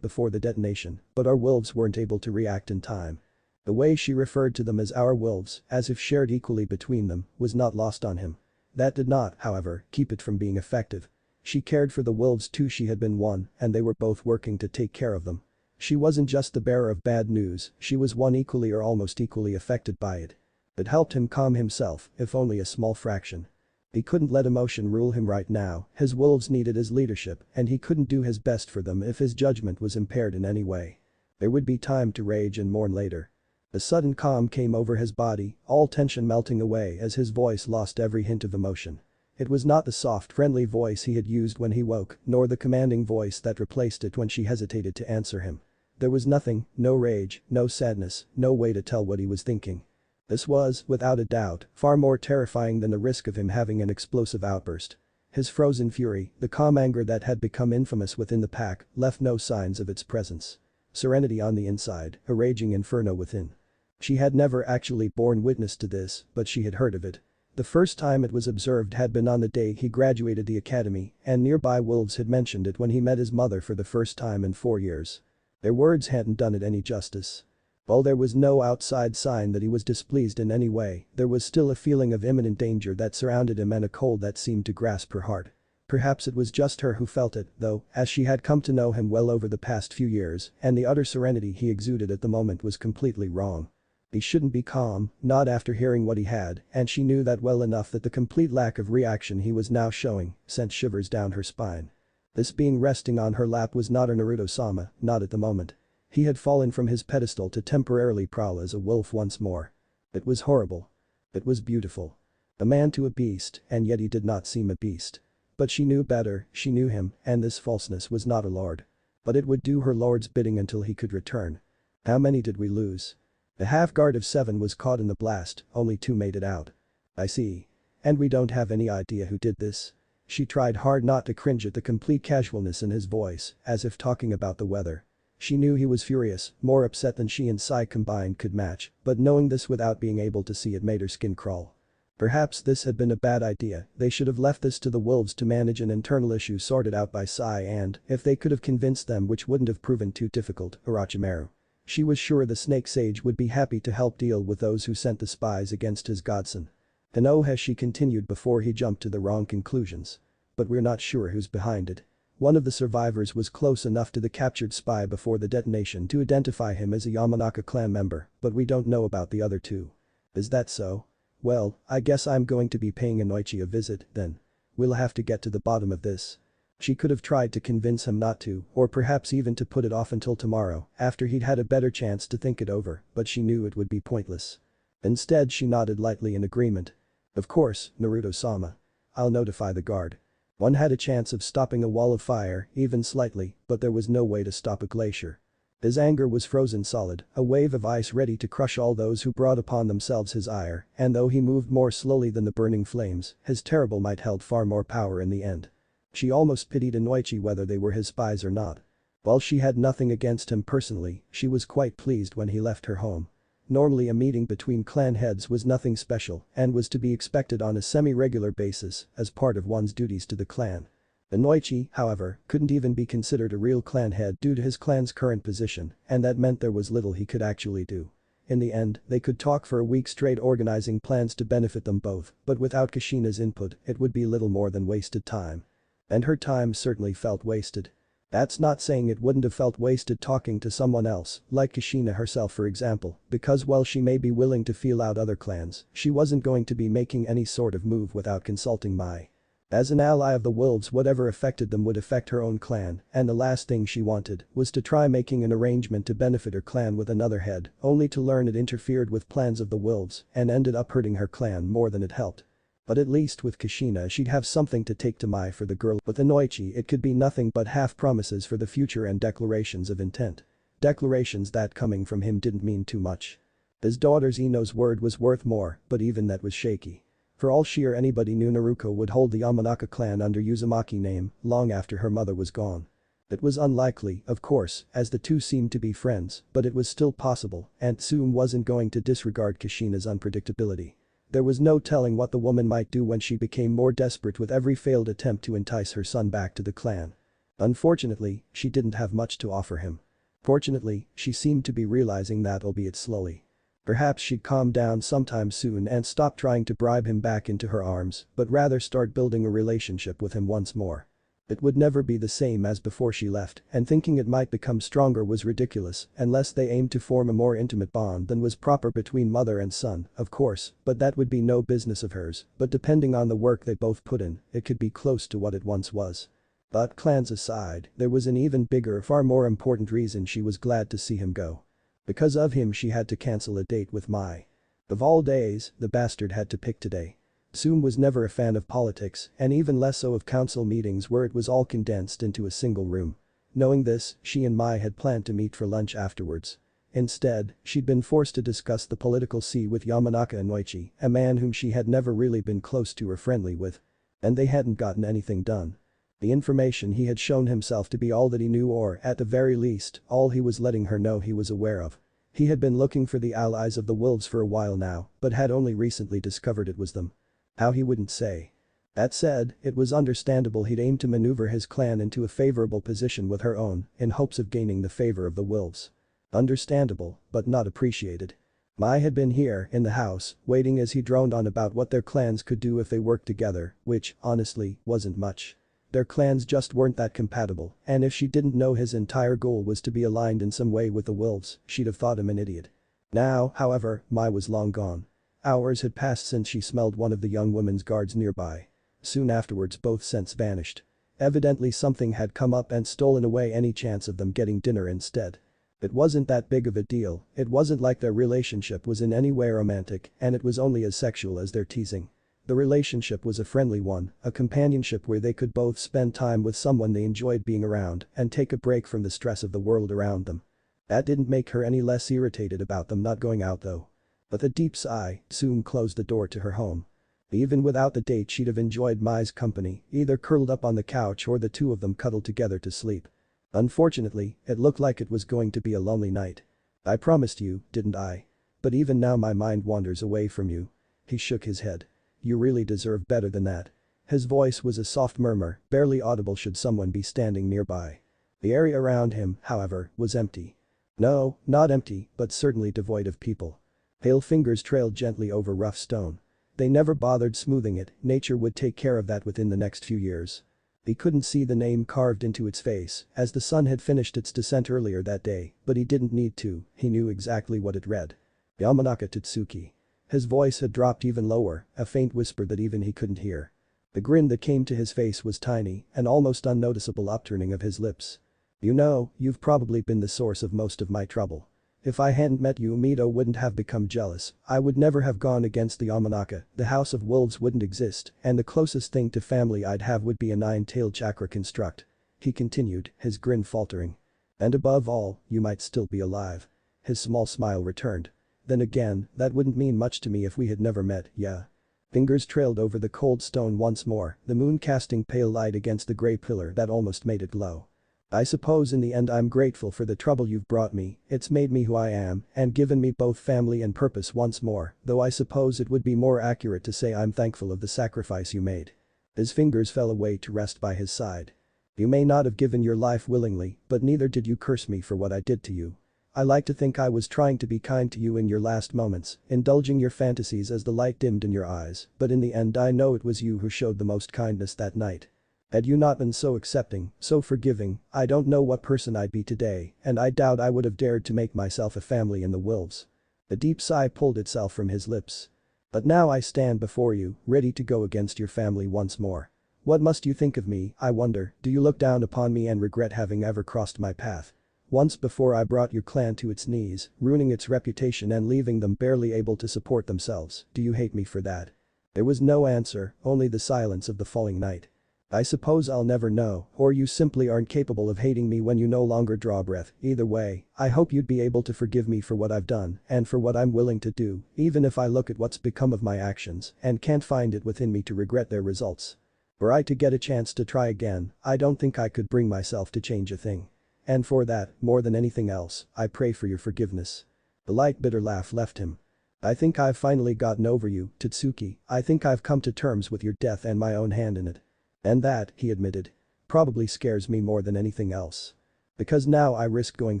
before the detonation, but our wolves weren't able to react in time. The way she referred to them as our wolves, as if shared equally between them, was not lost on him. That did not, however, keep it from being effective. She cared for the wolves too. She had been one, and they were both working to take care of them. She wasn't just the bearer of bad news, she was one equally or almost equally affected by it. It helped him calm himself, if only a small fraction. He couldn't let emotion rule him right now, his wolves needed his leadership, and he couldn't do his best for them if his judgment was impaired in any way. There would be time to rage and mourn later. A sudden calm came over his body, all tension melting away as his voice lost every hint of emotion. It was not the soft, friendly voice he had used when he woke, nor the commanding voice that replaced it when she hesitated to answer him. There was nothing, no rage, no sadness, no way to tell what he was thinking. This was, without a doubt, far more terrifying than the risk of him having an explosive outburst. His frozen fury, the calm anger that had become infamous within the pack, left no signs of its presence. Serenity on the inside, a raging inferno within. She had never actually borne witness to this, but she had heard of it. The first time it was observed had been on the day he graduated the academy, and nearby wolves had mentioned it when he met his mother for the first time in 4 years. Their words hadn't done it any justice. While there was no outside sign that he was displeased in any way, there was still a feeling of imminent danger that surrounded him and a cold that seemed to grasp her heart. Perhaps it was just her who felt it, though, as she had come to know him well over the past few years, and the utter serenity he exuded at the moment was completely wrong. He shouldn't be calm, not after hearing what he had, and she knew that well enough that the complete lack of reaction he was now showing sent shivers down her spine. This being resting on her lap was not a Naruto-sama, not at the moment. He had fallen from his pedestal to temporarily prowl as a wolf once more. It was horrible. It was beautiful. A man to a beast, and yet he did not seem a beast. But she knew better, she knew him, and this falseness was not a lord. But it would do her lord's bidding until he could return. How many did we lose? The half-guard of 7 was caught in the blast, only 2 made it out. I see. And we don't have any idea who did this. She tried hard not to cringe at the complete casualness in his voice, as if talking about the weather. She knew he was furious, more upset than she and Sai combined could match, but knowing this without being able to see it made her skin crawl. Perhaps this had been a bad idea, they should have left this to the wolves to manage an internal issue sorted out by Sai and, if they could have convinced them which wouldn't have proven too difficult, Orochimaru. She was sure the snake sage would be happy to help deal with those who sent the spies against his godson. And oh, as she continued before he jumped to the wrong conclusions. But we're not sure who's behind it. One of the survivors was close enough to the captured spy before the detonation to identify him as a Yamanaka clan member, but we don't know about the other 2. Is that so? Well, I guess I'm going to be paying Inoichi a visit, then. We'll have to get to the bottom of this. She could have tried to convince him not to, or perhaps even to put it off until tomorrow, after he'd had a better chance to think it over, but she knew it would be pointless. Instead she nodded lightly in agreement. Of course, Naruto-sama. I'll notify the guard. One had a chance of stopping a wall of fire, even slightly, but there was no way to stop a glacier. His anger was frozen solid, a wave of ice ready to crush all those who brought upon themselves his ire, and though he moved more slowly than the burning flames, his terrible might held far more power in the end. She almost pitied Inoichi whether they were his spies or not. While she had nothing against him personally, she was quite pleased when he left her home. Normally a meeting between clan heads was nothing special and was to be expected on a semi-regular basis as part of one's duties to the clan. Inoichi, however, couldn't even be considered a real clan head due to his clan's current position, and that meant there was little he could actually do. In the end, they could talk for a week straight organizing plans to benefit them both, but without Kushina's input, it would be little more than wasted time. And her time certainly felt wasted. That's not saying it wouldn't have felt wasted talking to someone else, like Kushina herself for example, because while she may be willing to feel out other clans, she wasn't going to be making any sort of move without consulting Mai. As an ally of the wolves, whatever affected them would affect her own clan, and the last thing she wanted was to try making an arrangement to benefit her clan with another head, only to learn it interfered with plans of the wolves and ended up hurting her clan more than it helped. But at least with Kushina she'd have something to take to Mai for the girl. With Inoichi it could be nothing but half promises for the future and declarations of intent. Declarations that coming from him didn't mean too much. His daughter's Ino's word was worth more, but even that was shaky. For all she or anybody knew, Naruto would hold the Yamanaka clan under Uzumaki name long after her mother was gone. It was unlikely, of course, as the two seemed to be friends, but it was still possible, and Tsume wasn't going to disregard Kushina's unpredictability. There was no telling what the woman might do when she became more desperate with every failed attempt to entice her son back to the clan. Unfortunately, she didn't have much to offer him. Fortunately, she seemed to be realizing that, albeit slowly. Perhaps she'd calm down sometime soon and stop trying to bribe him back into her arms, but rather start building a relationship with him once more. It would never be the same as before she left, and thinking it might become stronger was ridiculous unless they aimed to form a more intimate bond than was proper between mother and son, of course, but that would be no business of hers, but depending on the work they both put in, it could be close to what it once was. But clans aside, there was an even bigger, far more important reason she was glad to see him go. Because of him she had to cancel a date with Mai. Of all days, the bastard had to pick today. Soom was never a fan of politics, and even less so of council meetings where it was all condensed into a single room. Knowing this, she and Mai had planned to meet for lunch afterwards. Instead, she'd been forced to discuss the political sea with Yamanaka Inoichi, a man whom she had never really been close to or friendly with. And they hadn't gotten anything done. The information he had shown himself to be all that he knew, or, at the very least, all he was letting her know he was aware of. He had been looking for the allies of the wolves for a while now, but had only recently discovered it was them. How he wouldn't say. That said, it was understandable he'd aimed to maneuver his clan into a favorable position with her own, in hopes of gaining the favor of the wolves. Understandable, but not appreciated. Mai had been here, in the house, waiting as he droned on about what their clans could do if they worked together, which, honestly, wasn't much. Their clans just weren't that compatible, and if she didn't know his entire goal was to be aligned in some way with the wolves, she'd have thought him an idiot. Now, however, Mai was long gone. Hours had passed since she smelled one of the young women's guards nearby. Soon afterwards both scents vanished. Evidently something had come up and stolen away any chance of them getting dinner instead. It wasn't that big of a deal, it wasn't like their relationship was in any way romantic, and it was only as sexual as their teasing. The relationship was a friendly one, a companionship where they could both spend time with someone they enjoyed being around and take a break from the stress of the world around them. That didn't make her any less irritated about them not going out though. With a deep sigh, Soom closed the door to her home. Even without the date she'd have enjoyed Mai's company, either curled up on the couch or the two of them cuddled together to sleep. Unfortunately, it looked like it was going to be a lonely night. I promised you, didn't I? But even now my mind wanders away from you. He shook his head. You really deserve better than that. His voice was a soft murmur, barely audible should someone be standing nearby. The area around him, however, was empty. No, not empty, but certainly devoid of people. Pale fingers trailed gently over rough stone. They never bothered smoothing it, nature would take care of that within the next few years. He couldn't see the name carved into its face, as the sun had finished its descent earlier that day, but he didn't need to, he knew exactly what it read. Yamanaka Tatsuki. His voice had dropped even lower, a faint whisper that even he couldn't hear. The grin that came to his face was tiny, an almost unnoticeable upturning of his lips. You know, you've probably been the source of most of my trouble. If I hadn't met you, Minato wouldn't have become jealous, I would never have gone against the Yamanaka, the House of Wolves wouldn't exist, and the closest thing to family I'd have would be a nine-tailed chakra construct. He continued, his grin faltering. And above all, you might still be alive. His small smile returned. Then again, that wouldn't mean much to me if we had never met, yeah. Fingers trailed over the cold stone once more, the moon casting pale light against the gray pillar that almost made it glow. I suppose in the end I'm grateful for the trouble you've brought me, it's made me who I am and given me both family and purpose once more, though I suppose it would be more accurate to say I'm thankful of the sacrifice you made. His fingers fell away to rest by his side. You may not have given your life willingly, but neither did you curse me for what I did to you. I like to think I was trying to be kind to you in your last moments, indulging your fantasies as the light dimmed in your eyes, but in the end I know it was you who showed the most kindness that night. Had you not been so accepting, so forgiving, I don't know what person I'd be today, and I doubt I would have dared to make myself a family in the wolves. A deep sigh pulled itself from his lips. But now I stand before you, ready to go against your family once more. What must you think of me, I wonder, do you look down upon me and regret having ever crossed my path? Once before I brought your clan to its knees, ruining its reputation and leaving them barely able to support themselves, do you hate me for that? There was no answer, only the silence of the falling night. I suppose I'll never know, or you simply aren't capable of hating me when you no longer draw breath, either way, I hope you'd be able to forgive me for what I've done and for what I'm willing to do, even if I look at what's become of my actions and can't find it within me to regret their results. Were I to get a chance to try again, I don't think I could bring myself to change a thing. And for that, more than anything else, I pray for your forgiveness. The light bitter laugh left him. I think I've finally gotten over you, Tatsuki, I think I've come to terms with your death and my own hand in it. And that, he admitted, probably scares me more than anything else. Because now I risk going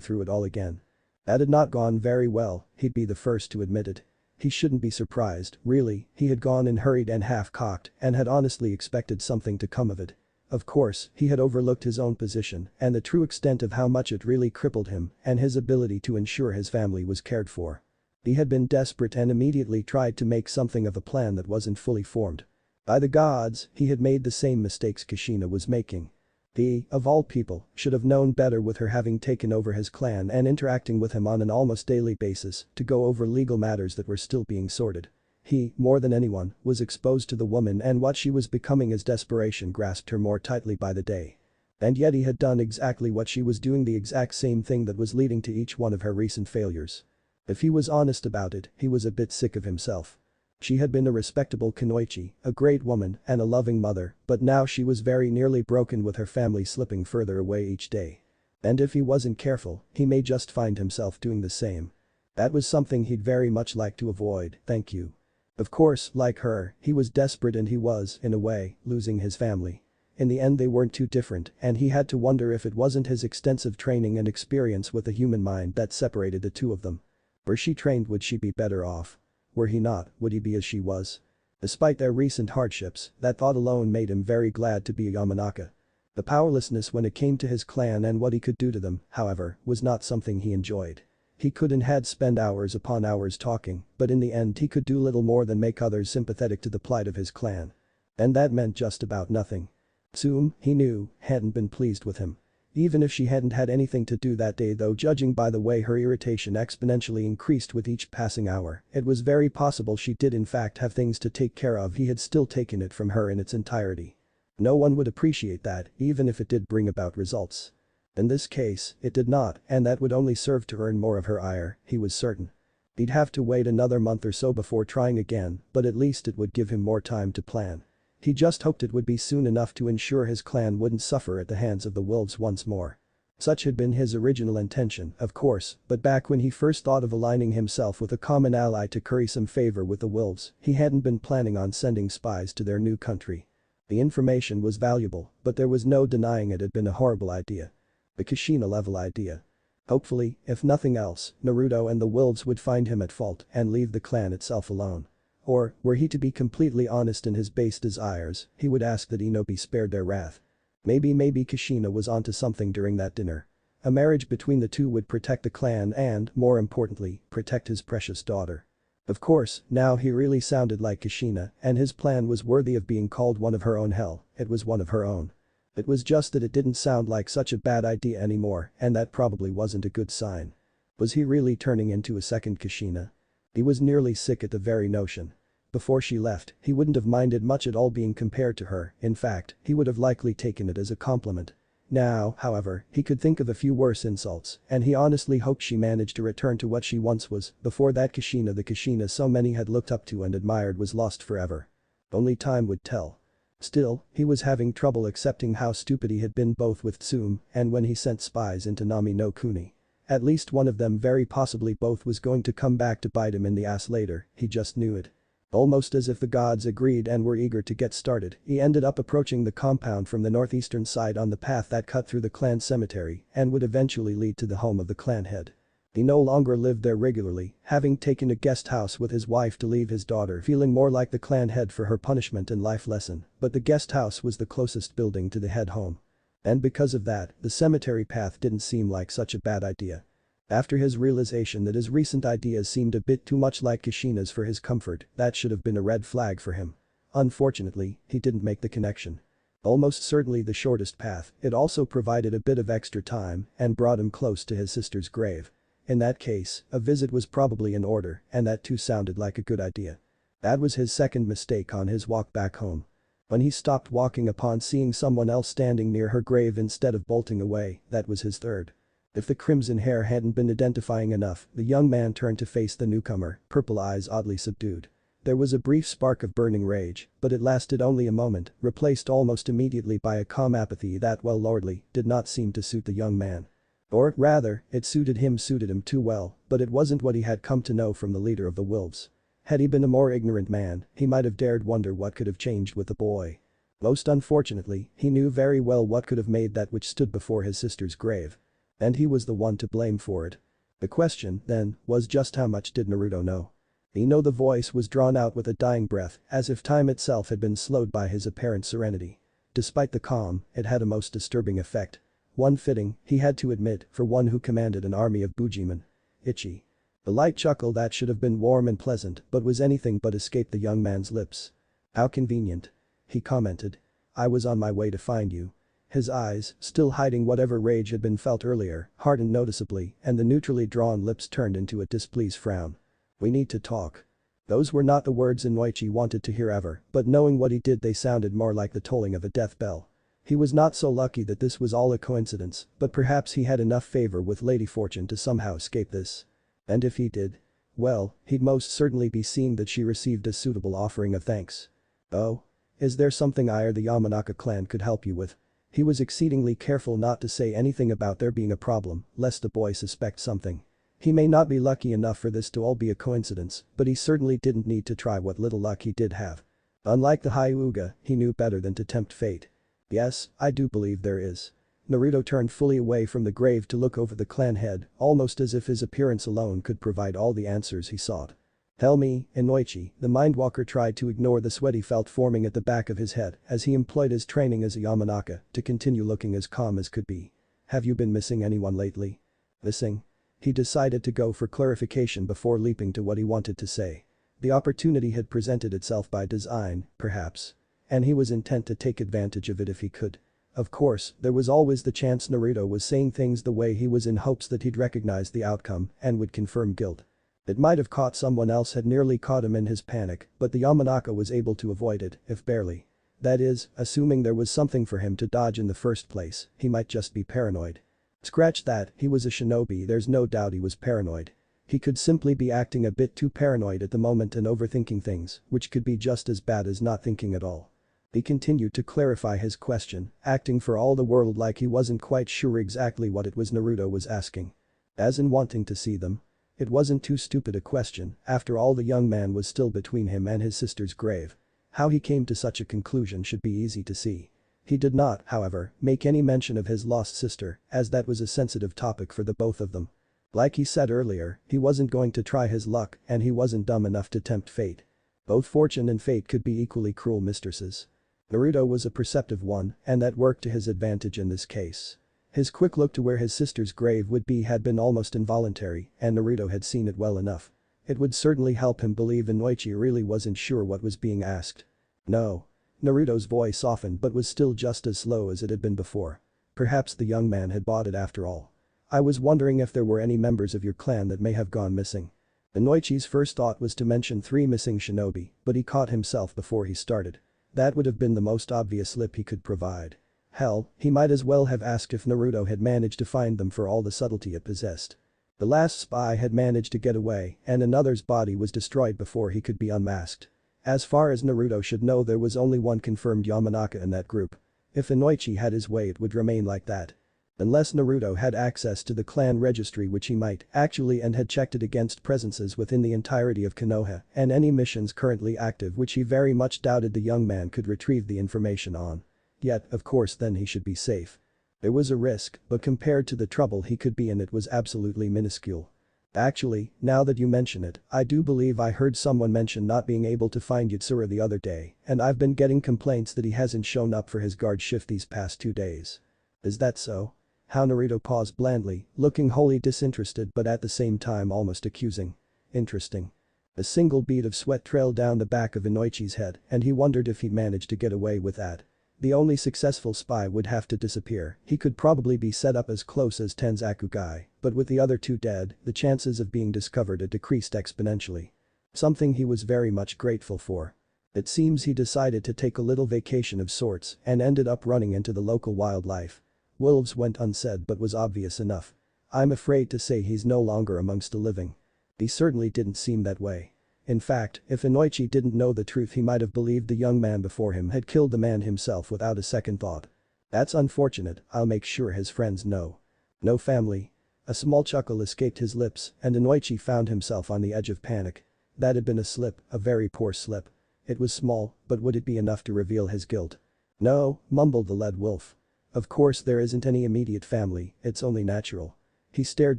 through it all again. That had not gone very well, he'd be the first to admit it. He shouldn't be surprised, really, he had gone in hurried and half-cocked and had honestly expected something to come of it. Of course, he had overlooked his own position and the true extent of how much it really crippled him and his ability to ensure his family was cared for. He had been desperate and immediately tried to make something of a plan that wasn't fully formed. By the gods, he had made the same mistakes Kushina was making. He, of all people, should have known better with her having taken over his clan and interacting with him on an almost daily basis to go over legal matters that were still being sorted. He, more than anyone, was exposed to the woman and what she was becoming as desperation grasped her more tightly by the day. And yet he had done exactly what she was doing, the exact same thing that was leading to each one of her recent failures. If he was honest about it, he was a bit sick of himself. She had been a respectable kunoichi, a great woman and a loving mother, but now she was very nearly broken with her family slipping further away each day. And if he wasn't careful, he may just find himself doing the same. That was something he'd very much like to avoid, thank you. Of course, like her, he was desperate and he was, in a way, losing his family. In the end they weren't too different and he had to wonder if it wasn't his extensive training and experience with the human mind that separated the two of them. Were she trained, would she be better off? Were he not, would he be as she was? Despite their recent hardships, that thought alone made him very glad to be a Yamanaka. The powerlessness when it came to his clan and what he could do to them, however, was not something he enjoyed. He could and had spent hours upon hours talking, but in the end he could do little more than make others sympathetic to the plight of his clan. And that meant just about nothing. Tsume, he knew, hadn't been pleased with him. Even if she hadn't had anything to do that day, though, judging by the way her irritation exponentially increased with each passing hour, it was very possible she did in fact have things to take care of. He had still taken it from her in its entirety. No one would appreciate that, even if it did bring about results. In this case, it did not, and that would only serve to earn more of her ire, he was certain. He'd have to wait another month or so before trying again, but at least it would give him more time to plan. He just hoped it would be soon enough to ensure his clan wouldn't suffer at the hands of the wolves once more. Such had been his original intention, of course, but back when he first thought of aligning himself with a common ally to curry some favor with the wolves, he hadn't been planning on sending spies to their new country. The information was valuable, but there was no denying it had been a horrible idea. A Kushina-level idea. Hopefully, if nothing else, Naruto and the wolves would find him at fault and leave the clan itself alone. Or, were he to be completely honest in his base desires, he would ask that Ino be spared their wrath. Maybe Kushina was onto something during that dinner. A marriage between the two would protect the clan and, more importantly, protect his precious daughter. Of course, now he really sounded like Kushina and his plan was worthy of being called one of her own. Hell, it was one of her own. It was just that it didn't sound like such a bad idea anymore and that probably wasn't a good sign. Was he really turning into a second Kushina? He was nearly sick at the very notion. Before she left, he wouldn't have minded much at all being compared to her, in fact, he would have likely taken it as a compliment. Now, however, he could think of a few worse insults, and he honestly hoped she managed to return to what she once was, before that Kushina, the Kushina so many had looked up to and admired, was lost forever. Only time would tell. Still, he was having trouble accepting how stupid he had been both with Tsume and when he sent spies into Nami no Kuni. At least one of them, very possibly both, was going to come back to bite him in the ass later, he just knew it. Almost as if the gods agreed and were eager to get started, he ended up approaching the compound from the northeastern side on the path that cut through the clan cemetery and would eventually lead to the home of the clan head. He no longer lived there regularly, having taken a guest house with his wife to leave his daughter feeling more like the clan head for her punishment and life lesson, but the guest house was the closest building to the head home. And because of that, the cemetery path didn't seem like such a bad idea. After his realization that his recent ideas seemed a bit too much like Kushina's for his comfort, that should have been a red flag for him. Unfortunately, he didn't make the connection. Almost certainly the shortest path, it also provided a bit of extra time and brought him close to his sister's grave. In that case, a visit was probably in order and that too sounded like a good idea. That was his second mistake on his walk back home. When he stopped walking upon seeing someone else standing near her grave instead of bolting away, that was his third. If the crimson hair hadn't been identifying enough, the young man turned to face the newcomer, purple eyes oddly subdued. There was a brief spark of burning rage, but it lasted only a moment, replaced almost immediately by a calm apathy that, well lordly, did not seem to suit the young man. Or, rather, it suited him too well, but it wasn't what he had come to know from the leader of the wolves. Had he been a more ignorant man, he might have dared wonder what could have changed with the boy. Most unfortunately, he knew very well what could have made that which stood before his sister's grave. And he was the one to blame for it. The question, then, was just how much did Naruto know? The voice was drawn out with a dying breath, as if time itself had been slowed by his apparent serenity. Despite the calm, it had a most disturbing effect. One fitting, he had to admit, for one who commanded an army of Bujiman. Itchy. The light chuckle that should have been warm and pleasant but was anything but escaped the young man's lips. "How convenient," he commented. "I was on my way to find you." His eyes, still hiding whatever rage had been felt earlier, hardened noticeably and the neutrally drawn lips turned into a displeased frown. "We need to talk." Those were not the words Inoichi wanted to hear ever, but knowing what he did they sounded more like the tolling of a death bell. He was not so lucky that this was all a coincidence, but perhaps he had enough favor with Lady Fortune to somehow escape this. And if he did, well, he'd most certainly be seeing that she received a suitable offering of thanks. "Oh? Is there something I or the Yamanaka clan could help you with?" He was exceedingly careful not to say anything about there being a problem, lest the boy suspect something. He may not be lucky enough for this to all be a coincidence, but he certainly didn't need to try what little luck he did have. Unlike the Hyuga, he knew better than to tempt fate. "Yes, I do believe there is." Naruto turned fully away from the grave to look over the clan head, almost as if his appearance alone could provide all the answers he sought. "Tell me, Inoichi," the Mindwalker tried to ignore the sweat he felt forming at the back of his head as he employed his training as a Yamanaka to continue looking as calm as could be. "Have you been missing anyone lately?" "Missing?" He decided to go for clarification before leaping to what he wanted to say. The opportunity had presented itself by design, perhaps. And he was intent to take advantage of it if he could. Of course, there was always the chance Naruto was saying things the way he was in hopes that he'd recognize the outcome and would confirm guilt. It might have caught someone else had nearly caught him in his panic, but the Yamanaka was able to avoid it, if barely. That is, assuming there was something for him to dodge in the first place, he might just be paranoid. Scratch that, he was a shinobi, there's no doubt he was paranoid. He could simply be acting a bit too paranoid at the moment and overthinking things, which could be just as bad as not thinking at all. He continued to clarify his question, acting for all the world like he wasn't quite sure exactly what it was Naruto was asking. As in wanting to see them. It wasn't too stupid a question, after all the young man was still between him and his sister's grave. How he came to such a conclusion should be easy to see. He did not, however, make any mention of his lost sister, as that was a sensitive topic for the both of them. Like he said earlier, he wasn't going to try his luck and he wasn't dumb enough to tempt fate. Both fortune and fate could be equally cruel mistresses. Naruto was a perceptive one and that worked to his advantage in this case. His quick look to where his sister's grave would be had been almost involuntary and Naruto had seen it well enough. It would certainly help him believe Inoichi really wasn't sure what was being asked. "No." Naruto's voice softened but was still just as slow as it had been before. "Perhaps the young man had bought it after all. I was wondering if there were any members of your clan that may have gone missing." Inoichi's first thought was to mention 3 missing shinobi, but he caught himself before he started. That would have been the most obvious slip he could provide. Hell, he might as well have asked if Naruto had managed to find them for all the subtlety it possessed. The last spy had managed to get away and another's body was destroyed before he could be unmasked. As far as Naruto should know there was only one confirmed Yamanaka in that group. If Inoichi had his way it would remain like that. Unless Naruto had access to the clan registry which he might actually and had checked it against presences within the entirety of Konoha and any missions currently active which he very much doubted the young man could retrieve the information on. Yet, of course then he should be safe. There was a risk, but compared to the trouble he could be in it was absolutely minuscule. Actually, now that you mention it, I do believe I heard someone mention not being able to find Yatsura the other day and I've been getting complaints that he hasn't shown up for his guard shift these past 2 days. Is that so? How Naruto paused blandly, looking wholly disinterested but at the same time almost accusing. Interesting. A single bead of sweat trailed down the back of Inoichi's head and he wondered if he'd managed to get away with that. The only successful spy would have to disappear, he could probably be set up as close as Tenzakugai, but with the other 2 dead, the chances of being discovered had decreased exponentially. Something he was very much grateful for. It seems he decided to take a little vacation of sorts and ended up running into the local wildlife. Wolves went unsaid but was obvious enough. I'm afraid to say he's no longer amongst the living. He certainly didn't seem that way. In fact, if Inoichi didn't know the truth he might have believed the young man before him had killed the man himself without a second thought. That's unfortunate, I'll make sure his friends know. No family? A small chuckle escaped his lips and Inoichi found himself on the edge of panic. That had been a slip, a very poor slip. It was small, but would it be enough to reveal his guilt? No, mumbled the lead wolf. Of course there isn't any immediate family, it's only natural. He stared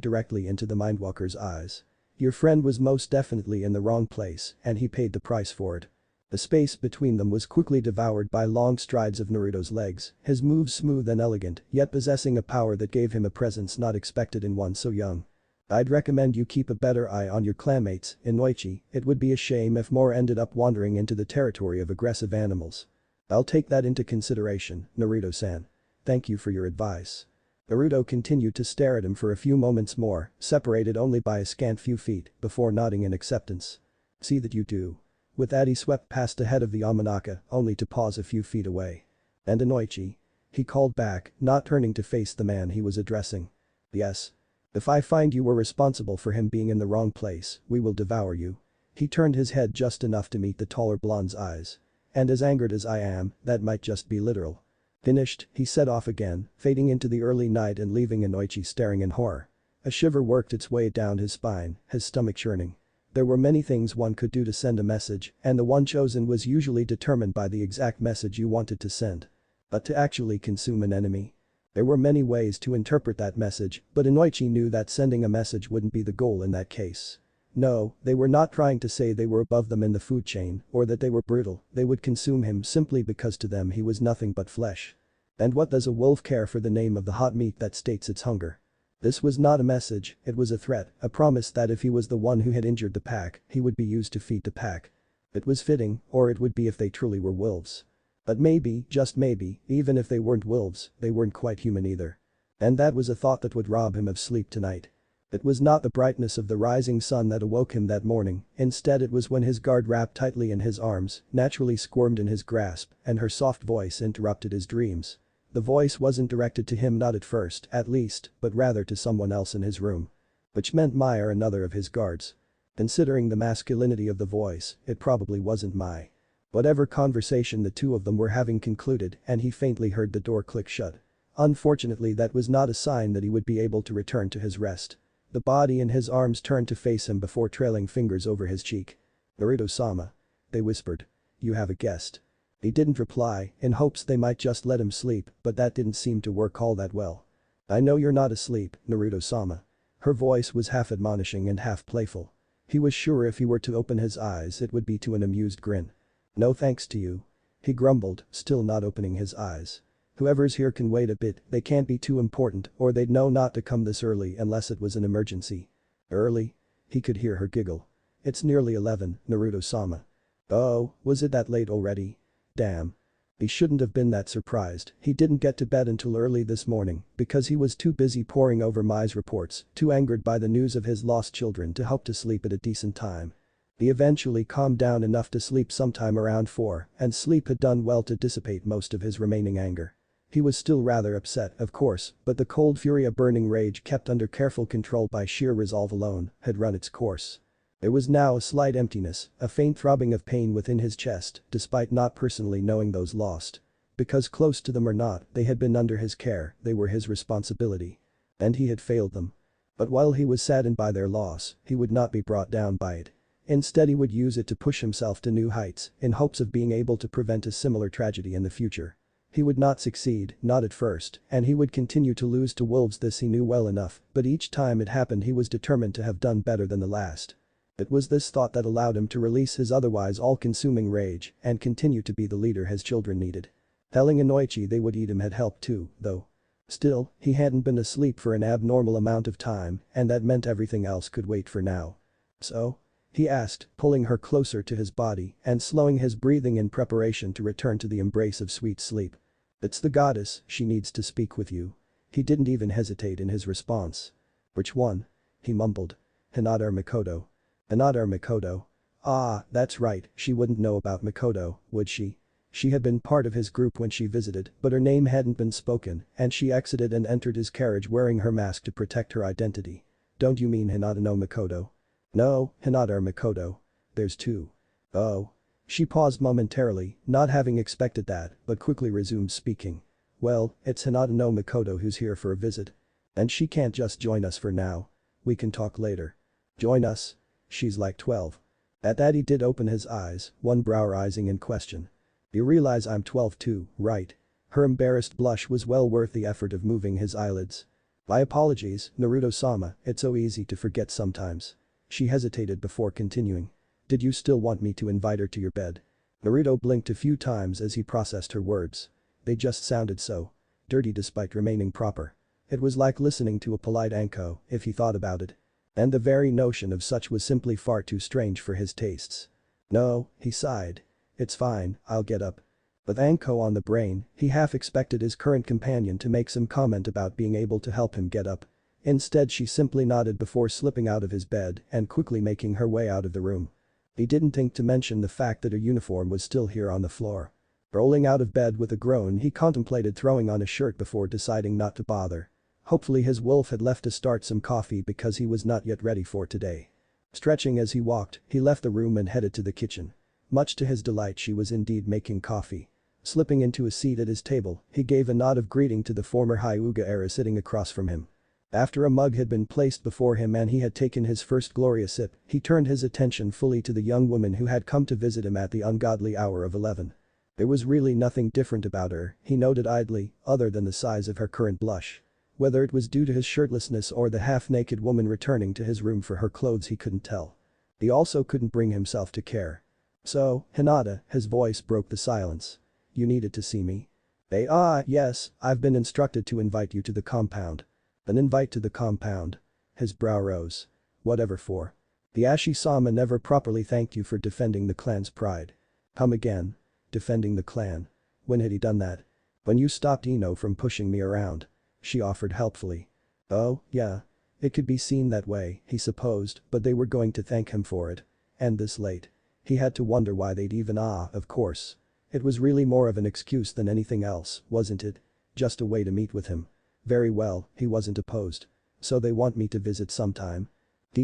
directly into the mindwalker's eyes. Your friend was most definitely in the wrong place, and he paid the price for it. The space between them was quickly devoured by long strides of Naruto's legs, his moves smooth and elegant, yet possessing a power that gave him a presence not expected in one so young. I'd recommend you keep a better eye on your clanmates, Inoichi. It would be a shame if more ended up wandering into the territory of aggressive animals. I'll take that into consideration, Naruto-san. Thank you for your advice. Naruto continued to stare at him for a few moments more, separated only by a scant few feet, before nodding in acceptance. See that you do. With that he swept past ahead of the Yamanaka, only to pause a few feet away. And Inoichi? He called back, not turning to face the man he was addressing. Yes. If I find you were responsible for him being in the wrong place, we will devour you. He turned his head just enough to meet the taller blonde's eyes. And as angered as I am, that might just be literal. Finished, he set off again, fading into the early night and leaving Inoichi staring in horror. A shiver worked its way down his spine, his stomach churning. There were many things one could do to send a message, and the one chosen was usually determined by the exact message you wanted to send. But to actually consume an enemy? There were many ways to interpret that message, but Inoichi knew that sending a message wouldn't be the goal in that case. No, they were not trying to say they were above them in the food chain, or that they were brutal, they would consume him simply because to them he was nothing but flesh. And what does a wolf care for the name of the hot meat that states its hunger? This was not a message, it was a threat, a promise that if he was the one who had injured the pack, he would be used to feed the pack. It was fitting, or it would be if they truly were wolves. But maybe, just maybe, even if they weren't wolves, they weren't quite human either. And that was a thought that would rob him of sleep tonight. It was not the brightness of the rising sun that awoke him that morning, instead it was when his guard wrapped tightly in his arms, naturally squirmed in his grasp, and her soft voice interrupted his dreams. The voice wasn't directed to him, not at first, at least, but rather to someone else in his room. Which meant Mai or another of his guards. Considering the masculinity of the voice, it probably wasn't Mai. Whatever conversation the two of them were having concluded, and he faintly heard the door click shut. Unfortunately, that was not a sign that he would be able to return to his rest. The body in his arms turned to face him before trailing fingers over his cheek. Naruto-sama. They whispered. You have a guest. He didn't reply, in hopes they might just let him sleep, but that didn't seem to work all that well. I know you're not asleep, Naruto-sama. Her voice was half admonishing and half playful. He was sure if he were to open his eyes it would be to an amused grin. No thanks to you. He grumbled, still not opening his eyes. Whoever's here can wait a bit, they can't be too important or they'd know not to come this early unless it was an emergency. Early? He could hear her giggle. It's nearly 11, Naruto-sama. Oh, was it that late already? Damn. He shouldn't have been that surprised, he didn't get to bed until early this morning because he was too busy poring over Mai's reports, too angered by the news of his lost children to hope to sleep at a decent time. He eventually calmed down enough to sleep sometime around 4, and sleep had done well to dissipate most of his remaining anger. He was still rather upset, of course, but the cold fury of burning rage kept under careful control by sheer resolve alone had run its course. There was now a slight emptiness, a faint throbbing of pain within his chest, despite not personally knowing those lost. Because close to them or not, they had been under his care, they were his responsibility. And he had failed them. But while he was saddened by their loss, he would not be brought down by it. Instead he would use it to push himself to new heights, in hopes of being able to prevent a similar tragedy in the future. He would not succeed, not at first, and he would continue to lose to wolves, this he knew well enough, but each time it happened he was determined to have done better than the last. It was this thought that allowed him to release his otherwise all-consuming rage and continue to be the leader his children needed. Telling Inoichi they would eat him had helped too, though. Still, he hadn't been asleep for an abnormal amount of time, and that meant everything else could wait for now. So? He asked, pulling her closer to his body and slowing his breathing in preparation to return to the embrace of sweet sleep. It's the goddess, she needs to speak with you. He didn't even hesitate in his response. Which one? He mumbled. Hinata or Makoto. Hinata or Makoto. Ah, that's right, she wouldn't know about Makoto, would she? She had been part of his group when she visited, but her name hadn't been spoken, and she exited and entered his carriage wearing her mask to protect her identity. Don't you mean Hinata no Makoto? No, Hinata or Makoto. There's two. Oh. She paused momentarily, not having expected that, but quickly resumed speaking. Well, it's Hinata no Makoto who's here for a visit. And she can't just join us for now. We can talk later. Join us? She's like 12. At that he did open his eyes, one brow rising in question. You realize I'm 12 too, right? Her embarrassed blush was well worth the effort of moving his eyelids. My apologies, Naruto-sama, it's so easy to forget sometimes. She hesitated before continuing. Did you still want me to invite her to your bed? Naruto blinked a few times as he processed her words. They just sounded so dirty despite remaining proper. It was like listening to a polite Anko, if he thought about it. And the very notion of such was simply far too strange for his tastes. No, he sighed. It's fine, I'll get up. With Anko on the brain, he half expected his current companion to make some comment about being able to help him get up. Instead she simply nodded before slipping out of his bed and quickly making her way out of the room. He didn't think to mention the fact that her uniform was still here on the floor. Rolling out of bed with a groan, he contemplated throwing on a shirt before deciding not to bother. Hopefully his wolf had left to start some coffee because he was not yet ready for today. Stretching as he walked, he left the room and headed to the kitchen. Much to his delight, she was indeed making coffee. Slipping into a seat at his table, he gave a nod of greeting to the former Hyuga era sitting across from him. After a mug had been placed before him and he had taken his first glorious sip, he turned his attention fully to the young woman who had come to visit him at the ungodly hour of 11. There was really nothing different about her, he noted idly, other than the size of her current blush. Whether it was due to his shirtlessness or the half-naked woman returning to his room for her clothes he couldn't tell. He also couldn't bring himself to care. So, Hinata, his voice broke the silence. You needed to see me? Yes, I've been instructed to invite you to the compound. An invite to the compound? His brow rose. Whatever for? The Ashi-sama never properly thanked you for defending the clan's pride. Come again. Defending the clan. When had he done that? When you stopped Ino from pushing me around. She offered helpfully. Oh, yeah. It could be seen that way, he supposed, but they were going to thank him for it. And this late. He had to wonder why they'd even of course. It was really more of an excuse than anything else, wasn't it? Just a way to meet with him. Very well, he wasn't opposed. So they want me to visit sometime?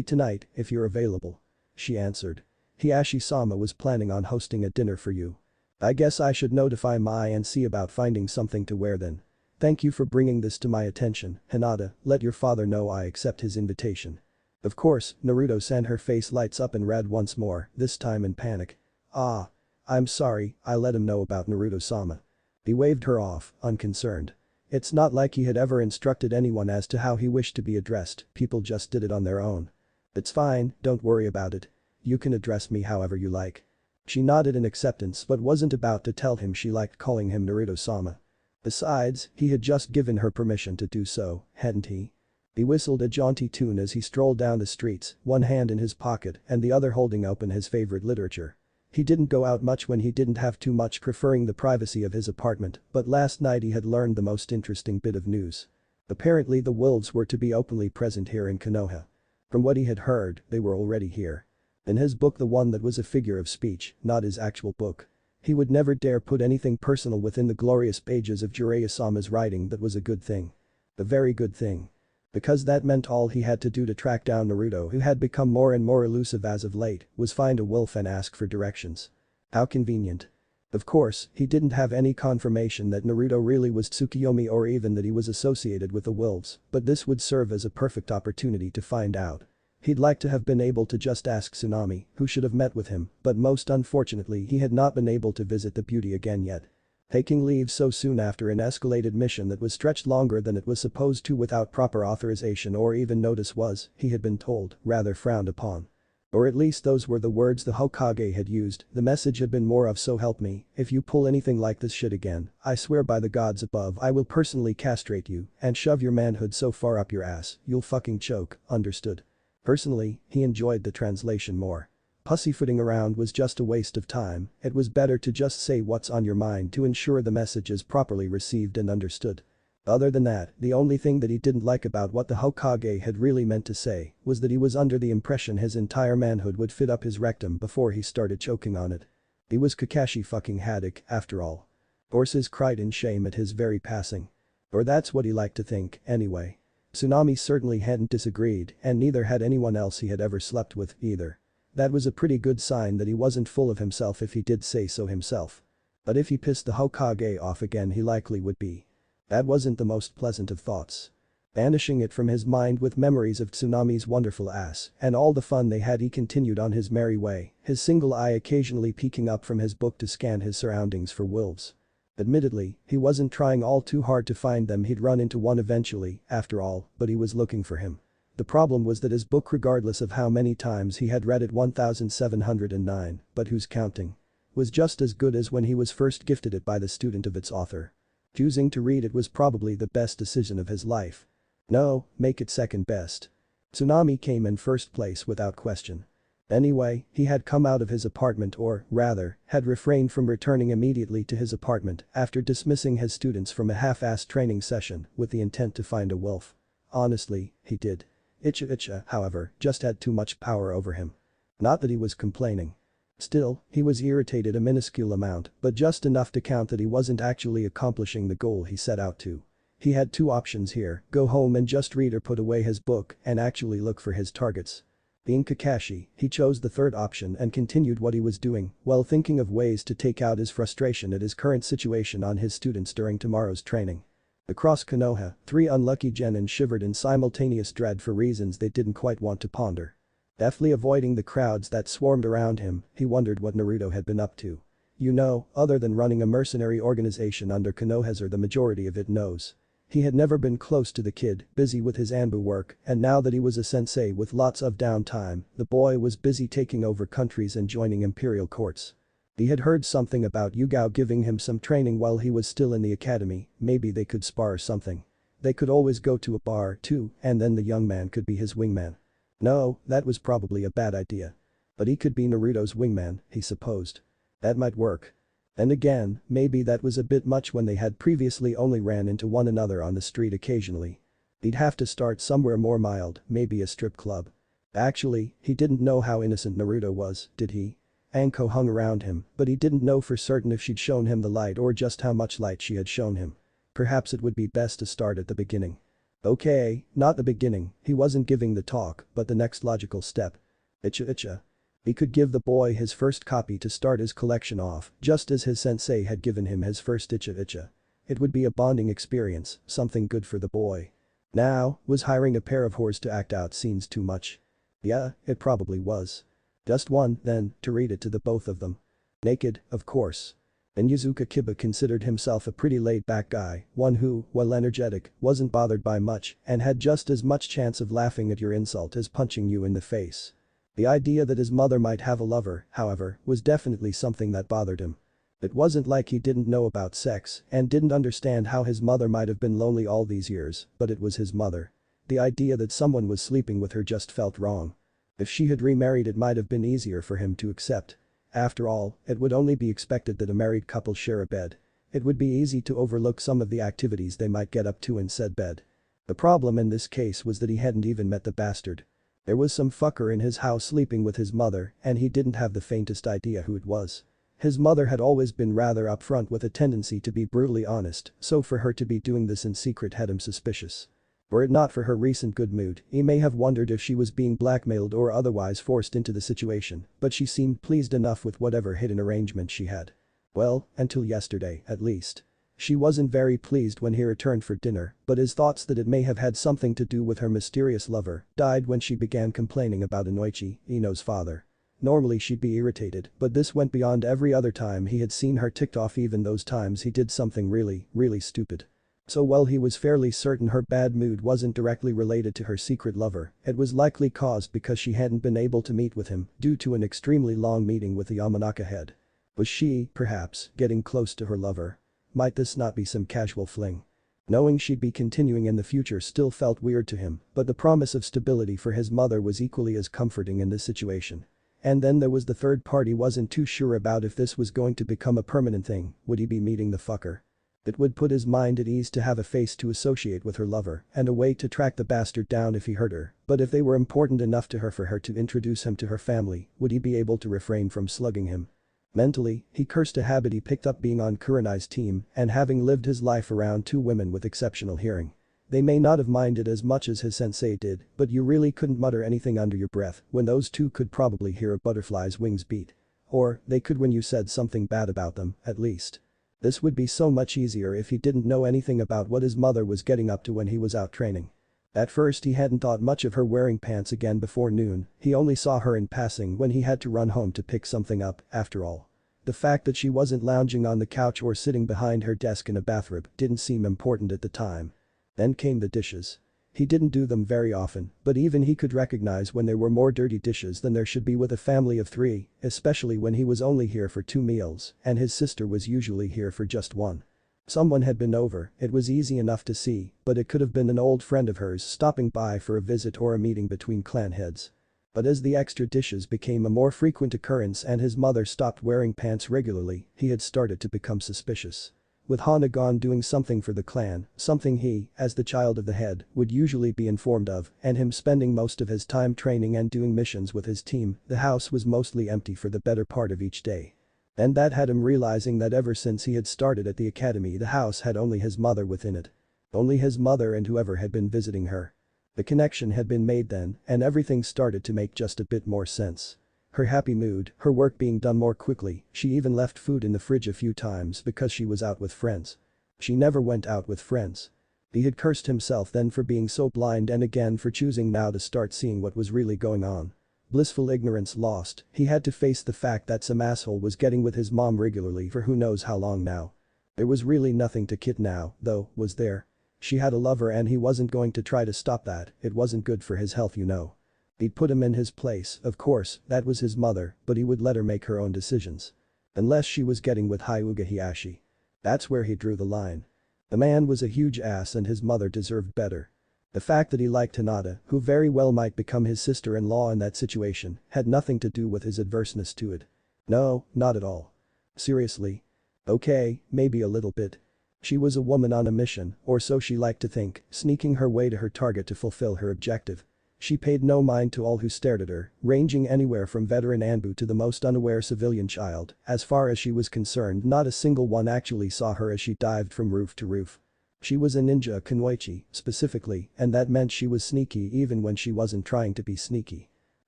Tonight, if you're available. She answered. Hiashi-sama was planning on hosting a dinner for you. I guess I should notify Mai and see about finding something to wear then. Thank you for bringing this to my attention, Hinata, let your father know I accept his invitation. Of course, Naruto-san, her face lights up and read once more, this time in panic. I'm sorry, I let him know about Naruto-sama. He waved her off, unconcerned. It's not like he had ever instructed anyone as to how he wished to be addressed, people just did it on their own. It's fine, don't worry about it. You can address me however you like. She nodded in acceptance but wasn't about to tell him she liked calling him Naruto-sama. Besides, he had just given her permission to do so, hadn't he? He whistled a jaunty tune as he strolled down the streets, one hand in his pocket and the other holding open his favorite literature. He didn't go out much when he didn't have too much, preferring the privacy of his apartment, but last night he had learned the most interesting bit of news. Apparently the wolves were to be openly present here in Konoha. From what he had heard, they were already here. In his book, the one that was a figure of speech, not his actual book. He would never dare put anything personal within the glorious pages of Jiraiya-sama's writing. That was a good thing. A very good thing. Because that meant all he had to do to track down Naruto, who had become more and more elusive as of late, was find a wolf and ask for directions. How convenient. Of course, he didn't have any confirmation that Naruto really was Tsukuyomi or even that he was associated with the wolves, but this would serve as a perfect opportunity to find out. He'd like to have been able to just ask Tsunami, who should have met with him, but most unfortunately he had not been able to visit the beauty again yet. Taking leave so soon after an escalated mission that was stretched longer than it was supposed to without proper authorization or even notice was, he had been told, rather frowned upon. Or at least those were the words the Hokage had used. The message had been more of, so help me, if you pull anything like this shit again, I swear by the gods above I will personally castrate you and shove your manhood so far up your ass, you'll fucking choke, understood? Personally, he enjoyed the translation more. Pussyfooting around was just a waste of time, it was better to just say what's on your mind to ensure the message is properly received and understood. Other than that, the only thing that he didn't like about what the Hokage had really meant to say was that he was under the impression his entire manhood would fit up his rectum before he started choking on it. He was Kakashi fucking Haddock, after all. Horses cried in shame at his very passing. Or that's what he liked to think, anyway. Tsunami certainly hadn't disagreed, and neither had anyone else he had ever slept with, either. That was a pretty good sign that he wasn't full of himself if he did say so himself. But if he pissed the Hokage off again, he likely would be. That wasn't the most pleasant of thoughts. Banishing it from his mind with memories of Tsunami's wonderful ass and all the fun they had, he continued on his merry way, his single eye occasionally peeking up from his book to scan his surroundings for wolves. Admittedly, he wasn't trying all too hard to find them, he'd run into one eventually, after all, but he was looking for him. The problem was that his book, regardless of how many times he had read it, 1709, but who's counting, was just as good as when he was first gifted it by the student of its author. Choosing to read it was probably the best decision of his life. No, make it second best. Tsunami came in first place without question. Anyway, he had come out of his apartment, or, rather, had refrained from returning immediately to his apartment after dismissing his students from a half-assed training session with the intent to find a wolf. Honestly, he did. Uchiha, however, just had too much power over him. Not that he was complaining. Still, he was irritated a minuscule amount, but just enough to count that he wasn't actually accomplishing the goal he set out to. He had two options here: go home and just read, or put away his book and actually look for his targets. Being Kakashi, he chose the third option and continued what he was doing while thinking of ways to take out his frustration at his current situation on his students during tomorrow's training. Across Konoha, 3 unlucky genin shivered in simultaneous dread for reasons they didn't quite want to ponder. Deftly avoiding the crowds that swarmed around him, he wondered what Naruto had been up to. You know, other than running a mercenary organization under Konohazor the majority of it knows. He had never been close to the kid, busy with his Anbu work, and now that he was a sensei with lots of downtime, the boy was busy taking over countries and joining imperial courts. He had heard something about Yugao giving him some training while he was still in the academy, maybe they could spar or something. They could always go to a bar too, and then the young man could be his wingman. No, that was probably a bad idea. But he could be Naruto's wingman, he supposed. That might work. And again, maybe that was a bit much when they had previously only ran into one another on the street occasionally. He'd have to start somewhere more mild, maybe a strip club. Actually, he didn't know how innocent Naruto was, did he? Anko hung around him, but he didn't know for certain if she'd shown him the light or just how much light she had shown him. Perhaps it would be best to start at the beginning. Okay, not the beginning, he wasn't giving the talk, but the next logical step. Uchiha. He could give the boy his first copy to start his collection off, just as his sensei had given him his first Uchiha. It would be a bonding experience, something good for the boy. Now, was hiring a pair of whores to act out scenes too much? Yeah, it probably was. Just one, then, to read it to the both of them. Naked, of course. And Yuzuka Kiba considered himself a pretty laid-back guy, one who, while energetic, wasn't bothered by much and had just as much chance of laughing at your insult as punching you in the face. The idea that his mother might have a lover, however, was definitely something that bothered him. It wasn't like he didn't know about sex and didn't understand how his mother might have been lonely all these years, but it was his mother. The idea that someone was sleeping with her just felt wrong. If she had remarried, it might have been easier for him to accept. After all, it would only be expected that a married couple share a bed. It would be easy to overlook some of the activities they might get up to in said bed. The problem in this case was that he hadn't even met the bastard. There was some fucker in his house sleeping with his mother, and he didn't have the faintest idea who it was. His mother had always been rather upfront with a tendency to be brutally honest, so for her to be doing this in secret had him suspicious. Were it not for her recent good mood, he may have wondered if she was being blackmailed or otherwise forced into the situation, but she seemed pleased enough with whatever hidden arrangement she had. Well, until yesterday, at least. She wasn't very pleased when he returned for dinner, but his thoughts that it may have had something to do with her mysterious lover died when she began complaining about Inoichi, Ino's father. Normally she'd be irritated, but this went beyond every other time he had seen her, ticked off even those times he did something really stupid. So while he was fairly certain her bad mood wasn't directly related to her secret lover, it was likely caused because she hadn't been able to meet with him due to an extremely long meeting with the Yamanaka head. Was she, perhaps, getting close to her lover? Might this not be some casual fling? Knowing she'd be continuing in the future still felt weird to him, but the promise of stability for his mother was equally as comforting in this situation. And then there was the third part he wasn't too sure about if this was going to become a permanent thing. Would he be meeting the fucker? It would put his mind at ease to have a face to associate with her lover and a way to track the bastard down if he hurt her, but if they were important enough to her for her to introduce him to her family, would he be able to refrain from slugging him? Mentally, he cursed a habit he picked up being on Kurenai's team and having lived his life around two women with exceptional hearing. They may not have minded as much as his sensei did, but you really couldn't mutter anything under your breath when those two could probably hear a butterfly's wings beat. Or, they could when you said something bad about them, at least. This would be so much easier if he didn't know anything about what his mother was getting up to when he was out training. At first he hadn't thought much of her wearing pants again before noon, he only saw her in passing when he had to run home to pick something up, after all. The fact that she wasn't lounging on the couch or sitting behind her desk in a bathrobe didn't seem important at the time. Then came the dishes. He didn't do them very often, but even he could recognize when there were more dirty dishes than there should be with a family of 3, especially when he was only here for 2 meals and his sister was usually here for just 1. Someone had been over, it was easy enough to see, but it could have been an old friend of hers stopping by for a visit or a meeting between clan heads. But as the extra dishes became a more frequent occurrence and his mother stopped wearing pants regularly, he had started to become suspicious. With Hana gone doing something for the clan, something he, as the child of the head, would usually be informed of, and him spending most of his time training and doing missions with his team, the house was mostly empty for the better part of each day. And that had him realizing that ever since he had started at the academy the house had only his mother within it. Only his mother and whoever had been visiting her. The connection had been made then, and everything started to make just a bit more sense. Her happy mood, her work being done more quickly, she even left food in the fridge a few times because she was out with friends. She never went out with friends. He had cursed himself then for being so blind and again for choosing now to start seeing what was really going on. Blissful ignorance lost, he had to face the fact that some asshole was getting with his mom regularly for who knows how long now. There was really nothing to Kit now, though, was there? She had a lover and he wasn't going to try to stop that, it wasn't good for his health, you know. He'd put him in his place, of course, that was his mother, but he would let her make her own decisions. Unless she was getting with Hyuga Hiashi. That's where he drew the line. The man was a huge ass and his mother deserved better. The fact that he liked Hinata, who very well might become his sister-in-law in that situation, had nothing to do with his adverseness to it. No, not at all. Seriously? Okay, maybe a little bit. She was a woman on a mission, or so she liked to think, sneaking her way to her target to fulfill her objective. She paid no mind to all who stared at her, ranging anywhere from veteran Anbu to the most unaware civilian child, as far as she was concerned not a single one actually saw her as she dived from roof to roof. She was a ninja kunoichi, specifically, and that meant she was sneaky even when she wasn't trying to be sneaky.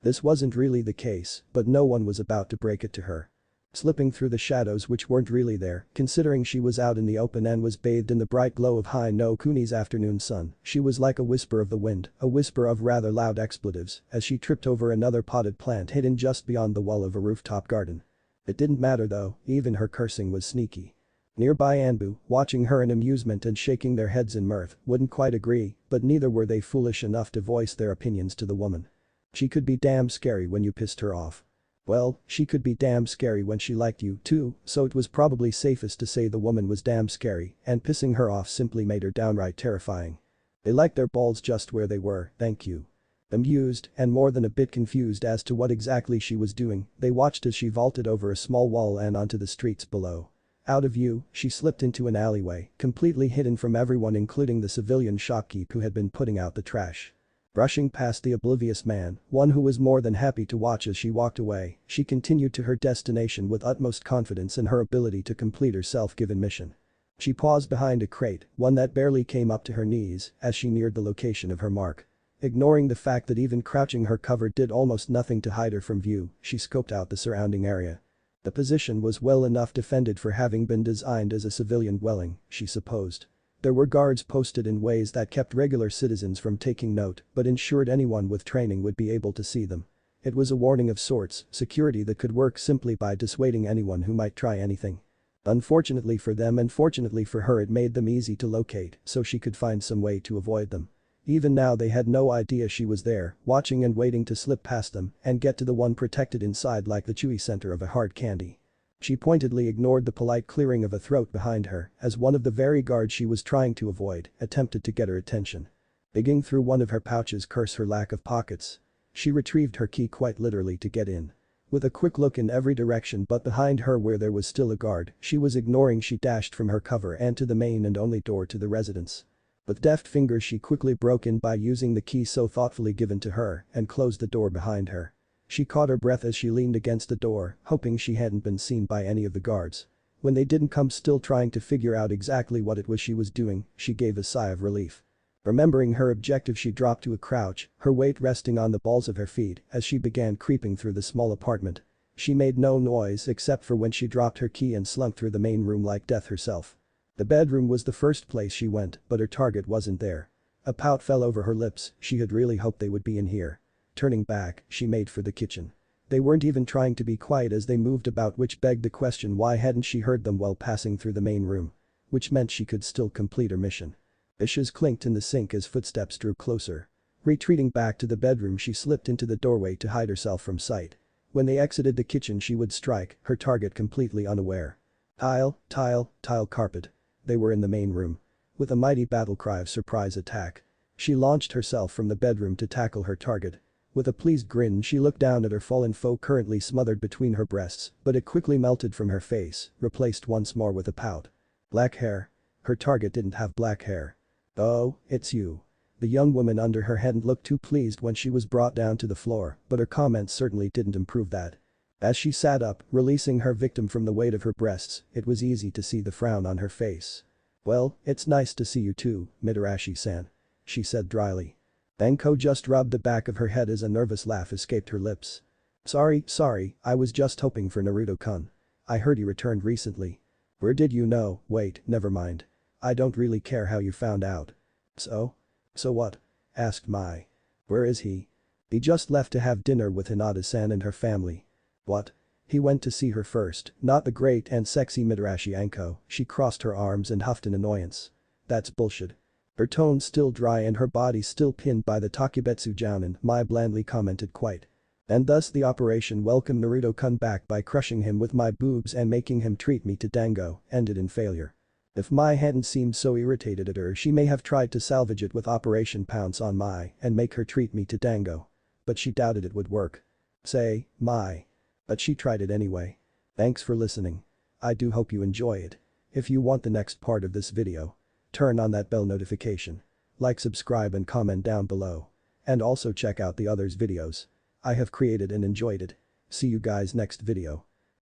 This wasn't really the case, but no one was about to break it to her. Slipping through the shadows which weren't really there, considering she was out in the open and was bathed in the bright glow of Hai no Kuni's afternoon sun, she was like a whisper of the wind, a whisper of rather loud expletives, as she tripped over another potted plant hidden just beyond the wall of a rooftop garden. It didn't matter though, even her cursing was sneaky. Nearby Anbu, watching her in amusement and shaking their heads in mirth, wouldn't quite agree, but neither were they foolish enough to voice their opinions to the woman. She could be damn scary when you pissed her off. Well, she could be damn scary when she liked you too, so it was probably safest to say the woman was damn scary, and pissing her off simply made her downright terrifying. They liked their balls just where they were, thank you. Amused, and more than a bit confused as to what exactly she was doing, they watched as she vaulted over a small wall and onto the streets below. Out of view, she slipped into an alleyway, completely hidden from everyone including the civilian shopkeep who had been putting out the trash. Brushing past the oblivious man, one who was more than happy to watch as she walked away, she continued to her destination with utmost confidence in her ability to complete her self-given mission. She paused behind a crate, one that barely came up to her knees, as she neared the location of her mark. Ignoring the fact that even crouching her cover did almost nothing to hide her from view, she scoped out the surrounding area. The position was well enough defended for having been designed as a civilian dwelling, she supposed. There were guards posted in ways that kept regular citizens from taking note, but ensured anyone with training would be able to see them. It was a warning of sorts, security that could work simply by dissuading anyone who might try anything. Unfortunately for them and fortunately for her, it made them easy to locate, so she could find some way to avoid them. Even now they had no idea she was there, watching and waiting to slip past them and get to the one protected inside like the chewy center of a hard candy. She pointedly ignored the polite clearing of a throat behind her as one of the very guards she was trying to avoid attempted to get her attention. Digging through one of her pouches, curse her lack of pockets. She retrieved her key quite literally to get in. With a quick look in every direction but behind her where there was still a guard she was ignoring, she dashed from her cover and to the main and only door to the residence. With deft fingers she quickly broke in by using the key so thoughtfully given to her and closed the door behind her. She caught her breath as she leaned against the door, hoping she hadn't been seen by any of the guards. When they didn't come, still trying to figure out exactly what it was she was doing, she gave a sigh of relief. Remembering her objective, she dropped to a crouch, her weight resting on the balls of her feet as she began creeping through the small apartment. She made no noise except for when she dropped her key and slunk through the main room like death herself. The bedroom was the first place she went, but her target wasn't there. A pout fell over her lips, she had really hoped they would be in here. Turning back, she made for the kitchen. They weren't even trying to be quiet as they moved about, which begged the question why hadn't she heard them while passing through the main room. Which meant she could still complete her mission. Dishes clinked in the sink as footsteps drew closer. Retreating back to the bedroom, she slipped into the doorway to hide herself from sight. When they exited the kitchen, she would strike her target completely unaware. Tile, tile, tile carpet. They were in the main room. With a mighty battle cry of surprise attack, she launched herself from the bedroom to tackle her target. With a pleased grin, she looked down at her fallen foe currently smothered between her breasts, but it quickly melted from her face, replaced once more with a pout. Black hair. Her target didn't have black hair. Oh, it's you. The young woman under her hadn't looked too pleased when she was brought down to the floor, but her comments certainly didn't improve that. As she sat up, releasing her victim from the weight of her breasts, it was easy to see the frown on her face. Well, it's nice to see you too, Mitarashi-san. She said dryly. Banko just rubbed the back of her head as a nervous laugh escaped her lips. Sorry, I was just hoping for Naruto-kun. I heard he returned recently. Where did you know? Wait, never mind. I don't really care how you found out. So what? Asked Mai. Where is he? He just left to have dinner with Hinata-san and her family. What? He went to see her first, not the great and sexy Mitarashi Anko. She crossed her arms and huffed in annoyance. That's bullshit. Her tone still dry and her body still pinned by the Takebetsu jounin, Mai blandly commented quite. And thus the operation welcome Naruto-kun back by crushing him with my boobs and making him treat me to dango ended in failure. If Mai hadn't seemed so irritated at her, she may have tried to salvage it with Operation Pounce on Mai and make her treat me to dango. But she doubted it would work. Say, Mai. But she tried it anyway. Thanks for listening. I do hope you enjoy it. If you want the next part of this video, turn on that bell notification. Like, subscribe and comment down below. And also check out the others videos I have created and enjoyed it. See you guys next video.